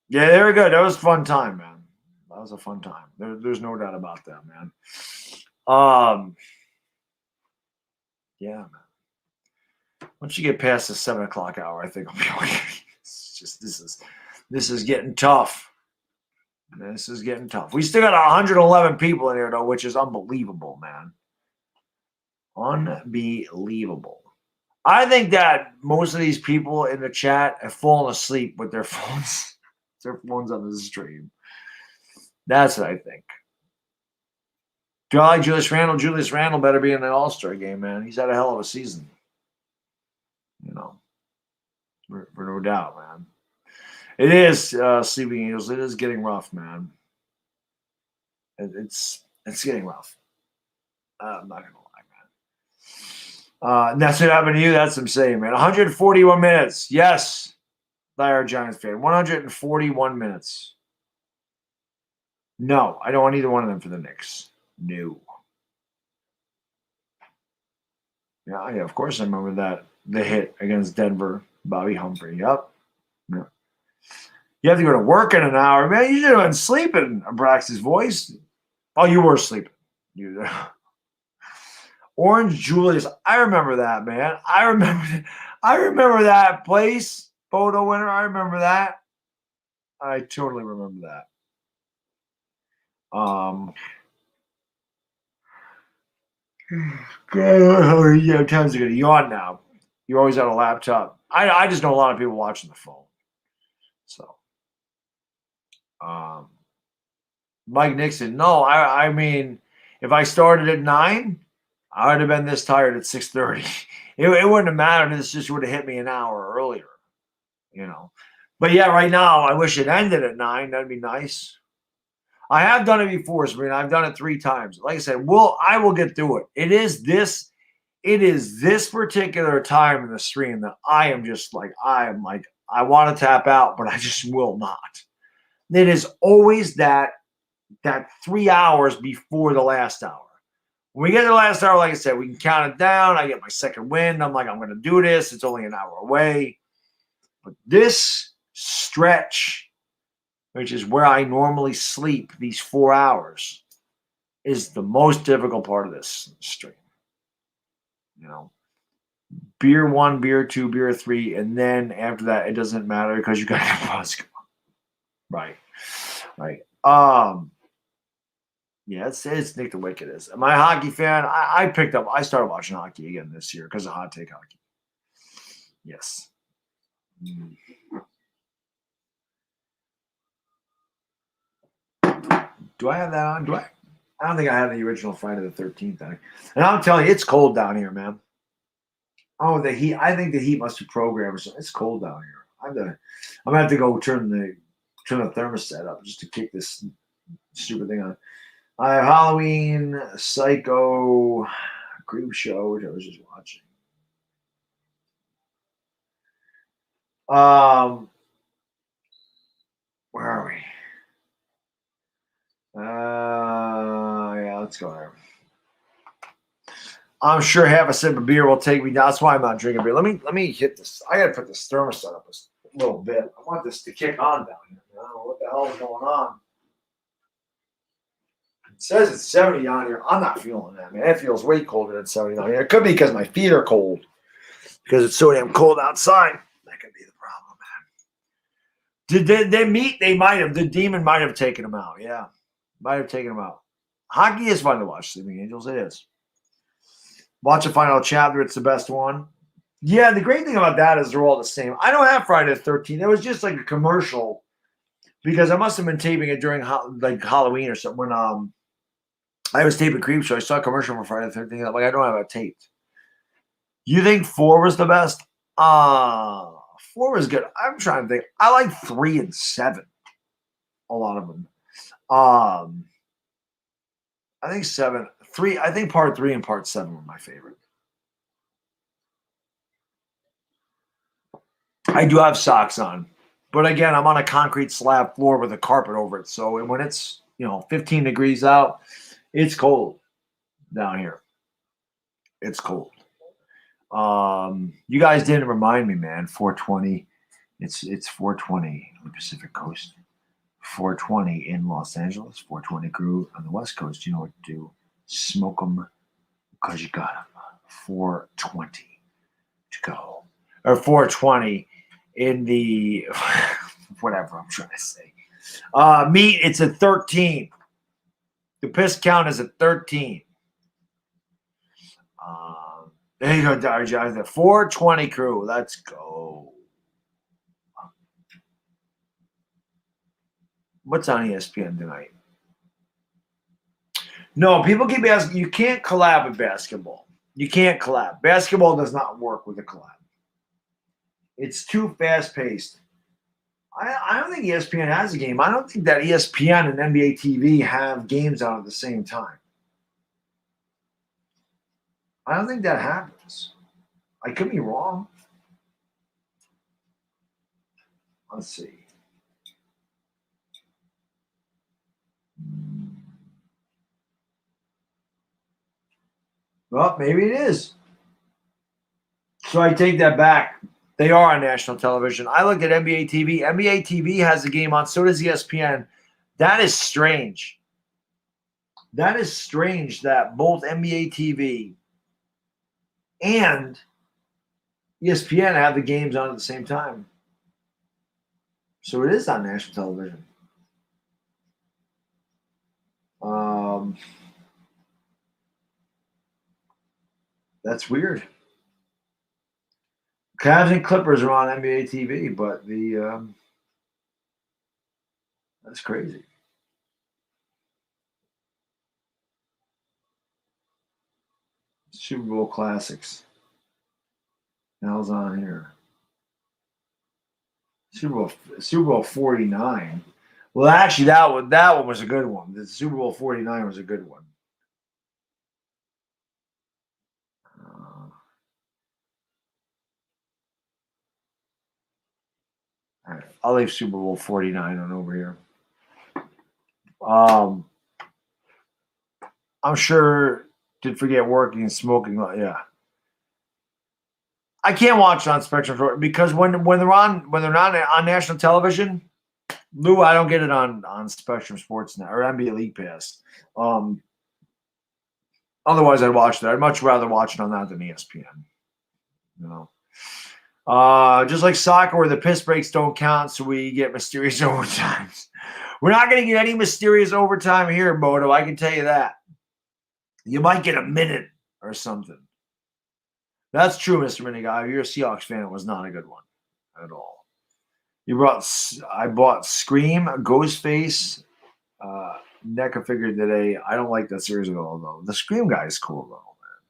Yeah, they were good. That was a fun time, man. That was a fun time. There's no doubt about that, man. Yeah, man. Once you get past the 7 o'clock hour, I think I'll be okay. It's just this is getting tough. This is getting tough. We still got 111 people in here though, which is unbelievable, man. Unbelievable. I think that most of these people in the chat have fallen asleep with their phones. Their phones on the stream. That's what I think. Do I like Julius Randle? Julius Randle better be in the All-Star game, man. He's had a hell of a season. You know, for no doubt, man. It is Sleeping Angels. It is getting rough, man. It's getting rough. I'm not gonna lie, man. And that's what happened to you. That's what I'm saying, man. 141 minutes. Yes. Dire Giants fan. 141 minutes. No, I don't want either one of them for the Knicks. No. Yeah, of course I remember that. The hit against Denver, Bobby Humphrey. Yep. Yeah. You have to go to work in an hour. Man, you should have been sleeping, Abrax's voice. Oh, you were sleeping. Orange Julius. I remember that, man. I remember that place. Photo winner. I remember that. I totally remember that. Yeah, times are gonna yawn now. You always on a laptop. I just know a lot of people watching the phone. So, Mike Nixon. No, I mean, if I started at 9, I would have been this tired at 6:30. It wouldn't have mattered. This just would have hit me an hour earlier. You know, but yeah, right now I wish it ended at 9. That'd be nice. I have done it before, Sabrina. I've done it 3 times. Like I said, I will get through it. It is this particular time in the stream that I am like, I want to tap out, but I just will not. It is always that 3 hours before the last hour. When we get to the last hour, like I said, we can count it down. I get my second wind. I'm like, I'm going to do this. It's only an hour away. But this stretch, which is where I normally sleep, these 4 hours, is the most difficult part of this stream. You know, beer 1, beer 2, beer 3, and then after that, it doesn't matter because you got your buzz going. Right. Yeah, it's Nick the Wicked is. Am I a hockey fan? I started watching hockey again this year because of Hot Take Hockey. Yes. Do I have that on? I don't think I have the original Friday the 13th thing. And I'm telling you, it's cold down here, man. Oh, the heat. I think the heat must be programmed or something. It's cold down here. I'm gonna have to go turn the thermostat up just to kick this stupid thing on. I have Halloween, Psycho, Creep Show, which I was just watching. Where are we? Yeah, let's go there. I'm sure half a sip of beer will take me down. That's why I'm not drinking beer. Let me hit this. I gotta put this thermostat up a little bit. I want this to kick on down here. I don't know what the hell is going on. It says it's 70 down here. I'm not feeling that, man. It feels way colder than 70 down here. It could be because my feet are cold. Because it's so damn cold outside. That could be the problem, man. Did they meet? The demon might have taken them out. Yeah. Might have taken them out. Hockey is fun to watch, Sleeping Angels. It is. Watch the final chapter. It's the best one. Yeah, the great thing about that is they're all the same. I don't have Friday the 13th. It was just like a commercial because I must have been taping it during like Halloween or something. When I was taping Creep Show, I saw a commercial for Friday the 13th. I'm like, I don't have it taped. You think 4 was the best? 4 was good. I'm trying to think. I like 3 and 7. A lot of them. I think 7, 3. I think part 3 and part 7 were my favorite. I do have socks on, but again, I'm on a concrete slab floor with a carpet over it. So when it's 15 degrees out, it's cold down here. It's cold. You guys didn't remind me, man. 420. It's 420 on the Pacific Coast. 420 in Los Angeles. 420 crew on the West Coast. You know what to do? Smoke them because you got them. 420 to go. Or 420 in the whatever I'm trying to say. Meat, it's a 13. The piss count is a 13. There you go, Darja. The 420 crew. Let's go. What's on ESPN tonight? No, people keep asking. You can't collab with basketball. You can't collab. Basketball does not work with a collab. It's too fast-paced. I don't think ESPN has a game. I don't think that ESPN and NBA TV have games on at the same time. I don't think that happens. I could be wrong. Let's see. Well, maybe it is. So I take that back. They are on national television. I look at NBA TV. NBA TV has a game on. So does ESPN. That is strange. That is strange that both NBA TV and ESPN have the games on at the same time. So it is on national television. That's weird. Cavs and Clippers are on NBA TV, but that's crazy. Super Bowl classics. The hell's on here? Super Bowl 49. Well, actually, that one was a good one. The Super Bowl 49 was a good one. All right, I'll leave Super Bowl 49 on over here. I'm sure did forget working and smoking. Yeah, I can't watch it on Spectrum because when they're not on national television, Lou, I don't get it on Spectrum Sports now or NBA League Pass. Otherwise, I'd watch that. I'd much rather watch it on that than ESPN. Just like soccer, where the piss breaks don't count, so we get mysterious overtimes. We're not going to get any mysterious overtime here, Moto. I can tell you that. You might get a minute or something. That's true, Mr. Miniguy. If you're a Seahawks fan, it was not a good one at all. I bought Scream, Ghostface, NECA figure today. I don't like that series at all, though. The Scream guy is cool, though, man.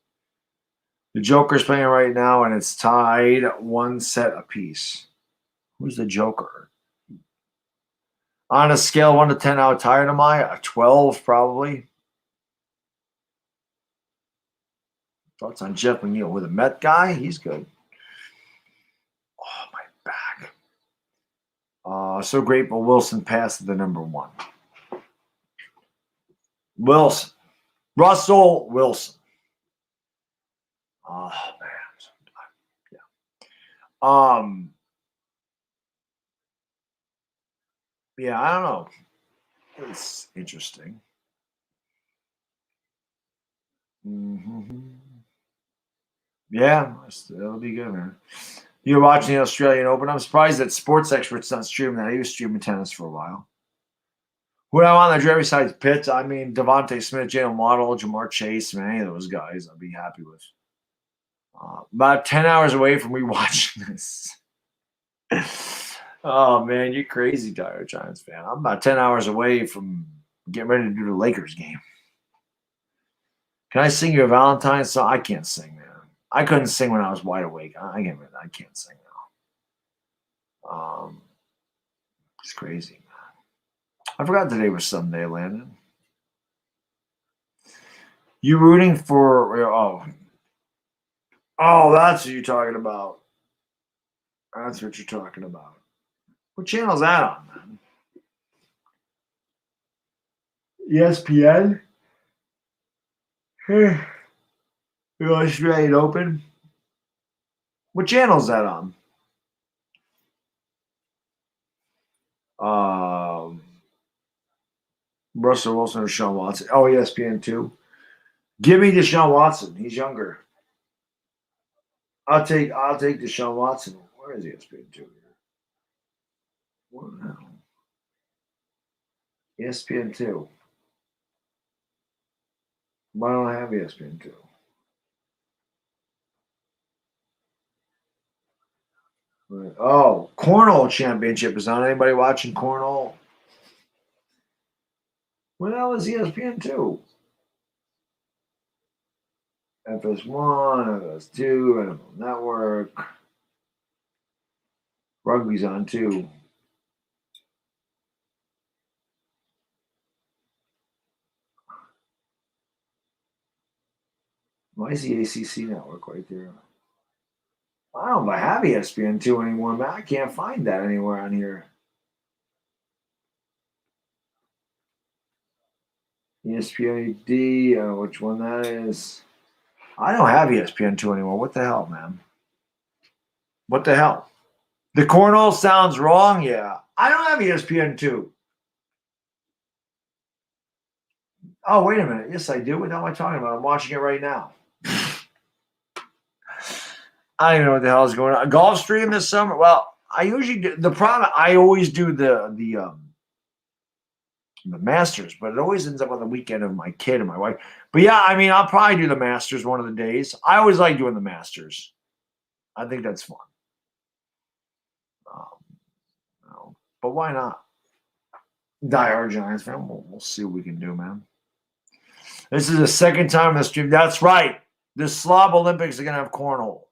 The Joker's playing right now, and it's tied 1 set apiece. Who's the Joker? On a scale of 1 to 10, how tired am I? A 12, probably. Thoughts on Jeff McNeil with a Met guy? He's good. Oh, my back. So grateful Wilson passed the number 1. Wilson. Russell Wilson. Oh, man. Yeah. Yeah, I don't know. It's interesting. Yeah, it'll be good, man. You're watching the Australian Open. I'm surprised that Sports Expert's not streaming that. He was streaming tennis for a while. When I'm on the Jerry side pits, I mean, Devontae Smith, Jalen Waddle, Jamar Chase, man, any of those guys I'd be happy with. About 10 hours away from me watching this. Oh, man, you're crazy, Dire Giants fan. I'm about 10 hours away from getting ready to do the Lakers game. Can I sing you a Valentine's song? I can't sing, man. I couldn't sing when I was wide awake. I can't sing now. It's crazy. I forgot today was Sunday, Landon. You rooting for? Oh, that's what you're talking about. That's what you're talking about. What channel's that on, man? ESPN? You Australian Open? What channel's that on? Russell Wilson or Deshaun Watson? Oh, ESPN 2. Give me Deshaun Watson. He's younger. I'll take Deshaun Watson. Where is ESPN 2 here? What the hell? ESPN 2. Why don't I have ESPN 2? Oh, Cornhole Championship is on. Anybody watching Cornhole? When the hell is ESPN 2? FS1, FS2, NFL Network. Rugby's on too. Why is the ACC network right there? I don't know if I have ESPN 2 anymore, man. I can't find that anywhere on here. ESPN D, which one that is? I don't have ESPN 2 anymore. What the hell, man? What the hell? The cornhole sounds wrong, yeah. I don't have ESPN 2. Oh, wait a minute. Yes, I do. What the hell am I talking about? I'm watching it right now. I don't even know what the hell is going on. A golf stream this summer? Well, I usually do. The problem, I always do the Masters, but it always ends up on the weekend of my kid and my wife. But yeah, I mean, I'll probably do the Masters one of the days. I always like doing the Masters. I think that's fun. But why not? Die-hard Giants fan. We'll see what we can do, man. This is the second time in the stream. That's right. The Slob Olympics are going to have cornhole.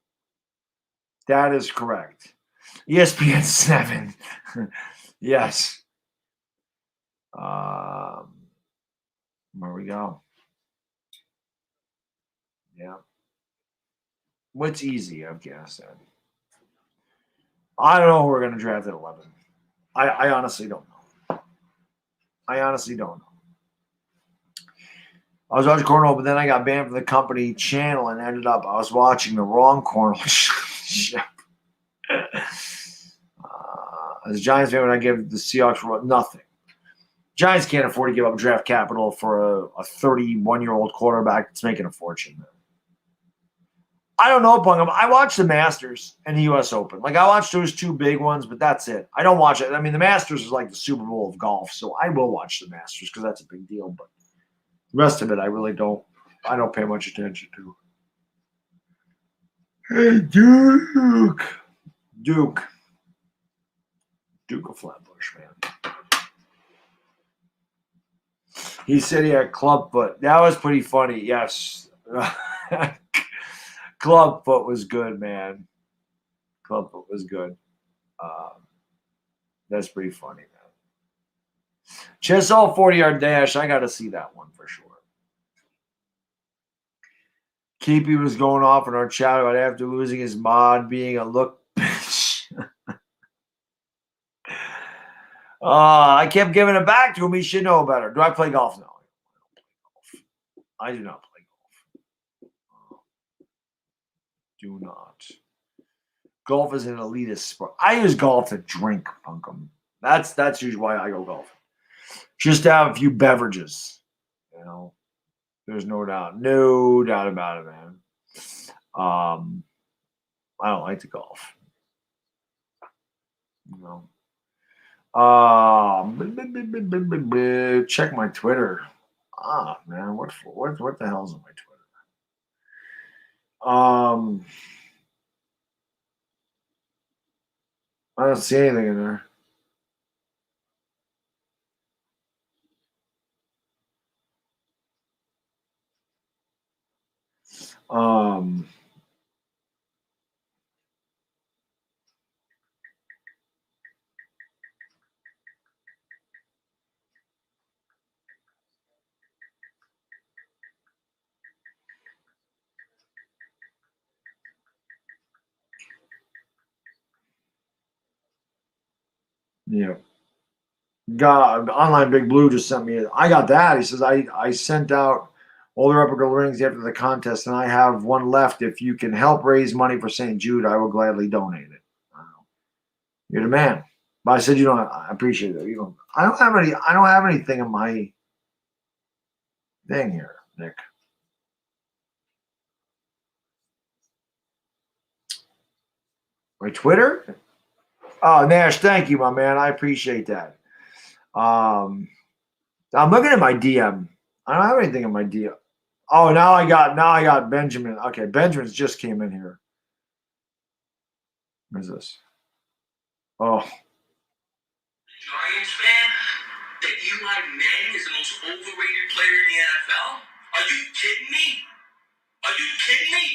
That is correct. ESPN 7. Yes. Where we go. Yeah. What's easy, Afghanistan? I don't know who we're going to draft at 11. I honestly don't know. I honestly don't know. I was watching cornhole, but then I got banned from the company channel and ended up I was watching the wrong cornhole. As a Giants fan, when I give the Seahawks nothing. Giants can't afford to give up draft capital for a 31-year-old quarterback that's making a fortune. I don't know, Pungam. I watch the Masters and the U.S. Open. Like, I watch those two big ones, but that's it. I don't watch it. I mean, the Masters is like the Super Bowl of golf, so I will watch the Masters because that's a big deal. But the rest of it, I really don't. I don't pay much attention to. Hey, Duke of Flatbush, man. He said he had clubfoot. That was pretty funny. Yes. Clubfoot was good, man. Clubfoot was good. That's pretty funny, man. Chesol 40-yard dash. I got to see that one for sure. Keepy was going off in our chat right after losing his mod, being a look bitch. I kept giving it back to him. He should know better. Do I play golf? No. I do not play golf. Do not. Golf is an elitist sport. I use golf to drink, Punkum. That's usually why I go golfing. Just to have a few beverages. You know, there's no doubt about it, man. I don't like to golf. You know. Check my Twitter. Man, what the hell's on my Twitter? I don't see anything in there. Yeah. God, Online Big Blue just sent me. I got that. He says I sent out all the replica rings after the contest, and I have one left. If you can help raise money for St. Jude, I will gladly donate it. You're the man. But I said you don't. I appreciate it. You don't. I don't have any. I don't have anything in my thing here, Nick. My Twitter. Oh, Nash, thank you, my man. I appreciate that. I'm looking at my DM. I don't have anything in my DM. Oh, now I got Benjamin. Okay, Benjamin's just came in here. What is this? Oh. Giants fan, that Eli Manning is the most overrated player in the NFL? Are you kidding me? Are you kidding me?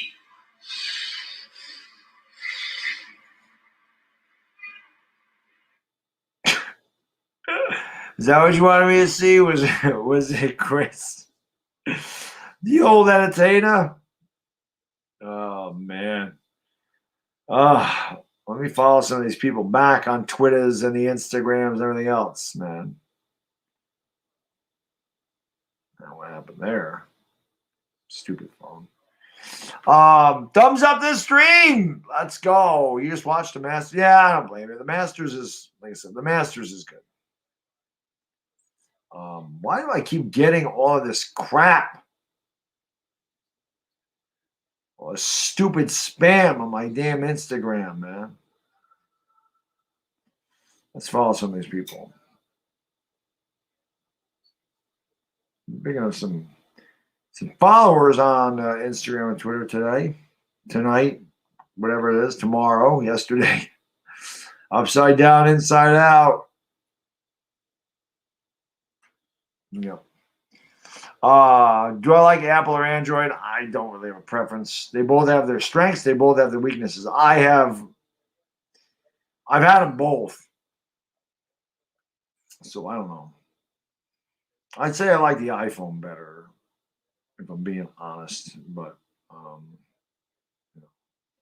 Is that what you wanted me to see? Was it Chris? The old entertainer? Oh man. Let me follow some of these people back on Twitters and the Instagrams and everything else, man. Now, what happened there? Stupid phone. Thumbs up this stream. Let's go. You just watched the Masters. Yeah, I don't blame you. The Masters is, like I said, the Masters is good. Why do I keep getting all of this crap? All this stupid spam on my damn Instagram, man. Let's follow some of these people. I'm picking up some followers on Instagram and Twitter tonight, whatever it is, tomorrow, yesterday. Upside down, inside out. Yep. Do I like Apple or Android? I don't really have a preference. They both have their strengths. They both have their weaknesses. I've had them both. So I don't know. I'd say I like the iPhone better, if I'm being honest. But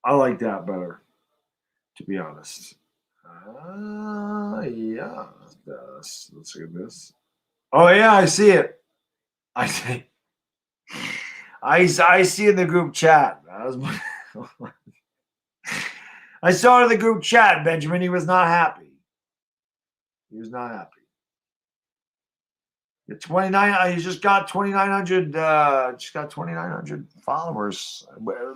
I like that better, to be honest. Yeah. Let's look at this. Oh yeah, I see it. I see in the group chat. I saw it in the group chat, Benjamin. He was not happy. He was not happy. The 29. He's just got 2,900. Just got 2,900 followers.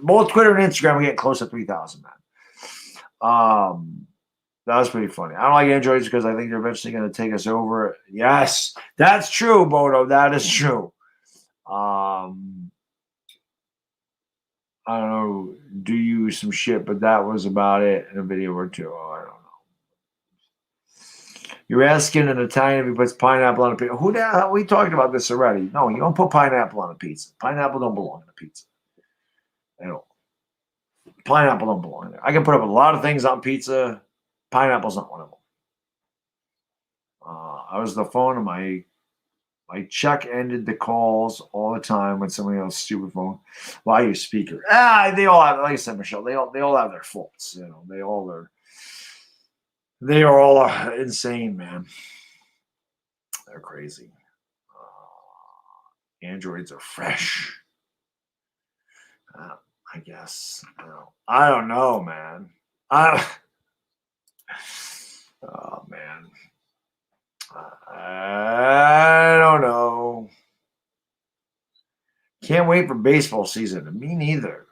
Both Twitter and Instagram are getting close to 3,000, man. That was pretty funny. I don't like Androids because I think they're eventually going to take us over. Yes, that's true, Bodo. That is true. I don't know. Do you some shit, but that was about it in a video or two. Oh, I don't know. You're asking an Italian if he puts pineapple on a pizza. Who the hell? We talked about this already. No, you don't put pineapple on a pizza. Pineapple don't belong on a pizza. At all. Pineapple don't belong there. I can put up a lot of things on pizza. Pineapple's not one of them. I was on the phone and my check ended the calls all the time when somebody else's stupid phone. Well, I use speaker. They all have, like I said, Michelle, they all have their faults. You know, they are all insane, man. They're crazy. Androids are fresh. I guess. I don't know, man. Oh, man. I don't know. Can't wait for baseball season. Me neither.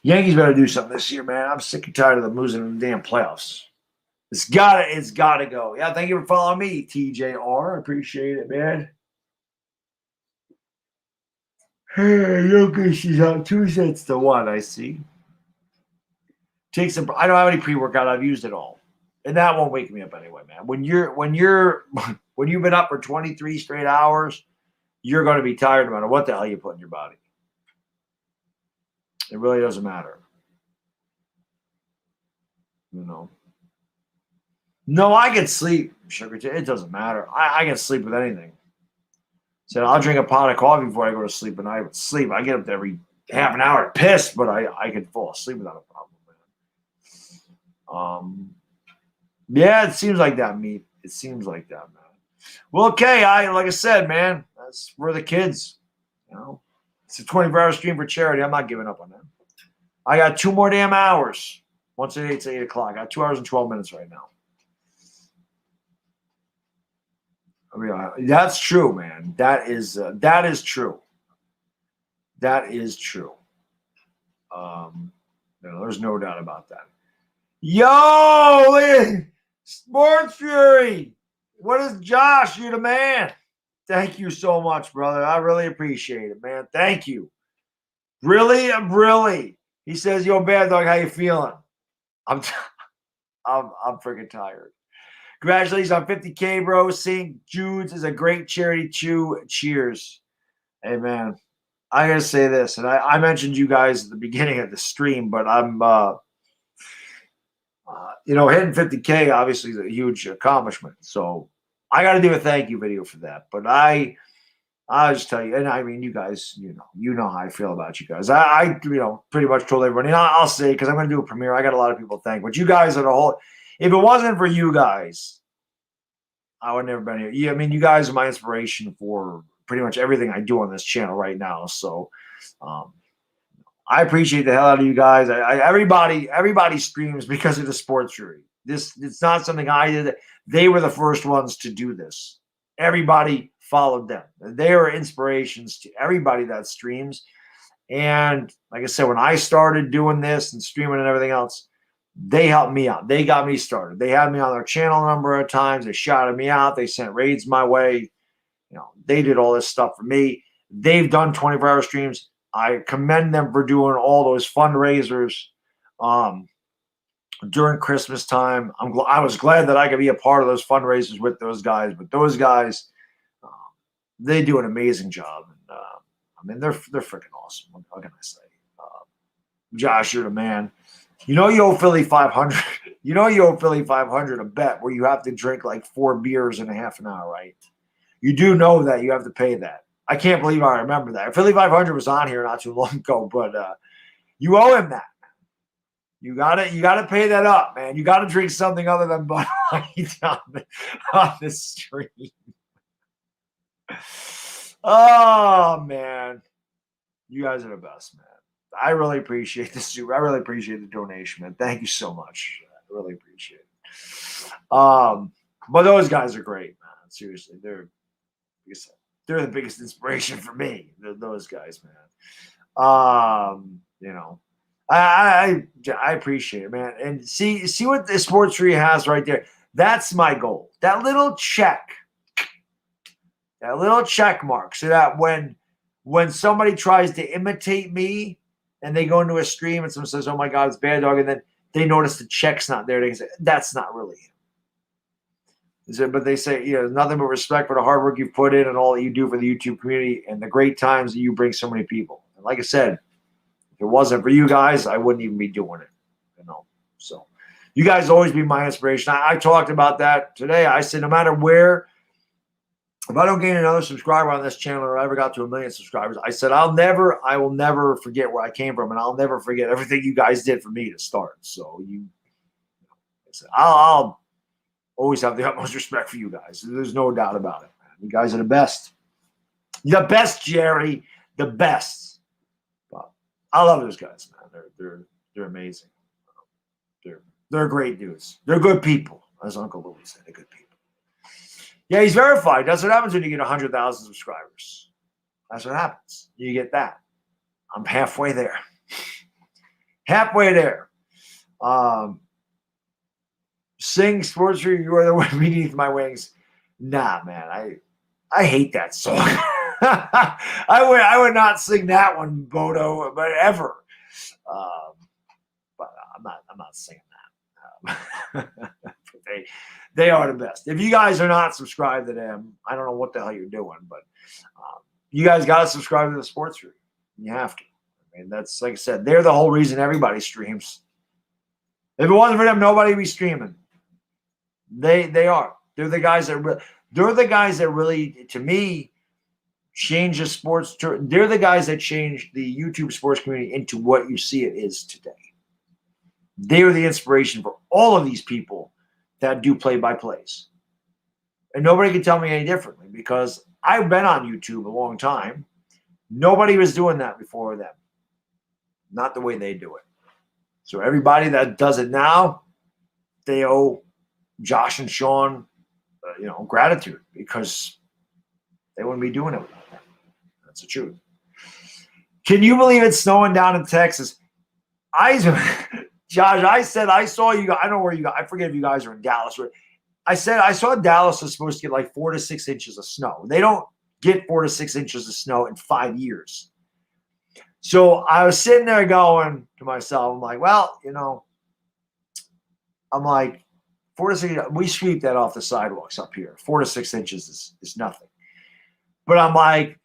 Yankees better do something this year, man. I'm sick and tired of them losing in the damn playoffs. It's gotta go. Yeah, thank you for following me, TJR. I appreciate it, man. Hey, Yokish is on 2-1, I see. Take some. I don't have any pre-workout. I've used it all. And that won't wake me up anyway, man. When you've been up for 23 straight hours, you're going to be tired no matter what the hell you put in your body. It really doesn't matter. You know. No, I can sleep, sugar. It doesn't matter. I can sleep with anything. So I'll drink a pot of coffee before I go to sleep, and I would sleep. I get up every half an hour pissed, but I can fall asleep without a problem, man. Yeah, it seems like that, meat. It seems like that, man. Well, okay. Like I said, man, that's for the kids. You know, it's a 24-hour stream for charity. I'm not giving up on that. I got 2 more damn hours. Once it's 8 o'clock. I got 2 hours and 12 minutes right now. I mean, that's true, man. That is true. That is true. There's no doubt about that. Yo, Sports Fury. What is Josh? You're the man. Thank you so much, brother. I really appreciate it, man. Thank you. Really? He says, "Yo, Bad Dog, how you feeling?" I'm freaking tired. Congratulations on 50K, bro. St. Jude's is a great charity too. Cheers. Hey, man. I gotta say this, and I mentioned you guys at the beginning of the stream, but I'm hitting 50K obviously is a huge accomplishment. So I got to do a thank you video for that. But I'll just tell you, and I mean, you guys, you know how I feel about you guys. I pretty much told everybody, and I'll say, because I'm going to do a premiere. I got a lot of people to thank, but you guys are the whole. If it wasn't for you guys, I would never been here. Yeah, I mean, you guys are my inspiration for pretty much everything I do on this channel right now. So, I appreciate the hell out of you guys. Everybody streams because of the Sports Fury. It's not something I did. They were the first ones to do this. Everybody followed them. They are inspirations to everybody that streams. And like I said, when I started doing this and streaming and everything else, they helped me out. They got me started. They had me on their channel a number of times. They shouted me out. They sent raids my way. They did all this stuff for me. They've done 24-hour streams. I commend them for doing all those fundraisers during Christmas time. I was glad that I could be a part of those fundraisers with those guys. But those guys, they do an amazing job. And I mean, they're freaking awesome. What can I say? Josh, you're the man. You owe Philly 500. You owe Philly 500 a bet where you have to drink like 4 beers in a half an hour, right? You do know that you have to pay that. I can't believe I remember that. Philly 500 was on here not too long ago, but you owe him that. You gotta pay that up, man. You gotta drink something other than Bud Light on the stream. Oh man, you guys are the best, man. I really appreciate the super. I really appreciate the donation, man. Thank you so much. I really appreciate it. But those guys are great, man. Seriously, they're the biggest inspiration for me. Those guys, man. I appreciate it, man. And see what the Sports Tree has right there. That's my goal. That little check mark, so that when somebody tries to imitate me and they go into a stream and someone says, "Oh my God, it's Bad Dog," and then they notice the check's not there, they can say, "That's not really him." But they say, nothing but respect for the hard work you've put in and all that you do for the YouTube community and the great times that you bring so many people. And like I said, if it wasn't for you guys, I wouldn't even be doing it. So you guys always be my inspiration. I talked about that today. I said, no matter where, if I don't gain another subscriber on this channel or I ever got to 1 million subscribers, I said, I will never forget where I came from, and I'll never forget everything you guys did for me to start. So I'll always have the utmost respect for you guys. There's no doubt about it, man. You guys are the best. The best, Jerry. The best. But I love those guys, man. They're amazing. They're great dudes. They're good people, as Uncle Louis said. They're good people. Yeah, he's verified. That's what happens when you get 100,000 subscribers. That's what happens. You get that. I'm halfway there. Halfway there. Sing Sports Tree, you are the one beneath my wings. Nah, man, I hate that song. I would not sing that one, Bodo, but ever. But I'm not singing that. They are the best. If you guys are not subscribed to them, I don't know what the hell you're doing, but you guys got to subscribe to the Sports Tree. You have to. I mean, that's like I said, they're the whole reason everybody streams. If it wasn't for them, nobody would be streaming. They are. They're the guys that really, to me, change the sports. They're the guys that change the YouTube sports community into what you see it is today. They are the inspiration for all of these people that do play-by-plays. And nobody can tell me any differently because I've been on YouTube a long time. Nobody was doing that before them. Not the way they do it. So everybody that does it now, they owe Josh and Sean, gratitude because they wouldn't be doing it without them. That's the truth. Can you believe it's snowing down in Texas? Josh, I said I saw you. I don't know where you guys. I forget if you guys are in Dallas. I said I saw Dallas is supposed to get like 4 to 6 inches of snow. They don't get 4 to 6 inches of snow in 5 years. So I was sitting there going to myself, I'm like, well, 4 to 6. We sweep that off the sidewalks up here. 4 to 6 inches is nothing. But I'm like,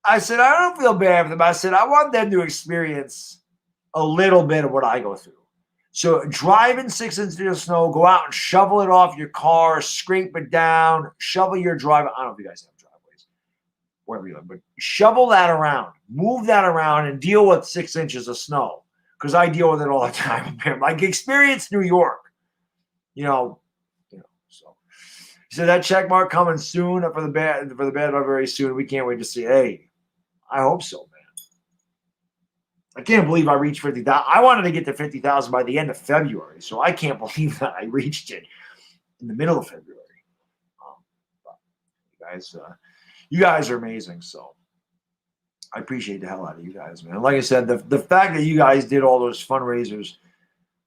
I said I don't feel bad for them. I said I want them to experience a little bit of what I go through. So driving 6 inches of snow, go out and shovel it off your car, scrape it down, shovel your driveway. I don't know if you guys have driveways, wherever you live, but shovel that around, move that around, and deal with 6 inches of snow. Because I deal with it all the time. Like experience New York, So he said that check mark coming soon for the bad very soon. We can't wait to see. Hey, I hope so, man. I can't believe I reached 50,000. I wanted to get to 50,000 by the end of February, so I can't believe that I reached it in the middle of February. You guys are amazing, so I appreciate the hell out of you guys, man. Like I said, the fact that you guys did all those fundraisers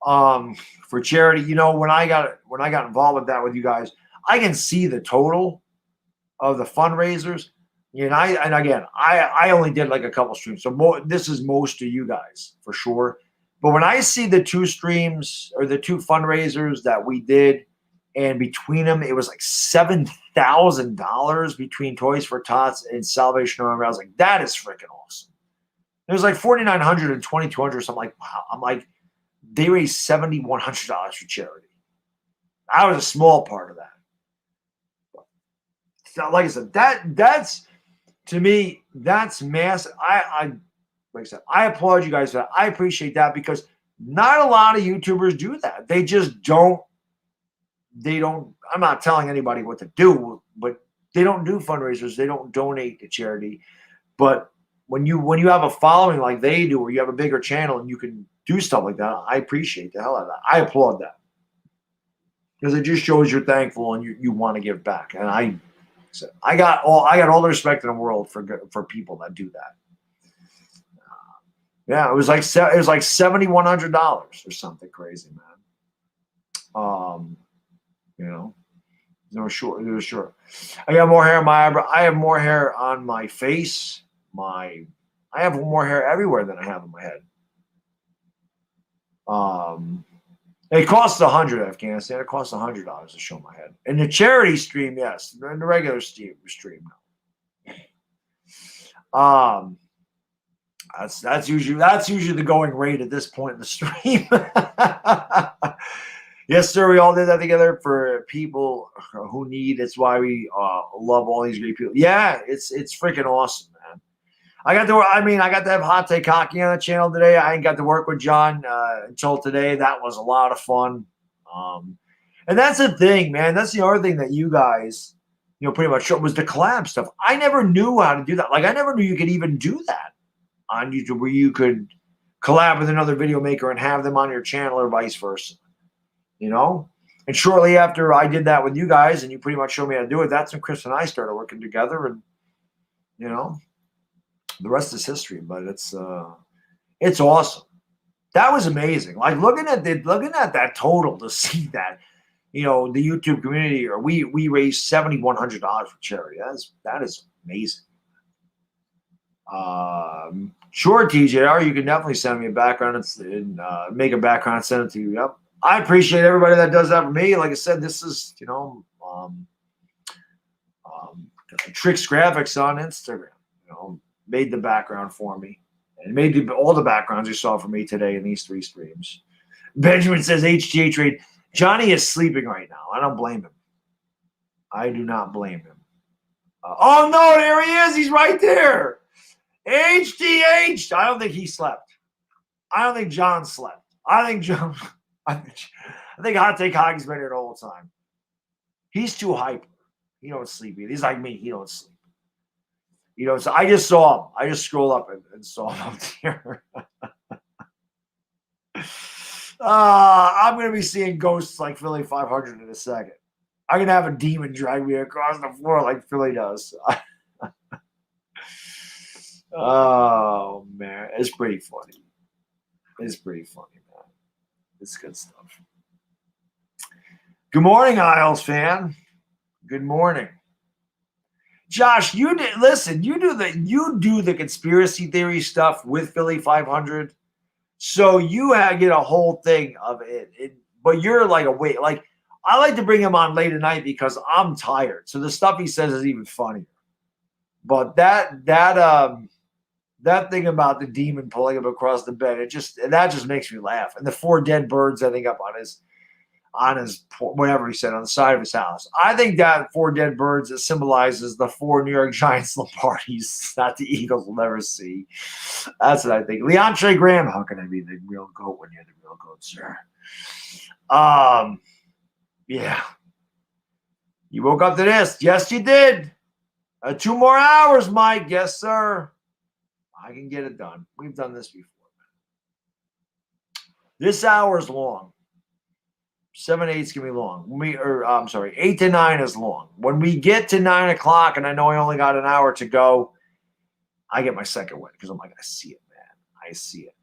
for charity, when I got involved with that with you guys, I can see the total of the fundraisers. And I only did like a couple streams. So this is most of you guys for sure. But when I see the 2 streams or the 2 fundraisers that we did, and between them, it was like $7,000 between Toys for Tots and Salvation Army. I was like, that is freaking awesome. It was like $4,900 and $2,200 or something. Like, wow. I'm like, they raised $7,100 for charity. I was a small part of that. So, like I said, that's to me, that's massive. Like I said, I applaud you guys for that. I appreciate that because not a lot of YouTubers do that. They just don't. I'm not telling anybody what to do, but they don't do fundraisers. They don't donate to charity. But when you have a following like they do, or you have a bigger channel and you can do stuff like that, I appreciate the hell out of that. I applaud that because it just shows you're thankful and you want to give back. And I got all the respect in the world for people that do that. Yeah, it was like $7,100 or something crazy, man. It was short. I got more hair on my eyebrow. I have more hair on my face. I have more hair everywhere than I have on my head. It costs $100, Afghanistan. It costs $100 to show my head. In the charity stream, yes. In the regular stream, no. That's usually the going rate at this point in the stream. Yes, sir. We all did that together for people who need. It's why we love all these great people. Yeah, it's freaking awesome, man. I got to have Hot Take Hockey on the channel today. I ain't got to work with John until today. That was a lot of fun. And that's the thing, man. That's the other thing that you guys, pretty much showed was the collab stuff. I never knew how to do that. Like, I never knew you could even do that on YouTube, where you could collab with another video maker and have them on your channel or vice versa. And shortly after I did that with you guys and you pretty much showed me how to do it, that's when Chris and I started working together, and the rest is history. But it's awesome. That was amazing. Like looking at that total to see that, the YouTube community, or we raised $7,100 for charity. That is amazing. Sure, TJR, you can definitely send me a background and make a background and send it to you. Yep. I appreciate everybody that does that for me. Like I said, this is, Tricks Graphics on Instagram, made the background for me. And made all the backgrounds you saw from me today in these 3 streams. Benjamin says, HGH raid. Johnny is sleeping right now. I don't blame him. I do not blame him. Oh, no, there he is. He's right there. HDH. I don't think he slept. I don't think John slept. I think I think Hot Take Hockey's been here the whole time. He's too hyper. He don't sleep either. He's like me. He don't sleep. So I just saw him. I just scrolled up and saw him out there. I'm going to be seeing ghosts like Philly 500 in a second. I'm going to have a demon drag me across the floor like Philly does. Oh, man. It's pretty funny. It's pretty funny, man. It's good stuff. Good morning, Isles fan. Good morning. Josh, you do the conspiracy theory stuff with Philly 500. So you get a whole thing of it. But you're like I like to bring him on late at night because I'm tired. So the stuff he says is even funnier. But that thing about the demon pulling him across the bed, that just makes me laugh. And the 4 dead birds ending up on his whatever he said, on the side of his house. I think that 4 dead birds, it symbolizes the 4 New York Giants Lombardies that the Eagles will never see. That's what I think. Leontre Graham, how can I be the real GOAT when you're the real GOAT, sir? Yeah. You woke up to this. Yes, you did. 2 more hours, Mike. Yes, sir. I can get it done. We've done this before. This hour is long. 7 to 8 is going to be long. 8 to 9 is long. When we get to 9 o'clock and I know I only got an hour to go, I get my second win because I'm like, I see it, man. I see it.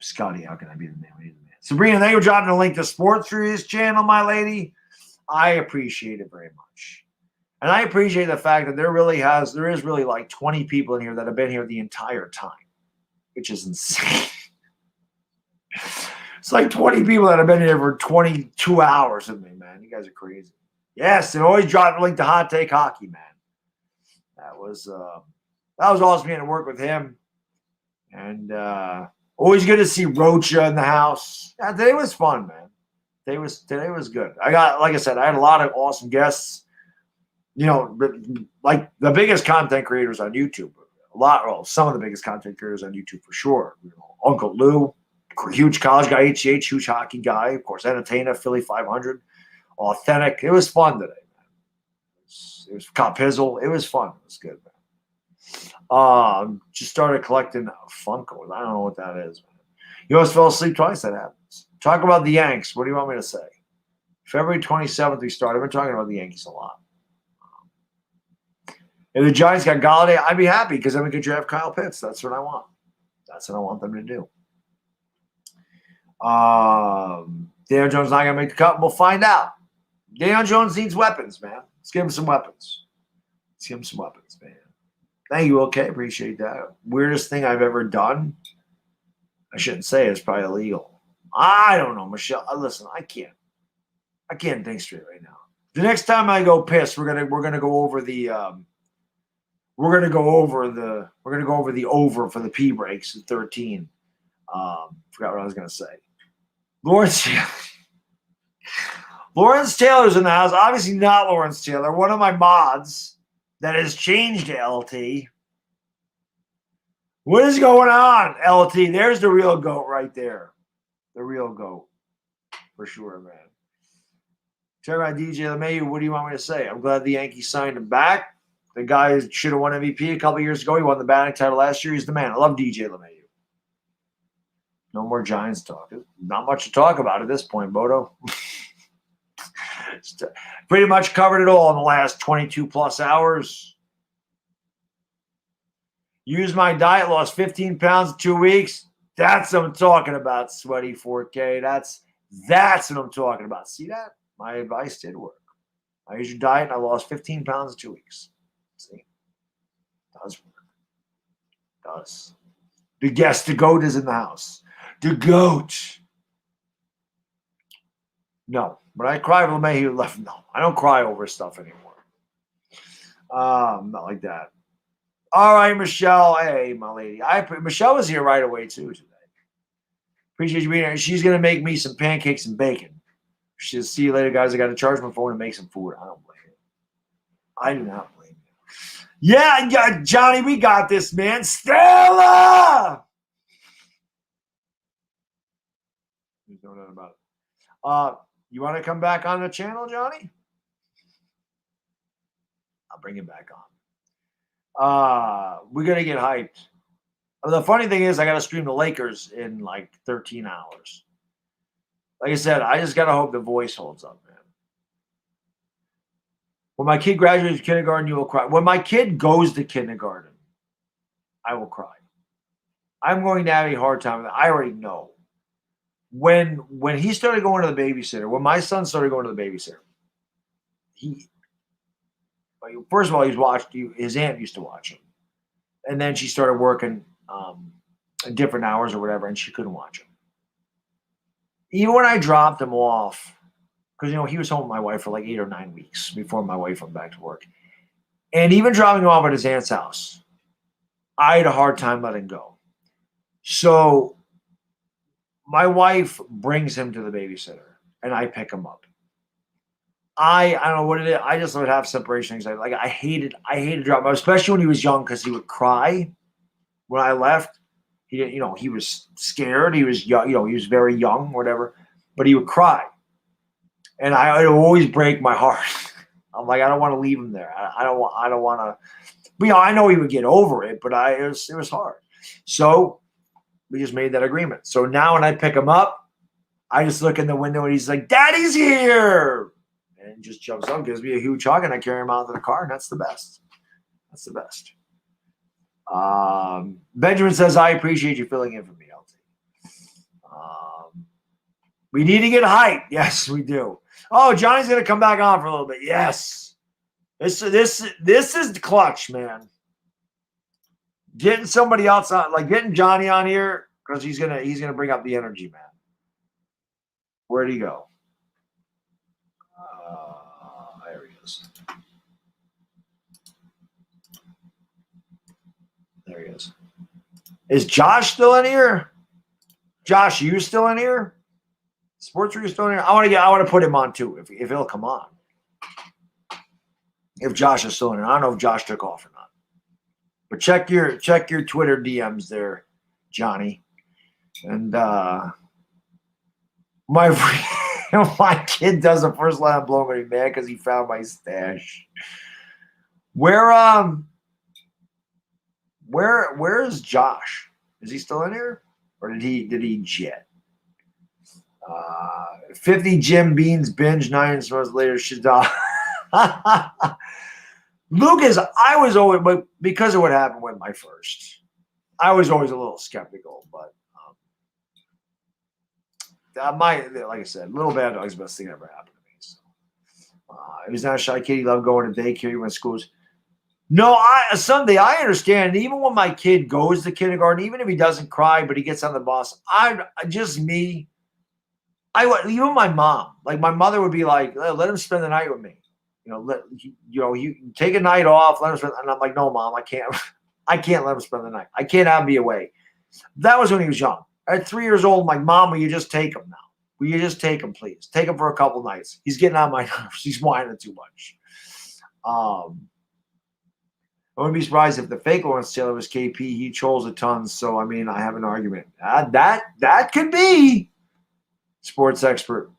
Scotty, how can I be the man? Sabrina, thank you for dropping the link to Sports through his channel, my lady. I appreciate it very much. And I appreciate the fact that there is really like 20 people in here that have been here the entire time, which is insane. It's like 20 people that have been here for 22 hours with me, man. You guys are crazy. Yes, and always drop the link to Hot Take Hockey, man. That was awesome getting to work with him. And always good to see Rocha in the house. Yeah, today was fun, man. Today was good. Like I said, I had a lot of awesome guests. Like the biggest content creators on YouTube. Some of the biggest content creators on YouTube for sure. Uncle Lou, huge college guy, HCH, huge hockey guy, of course, Entertainer, Philly 500, Authentic. It was fun today, man. It was Cop Pizzle. It was fun. It was good, man. Just started collecting Funkos. I don't know what that is, man. You almost fell asleep twice. That happens. Talk about the Yanks. What do you want me to say? February 27th we started. I've been talking about the Yankees a lot. If the Giants got Galladay, I'd be happy because then we could draft Kyle Pitts. That's what I want. That's what I want them to do. Daniel Jones not going to make the cut. We'll find out. Daniel Jones needs weapons, man. Let's give him some weapons. Man. Thank you, okay. Appreciate that. Weirdest thing I've ever done. I shouldn't say it's probably illegal. I don't know, Michelle. Listen, I can't think straight right now. The next time I go piss, we're gonna go over the over for the P breaks at 13. Forgot what I was gonna say. Lawrence Taylor's in the house. Obviously not Lawrence Taylor. One of my mods that has changed to LT. What is going on, LT? There's the real GOAT right there. The real GOAT. For sure, man. Check out DJ LeMahieu. What do you want me to say? I'm glad the Yankees signed him back. The guy should have won MVP a couple years ago. He won the batting title last year. He's the man. I love DJ LeMahieu. No more Giants talk. Not much to talk about at this point, Bodo. Pretty much covered it all in the last 22-plus hours. Used my diet, lost 15 pounds in 2 weeks. That's what I'm talking about, Sweaty 4K. That's what I'm talking about. See that? My advice did work. I used your diet, and I lost 15 pounds in 2 weeks. See? Does work. Does. The GOAT is in the house. The GOAT. No. When I cry over LeMahieu left, no. I don't cry over stuff anymore. Not like that. All right, Michelle. Hey, my lady. Michelle was here right away, too, today. Appreciate you being here. She's going to make me some pancakes and bacon. She'll see you later, guys. I got to charge my phone and make some food. I don't blame you. I do not blame you. Yeah, Johnny, we got this, man. Stella! There's no doubt about it. You want to come back on the channel, Johnny? I'll bring him back on. We're gonna get hyped. The funny thing is, I got to stream the Lakers in like 13 hours. Like I said, I just gotta hope the voice holds up, man. When my kid graduates kindergarten, you will cry. When my kid goes to kindergarten, I will cry. I'm going to have a hard time with it. I already know. When he started going to the babysitter, when my son started going to the babysitter, first of all, his aunt used to watch him. And then she started working at different hours or whatever, and she couldn't watch him. Even when I dropped him off, because, he was home with my wife for like 8 or 9 weeks before my wife went back to work. And even dropping him off at his aunt's house, I had a hard time letting go. So my wife brings him to the babysitter, and I pick him up. I don't know what it is. I just would have separation anxiety. Like I hated dropping him, especially when he was young, because he would cry when I left. He didn't, he was scared. He was young, he was very young, whatever, but he would cry. And it would always break my heart. I'm like, I don't want to leave him there. I don't want to, but I know he would get over it, but it was hard. So we just made that agreement. So now when I pick him up, I just look in the window and he's like, Daddy's here. And just jumps up, gives me a huge hug, and I carry him out to the car, and that's the best. That's the best. Benjamin says, I appreciate you filling in for me, LT. We need to get hyped. Yes, we do. Oh, Johnny's going to come back on for a little bit. Yes. This is the clutch, man. Getting somebody else on, like getting Johnny on here, because he's gonna bring up the energy, man. Where'd he go? There he is. There he is. Is Josh still in here? Josh, you still in here? Sports Reader still in here? I want to put him on too, if he'll come on. If Josh is still in here. I don't know if Josh took off or not. But check your Twitter DMs there, Johnny. And my kid does the first line of blowing me mad because he found my stash. Where is Josh? Is he still in here? Or did he jet? 50 Jim Beans binge 9 months later. Lucas, I was always, but because of what happened with my first, I was always a little skeptical. But like I said, little bad dog's the best thing that ever happened to me. So he was not a shy kid. He loved going to daycare. He went to schools. No, someday I understand. Even when my kid goes to kindergarten, even if he doesn't cry, but he gets on the bus, even my mom, like my mother would be like, let him spend the night with me. You take a night off, let him spend, and I'm like, no, Mom, I can't let him spend the night. I can't have him be away. That was when he was young. At 3 years old, I'm like, Mom, will you just take him now? Will you just take him, please? Take him for a couple nights. He's getting on my nerves. He's whining too much. I wouldn't be surprised if the fake Lawrence Taylor was KP. He trolls a ton. So, I mean, I have an argument. That could be sports expert.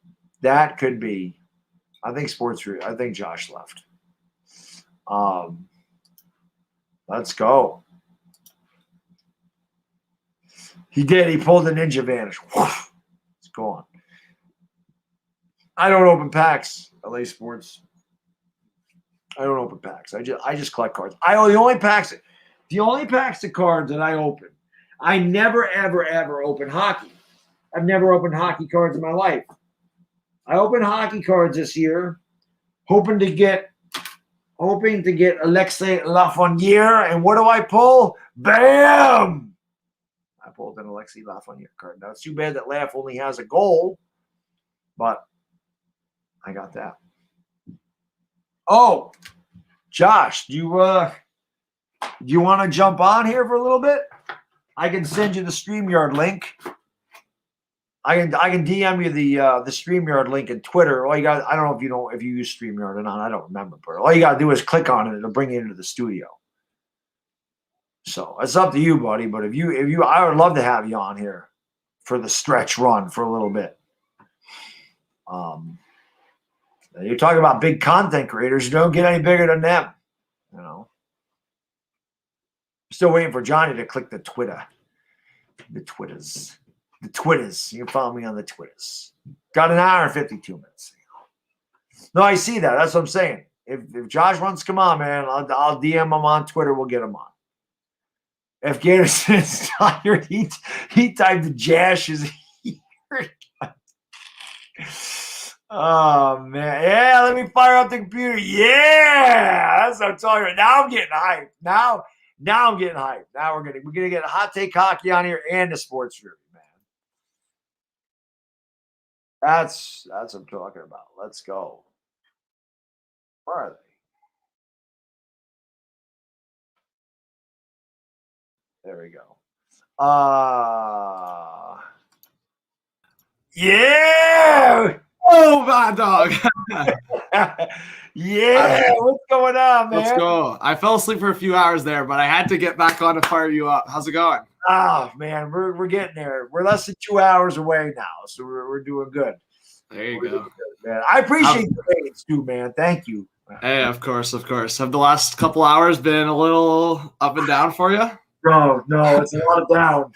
That could be. I think Josh left. Let's go. He did. He pulled the ninja vanish. It's gone. I don't open packs. LA Sports. I don't open packs. I just collect cards. The only packs of cards that I open. I never ever open hockey. I've never opened hockey cards in my life. I opened hockey cards this year, hoping to get Alexei Lafreniere, and what do I pull? Bam! I pulled an Alexei Lafreniere card. Now it's too bad that Laf only has a goal, but I got that. Oh, Josh, do you want to jump on here for a little bit? I can send you the StreamYard link. I can DM you the StreamYard link in Twitter. All you got, I don't know if you use StreamYard or not. I don't remember, but all you got to do is click on it. It'll bring you into the studio. So it's up to you, buddy. But if you, I would love to have you on here for the stretch run for a little bit. You're talking about big content creators. You don't get any bigger than them. You know. Still waiting for Johnny to click the Twitter. The Twitters. The Twitters. You can follow me on the Twitters. Got an hour and 52 minutes. No, I see that. That's what I'm saying. If Josh wants to come on, man, I'll DM him on Twitter. We'll get him on. If Ganderson's tired, he typed the Jash is here. Oh, man. Yeah, let me fire up the computer. Yeah, that's what I'm talking about. Now I'm getting hyped. Now I'm getting hyped. Now we're gonna get a hot take hockey on here and the sports review, man. That's what I'm talking about. Let's go. Where are they? There we go. Yeah. Oh, Bad Dog. Yeah. What's going on, man? Let's go. I fell asleep for a few hours there, but I had to get back on to fire you up. How's it going? Oh, man, we're getting there. We're less than 2 hours away now, so we're doing good. There you We're go. doing good, man. I appreciate the ratings too, man. Thank you. Hey, of course. Have the last couple hours been a little up and down for you? No, it's a lot of down.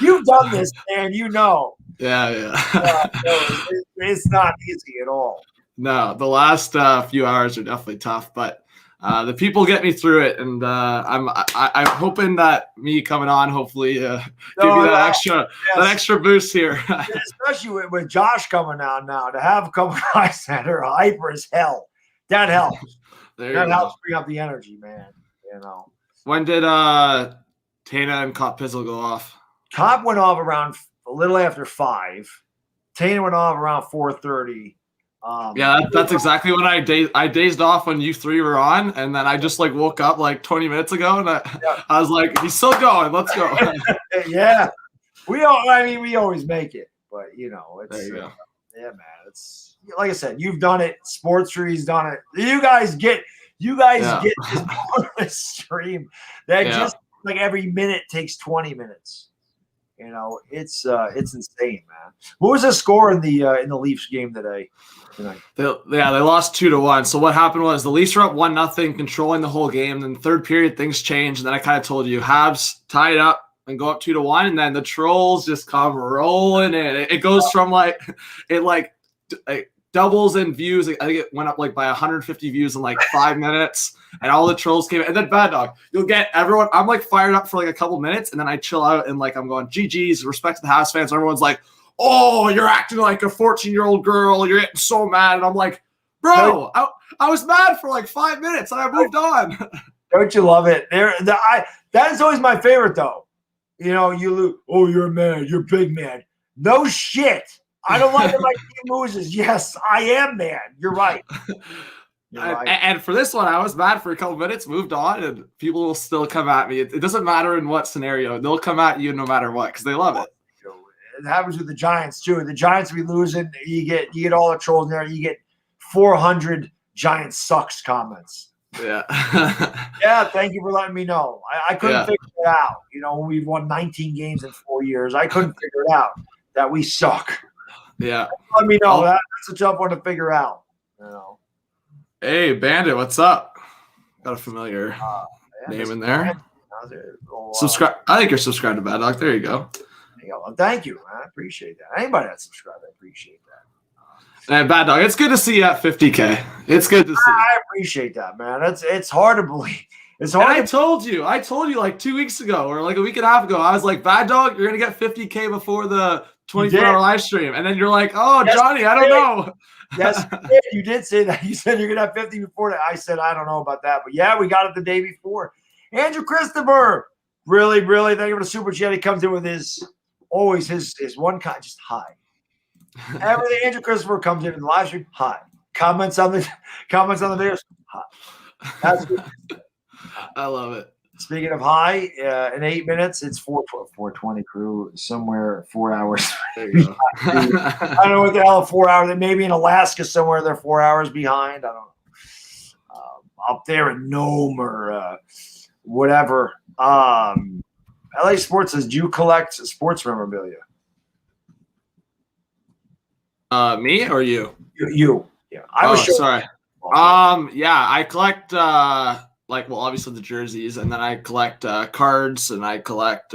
You've done this, man. You know. Yeah. It's not easy at all. No, the last few hours are definitely tough, but the people get me through it, and I'm hoping that me coming on hopefully give you that extra boost here. Especially with Josh coming on now, to have a couple guys that are hyper as hell, that helps. That helps bring up the energy, man. You know. When did Tana and Cop Pizzle go off? Cop went off around a little after 5. Tana went off around 4:30. Yeah, that's exactly when I dazed off when you three were on, and then I just woke up 20 minutes ago, and I was like, he's still going. Let's go. Yeah, we always make it, but it's there you go. Yeah, man. It's like I said, you've done it. Sports Tree's done it. You guys get this bonus stream that just every minute takes 20 minutes. It's insane, man. What was the score in the Leafs game today? They lost 2-1. So what happened was the Leafs were up 1-0, controlling the whole game. Then the third period, things changed. And then I kind of told you, Habs tie it up and go up 2-1, and then the Trolls just come rolling in. It goes from it doubles in views. I think it went up by 150 views in 5 minutes, and all the Trolls came in. And then Bad Dog, you'll get everyone. I'm fired up for a couple minutes, and then I chill out and I'm going, GG's, respect to the Habs fans. Everyone's like, oh, you're acting like a 14-year-old girl. You're getting so mad. And I'm like, bro, I was mad for 5 minutes, and I moved on. Don't you love it? That is always my favorite, though. You lose. Oh, you're mad. You're big mad. No shit. I don't like it my team loses. Yes, I am mad. You're right. And for this one, I was mad for a couple minutes, moved on, and people will still come at me. It doesn't matter in what scenario. They'll come at you no matter what because they love it. It happens with the Giants, too. The Giants be losing. You get all the Trolls in there. You get 400 Giants sucks comments. Yeah. Yeah, thank you for letting me know. I couldn't figure it out. When we've won 19 games in 4 years, I couldn't figure it out that we suck. Yeah. Let me know. That's a tough one to figure out. Hey, Bandit, what's up? Got a familiar name in there. Subscribe. I think you're subscribed to Bad Dog. There you go. Well, thank you, man. I appreciate that. Anybody that subscribed, I appreciate that. Hey, Bad Dog, it's good to see you at 50K. It's good to see. I appreciate that, man. It's hard to believe. It's hard. I told you 2 weeks ago or a week and a half ago. I was like, Bad Dog, you're gonna get 50K before the 24-hour live stream, and then you're like, oh, yes, Johnny, I don't know. Yes, you did say that. You said you're gonna have 50 before that. I said I don't know about that, but yeah, we got it the day before. Andrew Christopher, really, thank you for the super chat. He comes in with his one kind, just hi. Everything Andrew Christopher comes in the live stream, hi. Comments on the videos, hi. That's good. I love it. Speaking of high, in 8 minutes, it's 4:20 crew somewhere 4 hours. There you go. I don't know what the hell 4 hours. Maybe in Alaska somewhere they're 4 hours behind. I don't know. Up there in Nome or whatever. LA Sports says, do you collect sports memorabilia? Me or you? You. Yeah. I was sorry. Yeah, I collect obviously the jerseys, and then I collect cards, and I collect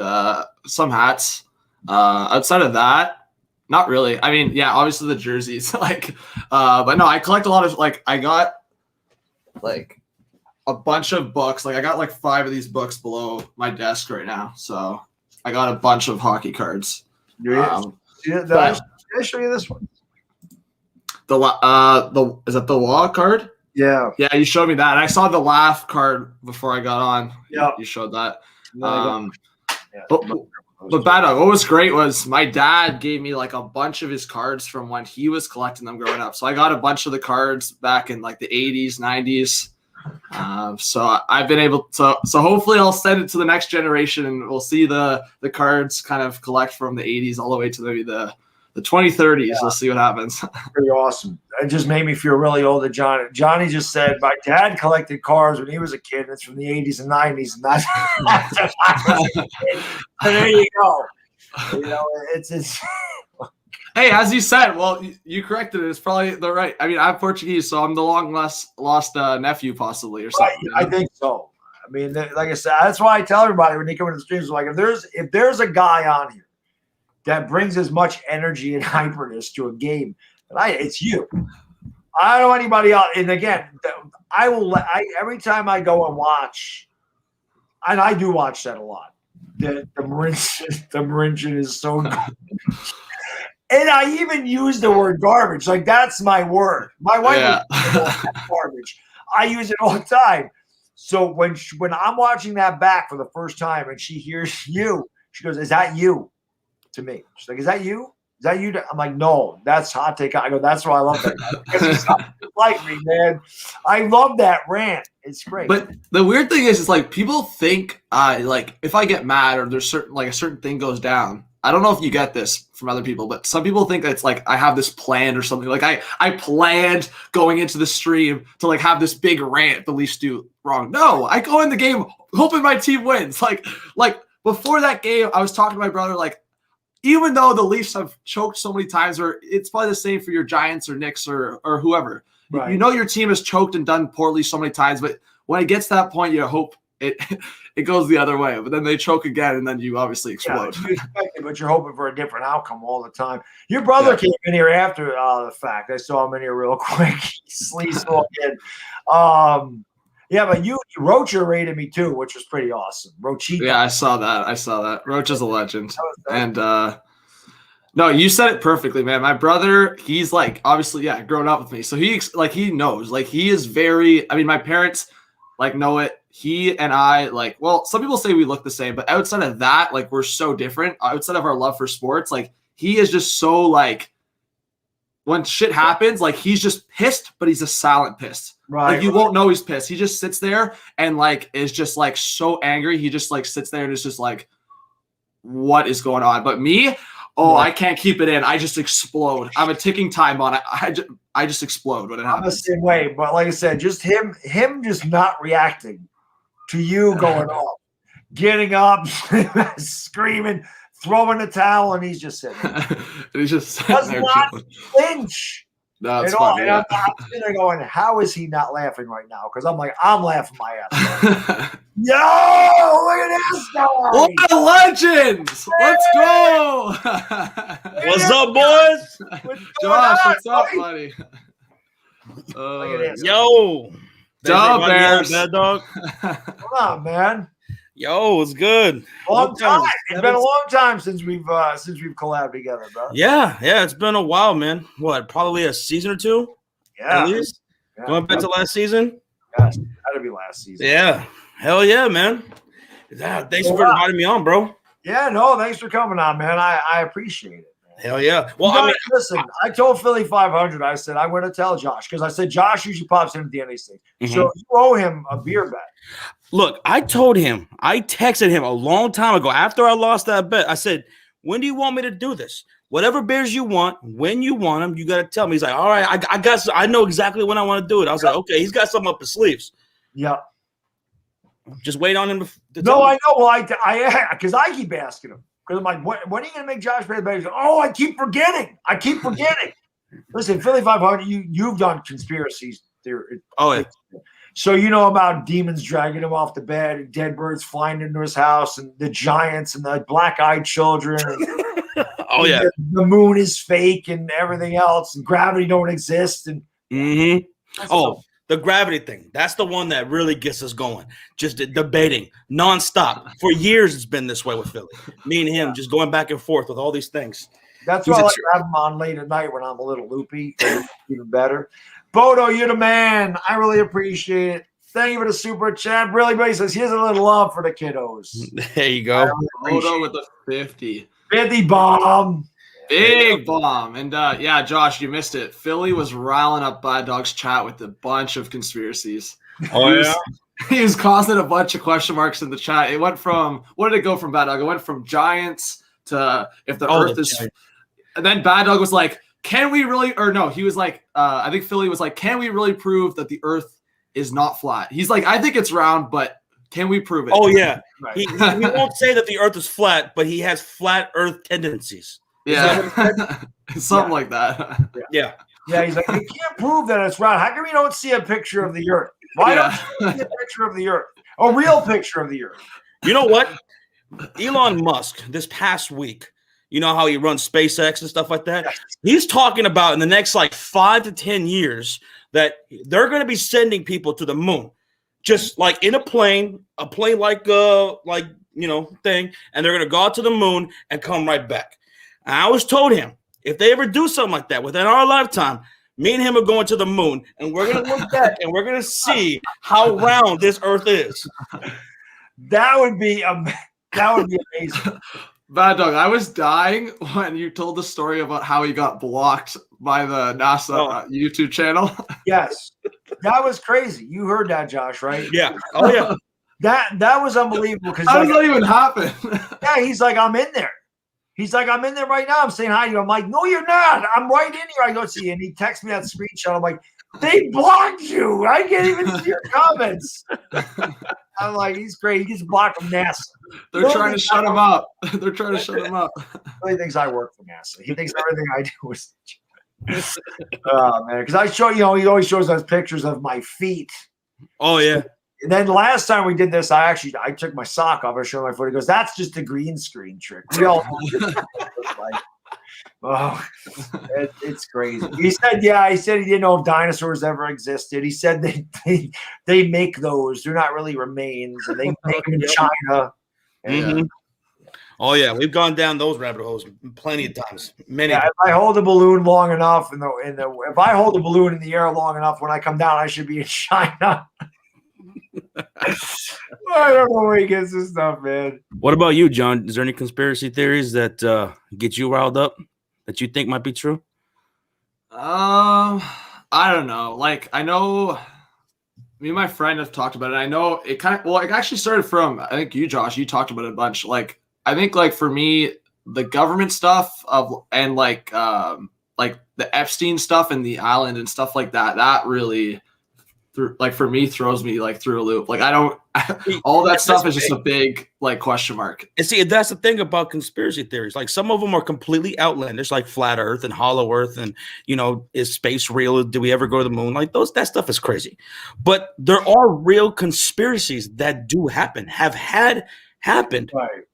some hats. Outside of that, not really. I mean, yeah, obviously the jerseys, but no, I collect a lot of I got a bunch of books. I got 5 of these books below my desk right now, so I got a bunch of hockey cards. Did I show you this one? Is that the Law card? Yeah. Yeah, you showed me that. I saw the Laugh card before I got on. Yeah. You showed that. Yeah. But Bad Dog, what was great was my dad gave me a bunch of his cards from when he was collecting them growing up. So I got a bunch of the cards back in the 80s, 90s. So I've been able to. So hopefully I'll send it to the next generation, and we'll see the cards kind of collect from the 80s all the way to maybe the 2030s. Yeah. We'll see what happens. Pretty awesome. It just made me feel really old. That Johnny just said my dad collected cars when he was a kid. It's from the 80s and 90s, and that's and there you go. It's. Hey, as you said, well, you corrected it. It's probably the right. I mean, I'm Portuguese, so I'm the long lost nephew, possibly, or something. Right, I think so. I mean, like I said, that's why I tell everybody when they come into the streams, if there's a guy on here that brings as much energy and hyperness to a game, it's you. I don't know anybody else. And again, I will. Every time I go and watch, and I do watch that a lot. The Marinchen is so good. And I even use the word garbage. That's my word. My wife is garbage. I use it all the time. So when I'm watching that back for the first time and she hears you, she goes, "Is that you?" To me. She's like, "Is that you? Is that you?" I'm like, "No, that's Hot Take." I go, "That's why I love that guy." Because he's like me, man. I love that rant. It's great. But the weird thing is people think if I get mad or there's a certain thing goes down. I don't know if you get this from other people, but some people think that it's I have this planned or something. I planned going into the stream to have this big rant the Leafs do wrong. No, I go in the game hoping my team wins. Before that game, I was talking to my brother, even though the Leafs have choked so many times, or it's probably the same for your Giants or Knicks or whoever. Right. You know your team has choked and done poorly so many times, but when it gets to that point, you hope it goes the other way. But then they choke again, and then you obviously explode. Yeah, you expect it, but you're hoping for a different outcome all the time. Your brother came in here after the fact. I saw him in here real quick. He sleaze walking. Yeah, but you Rocha rated me too, which was pretty awesome. Rochita. Yeah, I saw that. Rocha's a legend. And no, you said it perfectly, man. My brother, he's obviously, grown up with me. So he knows. He is very, I mean, my parents know it. He and I some people say we look the same, but outside of that, we're so different. Outside of our love for sports, he is just so when shit happens, he's just pissed, but he's a silent pissed. Right. You won't know he's pissed. He just sits there and is just so angry. He just sits there and is just what is going on? But me, I can't keep it in. I just explode. I'm a ticking time bomb. I just explode when it happens. I'm the same way, but like I said, just him just not reacting to you going off, getting up, screaming, throwing the towel, and he's just sitting there. He's just does not flinch. No, it's funny. I'm sitting there going, how is he not laughing right now? Because I'm I'm laughing my ass off. Yo, look at this guy. What a legend. Let's go. What's up, boys? Josh, what's up, buddy? Look at this. Yo. Dub Bears. Bad Dog. Come on, man. Yo, it's good. Long time. It's been a long time since we've collabed together, bro. Yeah, it's been a while, man. What, probably a season or two? Yeah. At least? Yeah. Going back to last season? Yes, had to be last season. Yeah. Hell yeah, man. Thanks for inviting me on, bro. Yeah, no, thanks for coming on, man. I appreciate it. Hell yeah. Well, listen, I told Philly 500, I said, I'm going to tell Josh, because I said Josh usually pops in at the end of these things. Mm-hmm. So you owe him a beer bet. Look, I told him, I texted him a long time ago after I lost that bet. I said, when do you want me to do this? Whatever beers you want, when you want them, you got to tell me. He's like, all right, I know exactly when I want to do it. I was like, okay, he's got something up his sleeves. Yeah. Just wait on him. No, I know. Well, I because I keep asking him. Because I'm like, when are you going to make Josh pay the bet? He's like, I keep forgetting. Listen, Philly 500. You've done conspiracies theory. Oh yeah. So you know about demons dragging him off the bed, and dead birds flying into his house, and the giants and the black-eyed children. And, Oh yeah. the moon is fake and everything else, and gravity don't exist. And the gravity thing. That's the one that really gets us going. Just debating nonstop. For years, it's been this way with Philly. Me and him just going back and forth with all these things. That's why I like to have him on late at night when I'm a little loopy. Even better. Bodo, you're the man. I really appreciate it. Thank you for the super chat. Really, buddy says here's a little love for the kiddos. There you go. Bodo with the 50. 50 bomb. Big bomb. And yeah, Josh, you missed it. Philly was riling up Bad Dog's chat with a bunch of conspiracies. Oh, yeah? He was causing a bunch of question marks in the chat. It went from, what did it go from, Bad Dog? It went from giants to if the earth is. Giant. And then Bad Dog was like, can we really, or no, he was like, I think Philly was like, can we really prove that the earth is not flat? He's like, I think it's round, but can we prove it? Oh, yeah. Right. He won't say that the earth is flat, but he has flat earth tendencies. Yeah. Something like that. Yeah. Yeah, he's like, you can't prove that it's round. How come you don't see a picture of the earth? Why don't you see a picture of the earth? A real picture of the earth. You know what? Elon Musk, this past week, you know how he runs SpaceX and stuff like that? He's talking about in the next like 5 to 10 years that they're going to be sending people to the moon, just like in a plane like thing, and they're going to go out to the moon and come right back. And I always told him, if they ever do something like that within our lifetime, me and him are going to the moon, and we're going to look back and we're going to see how round this earth is. That would be amazing. Bad Dog, I was dying when you told the story about how he got blocked by the NASA YouTube channel. Yes. That was crazy. You heard that, Josh, right? Yeah. Oh, yeah. That was unbelievable. Because how does that even happen? Yeah, he's like, I'm in there. He's like, I'm in there right now. I'm saying hi to you. I'm like, no, you're not. I'm right in here. I go see. And he texts me that screenshot. I'm like, they blocked you. I can't even see your comments. I'm like, he's great. He gets blocked from NASA. They're trying to shut him up. They're trying to shut him up. He thinks I work for NASA. He thinks everything I do is. Oh man, because I show he always shows us pictures of my feet. Oh yeah. And then last time we did this, I took my sock off. I showed my foot. He goes, "That's just a green screen trick." We all like, oh, it's crazy. He said he didn't know if dinosaurs ever existed. He said they make those. They're not really remains, and they make them in China. Mm-hmm. Oh yeah, we've gone down those rabbit holes plenty of times. Many. Yeah, if I hold a balloon long enough, if I hold a balloon in the air long enough, when I come down, I should be in China. I don't know where he gets this stuff, man. What about you, John? Is there any conspiracy theories that get you riled up that you think might be true? I don't know. Like, I know me and my friend have talked about it. I know it it actually started from, I think you, Josh, you talked about it a bunch. Like, I think like for me, the government stuff and like the Epstein stuff and the island and stuff like that really for me throws me like through a loop. Like I don't all that stuff is just a big like question mark. And see, that's the thing about conspiracy theories. Like some of them are completely outlandish, like flat earth and hollow earth and is space real? Do we ever go to the moon? Like that stuff is crazy. But there are real conspiracies that do happen, have happened, right.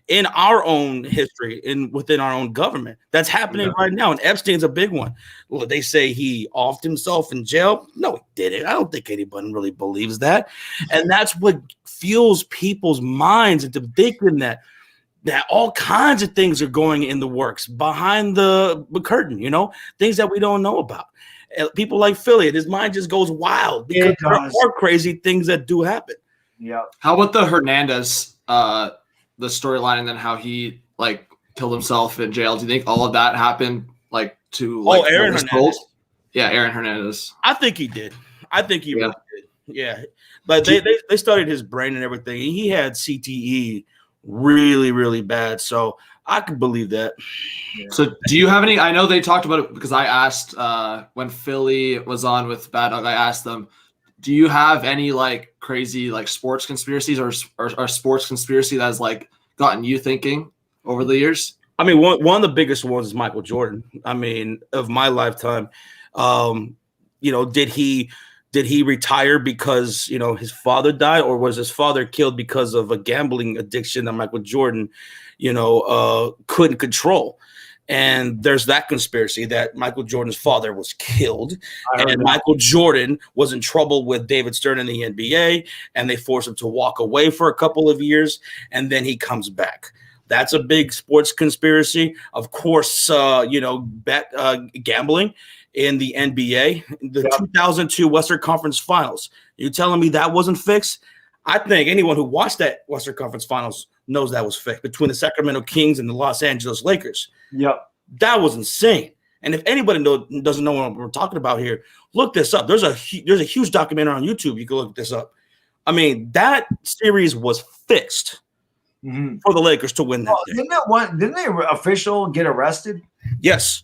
In our own history and within our own government. That's happening right now. And Epstein's a big one. Well, they say he offed himself in jail. No, he didn't. I don't think anybody really believes that. And that's what fuels people's minds into thinking that all kinds of things are going in the works behind the curtain, things that we don't know about. People like Philly, his mind just goes wild because there are crazy things that do happen. Yeah. How about the Hernandez, the storyline, and then how he like killed himself in jail? Do you think all of that happened like to like Aaron Hernandez? Yeah, Aaron Hernandez. I think he did. I think he really did. Yeah. But they studied his brain and everything. He had CTE really, really bad. So I could believe that. Yeah. So do you have any? I know they talked about it because I asked when Philly was on with Bad Dog, I asked them, do you have any like crazy like sports conspiracies or sports conspiracy that has like gotten you thinking over the years? I mean, one of the biggest ones is Michael Jordan. I mean, of my lifetime, did he retire because his father died, or was his father killed because of a gambling addiction that Michael Jordan, couldn't control? And there's that conspiracy that Michael Jordan's father was killed, and Michael Jordan was in trouble with David Stern in the NBA, and they forced him to walk away for a couple of years, and then he comes back. That's a big sports conspiracy. Of course, gambling in the NBA, the 2002 Western Conference Finals. You telling me that wasn't fixed? I think anyone who watched that Western Conference Finals knows that was fixed, between the Sacramento Kings and the Los Angeles Lakers. Yep. That was insane. And if anybody doesn't know what we're talking about here, look this up. There's a huge documentary on YouTube. You can look this up. I mean, that series was fixed for the Lakers to win that day. Didn't the official get arrested? Yes.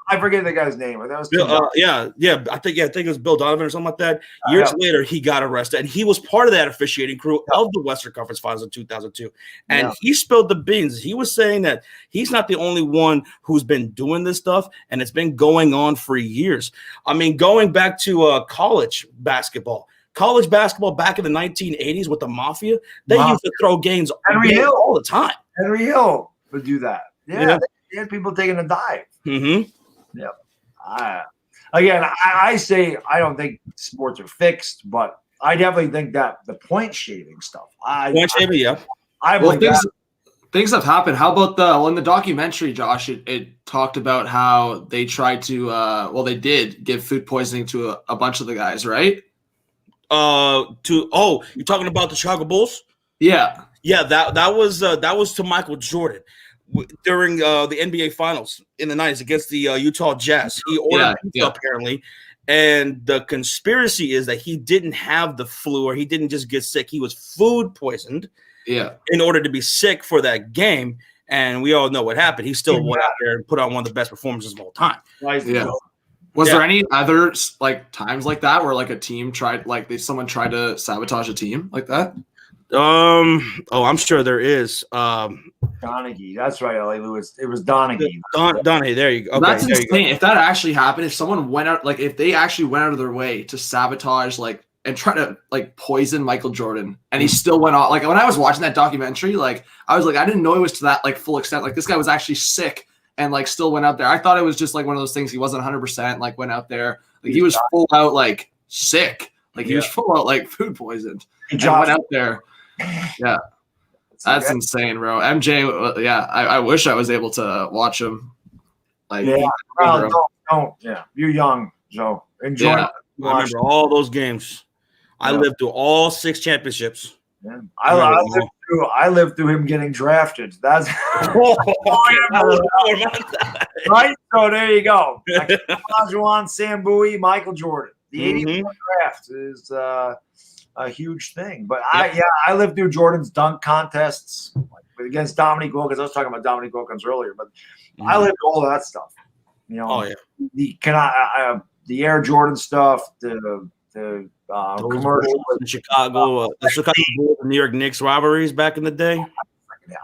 I forget the guy's name. That was I think it was Bill Donovan or something like that. Years later, he got arrested, and he was part of that officiating crew of the Western Conference Finals in 2002. And he spilled the beans. He was saying that he's not the only one who's been doing this stuff, and it's been going on for years. I mean, going back to college basketball. College basketball back in the 1980s with the Mafia, they used to throw games all the time. Henry Hill would do that. Yeah. They had people taking a dive. Mm-hmm. Yep. I say I don't think sports are fixed, but I definitely think that the point shaving stuff. Things have happened. How about in the documentary, Josh? It talked about how they tried to. They did give food poisoning to a bunch of the guys, right? You're talking about the Chicago Bulls? Yeah. That was to Michael Jordan during the NBA Finals in the 90s against the Utah Jazz. He ordered pizza apparently, and the conspiracy is that he didn't have the flu, or he didn't just get sick. He was food poisoned in order to be sick for that game, and we all know what happened. He still went out there and put on one of the best performances of all time. Yeah. Was there any other times like that where a team tried someone tried to sabotage a team like that? I'm sure there is. Donaghy, that's right, L.A. Lewis. It was Donaghy. Donaghy, there you go. Okay, that's insane. If that actually happened, if someone went out, if they actually went out of their way to sabotage, and try to poison Michael Jordan, and he still went on. When I was watching that documentary, I was I didn't know it was to that full extent. This guy was actually sick and still went out there. I thought it was just one of those things. He wasn't 100%. Went out there. He was full out sick. He was full out food poisoned. And went out there. Yeah, that's insane, bro. MJ, I wish I was able to watch him. Don't. Yeah, you're young, Joe. Enjoy. I remember all those games. I lived through all 6 championships. Yeah. I lived through him getting drafted. That's right. So there you go. Olajuwon, Sam Bowie, Michael Jordan. The 84 draft is a huge thing. But I lived through Jordan's dunk contests against Dominique Wilkins. I was talking about Dominique Wilkins earlier, but I lived through all that stuff. The Air Jordan stuff, the commercial in Chicago, the Chicago Bulls and New York Knicks rivalries back in the day.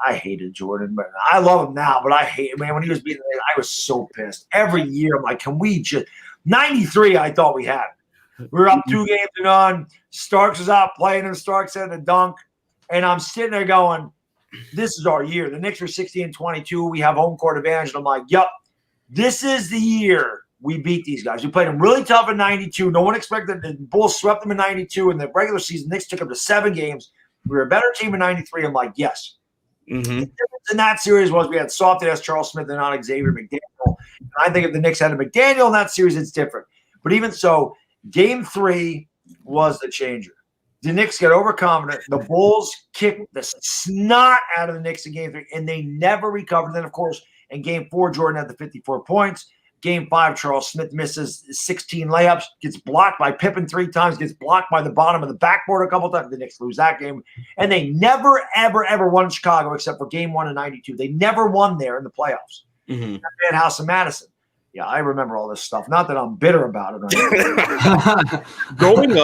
I hated Jordan, but I love him now. But I hate, man, when he was beating, I was so pissed. Every year, I'm like, can we just 93? I thought we had. We were up 2 games to none. Starks was out playing, and Starks had a dunk, and I'm sitting there going, "This is our year." The Knicks were 60-22. We have home court advantage, and I'm like, "Yep, this is the year we beat these guys." We played them really tough in 92. No one expected the Bulls swept them in 92. In the regular season, Knicks took them to 7 games. We were a better team in 93. I'm like, yes. The difference in that series was we had soft-ass Charles Smith and not Xavier McDaniel. And I think if the Knicks had a McDaniel in that series, it's different. But even so, Game 3 was the changer. The Knicks got overconfident. The Bulls kicked the snot out of the Knicks in Game 3, and they never recovered. Then, of course, in Game 4, Jordan had the 54 points. Game 5, Charles Smith misses 16 layups, gets blocked by Pippen 3 times, gets blocked by the bottom of the backboard a couple times. The Knicks lose that game. And they never, ever, ever won in Chicago except for Game 1 in 92. They never won there in the playoffs. At House of Madison. Yeah, I remember all this stuff. Not that I'm bitter about it. Growing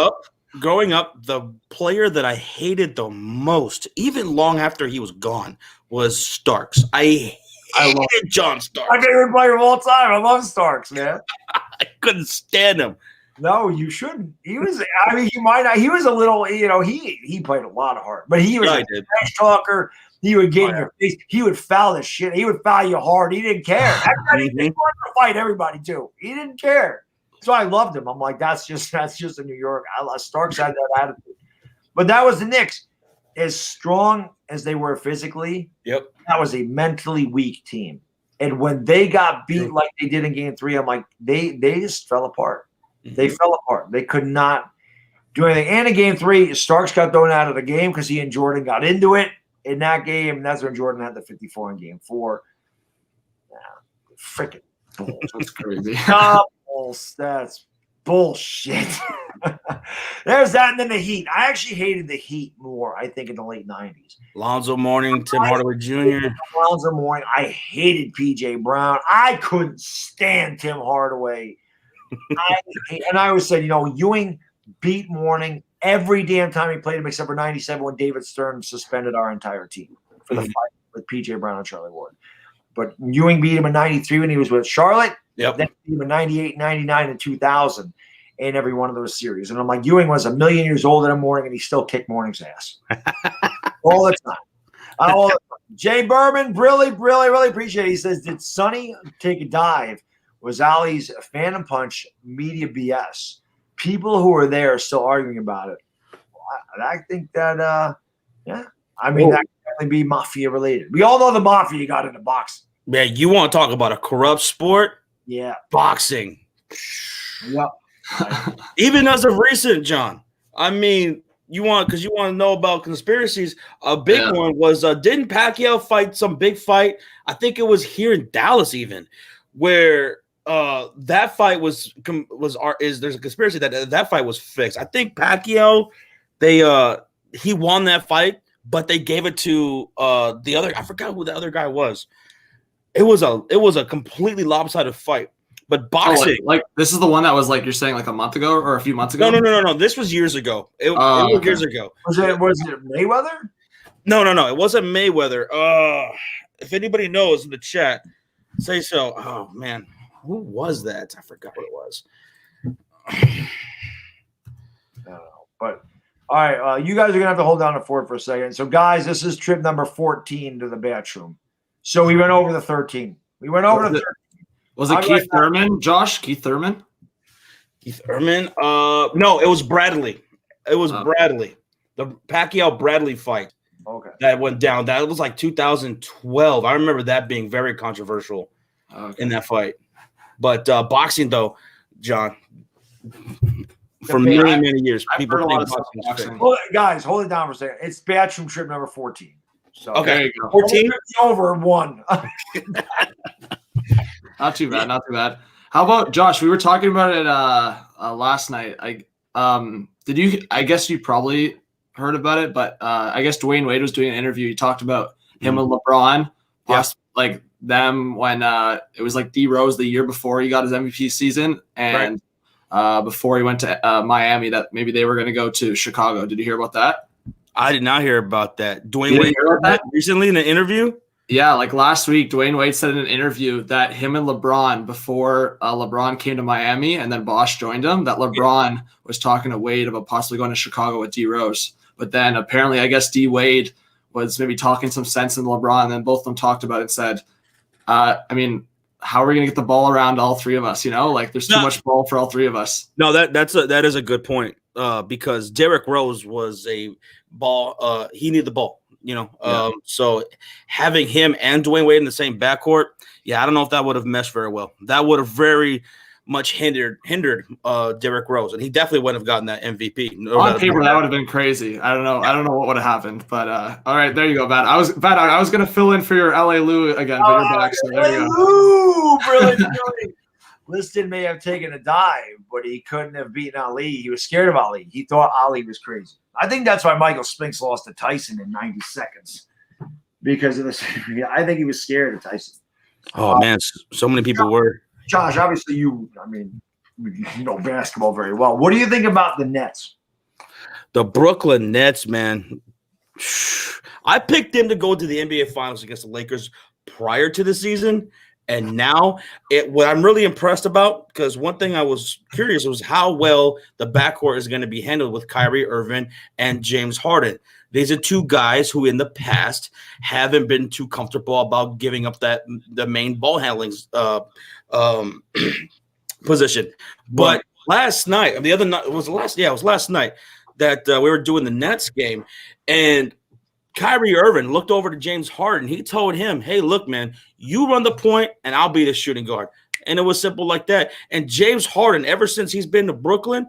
up, the player that I hated the most, even long after he was gone, was Starks. I hated John Starks. My favorite player of all time. I love Starks, man. I couldn't stand him. No, you shouldn't. He was. I mean, he might not. He was a little. He played a lot of hard, but he was Yeah, a he did. trash talker. He would get in your face. He would foul the shit. He would foul you hard. He didn't care. He wanted to fight everybody too. He didn't care. So I loved him. I'm like, that's just a New York. Starks had that attitude, but that was the Knicks. As strong as they were physically, Yep. that was a mentally weak team. And when they got beat like they did in Game 3, I'm like, they just fell apart. They fell apart. They could not do anything. And in Game 3, Starks got thrown out of the game because he and Jordan got into it in that game. And that's when Jordan had the 54 in Game 4. Freaking Bulls. That's crazy. Bulls. That's bullshit. There's that. And then the Heat. I actually hated the Heat more, I think, in the late 90s. Lonzo Mourning, Tim Hardaway Jr. Lonzo Mourning. I hated P.J. Brown. I couldn't stand Tim Hardaway. And I always said, Ewing beat Mourning every damn time he played him except for 97 when David Stern suspended our entire team for the fight with P.J. Brown and Charlie Ward. But Ewing beat him in 93 when he was with Charlotte. Yep. Then beat him in 98, 99, and 2000 in every one of those series. And I'm like, Ewing was a million years older than Mourning, and he still kicked Mourning's ass. All the time. All the time. Jay Berman, really appreciate it. He says, did Sonny take a dive? Was Ali's Phantom Punch media BS? People who are there are still arguing about it. I think that, that could definitely be mafia related. We all know the mafia got into boxing. Man, you want to talk about a corrupt sport? Yeah. Boxing. Yep. Even as of recent, John. I mean, you want to know about conspiracies. A big one was didn't Pacquiao fight some big fight? I think it was here in Dallas, even where that fight there's a conspiracy that fight was fixed. I think Pacquiao he won that fight, but they gave it to the other. I forgot who the other guy was. It was a completely lopsided fight. But boxing, like this is the one that was like you're saying like a month ago or a few months ago. No. This was years ago. It was years ago. Was it Mayweather? No. It wasn't Mayweather. If anybody knows in the chat, say so. Oh man, who was that? I forgot what it was. No, but all right, you guys are gonna have to hold down the fort for a second. So, guys, this is trip number 14 to the bathroom. So we went over the 13. We went over the 13. Was it Keith Thurman, Josh? Keith Thurman? No, it was Bradley. It was Bradley. The Pacquiao-Bradley fight. Okay. That went down. That was like 2012. I remember that being very controversial in that fight. But boxing, though, John, for many years, people think boxing is fake. Guys, hold it down for a second. It's bathroom trip number 14. So okay, there you go. 14 over 1. Not too bad. How about Josh? We were talking about it last night. Did you? I guess you probably heard about it, but I guess Dwayne Wade was doing an interview. He talked about him and LeBron, like them when it was like D Rose the year before he got his MVP season, and before he went to Miami, that maybe they were going to go to Chicago. Did you hear about that? I did not hear about that. Dwayne Wade heard that recently in an interview. Yeah, like last week, Dwayne Wade said in an interview that him and LeBron, before LeBron came to Miami and then Bosh joined him, that LeBron was talking to Wade about possibly going to Chicago with D Rose. But then apparently, I guess D Wade was maybe talking some sense in LeBron, and then both of them talked about it and said, I mean, how are we going to get the ball around all three of us? Like there's too much ball for all three of us. No, that is a good point because Derrick Rose was a ball. He needed the ball. So having him and Dwayne Wade in the same backcourt, I don't know if that would have meshed very well. That would have very much hindered Derrick Rose, and he definitely wouldn't have gotten that MVP. On paper, that would have been crazy. I don't know what would have happened, but all right, there you go, Bat. I was going to fill in for your LA Lou again, but you're back. So there you go. Lou, really. Liston may have taken a dive, but he couldn't have beaten Ali. He was scared of Ali. He thought Ali was crazy. I think that's why Michael Spinks lost to Tyson in 90 seconds because of this. I think he was scared of Tyson. Oh, man. So many people were. Josh, obviously you know basketball very well. What do you think about the Nets? The Brooklyn Nets, man. I picked them to go to the NBA Finals against the Lakers prior to the season. And now, what I'm really impressed about, because one thing I was curious was how well the backcourt is going to be handled with Kyrie Irving and James Harden. These are two guys who in the past haven't been too comfortable about giving up the main ball handling position. But last night, the other night, it was last night that we were doing the Nets game, and Kyrie Irving looked over to James Harden. He told him, hey, look, man, you run the point and I'll be the shooting guard. And it was simple like that. And James Harden, ever since he's been to Brooklyn,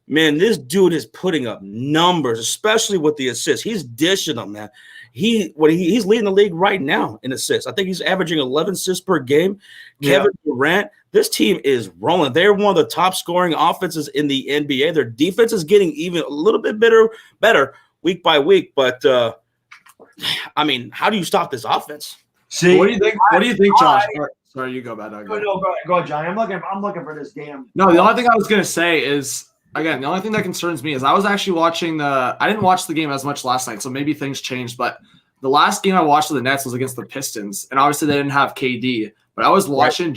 man, this dude is putting up numbers, especially with the assists. He's dishing them, man. He's leading the league right now in assists. I think he's averaging 11 assists per game. Kevin Durant, this team is rolling. They're one of the top scoring offenses in the NBA. Their defense is getting even a little bit better week by week. But, I mean, how do you stop this offense? See, what do you think? What do you think, Josh? Sorry, you go, bad dog. Go ahead, Johnny. I'm looking for this damn. No, the only thing I was gonna say is, again, the only thing that concerns me is I was actually watching I didn't watch the game as much last night, so maybe things changed. But the last game I watched of the Nets was against the Pistons, and obviously they didn't have KD. But I was watching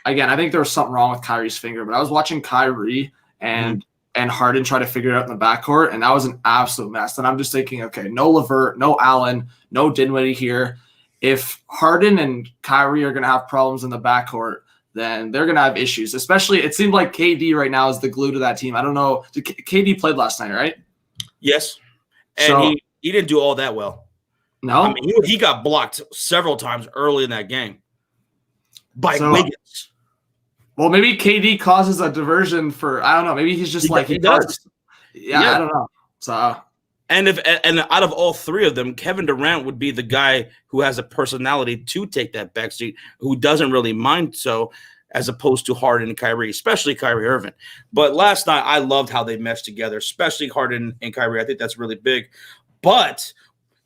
again, I think there was something wrong with Kyrie's finger, but I was watching Kyrie and Harden try to figure it out in the backcourt, and that was an absolute mess. And I'm just thinking, okay, no LeVert, no Allen, no Dinwiddie here. If Harden and Kyrie are going to have problems in the backcourt, then they're going to have issues. Especially, it seemed like KD right now is the glue to that team. I don't know. KD played last night, right? Yes. And he didn't do all that well. No? I mean, he got blocked several times early in that game by Wiggins. Well, maybe KD causes a diversion for, I don't know. Maybe he's just he does. Yeah, I don't know. So, and out of all three of them, Kevin Durant would be the guy who has a personality to take that backseat, who doesn't really mind so, as opposed to Harden and Kyrie, especially Kyrie Irving. But last night, I loved how they meshed together, especially Harden and Kyrie. I think that's really big. But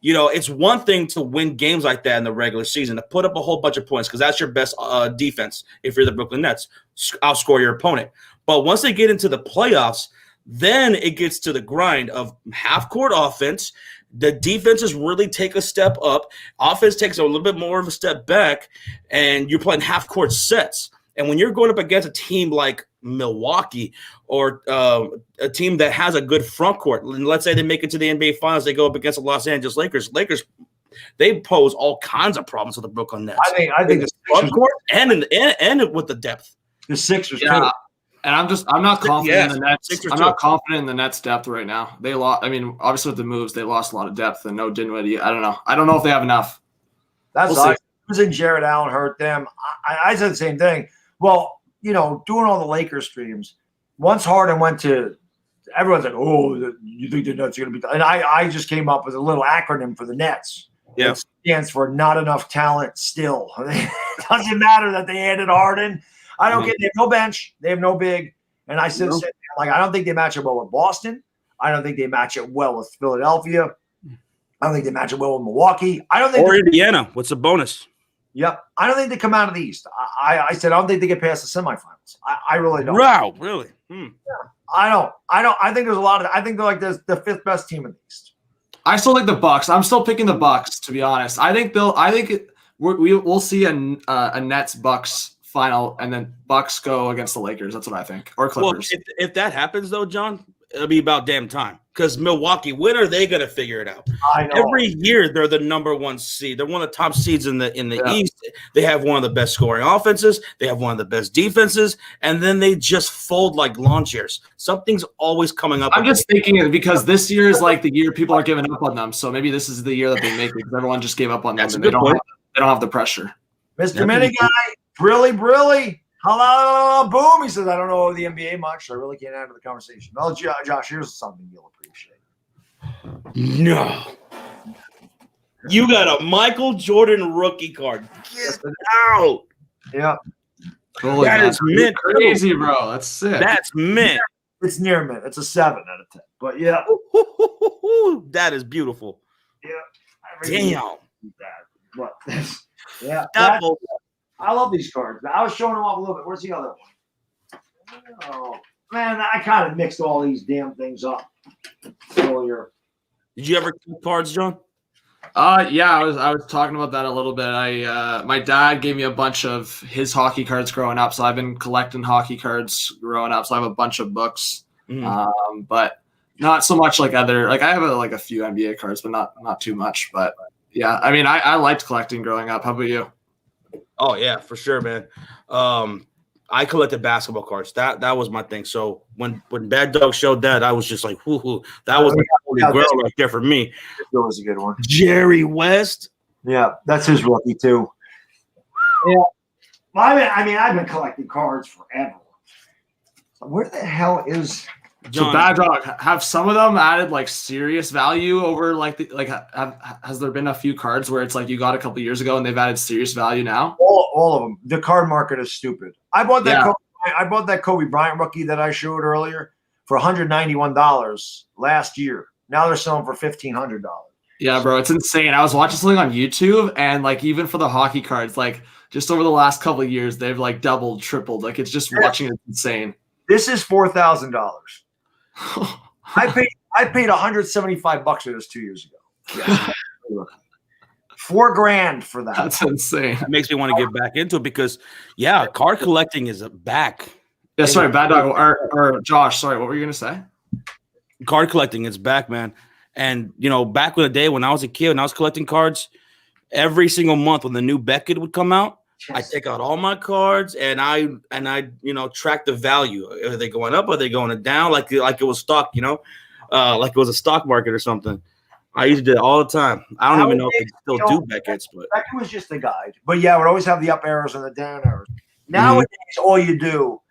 you know, it's one thing to win games like that in the regular season, to put up a whole bunch of points, because that's your best defense if you're the Brooklyn Nets. Outscore your opponent. But once they get into the playoffs, then it gets to the grind of half-court offense. The defenses really take a step up. Offense takes a little bit more of a step back, and you're playing half-court sets. And when you're going up against a team like Milwaukee or a team that has a good front court, and let's say they make it to the NBA Finals, they go up against the Los Angeles Lakers. They pose all kinds of problems with the Brooklyn Nets. I think the front court and with the depth. The Sixers, yeah. And I'm not confident in the Nets. Sixers I'm not confident in the Nets' depth right now. They lost. I mean, obviously with the moves, they lost a lot of depth and no Dinwiddie. I don't know. I don't know if they have enough. That's we'll see. Jared Allen hurt them. I said the same thing. Well, you know, doing all the Lakers streams, once Harden went to, everyone's like, oh, you think the Nets are going to be – and I just came up with a little acronym for the Nets. Yeah. It stands for not enough talent still. It doesn't matter that they added Harden. I don't get – they have no bench. They have no big. And I said, like, I don't think they match it well with Boston. I don't think they match it well with Philadelphia. I don't think they match it well with Milwaukee. I don't think – or Indiana. What's the bonus? Yep. I don't think they come out of the East. I said I don't think they get past the semifinals. I really don't. Wow, really? Yeah. I don't. I think there's a lot of – I think they're like the fifth best team in the East. I still like the Bucks. I'm still picking the Bucks, to be honest. I think we'll see a Nets Bucks final, and then Bucks go against the Lakers. That's what I think. Or Clippers. Well, if that happens though, John, it'll be about damn time. Because Milwaukee, when are they going to figure it out? I know. Every year they're the number one seed. They're one of the top seeds in the East. They have one of the best scoring offenses. They have one of the best defenses, and then they just fold like lawn chairs. Something's always coming up. I'm just thinking it because this year is like the year people are giving up on them. So maybe this is the year that they make it because everyone just gave up on them and they don't have the pressure. Mr. Mini Guy, Brilly. Hello, boom. He says, I don't know the NBA much, so I really can't add to the conversation. Well, Josh, here's something you'll appreciate. No. You got a Michael Jordan rookie card. Get out. Yeah. Holy that is mint. Crazy, bro. That's sick. That's mint. It's near mint. It's a 7 out of 10. But yeah. That is beautiful. Yeah. Damn. But yeah. I love these cards. I was showing them off a little bit. Where's the other one? Oh, man, I kind of mixed all these damn things up earlier. Did you ever keep cards, John? Yeah, I was talking about that a little bit. My dad gave me a bunch of his hockey cards growing up, so I've been collecting hockey cards growing up. So I have a bunch of books, but not so much like other. Like I have a few NBA cards, but not too much. But yeah, I mean, I liked collecting growing up. How about you? Oh yeah, for sure, man. I collected basketball cards. That was my thing. So when Bad Dog showed that, I was just like, whoo, that was the holy grail right there for me. That was a good one. Jerry West. Yeah, that's his rookie too. Yeah, I mean, I've been collecting cards forever. Where the hell is So Bad Dog, have some of them added like serious value over has there been a few cards where it's like you got a couple years ago and they've added serious value now? all of them? The card market is stupid. I bought that Kobe Bryant rookie that I showed earlier for $191 last year. Now they're selling for $1,500. Yeah, bro, it's insane. I was watching something on YouTube, and like even for the hockey cards, like just over the last couple of years, they've like doubled, tripled. Like it's just watching it insane. This is $4,000. I paid $175 for this 2 years ago. $4,000 for that. That's insane. That makes me want to get back into it because, yeah, card collecting is back. Yeah, sorry, Bad Dog or Josh. Sorry, what were you gonna say? Card collecting is back, man. And back in the day when I was a kid and I was collecting cards, every single month when the new Beckett would come out, I take out all my cards and I track the value. Are they going up? Are they going down? Like it was stock, like it was a stock market or something. I used to do it all the time. I don't even know if they still do Beckett's, but Beckett was just a guide. But yeah, I would always have the up arrows and the down arrows. Nowadays, all you do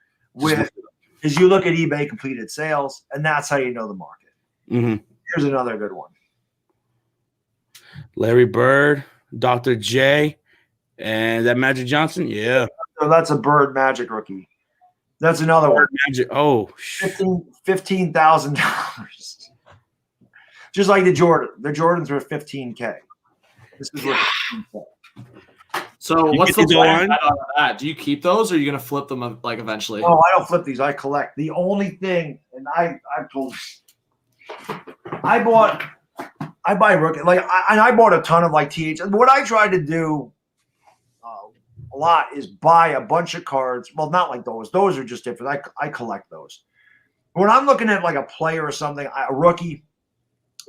is you look at eBay completed sales, and that's how you know the market. Mm-hmm. Here's another good one. Larry Bird, Dr. J. And that Magic Johnson, yeah. So that's a Bird Magic rookie. That's another one. Magic. Oh, $15,000. Just like the Jordan. The Jordans were $15K. This is what. So what's the plan on that? Do you keep those, or are you gonna flip them like eventually? Oh, I don't flip these. I collect. The only thing, and I've told you, I buy rookie I bought a ton of like TH. What I tried to do a lot is buy a bunch of cards. Well, not like those. Those are just different. I collect those. When I'm looking at like a player or something, a rookie,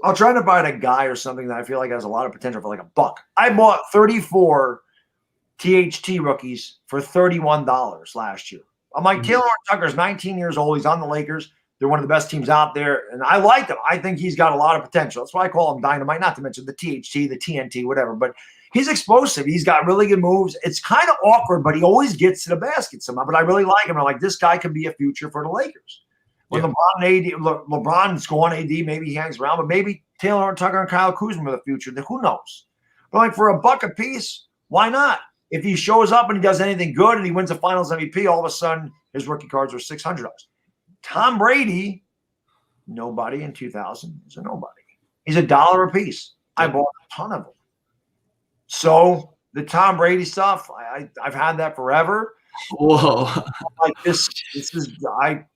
I'll try to buy a guy or something that I feel like has a lot of potential for like $1. I bought 34 THT rookies for $31 last year. I'm like, Taylor Tucker's 19 years old. He's on the Lakers. They're one of the best teams out there, and I like him. I think he's got a lot of potential. That's why I call him dynamite, not to mention the THT, the TNT, whatever. But he's explosive. He's got really good moves. It's kind of awkward, but he always gets to the basket somehow. But I really like him. I'm like, this guy could be a future for the Lakers. When LeBron's going AD, maybe he hangs around, but maybe Taylor Tucker and Kyle Kuzma are the future. Who knows? But like for $1 a piece, why not? If he shows up and he does anything good and he wins the Finals MVP, all of a sudden his rookie cards are $600. Tom Brady, nobody in 2000 is a nobody. He's $1 a piece. I bought a ton of them. So the Tom Brady stuff, I've had that forever. Whoa! Like this is I've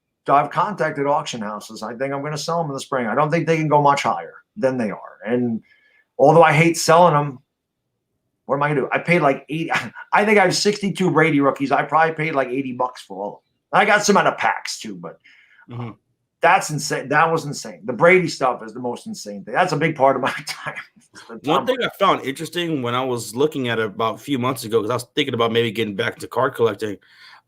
contacted auction houses. I think I'm going to sell them in the spring. I don't think they can go much higher than they are. And although I hate selling them, what am I going to do? I paid like 80. I think I have 62 Brady rookies. I probably paid like $80 for all of them. I got some out of packs too, but that's insane. That was insane. The Brady stuff is the most insane thing. That's a big part of my time. One thing I found interesting when I was looking at it about a few months ago, because I was thinking about maybe getting back to card collecting,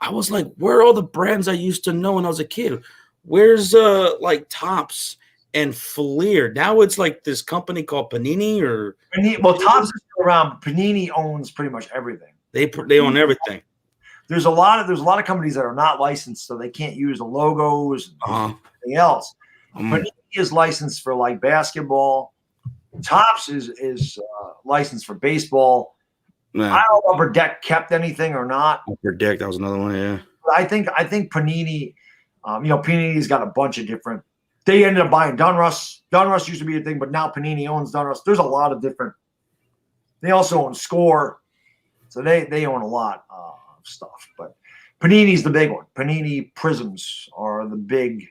I was like, where are all the brands I used to know when I was a kid? Where's like Topps and Fleer? Now it's like this company called Panini or Topps is still around. Panini owns pretty much everything. They own everything. There's a lot of companies that are not licensed, so they can't use the logos and anything else. Panini is licensed for like basketball. Topps is licensed for baseball. Yeah. I don't know if Upper Deck kept anything or not. Upper Deck, that was another one, yeah. I think Panini, Panini's got a bunch of different. They ended up buying Donruss. Donruss used to be a thing, but now Panini owns Donruss. There's a lot of different. They also own Score, so they own a lot of stuff. But Panini's the big one. Panini Prisms are the big,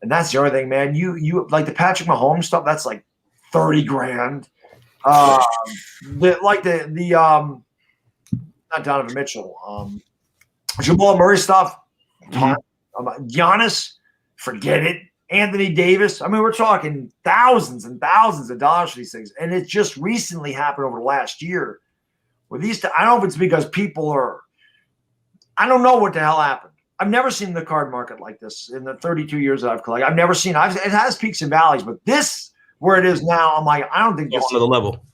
and that's the other thing, man. You like the Patrick Mahomes stuff. That's like $30,000. The not Donovan Mitchell, Jamal Murray stuff. Giannis, forget it. Anthony Davis. I mean, we're talking thousands and thousands of dollars for these things, and it just recently happened over the last year. With these, I don't know if it's because people are. I don't know what the hell happened. I've never seen the card market like this in the 32 years that I've collected. I've never seen. It has peaks and valleys, but this where it is now, I'm like, I don't think this. Another level.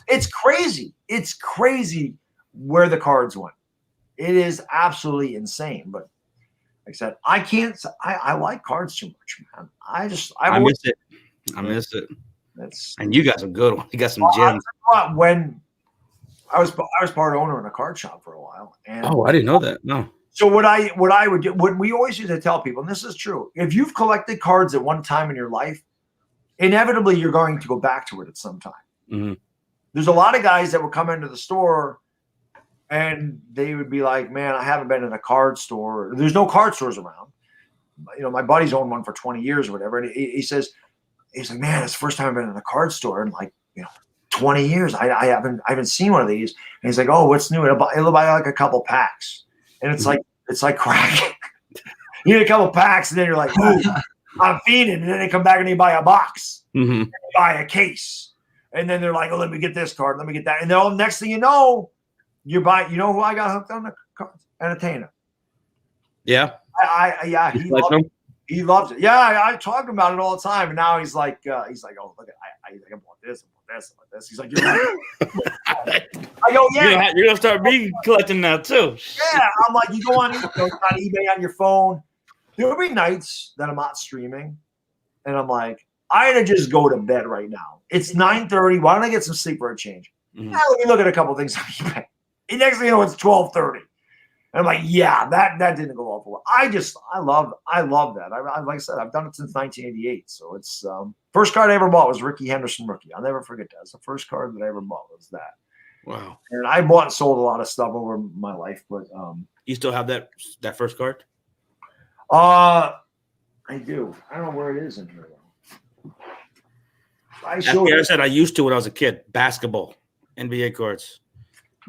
It's crazy. It's crazy where the cards went. It is absolutely insane. But like I said, I can't. I like cards too much, man. I miss it. I miss it. That's and you got some good ones. You got some gems. When I was part owner in a card shop for a while, and I didn't know that. No. So what I would do, what we always used to tell people, and this is true, if you've collected cards at one time in your life, inevitably you're going to go back to it at some time. Mm-hmm. There's a lot of guys that would come into the store and they would be like, man, I haven't been in a card store. There's no card stores around. You know, my buddy's owned one for 20 years or whatever. And he says, he's like, man, it's the first time I've been in a card store in 20 years. I haven't seen one of these. And he's like, oh, what's new? It'll buy like a couple packs. And it's like crack. You get a couple packs and then you're like, ooh, I'm fiending. And then they come back and they buy a box. Mm-hmm. And they buy a case. And then they're like, oh, let me get this card. Let me get that. And then next thing you know, you know who I got hooked on the cards? Entertainer. Yeah. He loves it. Yeah, I talk about it all the time. And now he's like, oh, look, I bought this, I bought this. He's like, you're right. I go, yeah. You're gonna start me collecting now too. Yeah, I'm like, you go on eBay on your phone. There'll be nights that I'm not streaming, and I'm like, I had to just go to bed right now. It's 9:30. Why don't I get some sleep for a change? Mm-hmm. Let me look at a couple things on eBay. And next thing you know, it's 12:30. And I'm like, yeah, that didn't go off well. I love that. Like I said, I've done it since 1988. So it's first card I ever bought was Ricky Henderson rookie. I'll never forget that. It's the first card that I ever bought was that. Wow. And I bought and sold a lot of stuff over my life, but you still have that first card? I do. I don't know where it is in here though. I said I used to when I was a kid. Basketball, NBA cards.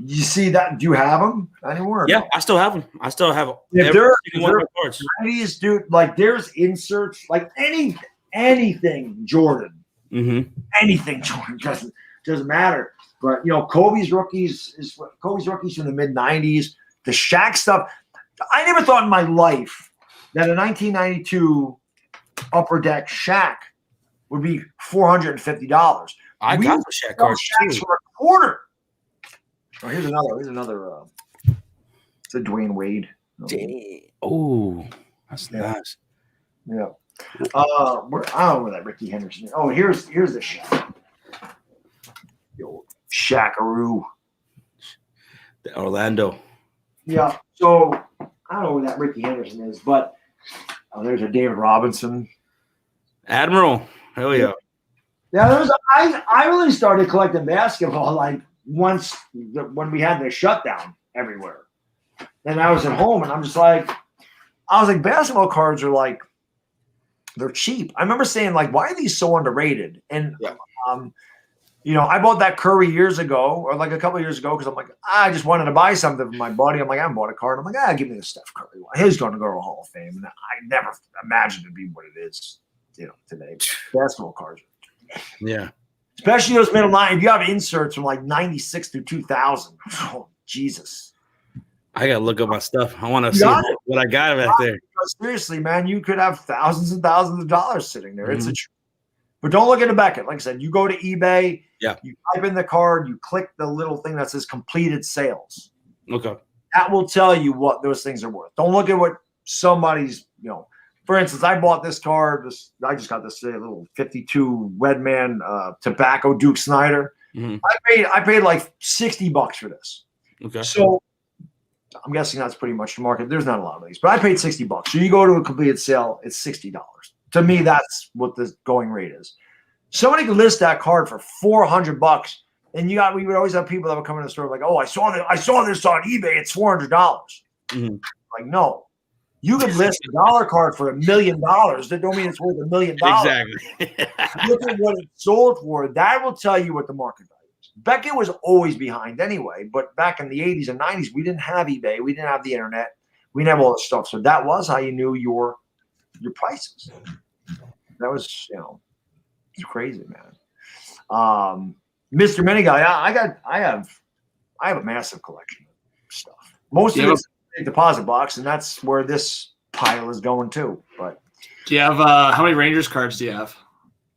You see that? Do you have them anymore? Yeah, I still have them. I still have if every single one of my cards. Nice, dude. Like there's inserts, like anything Jordan. Mm-hmm. Anything Jordan doesn't matter. But you know, Kobe's rookies from the mid '90s. The Shaq stuff. I never thought in my life that a 1992 Upper Deck Shaq would be $450. I got the Shaq cards Shaqs for a quarter. Oh, here's another. It's a Dwayne Wade. Oh, that's nice. Yeah. I don't know where that Ricky Henderson is. Oh, here's the Shaq. The old Shaq-aroo. The Orlando. Yeah. So I don't know where that Ricky Henderson is, but there's a David Robinson. Admiral. Hell yeah. Yeah, I really started collecting basketball like when we had the shutdown everywhere. And I was at home and I was like, basketball cards are like, they're cheap. I remember saying like, why are these so underrated? And, you know, I bought that Curry years ago or like a couple of years ago because I'm like, I just wanted to buy something for my buddy. I'm like, I haven't bought a card. I'm like, give me the Steph Curry one. He's going to go to Hall of Fame. And I never imagined it'd be what it is, you know, today. Basketball cards. Yeah. Especially those middle line. If you have inserts from like 96 through 2000. Oh, Jesus. I got to look up my stuff. I want to see what I got back there. Seriously, man, you could have thousands and thousands of dollars sitting there. Mm-hmm. But don't look at the Beckett. Like I said, you go to eBay, you type in the card, you click the little thing that says completed sales. Okay. That will tell you what those things are worth. Don't look at what somebody's, you know. For instance, I bought this card. I just got this little 52 Redman tobacco Duke Snyder. Mm-hmm. I paid like $60 for this. Okay. So I'm guessing that's pretty much the market. There's not a lot of these, but I paid $60. So you go to a completed sale, it's $60. To me, that's what the going rate is. Somebody could list that card for $400, and we would always have people that would come in the store like, "Oh, I saw this on eBay. It's $400." Mm-hmm. Like, no. You could list a dollar card for $1 million. That don't mean it's worth $1 million. Exactly. Look at what it sold for. That will tell you what the market value Beckett was always behind anyway, but back in the 80s and 90s, we didn't have eBay. We didn't have the internet. We didn't have all this stuff. So that was how you knew your prices. That was, it's crazy, man. Mr. Mini Guy, I have a massive collection of stuff. Most of it's a deposit box, and that's where this pile is going too. But do you have how many Rangers cards do you have?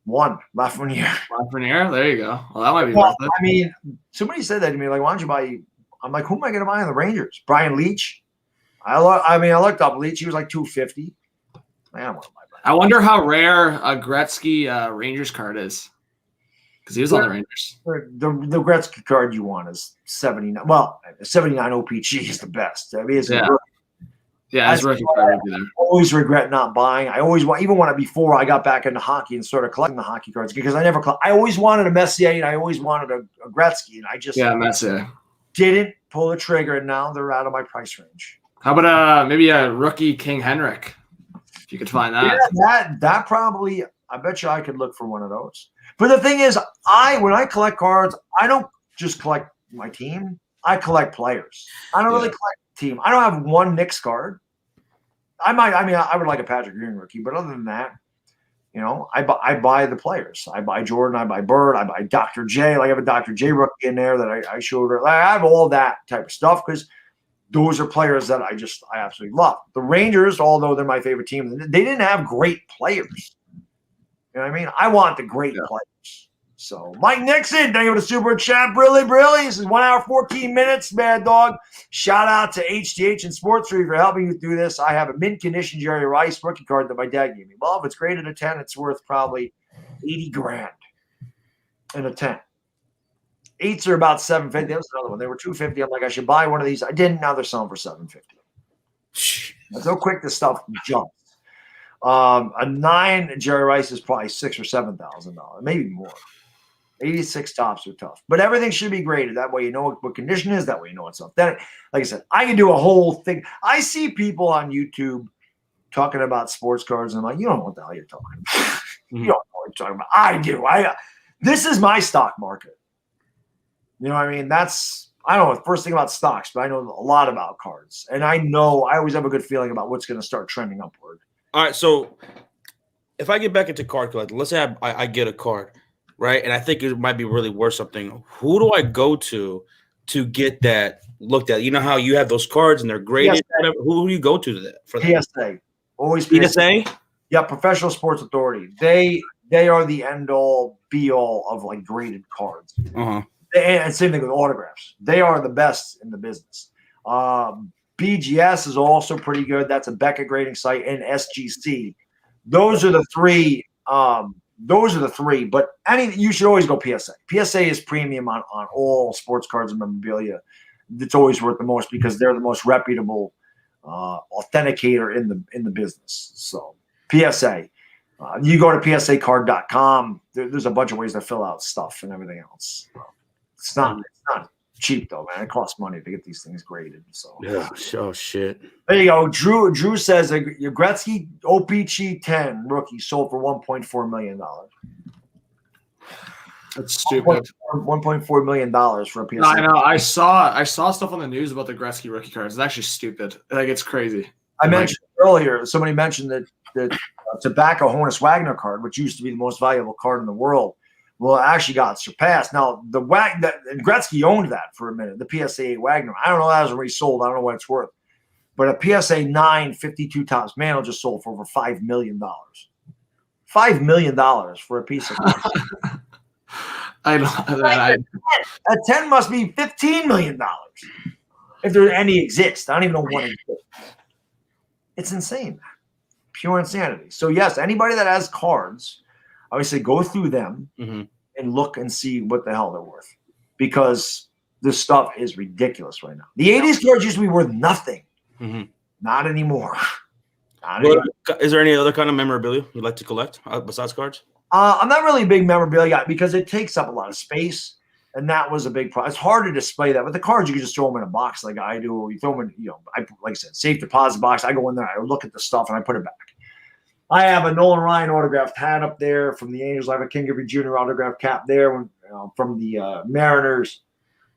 One Lafreniere. Lafreniere, there you go. Well, that might be worth it. I mean, somebody said that to me, like, why don't you buy? I'm like, who am I going to buy on the Rangers? Brian Leach. I looked up Leach. He was like $250. I don't want to buy Brian. I wonder how rare a Gretzky Rangers card is, because he was on the Rangers. The Gretzky card you want is 79. Well, 79 OPG is the best. I mean, it's his rookie card would be there. I always regret not buying. I always want, even when before I got back into hockey and started collecting the hockey cards, because I always wanted a Messier and I always wanted a Gretzky, and I just Messier didn't pull the trigger, and now they're out of my price range. How about maybe a rookie King Henrik, if you could find that? Yeah, that probably. I bet you I could look for one of those. But the thing is, when I collect cards, I don't just collect my team. I collect players. I don't really collect team. I don't have one Knicks card. I would like a Patrick Ewing rookie, but other than that, I buy the players. I buy Jordan, I buy Bird, I buy Dr. J. Like I have a Dr. J rookie in there that I showed her. Like, I have all that type of stuff because those are players that I absolutely love. The Rangers, although they're my favorite team, they didn't have great players. You know what I mean? I want the great players. So, Mike Nixon, thank you for the super chat. Brilly. This is 1 hour, 14 minutes, Mad Dog. Shout out to HTH and Sports Tree for helping you through this. I have a mint condition Jerry Rice rookie card that my dad gave me. Well, if it's graded a 10, it's worth probably $80,000 in a 10. 8s are about $750. That was another one. They were $250. I'm like, I should buy one of these. I didn't. Now they're selling for $750. That's how quick this stuff jumps. A 9 Jerry Rice is probably $6,000 or $7,000, maybe more. 86 tops are tough, but everything should be graded. That way, you know what condition is. That way, you know what's up. Then, like I said, I can do a whole thing. I see people on YouTube talking about sports cards, and I'm like, you don't know what the hell you're talking about. You don't know what you're talking about. I do. This is my stock market. You know what I mean? I don't know the first thing about stocks, but I know a lot about cards, and I always have a good feeling about what's going to start trending upward. All right, so if I get back into card collecting, let's say I get a card, right? And I think it might be really worth something. Who do I go to get that looked at? You know how you have those cards and they're graded? PSA. Who do you go to for that? PSA. Always PSA? Yeah, Professional Sports Authority. They are the end-all, be-all of, like, graded cards. Uh-huh. And same thing with autographs. They are the best in the business. BGS is also pretty good. That's a Beckett grading site, and SGC. Those are the three. But you should always go PSA. PSA is premium on all sports cards and memorabilia. It's always worth the most because they're the most reputable authenticator in the business. So PSA. You go to psacard.com. There's a bunch of ways to fill out stuff and everything else. It's not cheap though, man. It costs money to get these things graded. So oh shit. There you go. Drew says your Gretzky OPG 10 rookie sold for $1.4 million. That's stupid. $1.4 million for a PSA. No, I know. I saw stuff on the news about the Gretzky rookie cards. It's actually stupid. Like, it's crazy. I mentioned earlier. Somebody mentioned that Tobacco Honus Wagner card, which used to be the most valuable card in the world. Well, it actually got surpassed. Now, and Gretzky owned that for a minute, the PSA 8 Wagner. I don't know how it was resold. I don't know what it's worth. But a PSA 9 52 tops Mantle just sold for over $5 million. $5 million for a piece of card. A 10 must be $15 million if there any exist. I don't even know one exists. It's insane. Pure insanity. So, yes, anybody that has cards, I would say go through them and look and see what the hell they're worth, because this stuff is ridiculous right now. The 80s cards used to be worth nothing. Not anymore. Is there any other kind of memorabilia you like to collect besides cards? I'm not really a big memorabilia guy because it takes up a lot of space, and that was a big problem. It's hard to display that. But the cards, you can just throw them in a box like I do. You throw them in, like I said, safe deposit box. I go in there, I look at the stuff, and I put it back. I have a Nolan Ryan autographed hat up there from the Angels. I have a King Griffey Jr. autographed cap there. from the Mariners.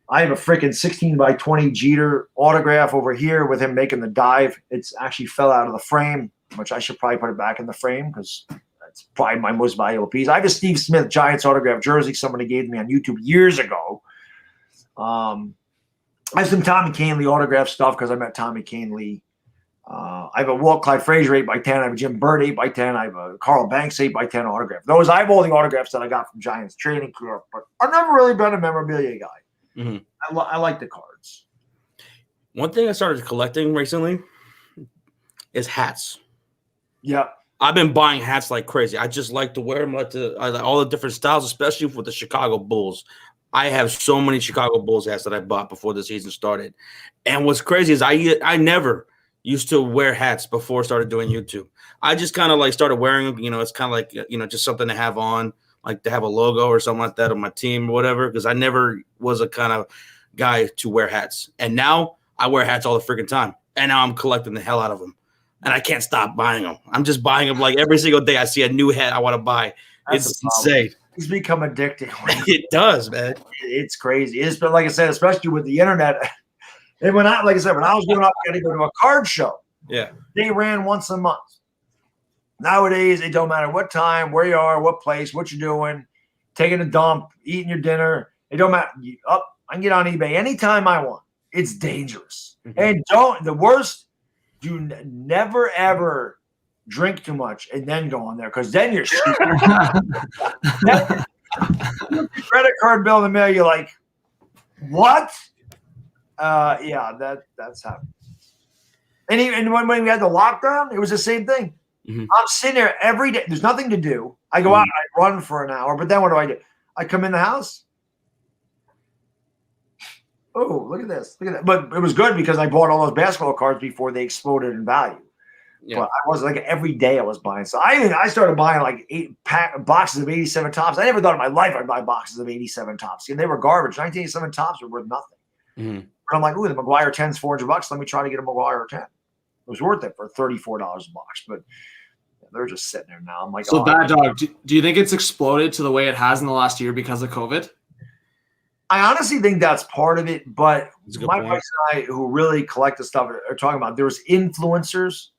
I have a freaking 16 by 20 Jeter autograph over here with him making the dive. It's actually fell out of the frame, which I should probably put it back in the frame because that's probably my most valuable piece. I have a Steve Smith Giants autograph jersey somebody gave me on YouTube years ago. I have some Tommy Canley autograph stuff because I met Tommy Canley. I have a Walt Clyde Frazier 8x10. I have a Jim Bird 8x10. I have a Carl Banks 8x10 autograph. I have all the autographs that I got from Giants training camp, but I've never really been a memorabilia guy. Mm-hmm. I like the cards. One thing I started collecting recently is hats. Yeah. I've been buying hats like crazy. I just like to wear them, I like all the different styles, especially with the Chicago Bulls. I have so many Chicago Bulls hats that I bought before the season started. And what's crazy is I never used to wear hats before I started doing YouTube. I just kind of like started wearing them. It's kind of like, just something to have on, like to have a logo or something like that on my team or whatever, because I never was a kind of guy to wear hats. And now I wear hats all the freaking time. And now I'm collecting the hell out of them. And I can't stop buying them. I'm just buying them like every single day I see a new hat I want to buy. It's insane. It's become addicting. It does, man. It's crazy. It's been, like I said, especially with the internet. And when I was growing up, I had to go to a card show. Yeah. They ran once a month. Nowadays, it don't matter what time, where you are, what place, what you're doing, taking a dump, eating your dinner. It don't matter. I can get on eBay anytime I want. It's dangerous. And the worst, you never, ever drink too much and then go on there because then you're credit card bill in the mail. You're like, what? That's happened. And even when we had the lockdown, it was the same thing. I'm sitting there every day. There's nothing to do. I go out, I run for an hour, but then what do? I come in the house. Oh, look at this. Look at that. But it was good because I bought all those basketball cards before they exploded in value. Yeah. But I was like every day I was buying. So I started buying like 8 boxes of 87 tops. I never thought in my life I'd buy boxes of 87 tops. And they were garbage. 1987 tops were worth nothing. But I'm like, ooh, the McGuire 10's $400. Let me try to get a McGuire 10. It was worth it for $34 a box. But they're just sitting there now. I'm like, so Bad Dog, do you think it's exploded to the way it has in the last year because of COVID? I honestly think that's part of it. But my point. wife and I, who really collect the stuff, are talking about there's influencers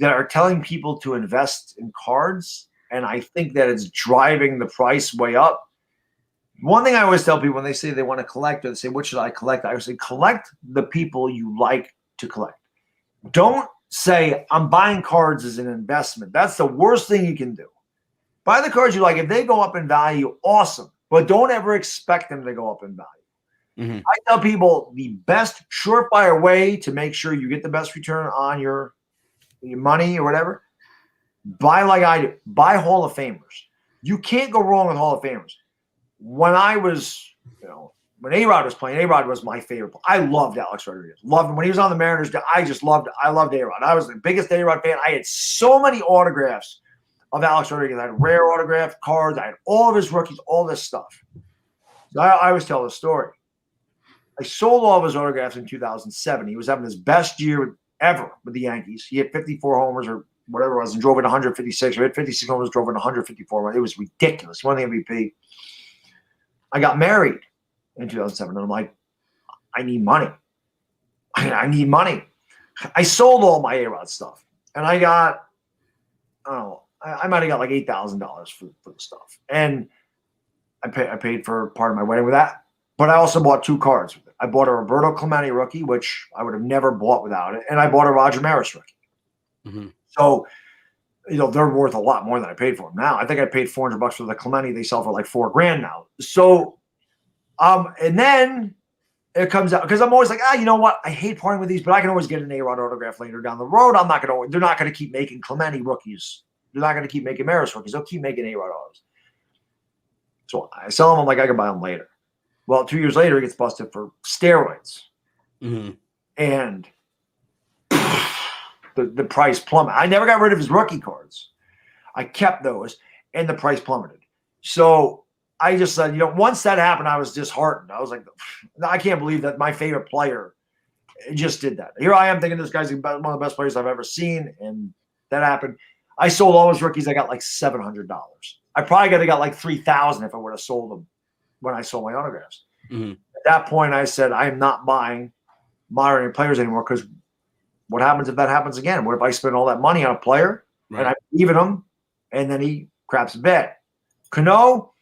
that are telling people to invest in cards. And I think that it's driving the price way up. One thing I always tell people when they say they want to collect or they say, what should I collect? I always say, collect the people you like to collect. Don't say, I'm buying cards as an investment. That's the worst thing you can do. Buy the cards you like. If they go up in value, awesome. But don't ever expect them to go up in value. I tell people the best surefire way to make sure you get the best return on your money or whatever, buy like I do. Buy Hall of Famers. You can't go wrong with Hall of Famers. When I was, when A-Rod was playing, A-Rod was my favorite. I loved Alex Rodriguez. Loved him. When he was on the Mariners, I loved A-Rod. I was the biggest A-Rod fan. I had so many autographs of Alex Rodriguez. I had rare autograph cards. I had all of his rookies, all this stuff. So I always tell the story. I sold all of his autographs in 2007. He was having his best year ever with the Yankees. He had 54 homers or whatever it was and drove in 156. He had 56 homers, drove in 154. It was ridiculous. He won the MVP. I got married in 2007, and I'm like, I need money. I need money. I sold all my A-Rod stuff, and I got, I might have got like $8,000 for the stuff. And I paid for part of my wedding with that, but I also bought 2 cards with it. I bought a Roberto Clemente rookie, which I would have never bought without it, and I bought a Roger Maris rookie. So, they're worth a lot more than I paid for them now. I think I paid $400 for the Clemente. They sell for like $4,000 now. So, and then it comes out because I'm always like, you know what? I hate parting with these, but I can always get an A-Rod autograph later down the road. They're not going to keep making Clemente rookies. They're not going to keep making Maris rookies. They'll keep making A-Rod autos. So I sell them. I'm like, I can buy them later. Well, 2 years later, he gets busted for steroids. And the price plummeted. I never got rid of his rookie cards. I kept those, and the price plummeted. So I just said, once that happened, I was disheartened. I was like, I can't believe that my favorite player just did that. Here I am thinking this guy's one of the best players I've ever seen, and that happened. I sold all his rookies. I got like $700. I probably could have got like $3,000 if I would have sold them when I sold my autographs. Mhm. At that point, I said, I am not buying modern players anymore because what happens if that happens again? What if I spend all that money on a player and I believe in him and then he craps a bet? Cano,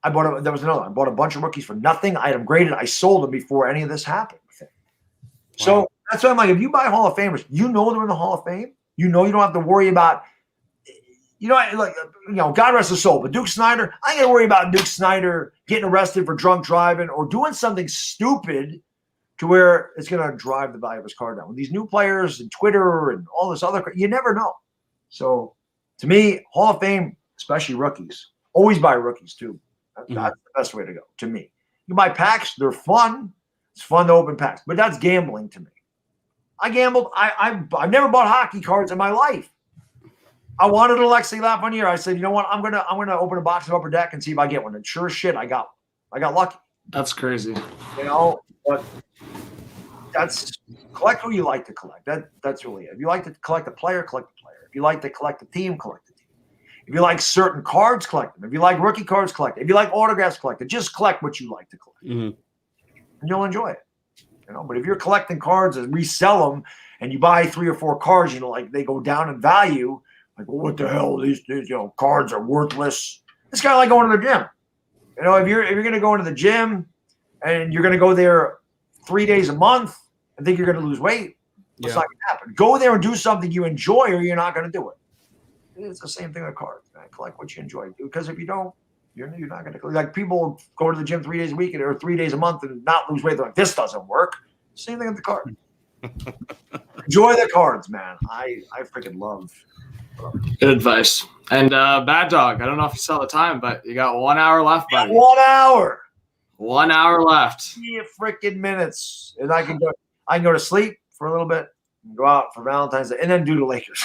I bought a bunch of rookies for nothing. I had them graded. I sold them before any of this happened. So that's why I'm like, if you buy Hall of Famers, you know they're in the Hall of Fame. You know you don't have to worry about, God rest his soul. But Duke Snyder, I ain't gonna worry about Duke Snyder getting arrested for drunk driving or doing something stupid to where it's gonna drive the value of his card down. With these new players and Twitter and all this other, you never know. So to me, Hall of Fame, especially rookies, always buy rookies too. That's the best way to go. To me, you buy packs; they're fun. It's fun to open packs, but that's gambling to me. I gambled. I've never bought hockey cards in my life. I wanted Alexei Lafreniere. I said, you know what? I'm gonna open a box of Upper Deck and see if I get one. And sure as shit, I got one. I got lucky. That's crazy. But that's collect who you like to collect. That's really it. If you like to collect a player, collect the player. If you like to collect the team, collect the team. If you like certain cards, collect them. If you like rookie cards, collect them. If you like autographs, collect it. Just collect what you like to collect. Mhm. And you'll enjoy it. But if you're collecting cards and resell them and you buy 3 or 4 cards, like they go down in value, like, well, what the hell? These cards are worthless. It's kind of like going to the gym. If you're going to go into the gym and you're going to go there 3 days a month and think you're going to lose weight, it's not going to happen. Go there and do something you enjoy or you're not going to do it. It's the same thing with cards, man. Collect what you enjoy. Because if you don't, you're not going to, like, people go to the gym 3 days a week or 3 days a month and not lose weight. They're like, this doesn't work. Same thing with the card. Enjoy the cards, man. I freaking love. Good advice. And Bad Dog, I don't know if you saw the time, but you got 1 hour left, buddy. 1 hour. 1 hour left. 3 freaking minutes, and I can go to sleep for a little bit, and go out for Valentine's Day, and then do the Lakers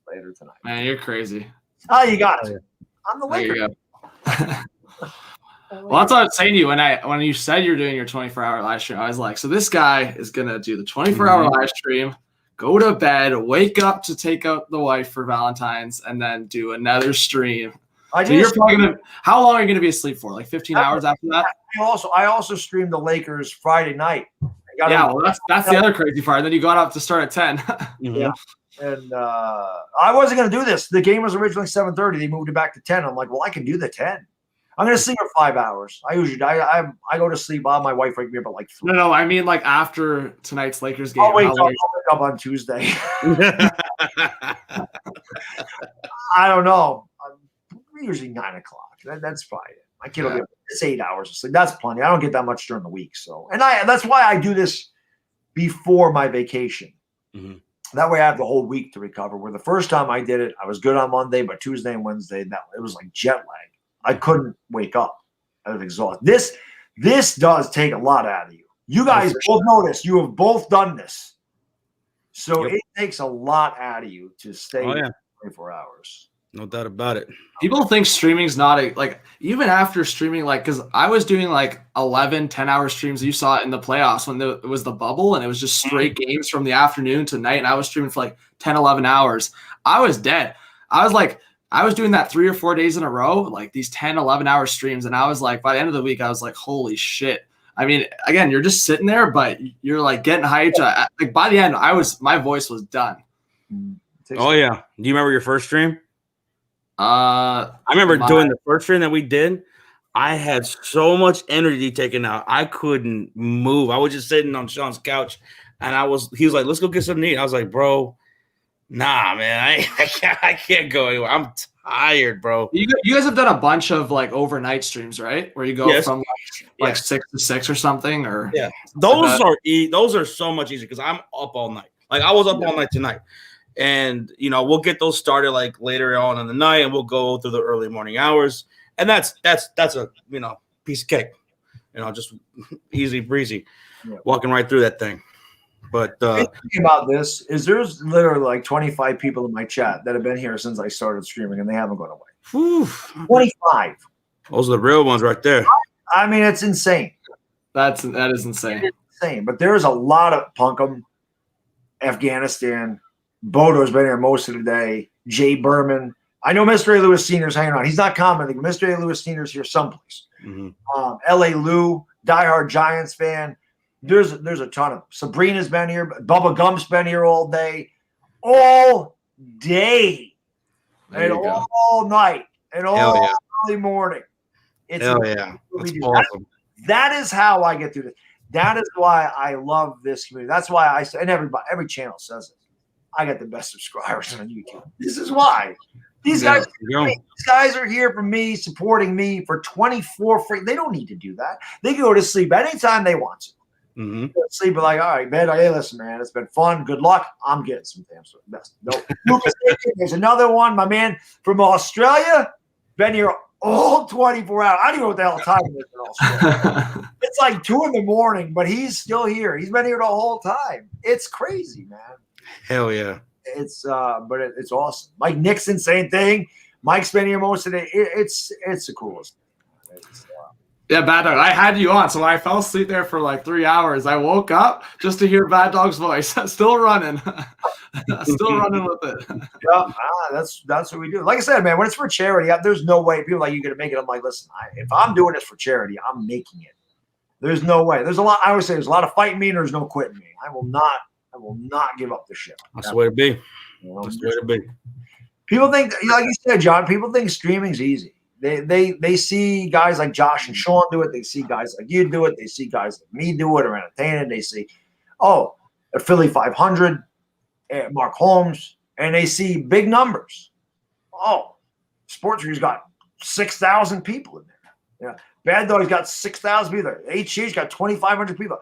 later tonight. Man, you're crazy. Oh, you got it. I'm the Lakers. There you go. Well, that's what I was saying to you when you said you're doing your 24-hour live stream. I was like, so this guy is gonna do the 24-hour live stream, go to bed, wake up to take out the wife for Valentine's, and then do another stream. So you're probably gonna. How long are you gonna be asleep for? Like 15 hours after that? I also streamed the Lakers Friday night. Well, that's the other crazy part. Then you got up to start at 10. Yeah. And I wasn't going to do this. The game was originally 7:30. They moved it back to 10. I'm like, well, I can do the 10. I'm going to sleep for 5 hours. I usually I go to sleep. My wife wake me up at like 3. No, I mean like after tonight's Lakers game. I'll wake up on Tuesday. I don't know. Usually 9 o'clock. That's fine. My kid will get 8 hours of sleep. That's plenty. I don't get that much during the week. So, and that's why I do this before my vacation. Mm-hmm. That way I have the whole week to recover. Where the first time I did it, I was good on Monday, but Tuesday and Wednesday, it was like jet lag. I couldn't wake up. I was exhausted. This does take a lot out of you. You guys both know this. You have both done this. So it takes a lot out of you to stay 24 hours. No doubt about it. People think streaming's not even after streaming, because I was doing 10-hour streams. You saw it in the playoffs when it was the bubble and it was just straight games from the afternoon to night. And I was streaming for 10, 11 hours. I was dead. I was doing that 3 or 4 days in a row, these 10, 11-hour streams. And I was by the end of the week, I was like, holy shit. I mean, again, you're just sitting there, but you're getting hyped. By the end, my voice was done. Oh yeah. Do you remember your first stream? I remember doing the first stream that we did. I had so much energy taken out. I couldn't move. I was just sitting on Sean's couch, and he was like, "Let's go get something to eat." I was like, "Bro, nah, man, I can't go anywhere. I'm tired, bro." You guys have done a bunch of overnight streams, right? Where you go from 6 to 6 or something, or those are so much easier because I'm up all night. I was up all night tonight. And, we'll get those started later on in the night, and we'll go through the early morning hours. And that's a, piece of cake, just easy breezy, walking right through that thing. But the thing about this is there's literally 25 people in my chat that have been here since I started streaming, and they haven't gone away. Whew. 25. Those are the real ones right there. I mean, it's insane. That is insane. It's insane. But there's a lot of Punkham, Afghanistan. Bodo's been here most of the day. Jay Berman, I know Mr. A. Lewis Sr. is hanging around. He's not commenting. Mr. A. Lewis Sr. is here someplace. L.A. Lou, diehard Giants fan. There's a ton of them. Sabrina's been here. Bubba Gump's been here all day. All day. There And you go. all night. And Hell all yeah. early morning. It's Hell yeah. what we That's do. awesome. That is how I get through this. That is why I love this community. That's why I say, and every channel says it. I got the best subscribers on YouTube. This is why. These guys, these guys are here for me, supporting me for 24 free. They don't need to do that. They can go to sleep anytime they want to. Mm-hmm. Go to sleep, but like, all right, man. Hey, listen, man, it's been fun. Good luck. I'm getting some damn stuff. Best. No, Lucas, there's another one, my man from Australia. Been here all 24 hours. I don't even know what the hell time it is in Australia. It's like 2 a.m, but he's still here. He's been here the whole time. It's crazy, man. Hell yeah. It's it's awesome. Mike Nixon, same thing. Mike's been here most of the day. It's the coolest. Yeah, Bad Dog. I had you on, so when I fell asleep there for like 3 hours, I woke up just to hear Bad Dog's voice. Still running. Still running with it. Yeah, that's what we do. Like I said, man, when it's for charity, there's no way people like you gonna make it. I'm like, listen, if I'm doing this for charity, I'm making it. There's no way. There's a lot. I always say there's a lot of fighting me, and there's no quitting me. I will not give up the shit. That's the way to be. That's the way to be. People think, like you said, John, people think streaming's easy. They see guys like Josh and Sean do it. They see guys like you do it. They see guys like me do it or entertain it. They see, oh, a Philly 500, Mark Holmes, and they see big numbers. Oh, Sports Review's got 6,000 people in there. Yeah, Bad Dog's got 6,000 people there. HG's got 2,500 people.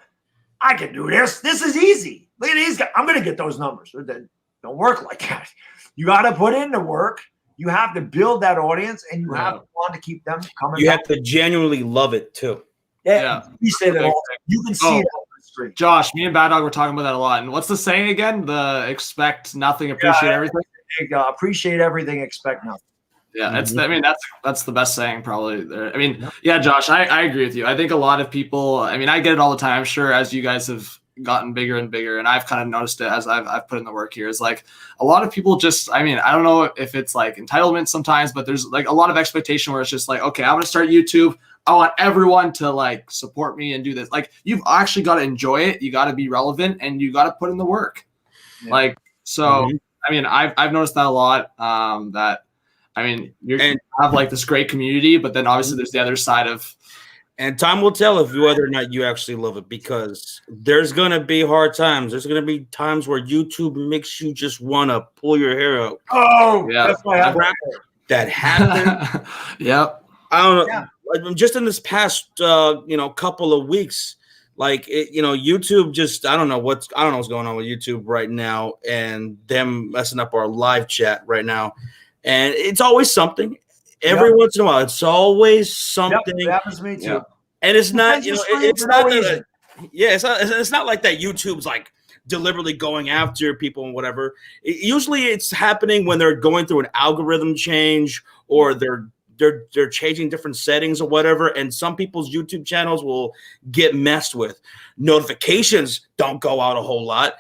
I can do this. This is easy. Look at these guys. I'm going to get those numbers. They don't work like that. You got to put in the work. You have to build that audience, and you have to want to keep them coming. You have to genuinely love it too. Yeah. You say that all the time. You can see it on the street. Josh, me and Bad Dog were talking about that a lot. And what's the saying again? The expect nothing, appreciate everything. Appreciate everything, expect nothing. Yeah, that's the best saying probably there. I mean, yeah, Josh, I agree with you. I think a lot of people, I mean, I get it all the time. I'm sure as you guys have gotten bigger and bigger, and I've kind of noticed it as I've put in the work here, is like a lot of people just, I mean, I don't know if it's like entitlement sometimes, but there's like a lot of expectation where it's just like, okay, I'm going to start YouTube. I want everyone to like support me and do this. Like, you've actually got to enjoy it. You got to be relevant and you got to put in the work. Yeah. Like, so, I mean, I've noticed that a lot, that, I mean, you have like this great community, but then obviously there's the other side of. And time will tell if whether or not you actually love it, because there's going to be hard times. There's going to be times where YouTube makes you just want to pull your hair out. Oh, yeah. That's what happened. That happened. Yep. I don't know. Yeah. Just in this past, couple of weeks, like, YouTube just, I don't know what's going on with YouTube right now, and them messing up our live chat right now. And it's always something. Every once in a while, it's always something. Yep, that happens to me too. Yep. And it's not, it's not like that. YouTube's like deliberately going after people and whatever. Usually, it's happening when they're going through an algorithm change, or they're changing different settings or whatever. And some people's YouTube channels will get messed with. Notifications don't go out a whole lot,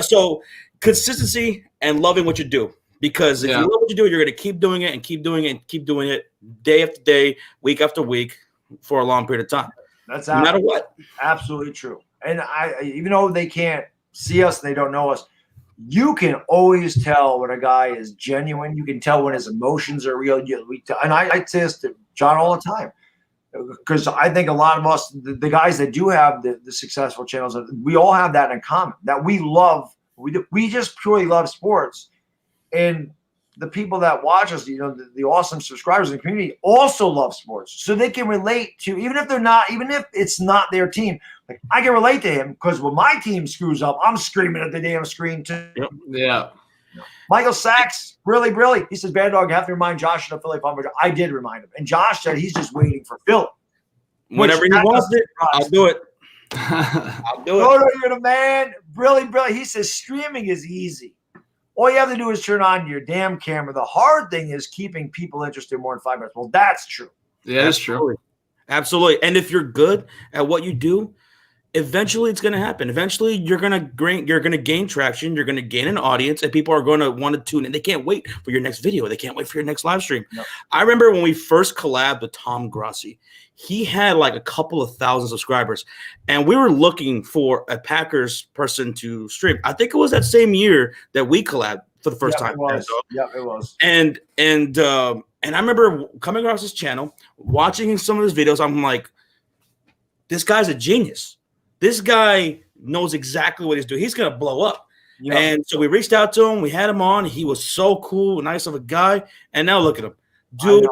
so consistency and loving what you do. Because if you love what you do, you're going to keep doing it and keep doing it and keep doing it day after day, week after week for a long period of time. That's no matter what. Absolutely true. And even though they can't see us, they don't know us, you can always tell when a guy is genuine. You can tell when his emotions are real. And I say this to John all the time, because I think a lot of us, the guys that do have the successful channels, we all have that in common, that we love. We just purely love sports. And the people that watch us, the awesome subscribers in the community also love sports. So they can relate to, even if it's not their team, like I can relate to him, because when my team screws up, I'm screaming at the damn screen too. Yep. Yeah. Michael Sachs, really, he says, Bad Dog, you have to remind Josh of the Philly 500. I did remind him. And Josh said he's just waiting for Philly. Whenever he wants it, I'll do it. I'll do it. No, you're the man. Really. He says streaming is easy. All you have to do is turn on your damn camera. The hard thing is keeping people interested more than 5 minutes. Well, that's true. Yeah, that's true. Absolutely. And if you're good at what you do, eventually it's going to happen. Eventually you're going to gain traction. You're going to gain an audience, and people are going to want to tune in. They can't wait for your next video. They can't wait for your next live stream. No. I remember when we first collabed with Tom Grossi, he had like a couple of thousand subscribers, and we were looking for a Packers person to stream. I think it was that same year that we collabed for the first time. Yeah, it was. And I remember coming across his channel, watching some of his videos. I'm like, this guy's a genius. This guy knows exactly what he's doing. He's going to blow up. Yep. And so we reached out to him. We had him on. He was so cool, nice of a guy. And now look at him. Dude,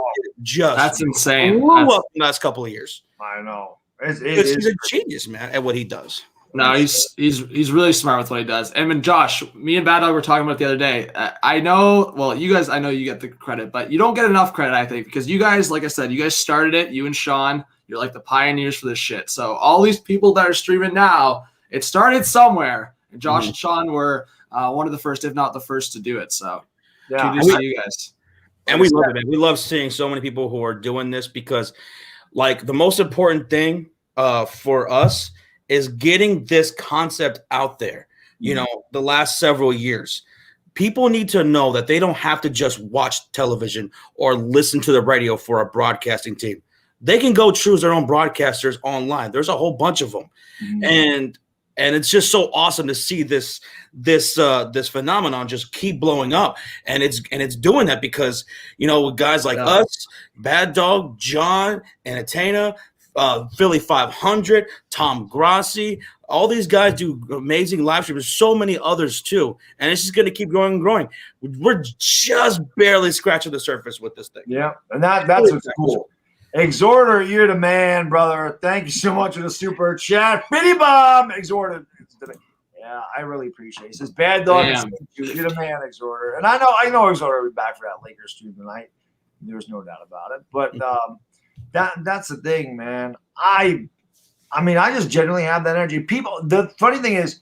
that's insane. Blew up in the last couple of years. I know. He's a genius, man, at what he does. No, he's really smart with what he does. And then Josh, me and Bad Dog were talking about it the other day. I know, well, you guys, I know you get the credit, but you don't get enough credit, I think, because you guys, like I said, you guys started it, you and Sean, you're like the pioneers for this shit. So all these people that are streaming now, it started somewhere. And Josh and Sean were one of the first, if not the first, to do it. So kudos to you guys. And we love it, man. We love seeing so many people who are doing this because, like, the most important thing for us is getting this concept out there. You know, the last several years, people need to know that they don't have to just watch television or listen to the radio for a broadcasting team. They can go choose their own broadcasters online. There's a whole bunch of them, and it's just so awesome to see this phenomenon just keep blowing up, and it's doing that because, you know, with guys like us, Bad Dog, John, and Atena, Philly 500, Tom Grossi, all these guys do amazing live streams. There's so many others too, and it's just going to keep growing and growing. We're just barely scratching the surface with this thing. Yeah, and that's what's cool. Exhorter, you're the man, brother. Thank you so much for the super chat. Bitty Bomb, Exhorter. Yeah, I really appreciate it. He says, Bad Dog, you're the man, Exhorter. And I know Exhorter will be back for that Lakers stream tonight. There's no doubt about it. But that's the thing, man. I mean, I just genuinely have that energy. People, the funny thing is,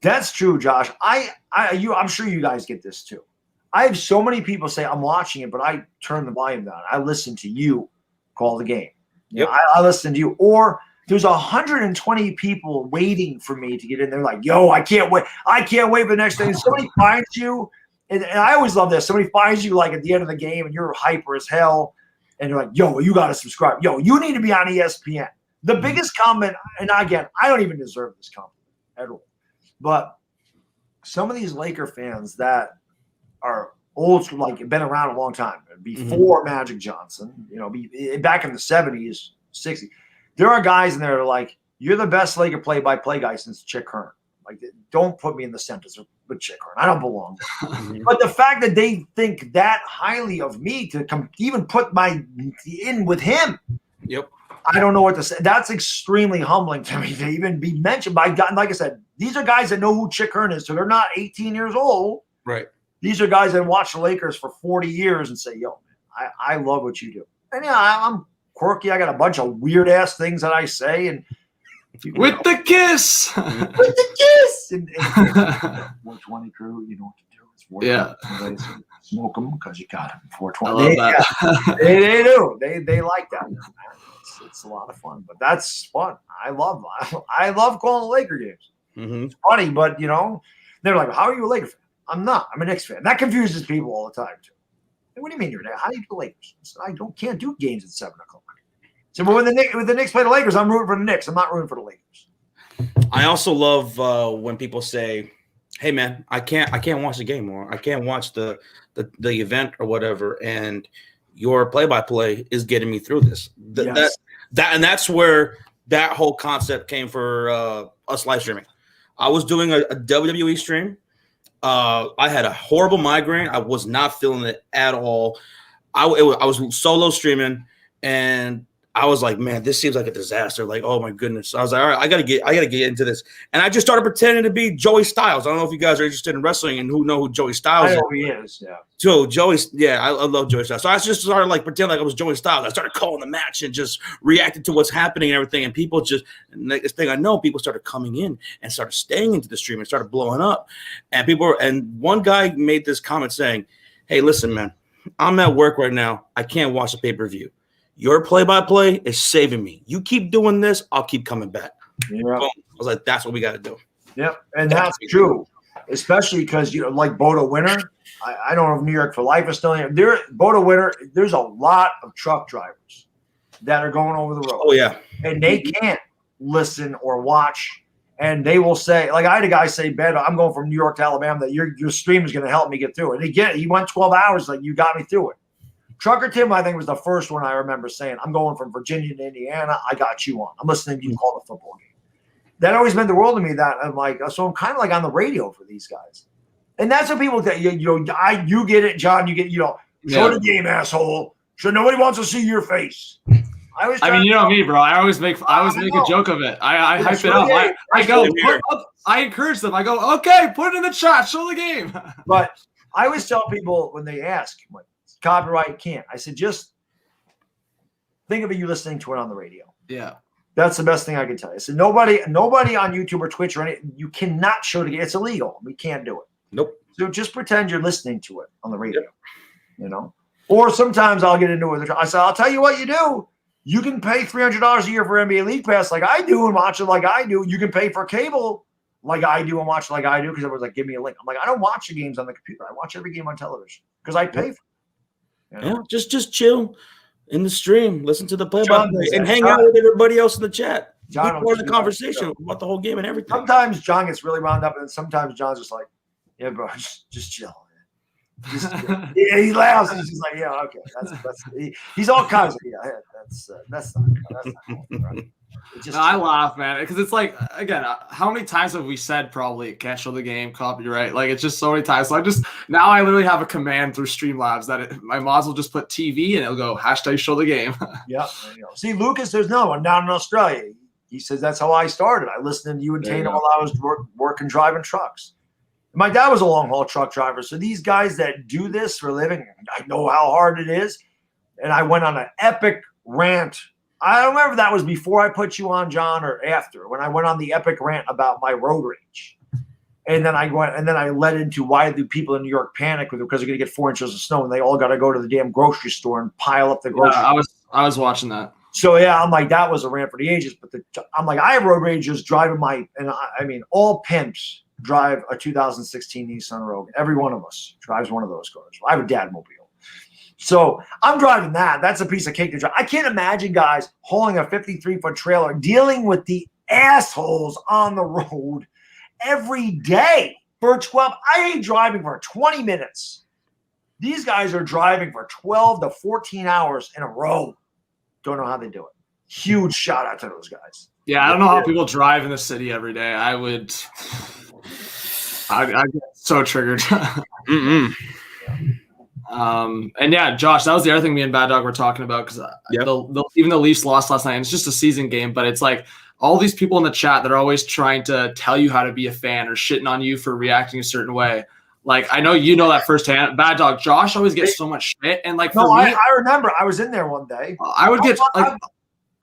that's true, Josh. I'm sure you guys get this too. I have so many people say, I'm watching it, but I turn the volume down. I listen to you call the game. You know, I listen to you. Or there's 120 people waiting for me to get in there like, yo, I can't wait. I can't wait for the next thing. Somebody finds you, and I always love this. Somebody finds you like at the end of the game and you're hyper as hell. And you're like, yo, you got to subscribe. Yo, you need to be on ESPN. The biggest comment, and again, I don't even deserve this compliment at all. But some of these Laker fans that are old school, like been around a long time, before Magic Johnson, you know, back in the 70s, 60s, there are guys in there that are like, you're the best Laker play-by-play guy since Chick Hearn. Like, don't put me in the sentence with Chick Hearn. I don't belong there. But the fact that they think that highly of me to even put my in with him, I don't know what to say. That's extremely humbling to me to even be mentioned by guys. Like I said, these are guys that know who Chick Hearn is, so they're not 18 years old. Right. These are guys that watch the Lakers for 40 years and say, yo, man, I love what you do. And yeah, I'm quirky. I got a bunch of weird ass things that I say, and with the kiss. With the kiss. And 420 crew, you know what to do. It's 420. Smoke them because you got them. 420. I love that. They do. They like that. It's a lot of fun, but that's fun. I love calling the Laker games. It's funny, but you know, they're like, how are you a Laker fan? I'm not. I'm a Knicks fan. That confuses people all the time too. And what do you mean you're there? How do you do the Lakers? I can't do games at 7 o'clock. So, but when the Knicks play the Lakers, I'm rooting for the Knicks. I'm not rooting for the Lakers. I also love when people say, "Hey, man, I can't watch the game, or I can't watch the event or whatever," and your play-by-play is getting me through this. And that's where that whole concept came for us live streaming. I was doing a WWE stream. I had a horrible migraine. I was not feeling it at all. I was solo streaming, and I was like, man, this seems like a disaster. Like, oh my goodness. So I was like, all right, I gotta get into this. And I just started pretending to be Joey Styles. I don't know if you guys are interested in wrestling and who know who Joey Styles is. I know who he is, yeah. So I love Joey Styles. So I just started like pretending like I was Joey Styles. I started calling the match and just reacting to what's happening and everything. And people next thing I know, people started coming in and started staying into the stream and started blowing up. And one guy made this comment saying, hey, listen, man, I'm at work right now. I can't watch the pay-per-view. Your play-by-play is saving me. You keep doing this, I'll keep coming back. Yeah. Boom. I was like, that's what we got to do. Yep, and that's true, especially because like Bodo Winter. I don't know if New York for Life is still in there. Bodo Winter. There's a lot of truck drivers that are going over the road. Oh yeah, and they can't listen or watch, and they will say, like I had a guy say, "Ben, I'm going from New York to Alabama. That your stream is going to help me get through it." And he went 12 hours. Like, you got me through it. Trucker Tim, I think, was the first one I remember saying, "I'm going from Virginia to Indiana. I got you on. I'm listening to you call the football game." That always meant the world to me. That I'm like, so I'm kind of like on the radio for these guys, and that's what people get. You get it, John. You get, show the game, asshole. So nobody wants to see your face. I mean, you know me, bro. I always make a joke of it. I hype it up. I encourage them. I go, okay, put it in the chat. Show the game. But I always tell people when they ask, like, copyright can't. I said, just think of it, you listening to it on the radio. Yeah. That's the best thing I can tell you. So nobody on YouTube or Twitch or anything, you cannot show the game. It's illegal. We can't do it. Nope. So just pretend you're listening to it on the radio, Or sometimes I'll get into it. I say, I'll tell you what you do. You can pay $300 a year for NBA League Pass like I do and watch it like I do. You can pay for cable like I do and watch it like I do because everyone's like, give me a link. I'm like, I don't watch the games on the computer. I watch every game on television because I pay for it. Yeah, just chill in the stream, listen to the play-by-play, and hang out with everybody else in the chat. John, be part of the conversation about the whole game and everything. Sometimes John gets really wound up, and sometimes John's just like, yeah, bro, just chill. He laughs. And he's just like, yeah, okay. He's all kinds of that's not cool, right? I laugh, man, because it's like, again, how many times have we said probably can't show the game, copyright? Like, it's just so many times. So I literally have a command through Streamlabs that I might as well just put TV and it'll go #show the game. Yeah. See, Lucas, there's another one down in Australia. He says that's how I started. I listened to you and Tana while I was working driving trucks. My dad was a long haul truck driver. So these guys that do this for a living, I know how hard it is. And I went on an epic rant. I don't remember if that was before I put you on, John, or after, when I went on the epic rant about my road rage. And then I led into why do people in New York panic because they're going to get 4 inches of snow and they all got to go to the damn grocery store and pile up the grocery. I was watching that. So yeah, I'm like, that was a rant for the ages. But I'm like, I have road rage just driving all pimps drive a 2016 Nissan Rogue. Every one of us drives one of those cars. I have a dad mobile. So I'm driving that. That's a piece of cake to drive. I can't imagine guys hauling a 53-foot trailer, dealing with the assholes on the road every day for 12. I ain't driving for 20 minutes. These guys are driving for 12 to 14 hours in a row. Don't know how they do it. Huge shout out to those guys. Yeah, I don't know how people drive in the city every day. I get so triggered. And yeah, Josh, that was the other thing me and Bad Dog were talking about because even the Leafs lost last night, and it's just a season game, but it's like all these people in the chat that are always trying to tell you how to be a fan or shitting on you for reacting a certain way. Like, I know you know that firsthand. Bad Dog, Josh always gets so much shit, and like for me, I remember I was in there one day. I would get like.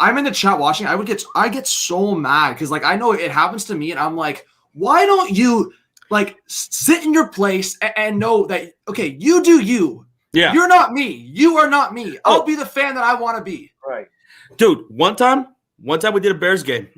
I'm in the chat watching. I get so mad because like I know it happens to me, and I'm like, why don't you like sit in your place and know that okay, you do you. Yeah, you're not me. You are not me. I'll be the fan that I want to be. Right, dude. One time we did a Bears game,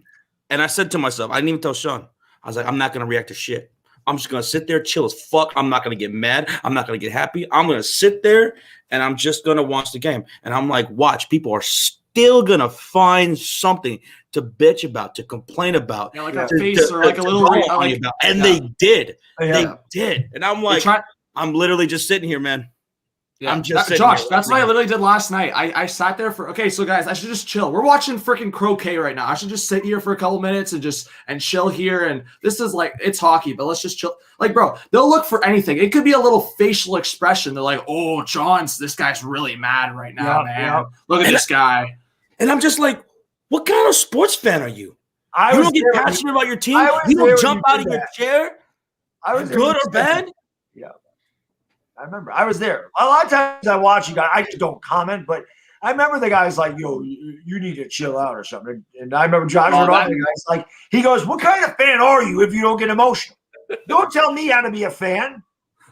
and I said to myself, I didn't even tell Sean. I was like, I'm not gonna react to shit. I'm just gonna sit there, chill as fuck. I'm not gonna get mad. I'm not gonna get happy. I'm gonna sit there and I'm just gonna watch the game. And I'm like, watch, people are still gonna find something to bitch about, to complain about, like a face or like a little about. And they did. They did. And I'm like, I'm literally just sitting here, man. Yeah. I'm just Josh, that's what I literally did last night. I sat there so guys, I should just chill. We're watching freaking croquet right now. I should just sit here for a couple minutes and chill here. And this is like, it's hockey, but let's just chill. Like, bro, they'll look for anything. It could be a little facial expression. They're like, oh, this guy's really mad right now, man. Yeah. Look at this guy. And I'm just like, what kind of sports fan are you? You don't get passionate about your team? You don't jump out of your chair? Good or bad? Yeah. I remember I was there. A lot of times I watch you guys, I just don't comment, but I remember the guy's like, yo, you need to chill out or something. And I remember Josh the guy's like, he goes, what kind of fan are you if you don't get emotional? Don't tell me how to be a fan.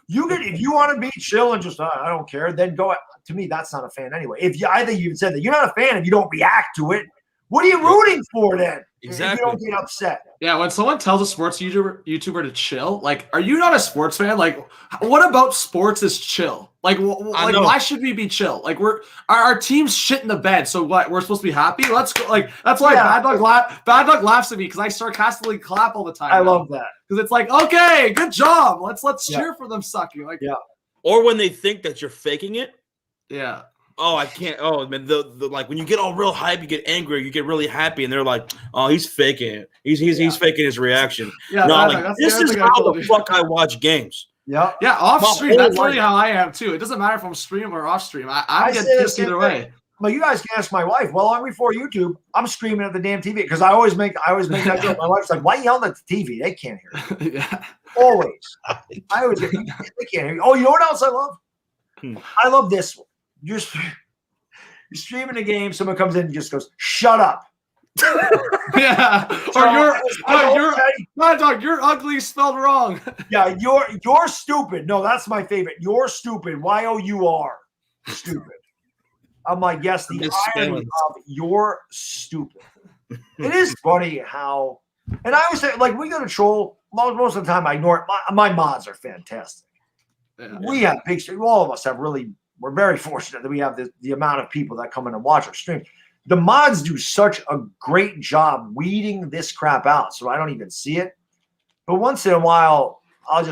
If you want to be chill and just, I don't care, then go. To me, that's not a fan anyway. I think you said that you're not a fan if you don't react to it. What are you rooting for then? Exactly. If you don't get upset. Yeah, when someone tells a sports YouTuber to chill, like, are you not a sports fan? Like, what about sports is chill? Like, why should we be chill? Like, our team's shit in the bed, so what? We're supposed to be happy? Let's go. Like, that's why Bad Dog laughs at me because I sarcastically clap all the time. I love that because it's like, okay, good job. Let's cheer for them sucking. Like, Or when they think that you're faking it. Yeah. Oh, I can't. Oh, man, the like when you get all real hype, you get angry, you get really happy, and they're like, "Oh, he's faking it. He's faking his reaction." Yeah, no, like this is how the fuck I watch games. Yeah, off stream. That's really how I am too. It doesn't matter if I'm stream or off stream. I get pissed either way. Well, you guys can ask my wife. Well, long before YouTube, I'm screaming at the damn TV because I always make that joke. My wife's like, "Why yelling at the TV? They can't hear you." Yeah. Always. I always get, they can't hear you. Oh, you know what else I love? I love this one. You're streaming a game. Someone comes in and just goes, "Shut up." Yeah. Or you're ugly spelled wrong. Yeah, you're stupid. No, that's my favorite. You're stupid. Y-O-U-R. Stupid. I'm like, yes, the irony of you're stupid. It is funny how, and I always say, like, we go to troll. Most of the time, I ignore it. My mods are fantastic. Yeah. We have big streams. All of us have really. We're very fortunate that we have the amount of people that come in and watch our stream. The mods do such a great job weeding this crap out, so I don't even see it. But once in a while, I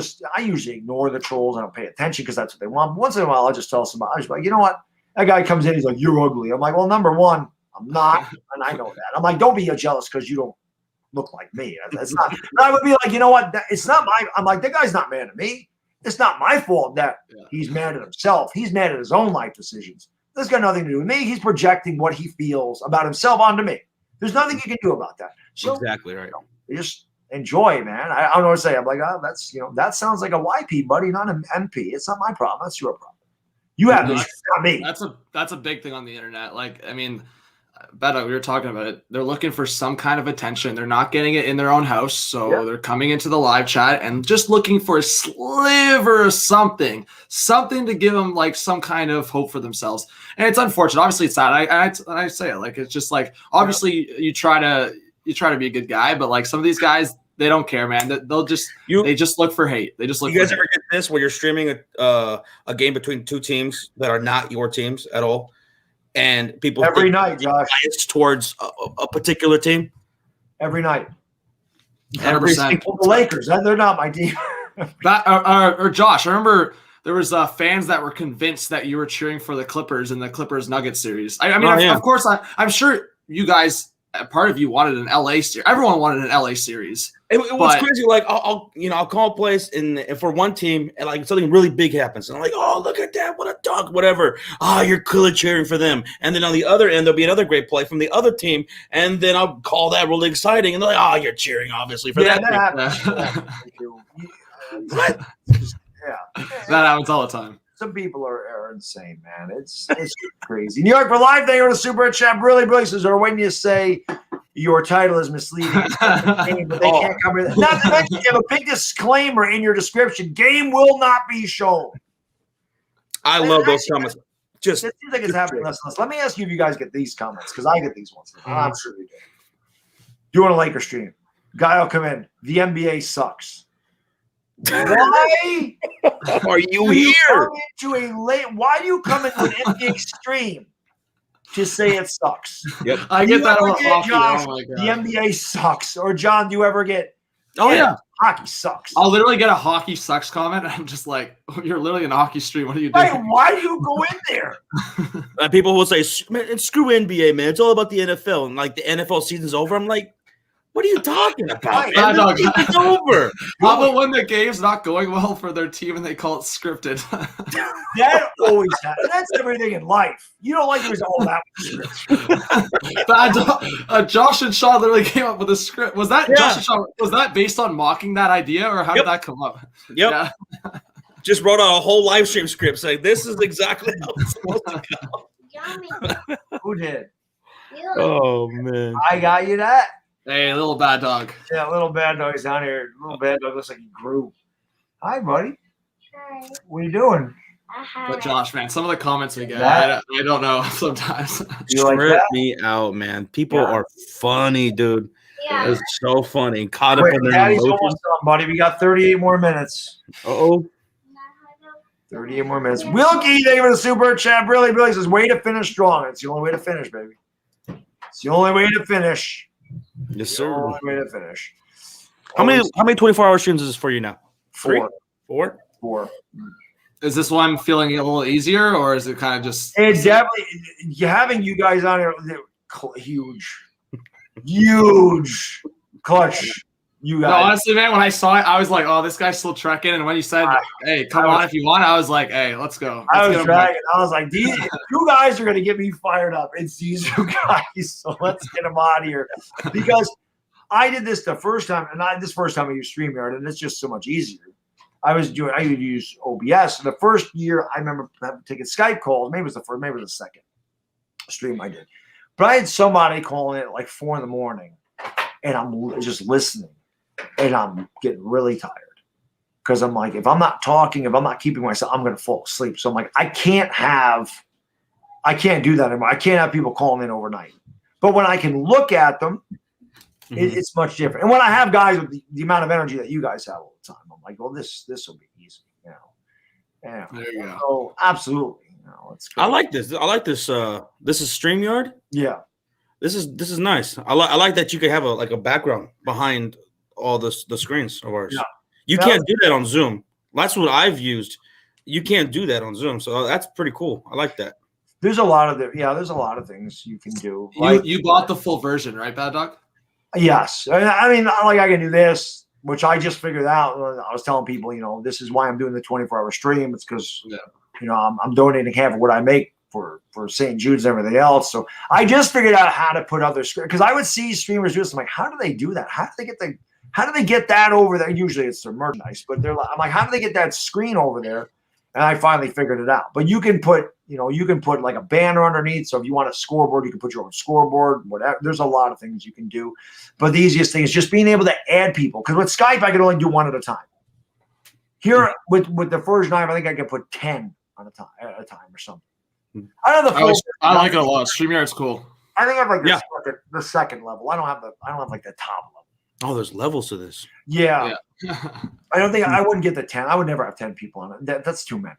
usually ignore the trolls. I don't pay attention because that's what they want. But once in a while, I'll just tell somebody, I'm just like, you know what? That guy comes in, he's like, "You're ugly." I'm like, well, number one, I'm not, and I know that. I'm like, don't be jealous because you don't look like me. That's not. I would be like, you know what? It's not my. I'm like, that guy's not mad at me. It's not my fault that he's mad at himself. He's mad at his own life decisions. This got nothing to do with me. He's projecting what he feels about himself onto me. There's nothing you can do about that. So exactly right. You just enjoy, man. I don't know what to say. I'm like, oh, that's that sounds like a YP, buddy, not an MP. It's not my problem. That's your problem. You have this, not me. That's a big thing on the internet. Like, I mean, Beto, we were talking about it. They're looking for some kind of attention. They're not getting it in their own house, so they're coming into the live chat and just looking for a sliver of something to give them like some kind of hope for themselves. And it's unfortunate. Obviously, it's sad. I say it like it's just like obviously you try to be a good guy, but like some of these guys, they don't care, man. They just look for hate. They just look. You guys for ever get this where you're streaming a game between two teams that are not your teams at all? And people every night, Josh, bias towards a particular team. Every night, 100%. The Lakers, they're not my team. or Josh, I remember there was fans that were convinced that you were cheering for the Clippers in the Clippers Nuggets series. I mean, of course, I'm sure you guys. Part of you wanted an LA series. Everyone wanted an LA series. It was crazy. Like I'll call a place and for one team and like something really big happens and I'm like, oh, look at that, what a dunk, whatever. Oh, you're clearly cheering for them. And then on the other end there'll be another great play from the other team, and then I'll call that really exciting. And they're like, oh, you're cheering obviously for that. That happens all the time. Some people are insane, man. It's crazy. New York for Life, they go to Super Chat. Really, says, or when you say your title is misleading, but they can't cover that. Not to mention, you have a big disclaimer in your description. Game will not be shown. I love those comments. It seems like it's happening less and less. Let me ask you if you guys get these comments, because I get these ones. I'm sure you do. Doing a Lakers stream. Guy will come in. The NBA sucks. Why are you here? Why do you come into an NBA stream to say it sucks? Yep. I get that a lot. Josh, the NBA sucks. Or John, do you ever get? Oh yeah, hockey sucks. I'll literally get a hockey sucks comment. And I'm just like, you're literally in a hockey stream. What are you doing? Hey, why do you go in there? People will say, man, screw NBA, man. It's all about the NFL. And like the NFL season's over. I'm like, what are you talking about? It's over. How about when the game's not going well for their team and they call it scripted? That always happens. That's everything in life. You don't like there's all that script. Josh and Sean literally came up with a script. Was that Josh and Sean? Was that based on mocking that idea, or how did that come up? Yep. Yeah. Just wrote out a whole live stream script saying this is exactly how it's supposed to go. Who did? Oh man, I got you that. Hey, little bad dog. Yeah, little bad dog's down here. Little bad dog looks like he grew. Hi, buddy. Hi. What are you doing? But Josh, man, some of the comments we get, That- I don't know sometimes. You like Trip that? me out, man. People Yeah. are funny, dude. It's so funny. Caught up Wait, in their Daddy's emotions. almost done, buddy. We got 38 more minutes. Oh, 38 more minutes. Wilkie, thank you for the super chat. Really says, way to finish strong. It's the only way to finish, baby. It's the only way to finish. yes, The sir. only way to finish. How many Always 24-hour streams is this for you now? Four. Four? Is this one feeling a little easier, or is it kind of just? It's definitely having you guys on here. Huge clutch. You No, guys. honestly, man, when I saw it, I was like, "Oh, this guy's still trekking." And when you said, "Hey, come on if you want," I was like, "Hey, let's go." I Let's was get him dragging. I was like, these two guys are going to get me fired up. It's these two guys. So let's get them out of here. Because I did this the first time, and this first time I used StreamYard, and it's just so much easier. I would use OBS. And the first year, I remember taking Skype calls. Maybe it was the first, maybe it was the second stream I did. But I had somebody calling it at like 4 a.m, and I'm just listening, and I'm getting really tired because I'm like, if I'm not talking, if I'm not keeping myself, I'm going to fall asleep. So I'm like, I can't do that anymore. I can't have people calling in overnight. But when I can look at them, it's much different. And when I have guys with the amount of energy that you guys have all the time, I'm like, well, this will be easy, Yeah. There you go. So absolutely, it's great. I like this. I like this. This is StreamYard. Yeah. This is nice. I like that you can have a background behind all the screens of ours. Yeah. You can't do that on Zoom. That's what I've used. You can't do that on Zoom, so that's pretty cool. I like that. There's a lot of things you can do. You bought the full version, right, Bad Dog? Yes. I mean, like I can do this, which I just figured out. I was telling people, this is why I'm doing the 24-hour stream. It's because, I'm donating half of what I make for St. Jude's and everything else. So I just figured out how to put other screens, because I would see streamers do this. I'm like, how do they do that? How do they get that over there? Usually it's their merchandise, but I'm like, how do they get that screen over there? And I finally figured it out. But you can put like a banner underneath. So if you want a scoreboard, you can put your own scoreboard, whatever. There's a lot of things you can do. But the easiest thing is just being able to add people. Because with Skype, I could only do one at a time. Here with the version 9, I think I can put 10 at a time or something. I don't know. I like it a lot. StreamYard's cool. I think I have like the second level. I don't have like the top level. Oh, there's levels to this. Yeah. I wouldn't get the 10. I would never have 10 people on it. That's too many.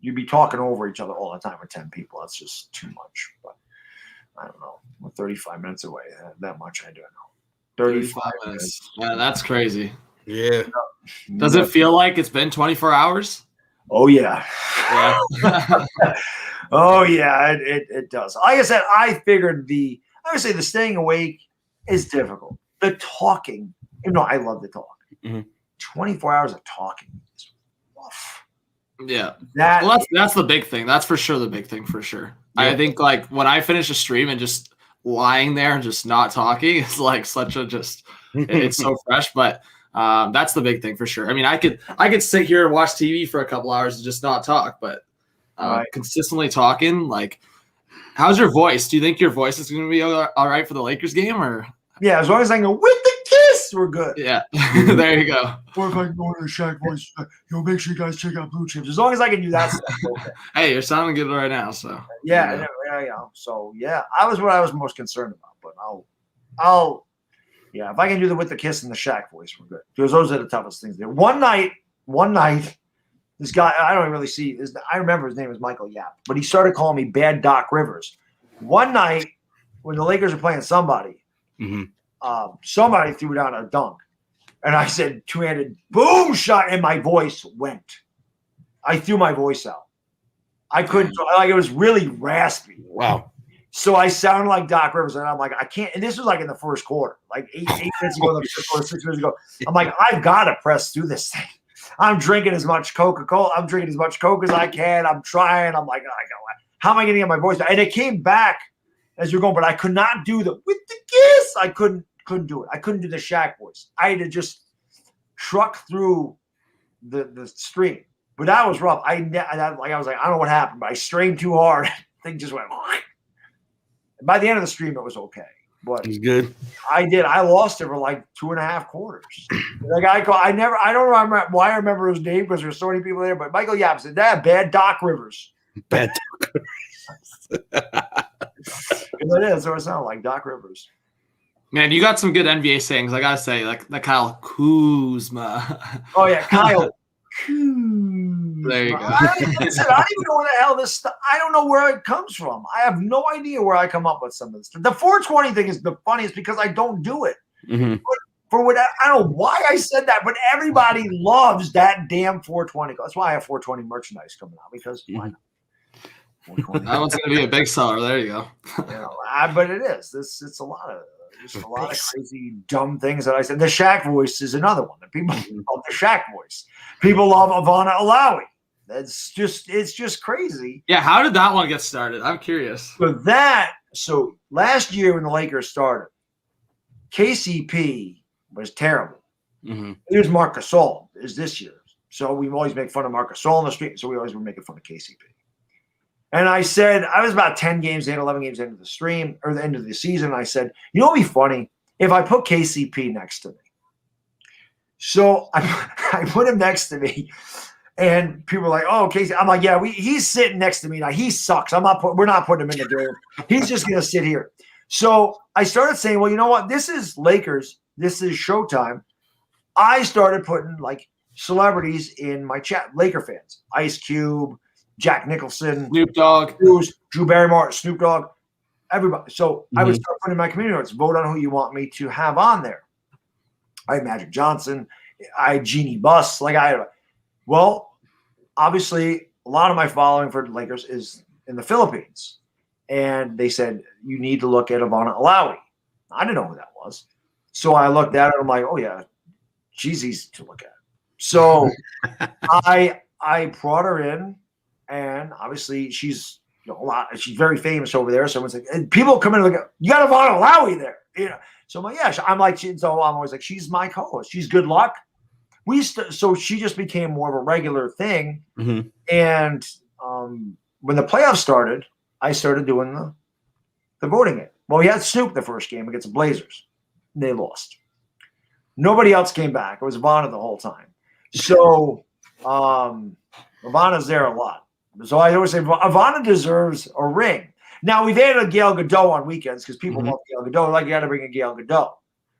You'd be talking over each other all the time with 10 people. That's just too much. But I don't know. We're 35 minutes away. That much I do know. 35 minutes. Yeah, that's crazy. Yeah. Does it feel like it's been 24 hours? Oh, yeah. Yeah. Oh, yeah. It does. Like I said, I figured I would say the staying awake is difficult. The talking, I love the talk. 24 hours of talking is rough. Yeah. Well, that's the big thing. That's for sure the big thing for sure. Yeah. I think like when I finish a stream and just lying there and just not talking, it's like such a it's so fresh. But that's the big thing for sure. I mean, I could sit here and watch TV for a couple hours and just not talk, but consistently talking, like, how's your voice? Do you think your voice is going to be all right for the Lakers game, or? Yeah, as long as I can go with the kiss, we're good. Yeah, there you go. Or if I can go into the Shaq voice, make sure you guys check out Blue Chips. As long as I can do that stuff, okay. Hey, you're sounding good right now, so. Yeah. So yeah, I was what I was most concerned about, but I'll if I can do the with the kiss and the Shaq voice, we're good. Because those are the toughest things there. One night, this guy, I don't really see, I remember his name was Michael Yap, but he started calling me Bad Doc Rivers. One night when the Lakers were playing somebody, somebody threw down a dunk, and I said two-handed boom shot, and my voice went. I threw my voice out. I couldn't, like, it was really raspy. Wow. So I sounded like Doc Rivers, and I'm like, I can't. And this was like in the first quarter, like 8 minutes ago, or 6 minutes ago. I'm like, I've got to press through this thing. I'm drinking as much Coca-Cola. I'm drinking as much Coke as I can. I'm trying. I'm like, how am I going to get my voice back? And it came back as you're going, but I could not do the with the kiss. I couldn't do it. I couldn't do the Shaq voice. I had to just truck through the stream. But that was rough. I was like, I don't know what happened, but I strained too hard. Thing just went. And by the end of the stream, it was okay. but He's good. I did. I lost it for like 2.5 quarters. The guy called. I don't remember why I remember his name because there's so many people there. But Michael Yap said, "That bad Doc Rivers." Bad. It is. So it sounds like Doc Rivers. Man, you got some good NBA sayings. I gotta say, like Kyle Kuzma. Oh yeah, Kyle. Kuzma. There you go. I don't even know where the hell this stuff. I don't know where it comes from. I have no idea where I come up with some of this. The 420 thing is the funniest because I don't do it. Mm-hmm. For what I don't know why I said that, but everybody loves that damn 420. That's why I have 420 merchandise coming out because why not? That one's gonna be a big seller. There you go. But it is. It's a lot of crazy dumb things that I said. The Shaq voice is another one that people love. The Shaq voice. People love Ivana Alawi. It's just crazy. Yeah, how did that one get started? I'm curious. So last year when the Lakers started, KCP was terrible. Mm-hmm. Here's Marc Gasol is this year. So we always make fun of Marc Gasol on the street. So we always were making fun of KCP. And I said, I was about 10 games in, 11 games into the stream or the end of the season. I said, you know what would be funny if I put KCP next to me. So I put him next to me, and people were like, "Oh, Casey." I'm like, "Yeah, he's sitting next to me now. He sucks. We're not putting him in the game. He's just gonna sit here." So I started saying, "Well, you know what? This is Lakers. This is Showtime." I started putting like celebrities in my chat, Laker fans, Ice Cube, Jack Nicholson, Snoop Dogg, Drew Barrymore, Snoop Dogg, everybody. So I would start putting in my community notes, vote on who you want me to have on there. I had Magic Johnson, I had Jeannie Buss, well, obviously a lot of my following for the Lakers is in the Philippines. And they said, you need to look at Ivana Alawi. I didn't know who that was. So I looked at it, I'm like, oh yeah, she's easy to look at. So I brought her in, and obviously she's she's very famous over there. Someone's like, and people come in and like, you got Ivana Alawi there, So I'm like, yeah. I'm always like, she's my co-host. She's good luck. So she just became more of a regular thing. Mm-hmm. And when the playoffs started, I started doing the voting it. Well, we had Snoop the first game against the Blazers. They lost. Nobody else came back. It was Ivana the whole time. So Ivana's there a lot. So I always say Ivana deserves a ring. Now, we've added a Gail Godot on weekends because people love Gail Godot. Like, you got to bring a Gail Godot.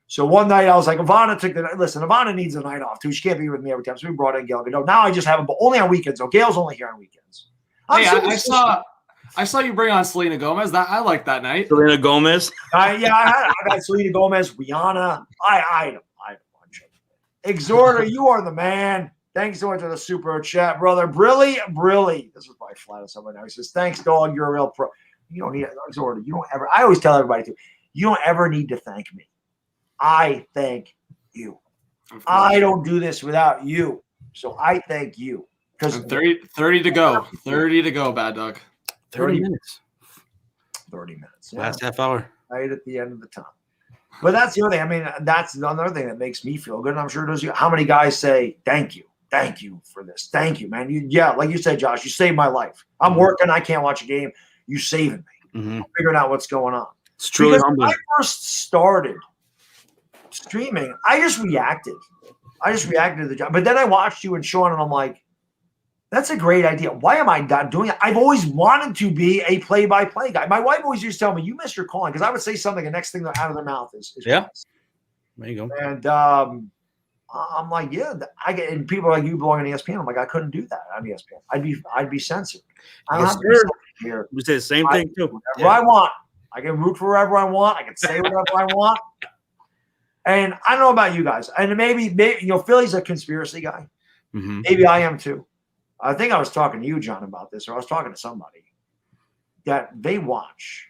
So one night I was like, Ivana needs a night off too. She can't be with me every time. So we brought in Gail Godot. Now I just have them, but only on weekends. So Gail's only here on weekends. I saw you bring on Selena Gomez. I liked that night. Selena Gomez. I got Selena Gomez, Rihanna. I had a bunch of them. Exhorter, you are the man. Thanks so much for the super chat, brother. Brilly. This is my flat of someone now. He says, thanks, dog. You're a real pro. You don't need it. Exhorter. You don't ever. I always tell everybody too. You don't ever need to thank me. I thank you. I don't do this without you. So I thank you. Because 30 to go. 30 to go, Bad Dog. 30 minutes. 30 minutes. Yeah. Last half hour. Right at the end of the time. But that's the other thing. I mean, that's another thing that makes me feel good. And I'm sure it does you. How many guys say, thank you. Thank you for this. Thank you, man. Like you said, Josh, you saved my life. I'm working. I can't watch a game. You saving me. I'm figuring out what's going on. It's truly because humbling. when I first started streaming, I just reacted. To the job. But then I watched you and Sean, and I'm like, that's a great idea. Why am I not doing it? I've always wanted to be a play-by-play guy. My wife always used to tell me, you missed your calling, because I would say something, the next thing out of their mouth is yeah. Price. There you go. And I'm like, yeah, and people are like, you belong on ESPN. I'm like, I couldn't do that on ESPN. I'd be censored. I don't have to be censored here. We say the same thing too. Whatever I want. I can root for wherever I want. I can say whatever I want. And I don't know about you guys. And maybe Philly's a conspiracy guy. Mm-hmm. Maybe I am too. I think I was talking to you, John, about this, or I was talking to somebody that they watch.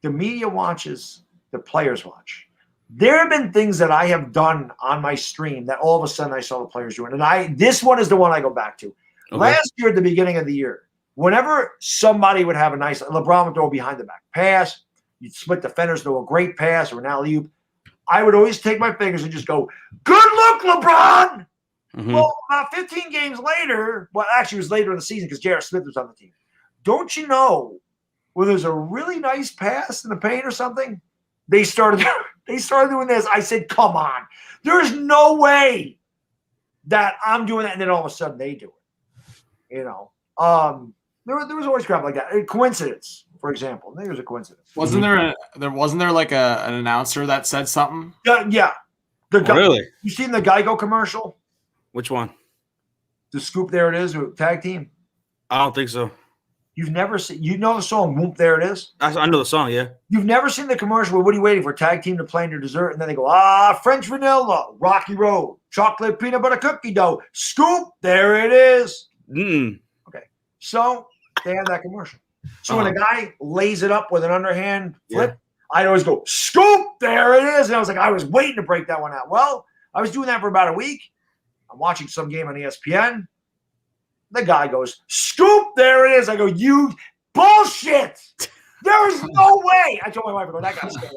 The media watches, the players watch. There have been things that I have done on my stream that all of a sudden I saw the players doing. And this one is the one I go back to. Okay. Last year at the beginning of the year, whenever somebody would have a nice – LeBron would throw a behind-the-back pass, you'd split defenders, throw a great pass or an alley-oop, I would always take my fingers and just go, good look, LeBron! Mm-hmm. Well, about 15 games later, well, actually it was later in the season because J.R. Smith was on the team. Don't you know when there's a really nice pass in the paint or something, they started doing this. I said, come on. There's no way that I'm doing that. And then all of a sudden they do it. You know, there was always crap like that. A coincidence, for example. I think it was a coincidence. Wasn't there like an announcer that said something? Yeah. Really? You seen the Geico commercial? Which one? The Scoop, there it is, with tag team. I don't think so. You've never seen, you know the song Whoop, there it is? I know the song, yeah. You've never seen the commercial where what are you waiting for? Tag team to plan your dessert, and then they go, French vanilla, Rocky Road, chocolate peanut butter cookie dough, Scoop, there it is. Mm-mm. Okay. So they have that commercial. So when a guy lays it up with an underhand flip, I'd always go, Scoop, there it is. And I was like, I was waiting to break that one out. Well, I was doing that for about a week. I'm watching some game on ESPN. The guy goes, Scoop, there it is. I go, you bullshit. There is no way. I told my wife, I go, that guy's still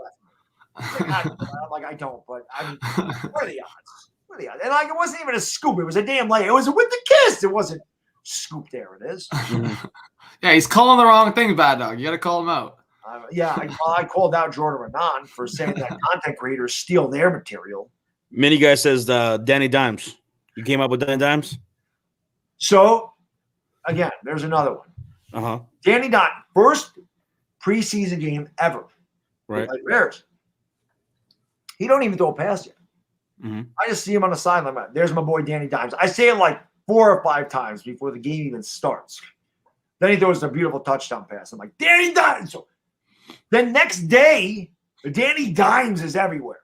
left. I'm like, I don't, but I mean, what are the odds? What are the odds? And like, it wasn't even a scoop. It was a damn lay. It was with the kiss. It wasn't Scoop, there it is. Yeah, he's calling the wrong thing, Bad Dog. You got to call him out. I called out Jordan Renan for saying that content creators steal their material. Mini guy says Danny Dimes. You came up with Danny Dimes? So, again, there's another one. Uh-huh. Danny Dimes, first preseason game ever. Right. Like Bears. He don't even throw a pass yet. Mm-hmm. I just see him on the sideline. There's my boy Danny Dimes. I say it like 4 or 5 times before the game even starts. Then he throws a beautiful touchdown pass. I'm like, Danny Dimes. So then next day, Danny Dimes is everywhere.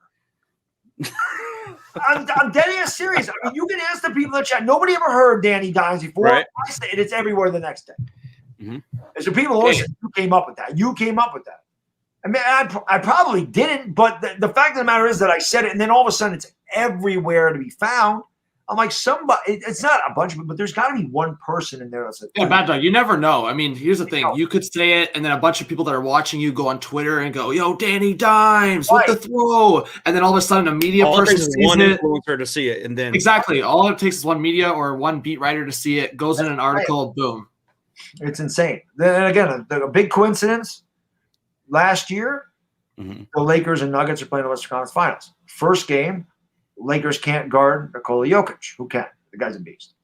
I'm dead ass serious. I mean, you can ask the people in the chat. Nobody ever heard Danny Dimes before. Right. I say it, it's everywhere the next day. Mm-hmm. And so people always say, you came up with that. You came up with that. I mean, I probably didn't, but the fact of the matter is that I said it, and then all of a sudden it's everywhere to be found. I'm like, somebody, it's not a bunch of people, but there's got to be one person in there that's like, yeah, Bad Dog, you never know. I mean, here's the thing. You could say it, and then a bunch of people that are watching you go on Twitter and go, yo, Danny Dimes with the throw. And then all of a sudden a media person sees one it. influencer to see it, and then Exactly. All it takes is one media or one beat writer to see it, goes in an article, boom. It's insane. Then again, a big coincidence. Last year, the Lakers and Nuggets are playing the Western Conference Finals. First game, Lakers can't guard Nikola Jokic. Who can? The guy's a beast.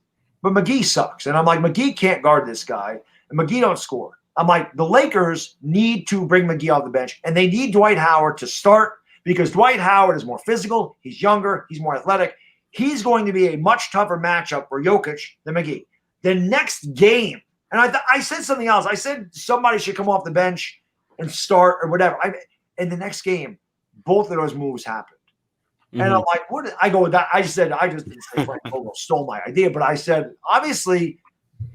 But McGee sucks. And I'm like, McGee can't guard this guy. And McGee don't score. I'm like, the Lakers need to bring McGee off the bench. And they need Dwight Howard to start because Dwight Howard is more physical. He's younger. He's more athletic. He's going to be a much tougher matchup for Jokic than McGee. The next game, and I said something else. I said somebody should come off the bench and start or whatever. In the next game, both of those moves happened. And I'm like, what? I go with that. I just didn't say Frank Vogel stole my idea, but I said, obviously,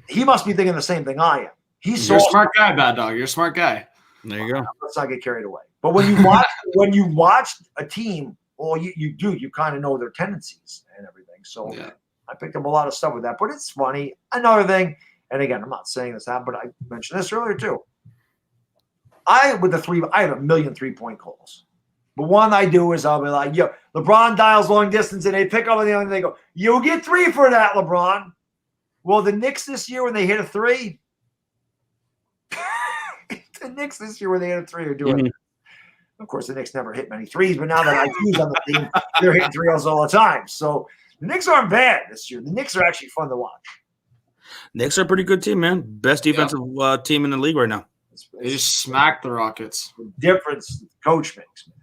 he must be thinking the same thing I am. You're a smart guy, Bad Dog. You're a smart guy. There you go. Let's not get carried away. But when you watch a team, well, you kind of know their tendencies and everything. So I picked up a lot of stuff with that. But it's funny. Another thing, and again, I'm not saying this out, but I mentioned this earlier too. I have 1 million 3-point calls. But one I do is I'll be like, yo, LeBron dials long distance, and they pick up on the other, and they go, you'll get 3 for that, LeBron. Well, the Knicks this year, when they hit a 3, are doing it. Of course, the Knicks never hit many threes, but now that I use on the team, they're hitting 3s all the time. So the Knicks aren't bad this year. The Knicks are actually fun to watch. Knicks are a pretty good team, man. Best defensive team in the league right now. They just smacked the Rockets. The difference the coach makes, man.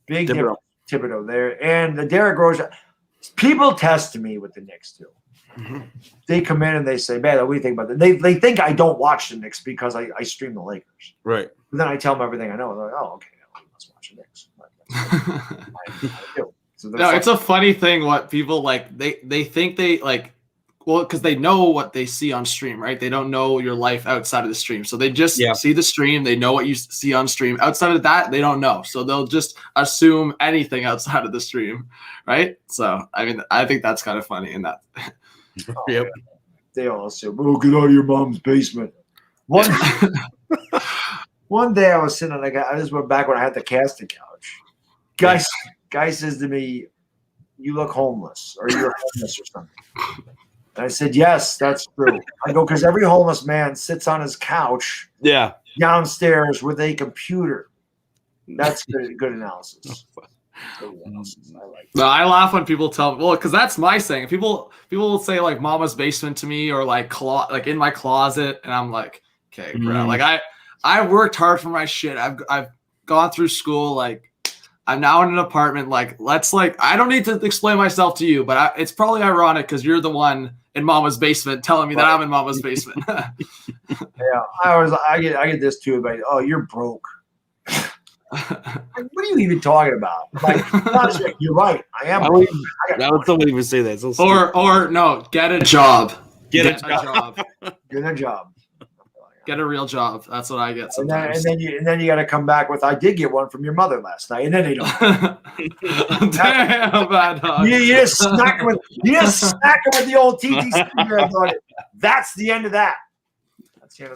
Big difference. Thibodeau there. And the Derrick Rose. People test me with the Knicks, too. They come in and they say, man, what do you think about that? They think I don't watch the Knicks because I stream the Lakers. Right. And then I tell them everything I know. They're like, oh, okay. I must watch the Knicks. I do. So no, it's a funny thing what people like. They think they like, well, because they know what they see on stream, right? They don't know your life outside of the stream. So they just see the stream. They know what you see on stream. Outside of that, they don't know. So they'll just assume anything outside of the stream, right? So, I mean, I think that's kind of funny in that. Yep. They all assume, oh, get out of your mom's basement. One day I was sitting on I just went back when I had the casting couch. Guy says to me, you look homeless, or you're homeless or something. And I said, yes, that's true. I go, because every homeless man sits on his couch downstairs with a computer. That's good analysis. Good analysis. I like No, I laugh when people tell me, well, because that's my saying. People will say like mama's basement to me or like in my closet, and I'm like, okay, bro. Like I worked hard for my shit. I've gone through school. Like I'm now in an apartment. Like I don't need to explain myself to you, but it's probably ironic because you're the one in mama's basement telling me that I'm in mama's basement. Yeah, I get this too about, oh, you're broke. Like, what are you even talking about? Like, you're right. I am. Why would somebody even say that? So or no, get a job. Get a job. Get a job. Get a real job. That's what I get sometimes. And then you got to come back with, I did get one from your mother last night, and then they don't. Damn, bad dog. You just smack him with the old TTC. That's the end of that.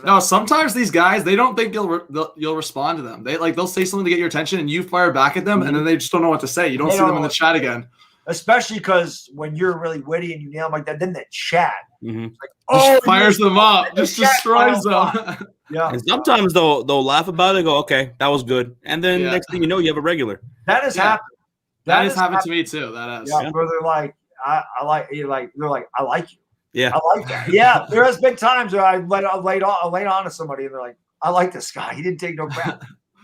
No, sometimes these guys, they don't think you'll respond to them. They'll say something to get your attention, and you fire back at them, and then they just don't know what to say. You don't see them in the chat again. Especially because when you're really witty and you nail them like that, then that chat Mm-hmm. like, fires them up, just destroys them. Yeah. And sometimes they'll laugh about it and go, okay, that was good. And then next thing you know, you have a regular. That has happened. That has happened to me too. That has. Yeah, where they're like, I like you. Like they're like, I like you. Yeah, I like that. Yeah, there has been times where I laid on to somebody and they're like, I like this guy. He didn't take no crap.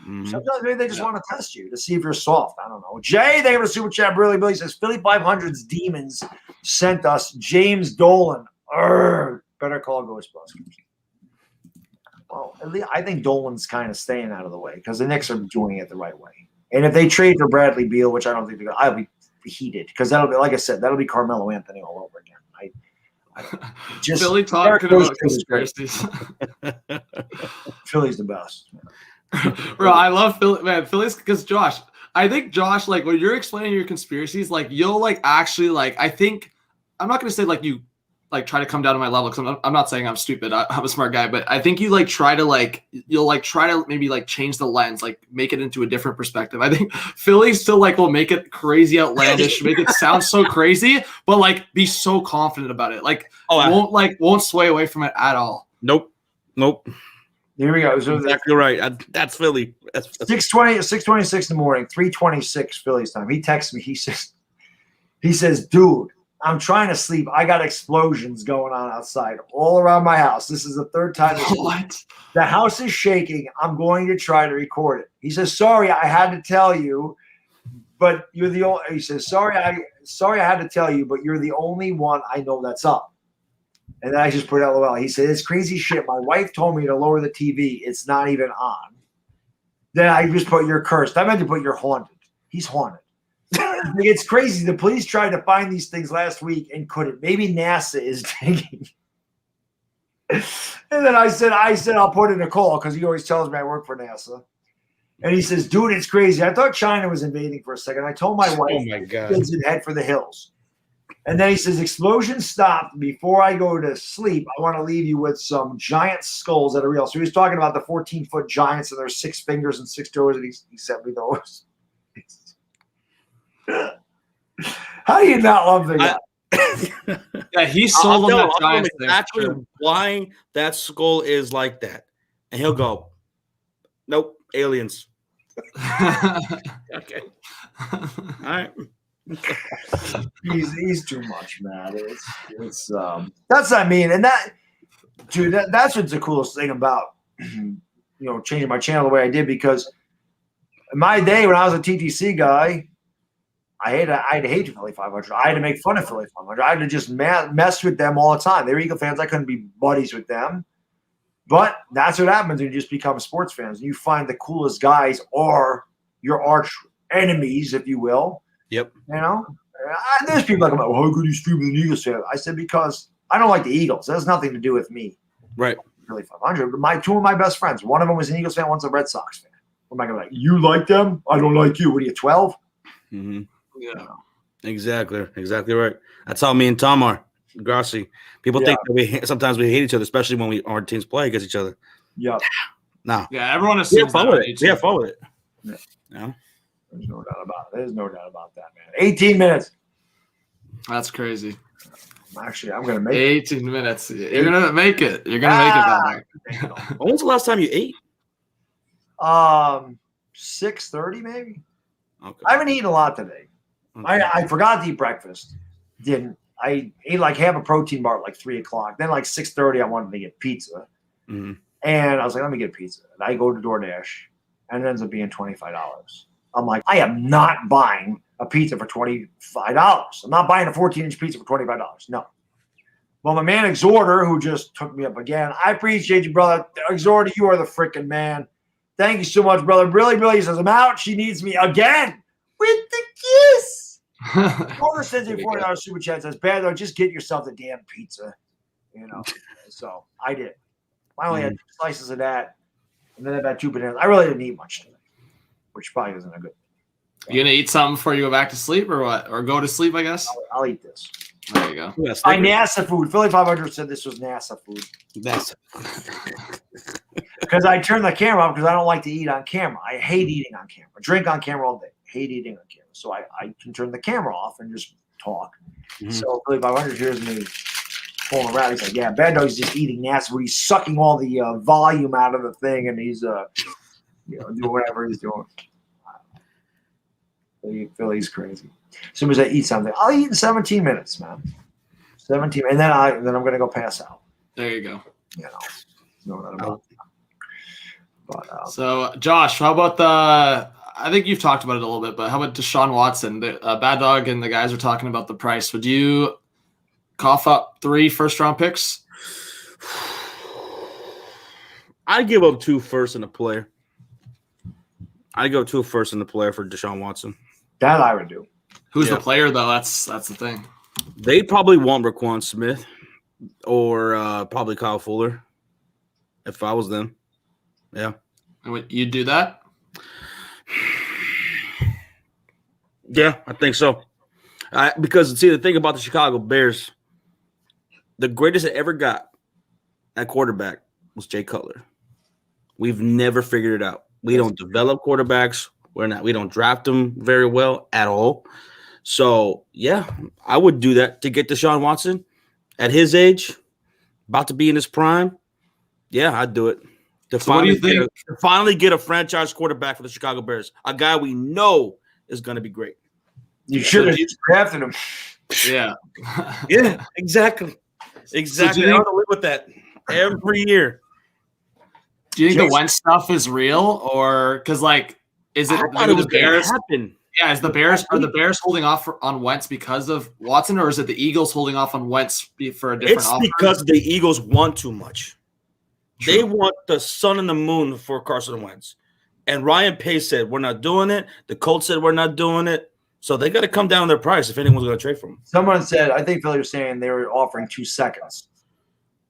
Mm-hmm. Sometimes maybe they just want to test you to see if you're soft. I don't know. Jay, they have a super chat. Really, Billy says Philly 500's demons sent us James Dolan. Better call Ghostbusters. Well, at least I think Dolan's kind of staying out of the way because the Knicks are doing it the right way. And if they trade for Bradley Beal, which I don't think they're going to, I'll be heated because that'll be, like I said, that'll be Carmelo Anthony all over again. Just Philly talking about conspiracies. Philly's the best. Bro, I love Philly, man. Philly's because Josh, I think Josh, like when you're explaining your conspiracies, like you'll like actually like I think I'm not gonna say like you like try to come down to my level because I'm not saying I'm stupid. I'm a smart guy, but I think you like try to maybe like change the lens, like make it into a different perspective. I think Philly still like will make it crazy outlandish, make it sound so crazy, but like be so confident about it. Like won't sway away from it at all. Nope. Here we go. So exactly right. That's Philly. That's 6:26 in the morning, 3:26 Philly's time. He texts me. He says, dude, I'm trying to sleep. I got explosions going on outside all around my house. This is the third time. What? The house is shaking. I'm going to try to record it. He says, sorry, I had to tell you, but you're the only. He says, sorry, I had to tell you, but you're the only one I know that's up. And then I just put LOL. He said, it's crazy shit. My wife told me to lower the TV. It's not even on. Then I just put you're cursed. I meant to put you're haunted. He's haunted. It's crazy. The police tried to find these things last week and couldn't. Maybe NASA is digging. And then I said I'll put in a call because he always tells me I work for NASA. And he says, dude, it's crazy. I thought China was invading for a second. I told my wife, oh my God, kids and head for the hills. And then he says, explosion stopped. Before I go to sleep, I want to leave you with some giant skulls that are real. So he was talking about the 14-foot giants and their 6 fingers and 6 toes, and he sent me those. How do you not love the guy? Yeah, he sold on that giant thing. Exactly why that skull is like that. And he'll go, nope, aliens. Okay. All right. He's too much, man. It's that's what I mean, and that, dude, that's what's the coolest thing about changing my channel the way I did, because in my day when I was a TTC guy, I had to hate Philly 500. I had to make fun of Philly 500. I had to just mess with them all the time. They were Eagle fans. I couldn't be buddies with them. But that's what happens when you just become sports fans. You find the coolest guys are your arch enemies, if you will. Yep. There's people like, well, how could you stream with an Eagles fan? I said, because I don't like the Eagles. That has nothing to do with me. Right. Philly 500. But two of my best friends, one of them was an Eagles fan, one's a Red Sox fan. What am I going to you like them? I don't like you. What are you, 12? Mm-hmm. Yeah. Exactly right. That's how me and Tom are. Grossi. People think that sometimes we hate each other, especially when our teams play against each other. Yeah. No. Yeah, everyone assumes fun with it. Yeah, fun with it. Yeah. There's no doubt about it. There's no doubt about that, man. 18 minutes. That's crazy. Actually, I'm going to make 18 minutes. You're going to make it. You're going to make it that night. When was the last time you ate? 6:30 maybe. Okay. I haven't eaten a lot today. Okay. I forgot to eat breakfast. Didn't. I ate like half a protein bar at like 3 o'clock. Then like 6:30, I wanted to get pizza. Mhm. And I was like, let me get pizza. And I go to DoorDash, and it ends up being $25. I'm like, I am not buying a pizza for $25. I'm not buying a 14-inch pizza for $25. No. Well, my man Exhorter, who just took me up again, I appreciate you, brother. Exhorter, you are the freaking man. Thank you so much, brother. Really, really, he says, I'm out. She needs me again with the kiss. Exhorter sends me $40 super chat, says, bad though, just get yourself the damn pizza. You know, so I did. I only had 2 slices of that, and then I had 2 bananas. I really didn't eat much today, which probably isn't a good thing. You gonna eat something before you go back to sleep, or what? Or go to sleep, I guess. I'll eat this. There you go. Yes, My NASA food. Philly 500 said this was NASA food. that's Because I turn the camera off because I don't like to eat on camera. I hate eating on camera. Drink on camera all day. Hate eating on camera. So I can turn the camera off and just talk. Mhm. So Philly 500 hears me pulling around. He's like, yeah, Bad Dog's just eating NASA food. He's sucking all the volume out of the thing, and he's doing whatever he's doing. Philly's crazy. As soon as I eat something, I'll eat in 17 minutes, man. 17, and then I'm gonna go pass out. There you go. You know that about. But So, Josh, how about I think you've talked about it a little bit, but how about Deshaun Watson? Bad Dog and the guys are talking about the price. Would you cough up 3 first-round picks? I'd give up 2 first and a player. I'd go 2 first and a player for Deshaun Watson. that I would do. Who's Yeah. the player, though? That's the thing. They probably want Raquan Smith or probably Kyle Fuller if I was them. Yeah. And would you do that? Yeah, I think so. Because, see, the thing about the Chicago Bears, the greatest it ever got at quarterback was Jay Cutler. We've never figured it out. We don't develop quarterbacks. We don't draft them very well at all. So, yeah, I would do that to get Deshaun Watson at his age, about to be in his prime. Yeah, I'd do it. So what do you think? To finally get a franchise quarterback for the Chicago Bears, a guy we know is going to be great. You should have just drafted him. Yeah. Yeah, exactly. Exactly. do you I think- want to live with that every year. Do you think the Wentz stuff is real, or because is it I thought it was the going to Bears? happen. Yeah, are the Bears holding off on Wentz because of Watson, or is it the Eagles holding off on Wentz for a different It's offer? because the Eagles want too much. True. They want the sun and the moon for Carson Wentz. And Ryan Pace said, we're not doing it. The Colts said, we're not doing it. So they got to come down their price if anyone's going to trade for them. Someone said, I think Philly was saying they were offering 2 seconds.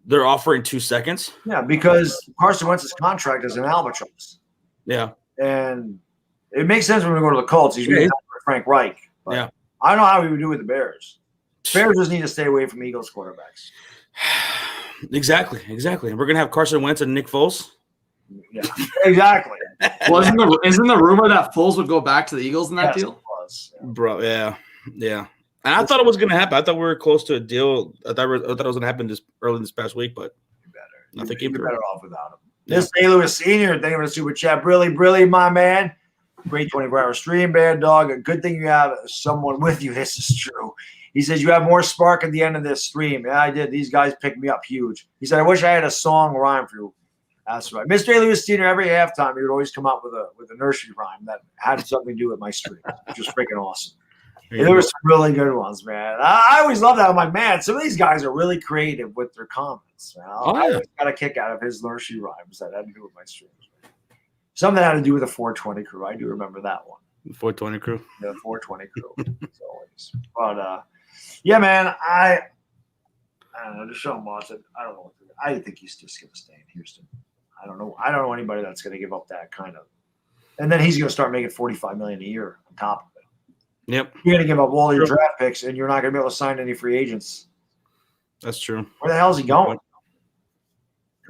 They're offering 2 seconds. Yeah, because Carson Wentz's contract is an albatross. Yeah. And it makes sense when we go to the Colts. He's going to Frank Reich. But Yeah. I don't know how he would do with the Bears. Bears just need to stay away from Eagles quarterbacks. Exactly. And we're going to have Carson Wentz and Nick Foles. Yeah, exactly. Well, isn't the rumor that Foles would go back to the Eagles in that Yes, deal? it was. Yeah. Bro, yeah. And I thought it was going to happen. I thought we were close to a deal. I thought it was going to happen early this past week, but nothing came You're through. better off without him. This St. Louis Senior, thank you for the super chat. Really, my man. Great 24-hour stream, Bad Dog. A good thing you have someone with you. This is true. He says, you have more spark at the end of this stream. Yeah, I did. These guys picked me up huge. He said, I wish I had a song rhyme for you. That's right. Mr. Lewis Senior, every halftime, he would always come up with a nursery rhyme that had something to do with my stream, which was freaking awesome. And there were some really good ones, man. I always love that. I'm like, man, some of these guys are really creative with their comments. Man. I always got a kick out of his nursery rhymes that had to do with my streams. Something had to do with the 420 crew. I do remember that one. 420 crew. The 420 crew. As always. But, yeah, man, I don't know. Deshaun Watson, I don't know what to do. I think he's just going to stay in Houston. I don't know anybody that's going to give up that kind of. And then he's going to start making $45 million a year on top of it. Yep. You're going to give up all your draft picks, and you're not going to be able to sign any free agents. That's true. Where the hell is he going?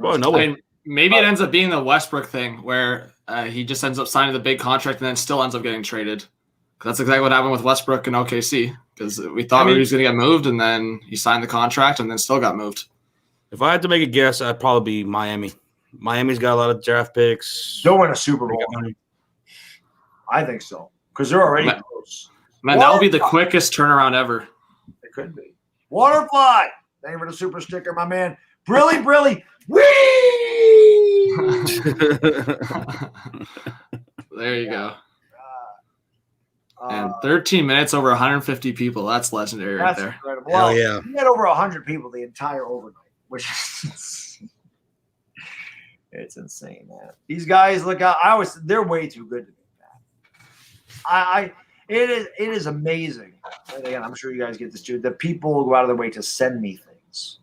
Oh, no. I mean, maybe it ends up being the Westbrook thing where he just ends up signing the big contract and then still ends up getting traded. That's exactly what happened with Westbrook and OKC because we thought he was going to get moved and then he signed the contract and then still got moved. If I had to make a guess, I'd probably be Miami. Miami's got a lot of draft picks. Don't win a Super Bowl. I think so because they're already Man, close. Man, that would be the quickest turnaround ever. It could be. Waterfly. Thank you for the super sticker, my man. Brilly. Whee! There you go. Uh, And 13 minutes, over 150 people. That's legendary right that's there. incredible. Hell Well, yeah. we had over 100 people the entire overnight, which is it's insane, man. These guys look out. They're way too good to me, man. It is amazing. And again, I'm sure you guys get this too. That people go out of their way to send me things.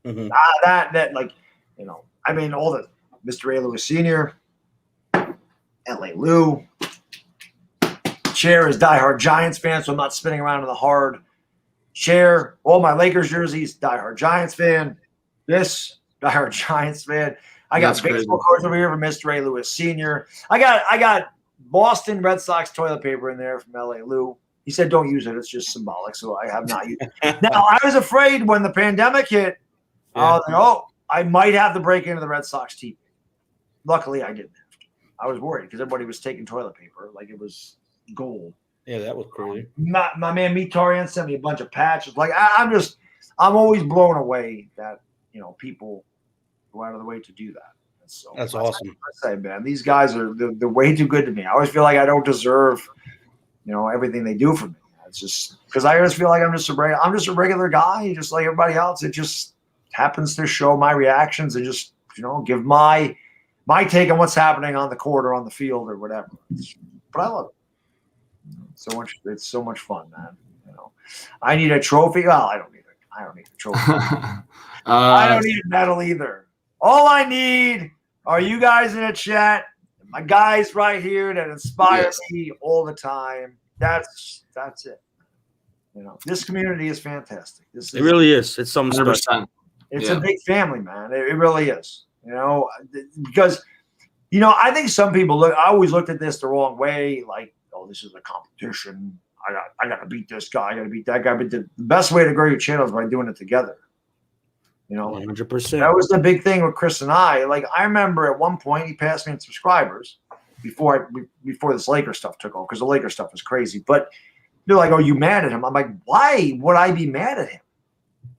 Mhm. That like, I mean, all the Mr. Ray Lewis Sr., L.A. Lou. Cher is diehard Giants fan, so I'm not spinning around in the hard. Cher, all my Lakers jerseys, diehard Giants fan. This, diehard Giants fan. I got That's baseball crazy. cards over here from Mr. Ray Lewis Sr. I got Boston Red Sox toilet paper in there from L.A. Lou. He said don't use it. It's just symbolic, so I have not used it. Now, I was afraid when the pandemic hit, I might have to break into the Red Sox TV. Luckily, I didn't have to. I was worried because everybody was taking toilet paper like it was gold. Yeah, that was crazy. My man Meat Tarian sent me a bunch of patches. Like I'm always blown away that people go out of the way to do that. And so That's awesome. I say, man, these guys they're way too good to me. I always feel like I don't deserve everything they do for me. It's just because I always feel like I'm just a regular guy, just like everybody else. It just happens to show my reactions and just give my take on what's happening on the court or on the field or whatever. But I love it. It's so much fun, man. I need a trophy. Well, I don't need a trophy. I don't need a medal either. All I need are you guys in the chat, my guys right here that inspire me all the time. That's it. This community is fantastic. It really is. It's something special. 100%. It's a big family, man. It really is. Because I think some people I always looked at this the wrong way, like, oh, this is a competition. I got to beat this guy. I got to beat that guy. But the best way to grow your channel is by doing it together. 100%. That was the big thing with Chris and I. Like, I remember at one point he passed me in subscribers before this Lakers stuff took off because the Lakers stuff was crazy. But they're like, "Oh, you mad at him?" I'm like, "Why would I be mad at him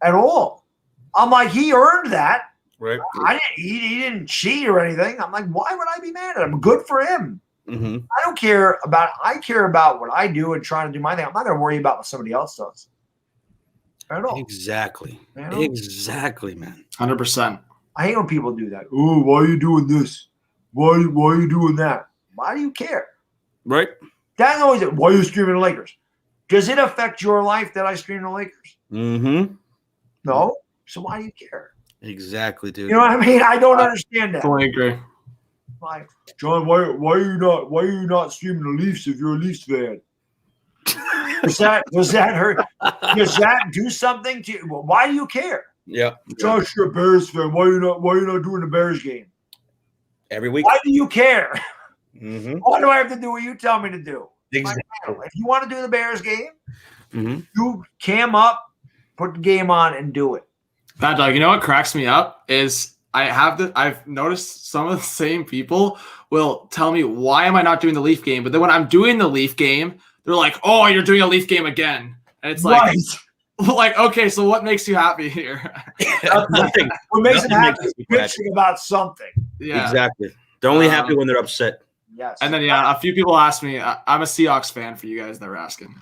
at all?" I'm like, "He earned that. Right. He didn't cheat or anything." I'm like, "Why would I be mad at him? Good for him." Mm-hmm. I care about what I do and trying to do my thing. I'm not going to worry about what somebody else does at all. Exactly. Exactly, man. 100%. I hate when people do that. Oh, why are you doing this? Why are you doing that? Why do you care? Right. That's always it. Why are you streaming the Lakers? Does it affect your life that I stream the Lakers? Mm-hmm. No. So why do you care? Exactly, dude. You know what I mean? I don't understand that. Totally agree. Like, John, why are you not streaming the Leafs if you're a Leafs fan? Does that hurt? Does that do something to you? Why do you care? Yeah. Josh, you're a Bears fan. Why are you not doing the Bears game? Every week. Why do you care? Mm-hmm. Why do I have to do what you tell me to do? Exactly. If you want to do the Bears game, Mm-hmm. you cam up, put the game on, and do it. Bad Dog, you know what cracks me up is I've noticed some of the same people will tell me, why am I not doing the Leaf game? But then when I'm doing the Leaf game, they're like, oh, you're doing a Leaf game again. And it's like, like, okay, so what makes you happy here? Nothing. What makes them Nothing happy makes is me happy. bitching about something. Yeah. Exactly. They're only happy when they're upset. Yes. And then, a few people asked me, I'm a Seahawks fan for you guys that were asking.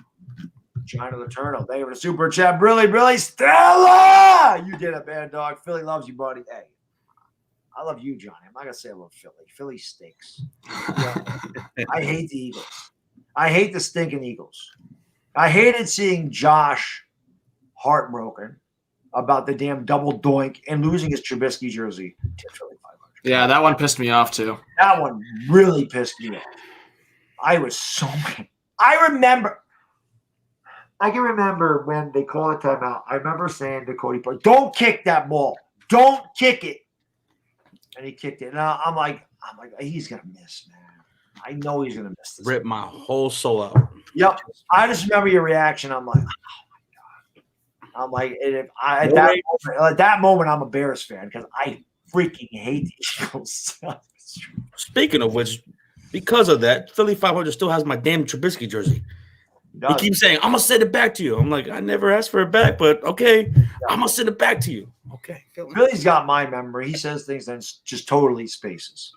China the Turtle. Thank you for the super chat. Really, Stella! You did it, Bad Dog. Philly loves you, buddy. Hey, I love you, Johnny. I'm not going to say I love Philly. Philly stinks. I hate the Eagles. I hate the stinking Eagles. I hated seeing Josh heartbroken about the damn double doink and losing his Trubisky jersey to Philly 500. Yeah, that one pissed me off too. That one really pissed me off. I was so mad. I can remember when they called a timeout. I remember saying to Cody Park, "Don't kick that ball. Don't kick it." And he kicked it. And I'm like, he's gonna miss, man. I know he's gonna miss this. Rip my whole soul out. Yep. I just remember your reaction. I'm like, oh my god. I'm like, at that moment, I'm a Bears fan because I freaking hate the Eagles. Speaking of which, because of that, Philly 500 still has my damn Trubisky jersey. He keeps saying, I'm going to send it back to you. I'm like, I never asked for it back, but okay, I'm going to send it back to you. Okay. Billy's got my memory. He says things that just totally spaces.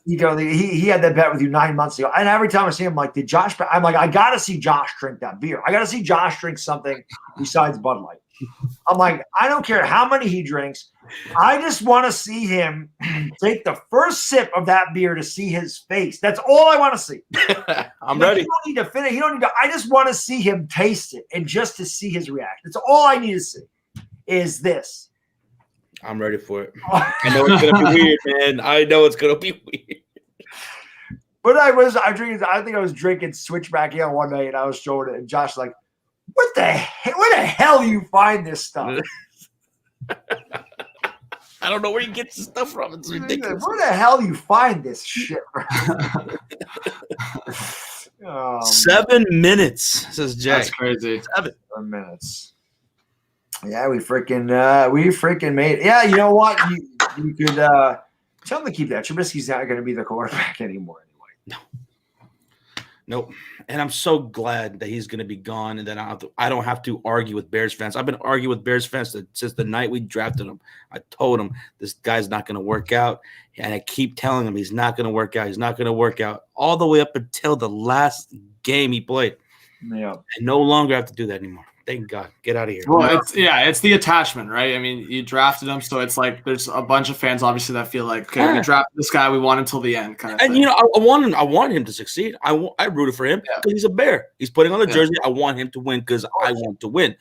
He had that bet with you 9 months ago. And every time I see him, like, I'm like, I got to see Josh drink that beer. I got to see Josh drink something besides Bud Light. I'm like, I don't care how many he drinks. I just want to see him take the first sip of that beer to see his face. That's all I want to see. I'm ready. He don't need to finish. He don't need to. I just want to see him taste it and just to see his reaction. That's all I need to see is this. I'm ready for it. I know it's going to be weird, man. I know it's going to be weird. But I think I was drinking Switchback Ale one night and I was showing it and Josh like, where the hell do you find this stuff? I don't know where you get this stuff from. It's ridiculous. Where the hell do you find this shit? 7 minutes, says Jay. That's crazy. 7 minutes. Yeah, we freaking made it. Yeah, you know what? You could tell them to keep that. Trubisky's not going to be the quarterback anymore anyway. Nope. And I'm so glad that he's going to be gone and then I don't have to argue with Bears fans. I've been arguing with Bears fans since the night we drafted him. I told him this guy's not going to work out. And I keep telling him he's not going to work out. He's not going to work out all the way up until the last game he played. Yeah. I no longer have to do that anymore. Thank God. Get out of here. Well, it's the attachment, right? I mean, you drafted him, so it's like there's a bunch of fans obviously that feel like, okay, we drafted this guy, we want him till the end, kind of and thing. you know, I want him to succeed. I rooted for him because he's a Bear. He's putting on the jersey. I want him to win because I want to win.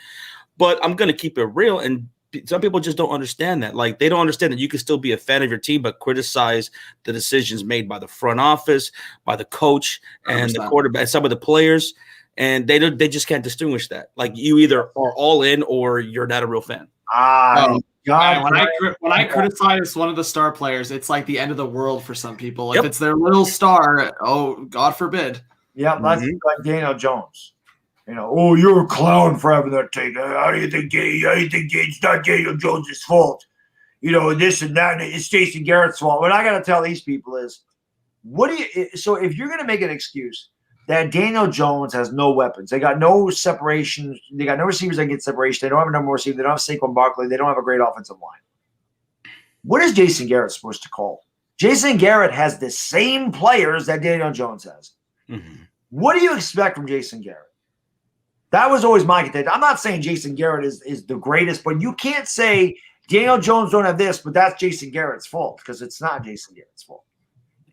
But I'm gonna keep it real, and some people just don't understand that. Like, they don't understand that you can still be a fan of your team, but criticize the decisions made by the front office, by the coach, and the quarterback, some of the players. And they just can't distinguish that. Like, you either are all in or you're not a real fan. God. When I criticize one of the star players, it's like the end of the world for some people. If it's their little star, oh, God forbid. Yeah, that's like Daniel Jones. You know, you're a clown for having that take. How do you think it's not Daniel Jones' fault? You know, this and that, and it's Jason Garrett's fault. What I got to tell these people is, so if you're going to make an excuse that Daniel Jones has no weapons. They got no separation. They got no receivers that get separation. They don't have a number one receiver. They don't have Saquon Barkley. They don't have a great offensive line. What is Jason Garrett supposed to call? Jason Garrett has the same players that Daniel Jones has. Mm-hmm. What do you expect from Jason Garrett? That was always my contention. I'm not saying Jason Garrett is the greatest, but you can't say Daniel Jones don't have this, but that's Jason Garrett's fault, because it's not Jason Garrett's fault.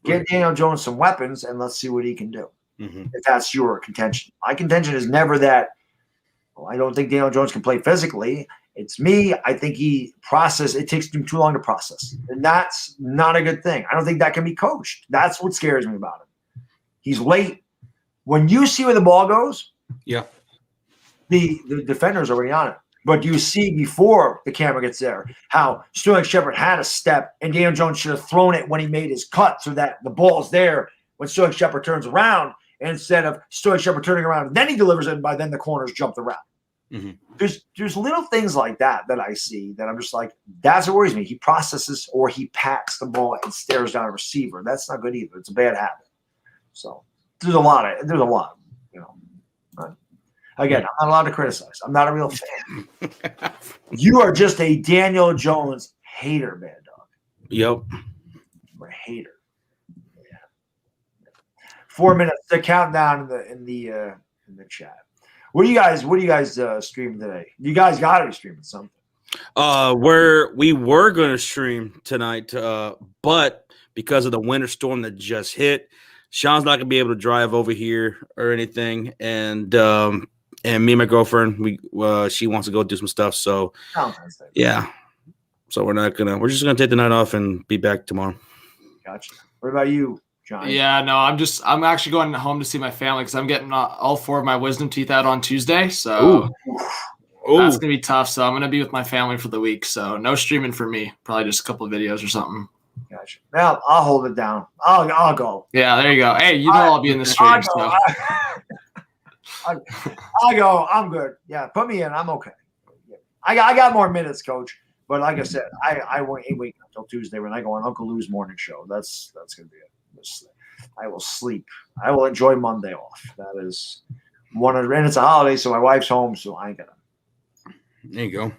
Get Daniel Jones some weapons, and let's see what he can do. Mm-hmm. If that's your contention. My contention is never that, I don't think Daniel Jones can play physically. It's me. I think it takes him too long to process. And that's not a good thing. I don't think that can be coached. That's what scares me about him. He's late. When you see where the ball goes, the defender's already on it. But you see before the camera gets there how Sterling Shepard had a step and Daniel Jones should have thrown it when he made his cut so that the ball's there when Sterling Shepard turns around. Instead of Sterling Shepard turning around and then he delivers it, and by then the corners jumped around. Mm-hmm. There's little things like that I see that I'm just like, that's what worries me. He processes or he pats the ball and stares down a receiver. That's not good either. It's a bad habit. So there's a lot, you know. But again, I'm not allowed to criticize. I'm not a real fan. You are just a Daniel Jones hater, Mad Dog. Yep. You're a hater. 4 minutes. The countdown in the chat. What are you guys streaming today? You guys got to be streaming something. We were going to stream tonight, but because of the winter storm that just hit, Sean's not going to be able to drive over here or anything, and me and my girlfriend, she wants to go do some stuff. So yeah, so we're just gonna take the night off and be back tomorrow. Gotcha. What about you, John? Yeah, no, I'm actually going home to see my family because I'm getting all 4 of my wisdom teeth out on Tuesday. So that's going to be tough. So I'm going to be with my family for the week. So no streaming for me. Probably just a couple of videos or something. Gotcha. Well, I'll hold it down. I'll go. Yeah, there you go. Hey, I'll be in the stream. I'll go. I'm good. Yeah, put me in. I'm okay. I got more minutes, Coach. But like I said, I won't wait until Tuesday when I go on Uncle Lou's morning show. That's going to be it. I will sleep. I will enjoy Monday off. That is and it's a holiday, so my wife's home, so I ain't gonna. There you go.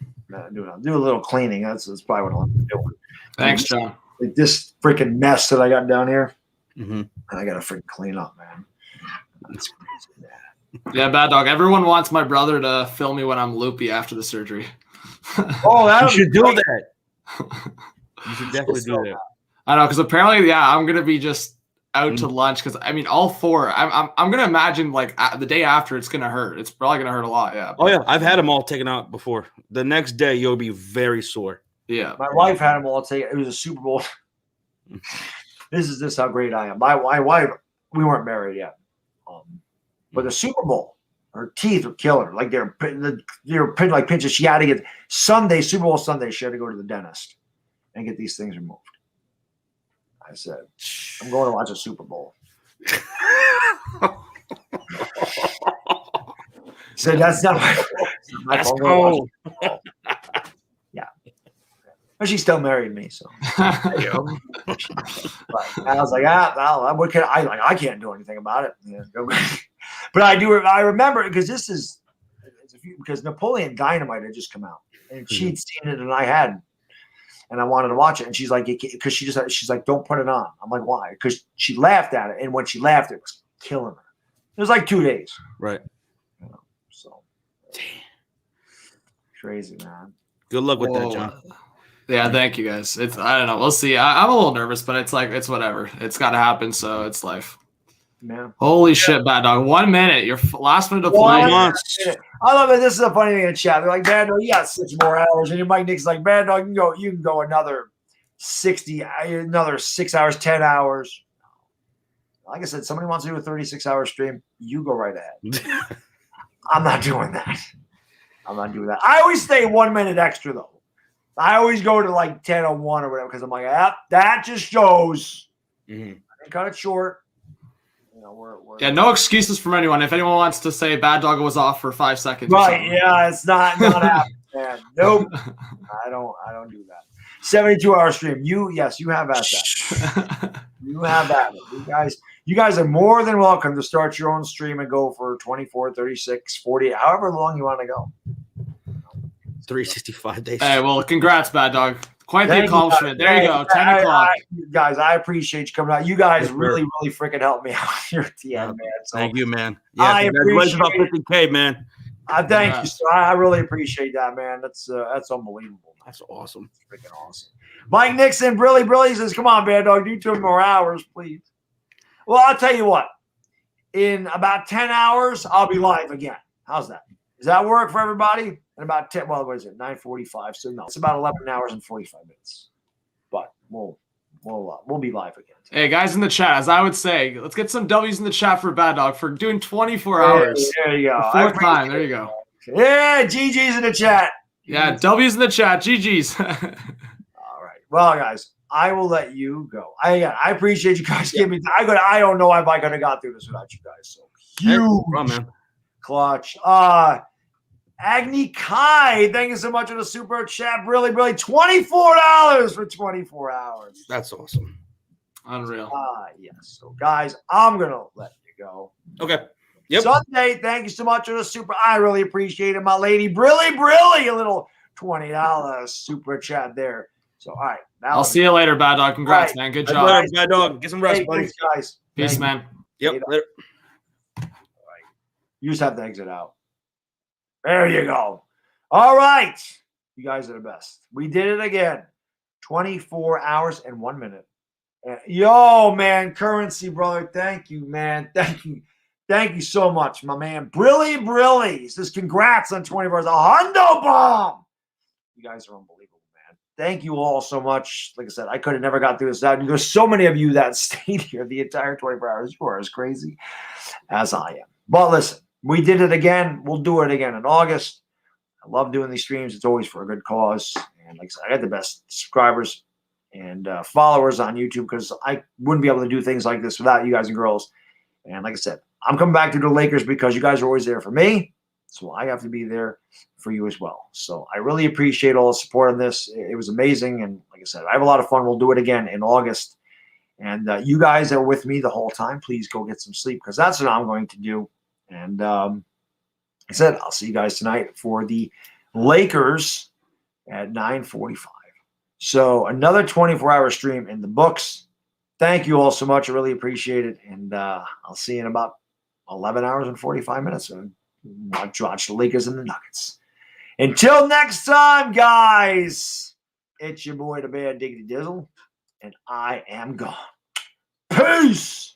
Do a little cleaning. That's probably what I'm doing. Thanks, John. Like this freaking mess that I got down here, Mm-hmm. I gotta freaking clean up, man. Yeah, Bad Dog. Everyone wants my brother to film me when I'm loopy after the surgery. Oh, that You should do that. You should definitely do that. I know, because apparently, I'm gonna be just out to lunch. Because I mean, all four. I'm gonna imagine like the day after, it's gonna hurt. It's probably gonna hurt a lot. Yeah. Oh yeah, I've had them all taken out before. The next day, you'll be very sore. Yeah. My wife had them all taken. It was a Super Bowl. This is how great I am. My wife, we weren't married yet, but the Super Bowl, her teeth were killing her. Like they were pinning like pinches. She had to get Super Bowl Sunday. She had to go to the dentist and get these things removed. I said, I'm going to watch a Super Bowl. So that's not my That's fault. cold. Yeah. But she still married me, so. But I was like, what can I can't do anything about it. Yeah, but I remember it because Napoleon Dynamite had just come out, and she'd seen it and I hadn't. And I wanted to watch it, and she's like, because she's like, don't put it on. I'm like, why? Because she laughed at it, and when she laughed, it was killing her. It was like 2 days. Right. So crazy, man. Good luck with that, John. Yeah, thank you guys. I don't know. We'll see. I'm a little nervous, but it's whatever. It's got to happen, so it's life. Man. Holy shit, Bad Dog. 1 minute. Your last minute of One play. minute. I love it. This is a funny thing in chat. They're like, Bad Dog, you got 6 more hours. And your Mike Nick's like, Bad Dog, you can go another 6 hours, 10 hours. Like I said, somebody wants to do a 36-hour stream, you go right ahead. I'm not doing that. I always stay 1 minute extra, though. I always go to like 10:01 or whatever because I'm like, that just shows. Mm-hmm. I can cut it short. You know, we're Yeah, no excuses from anyone. If anyone wants to say Bad Dog was off for 5 seconds. right. Yeah, it's not happening, man. Nope. I don't do that. 72-hour stream. You have at that. You have at it. You guys are more than welcome to start your own stream and go for 24, 36, 40, however long you want to go. 365 days. Hey, well, congrats, Bad Dog. Quite the Thank you, accomplishment. guys. There you go. 10 o'clock. Guys, I appreciate you coming out. You guys Yes, really freaking helped me out here at the end, man. So Thank you, man. Yeah, I congratulations about appreciate 50K, man. I thank you, sir. I really appreciate that, man. That's unbelievable. That's awesome. It's freaking awesome. Mike Nixon, Brilly says, come on, Bad Dog, do 2 more hours, please. Well, I'll tell you what. In about 10 hours, I'll be live again. How's that? Does that work for everybody? In about 10, well, what is it? 9:45. So no, it's about 11 hours and 45 minutes. But we'll be live again. Hey, guys in the chat, as I would say, let's get some W's in the chat for Bad Dog for doing 24 hours. There you go. The 4th time. There you go. Yeah, GG's in the chat. Yeah, W's in the chat. GG's. All right. Well, guys, I will let you go. I appreciate you guys giving me. I don't know if I could have got through this without you guys. So huge, man. Clutch. Agni Kai, thank you so much for the super chat. Really, $24 for 24 hours. That's awesome. Unreal. Yes. So, guys, I'm gonna let you go. Okay. Yep. Sunday, thank you so much for the super. I really appreciate it, my lady. Brilly, a little $20 super chat there. So, all right. Now I'll see you later, Bad Dog. Congrats, Right. man. Good Bad job. Dog, Bad Dog. Get some rest, Hey, buddy. thanks, guys. Peace, Thank you. man. Yep. Later. You just have to exit out. There you go. All right. You guys are the best. We did it again. 24 hours and 1 minute. Yo, man, Currency, brother. Thank you, man. Thank you. Thank you so much, my man. Brilly. Says congrats on 24 hours. A hundo bomb. You guys are unbelievable, man. Thank you all so much. Like I said, I could have never got through this. There's so many of you that stayed here the entire 24 hours. You are as crazy as I am. But listen, we did it again. We'll do it again in August. I love doing these streams. It's always for a good cause. And like I said, I got the best subscribers and followers on YouTube because I wouldn't be able to do things like this without you guys and girls. And like I said, I'm coming back to the Lakers because you guys are always there for me. So I have to be there for you as well. So I really appreciate all the support on this. It was amazing. And like I said, I have a lot of fun. We'll do it again in August. And you guys are with me the whole time. Please go get some sleep because that's what I'm going to do. And like I said, I'll see you guys tonight for the Lakers at 9:45. So another 24-hour stream in the books. Thank you all so much. I really appreciate it. And I'll see you in about 11 hours and 45 minutes. Watch the Lakers and the Nuggets. Until next time, guys, it's your boy, the Bear Diggity Dizzle, and I am gone. Peace!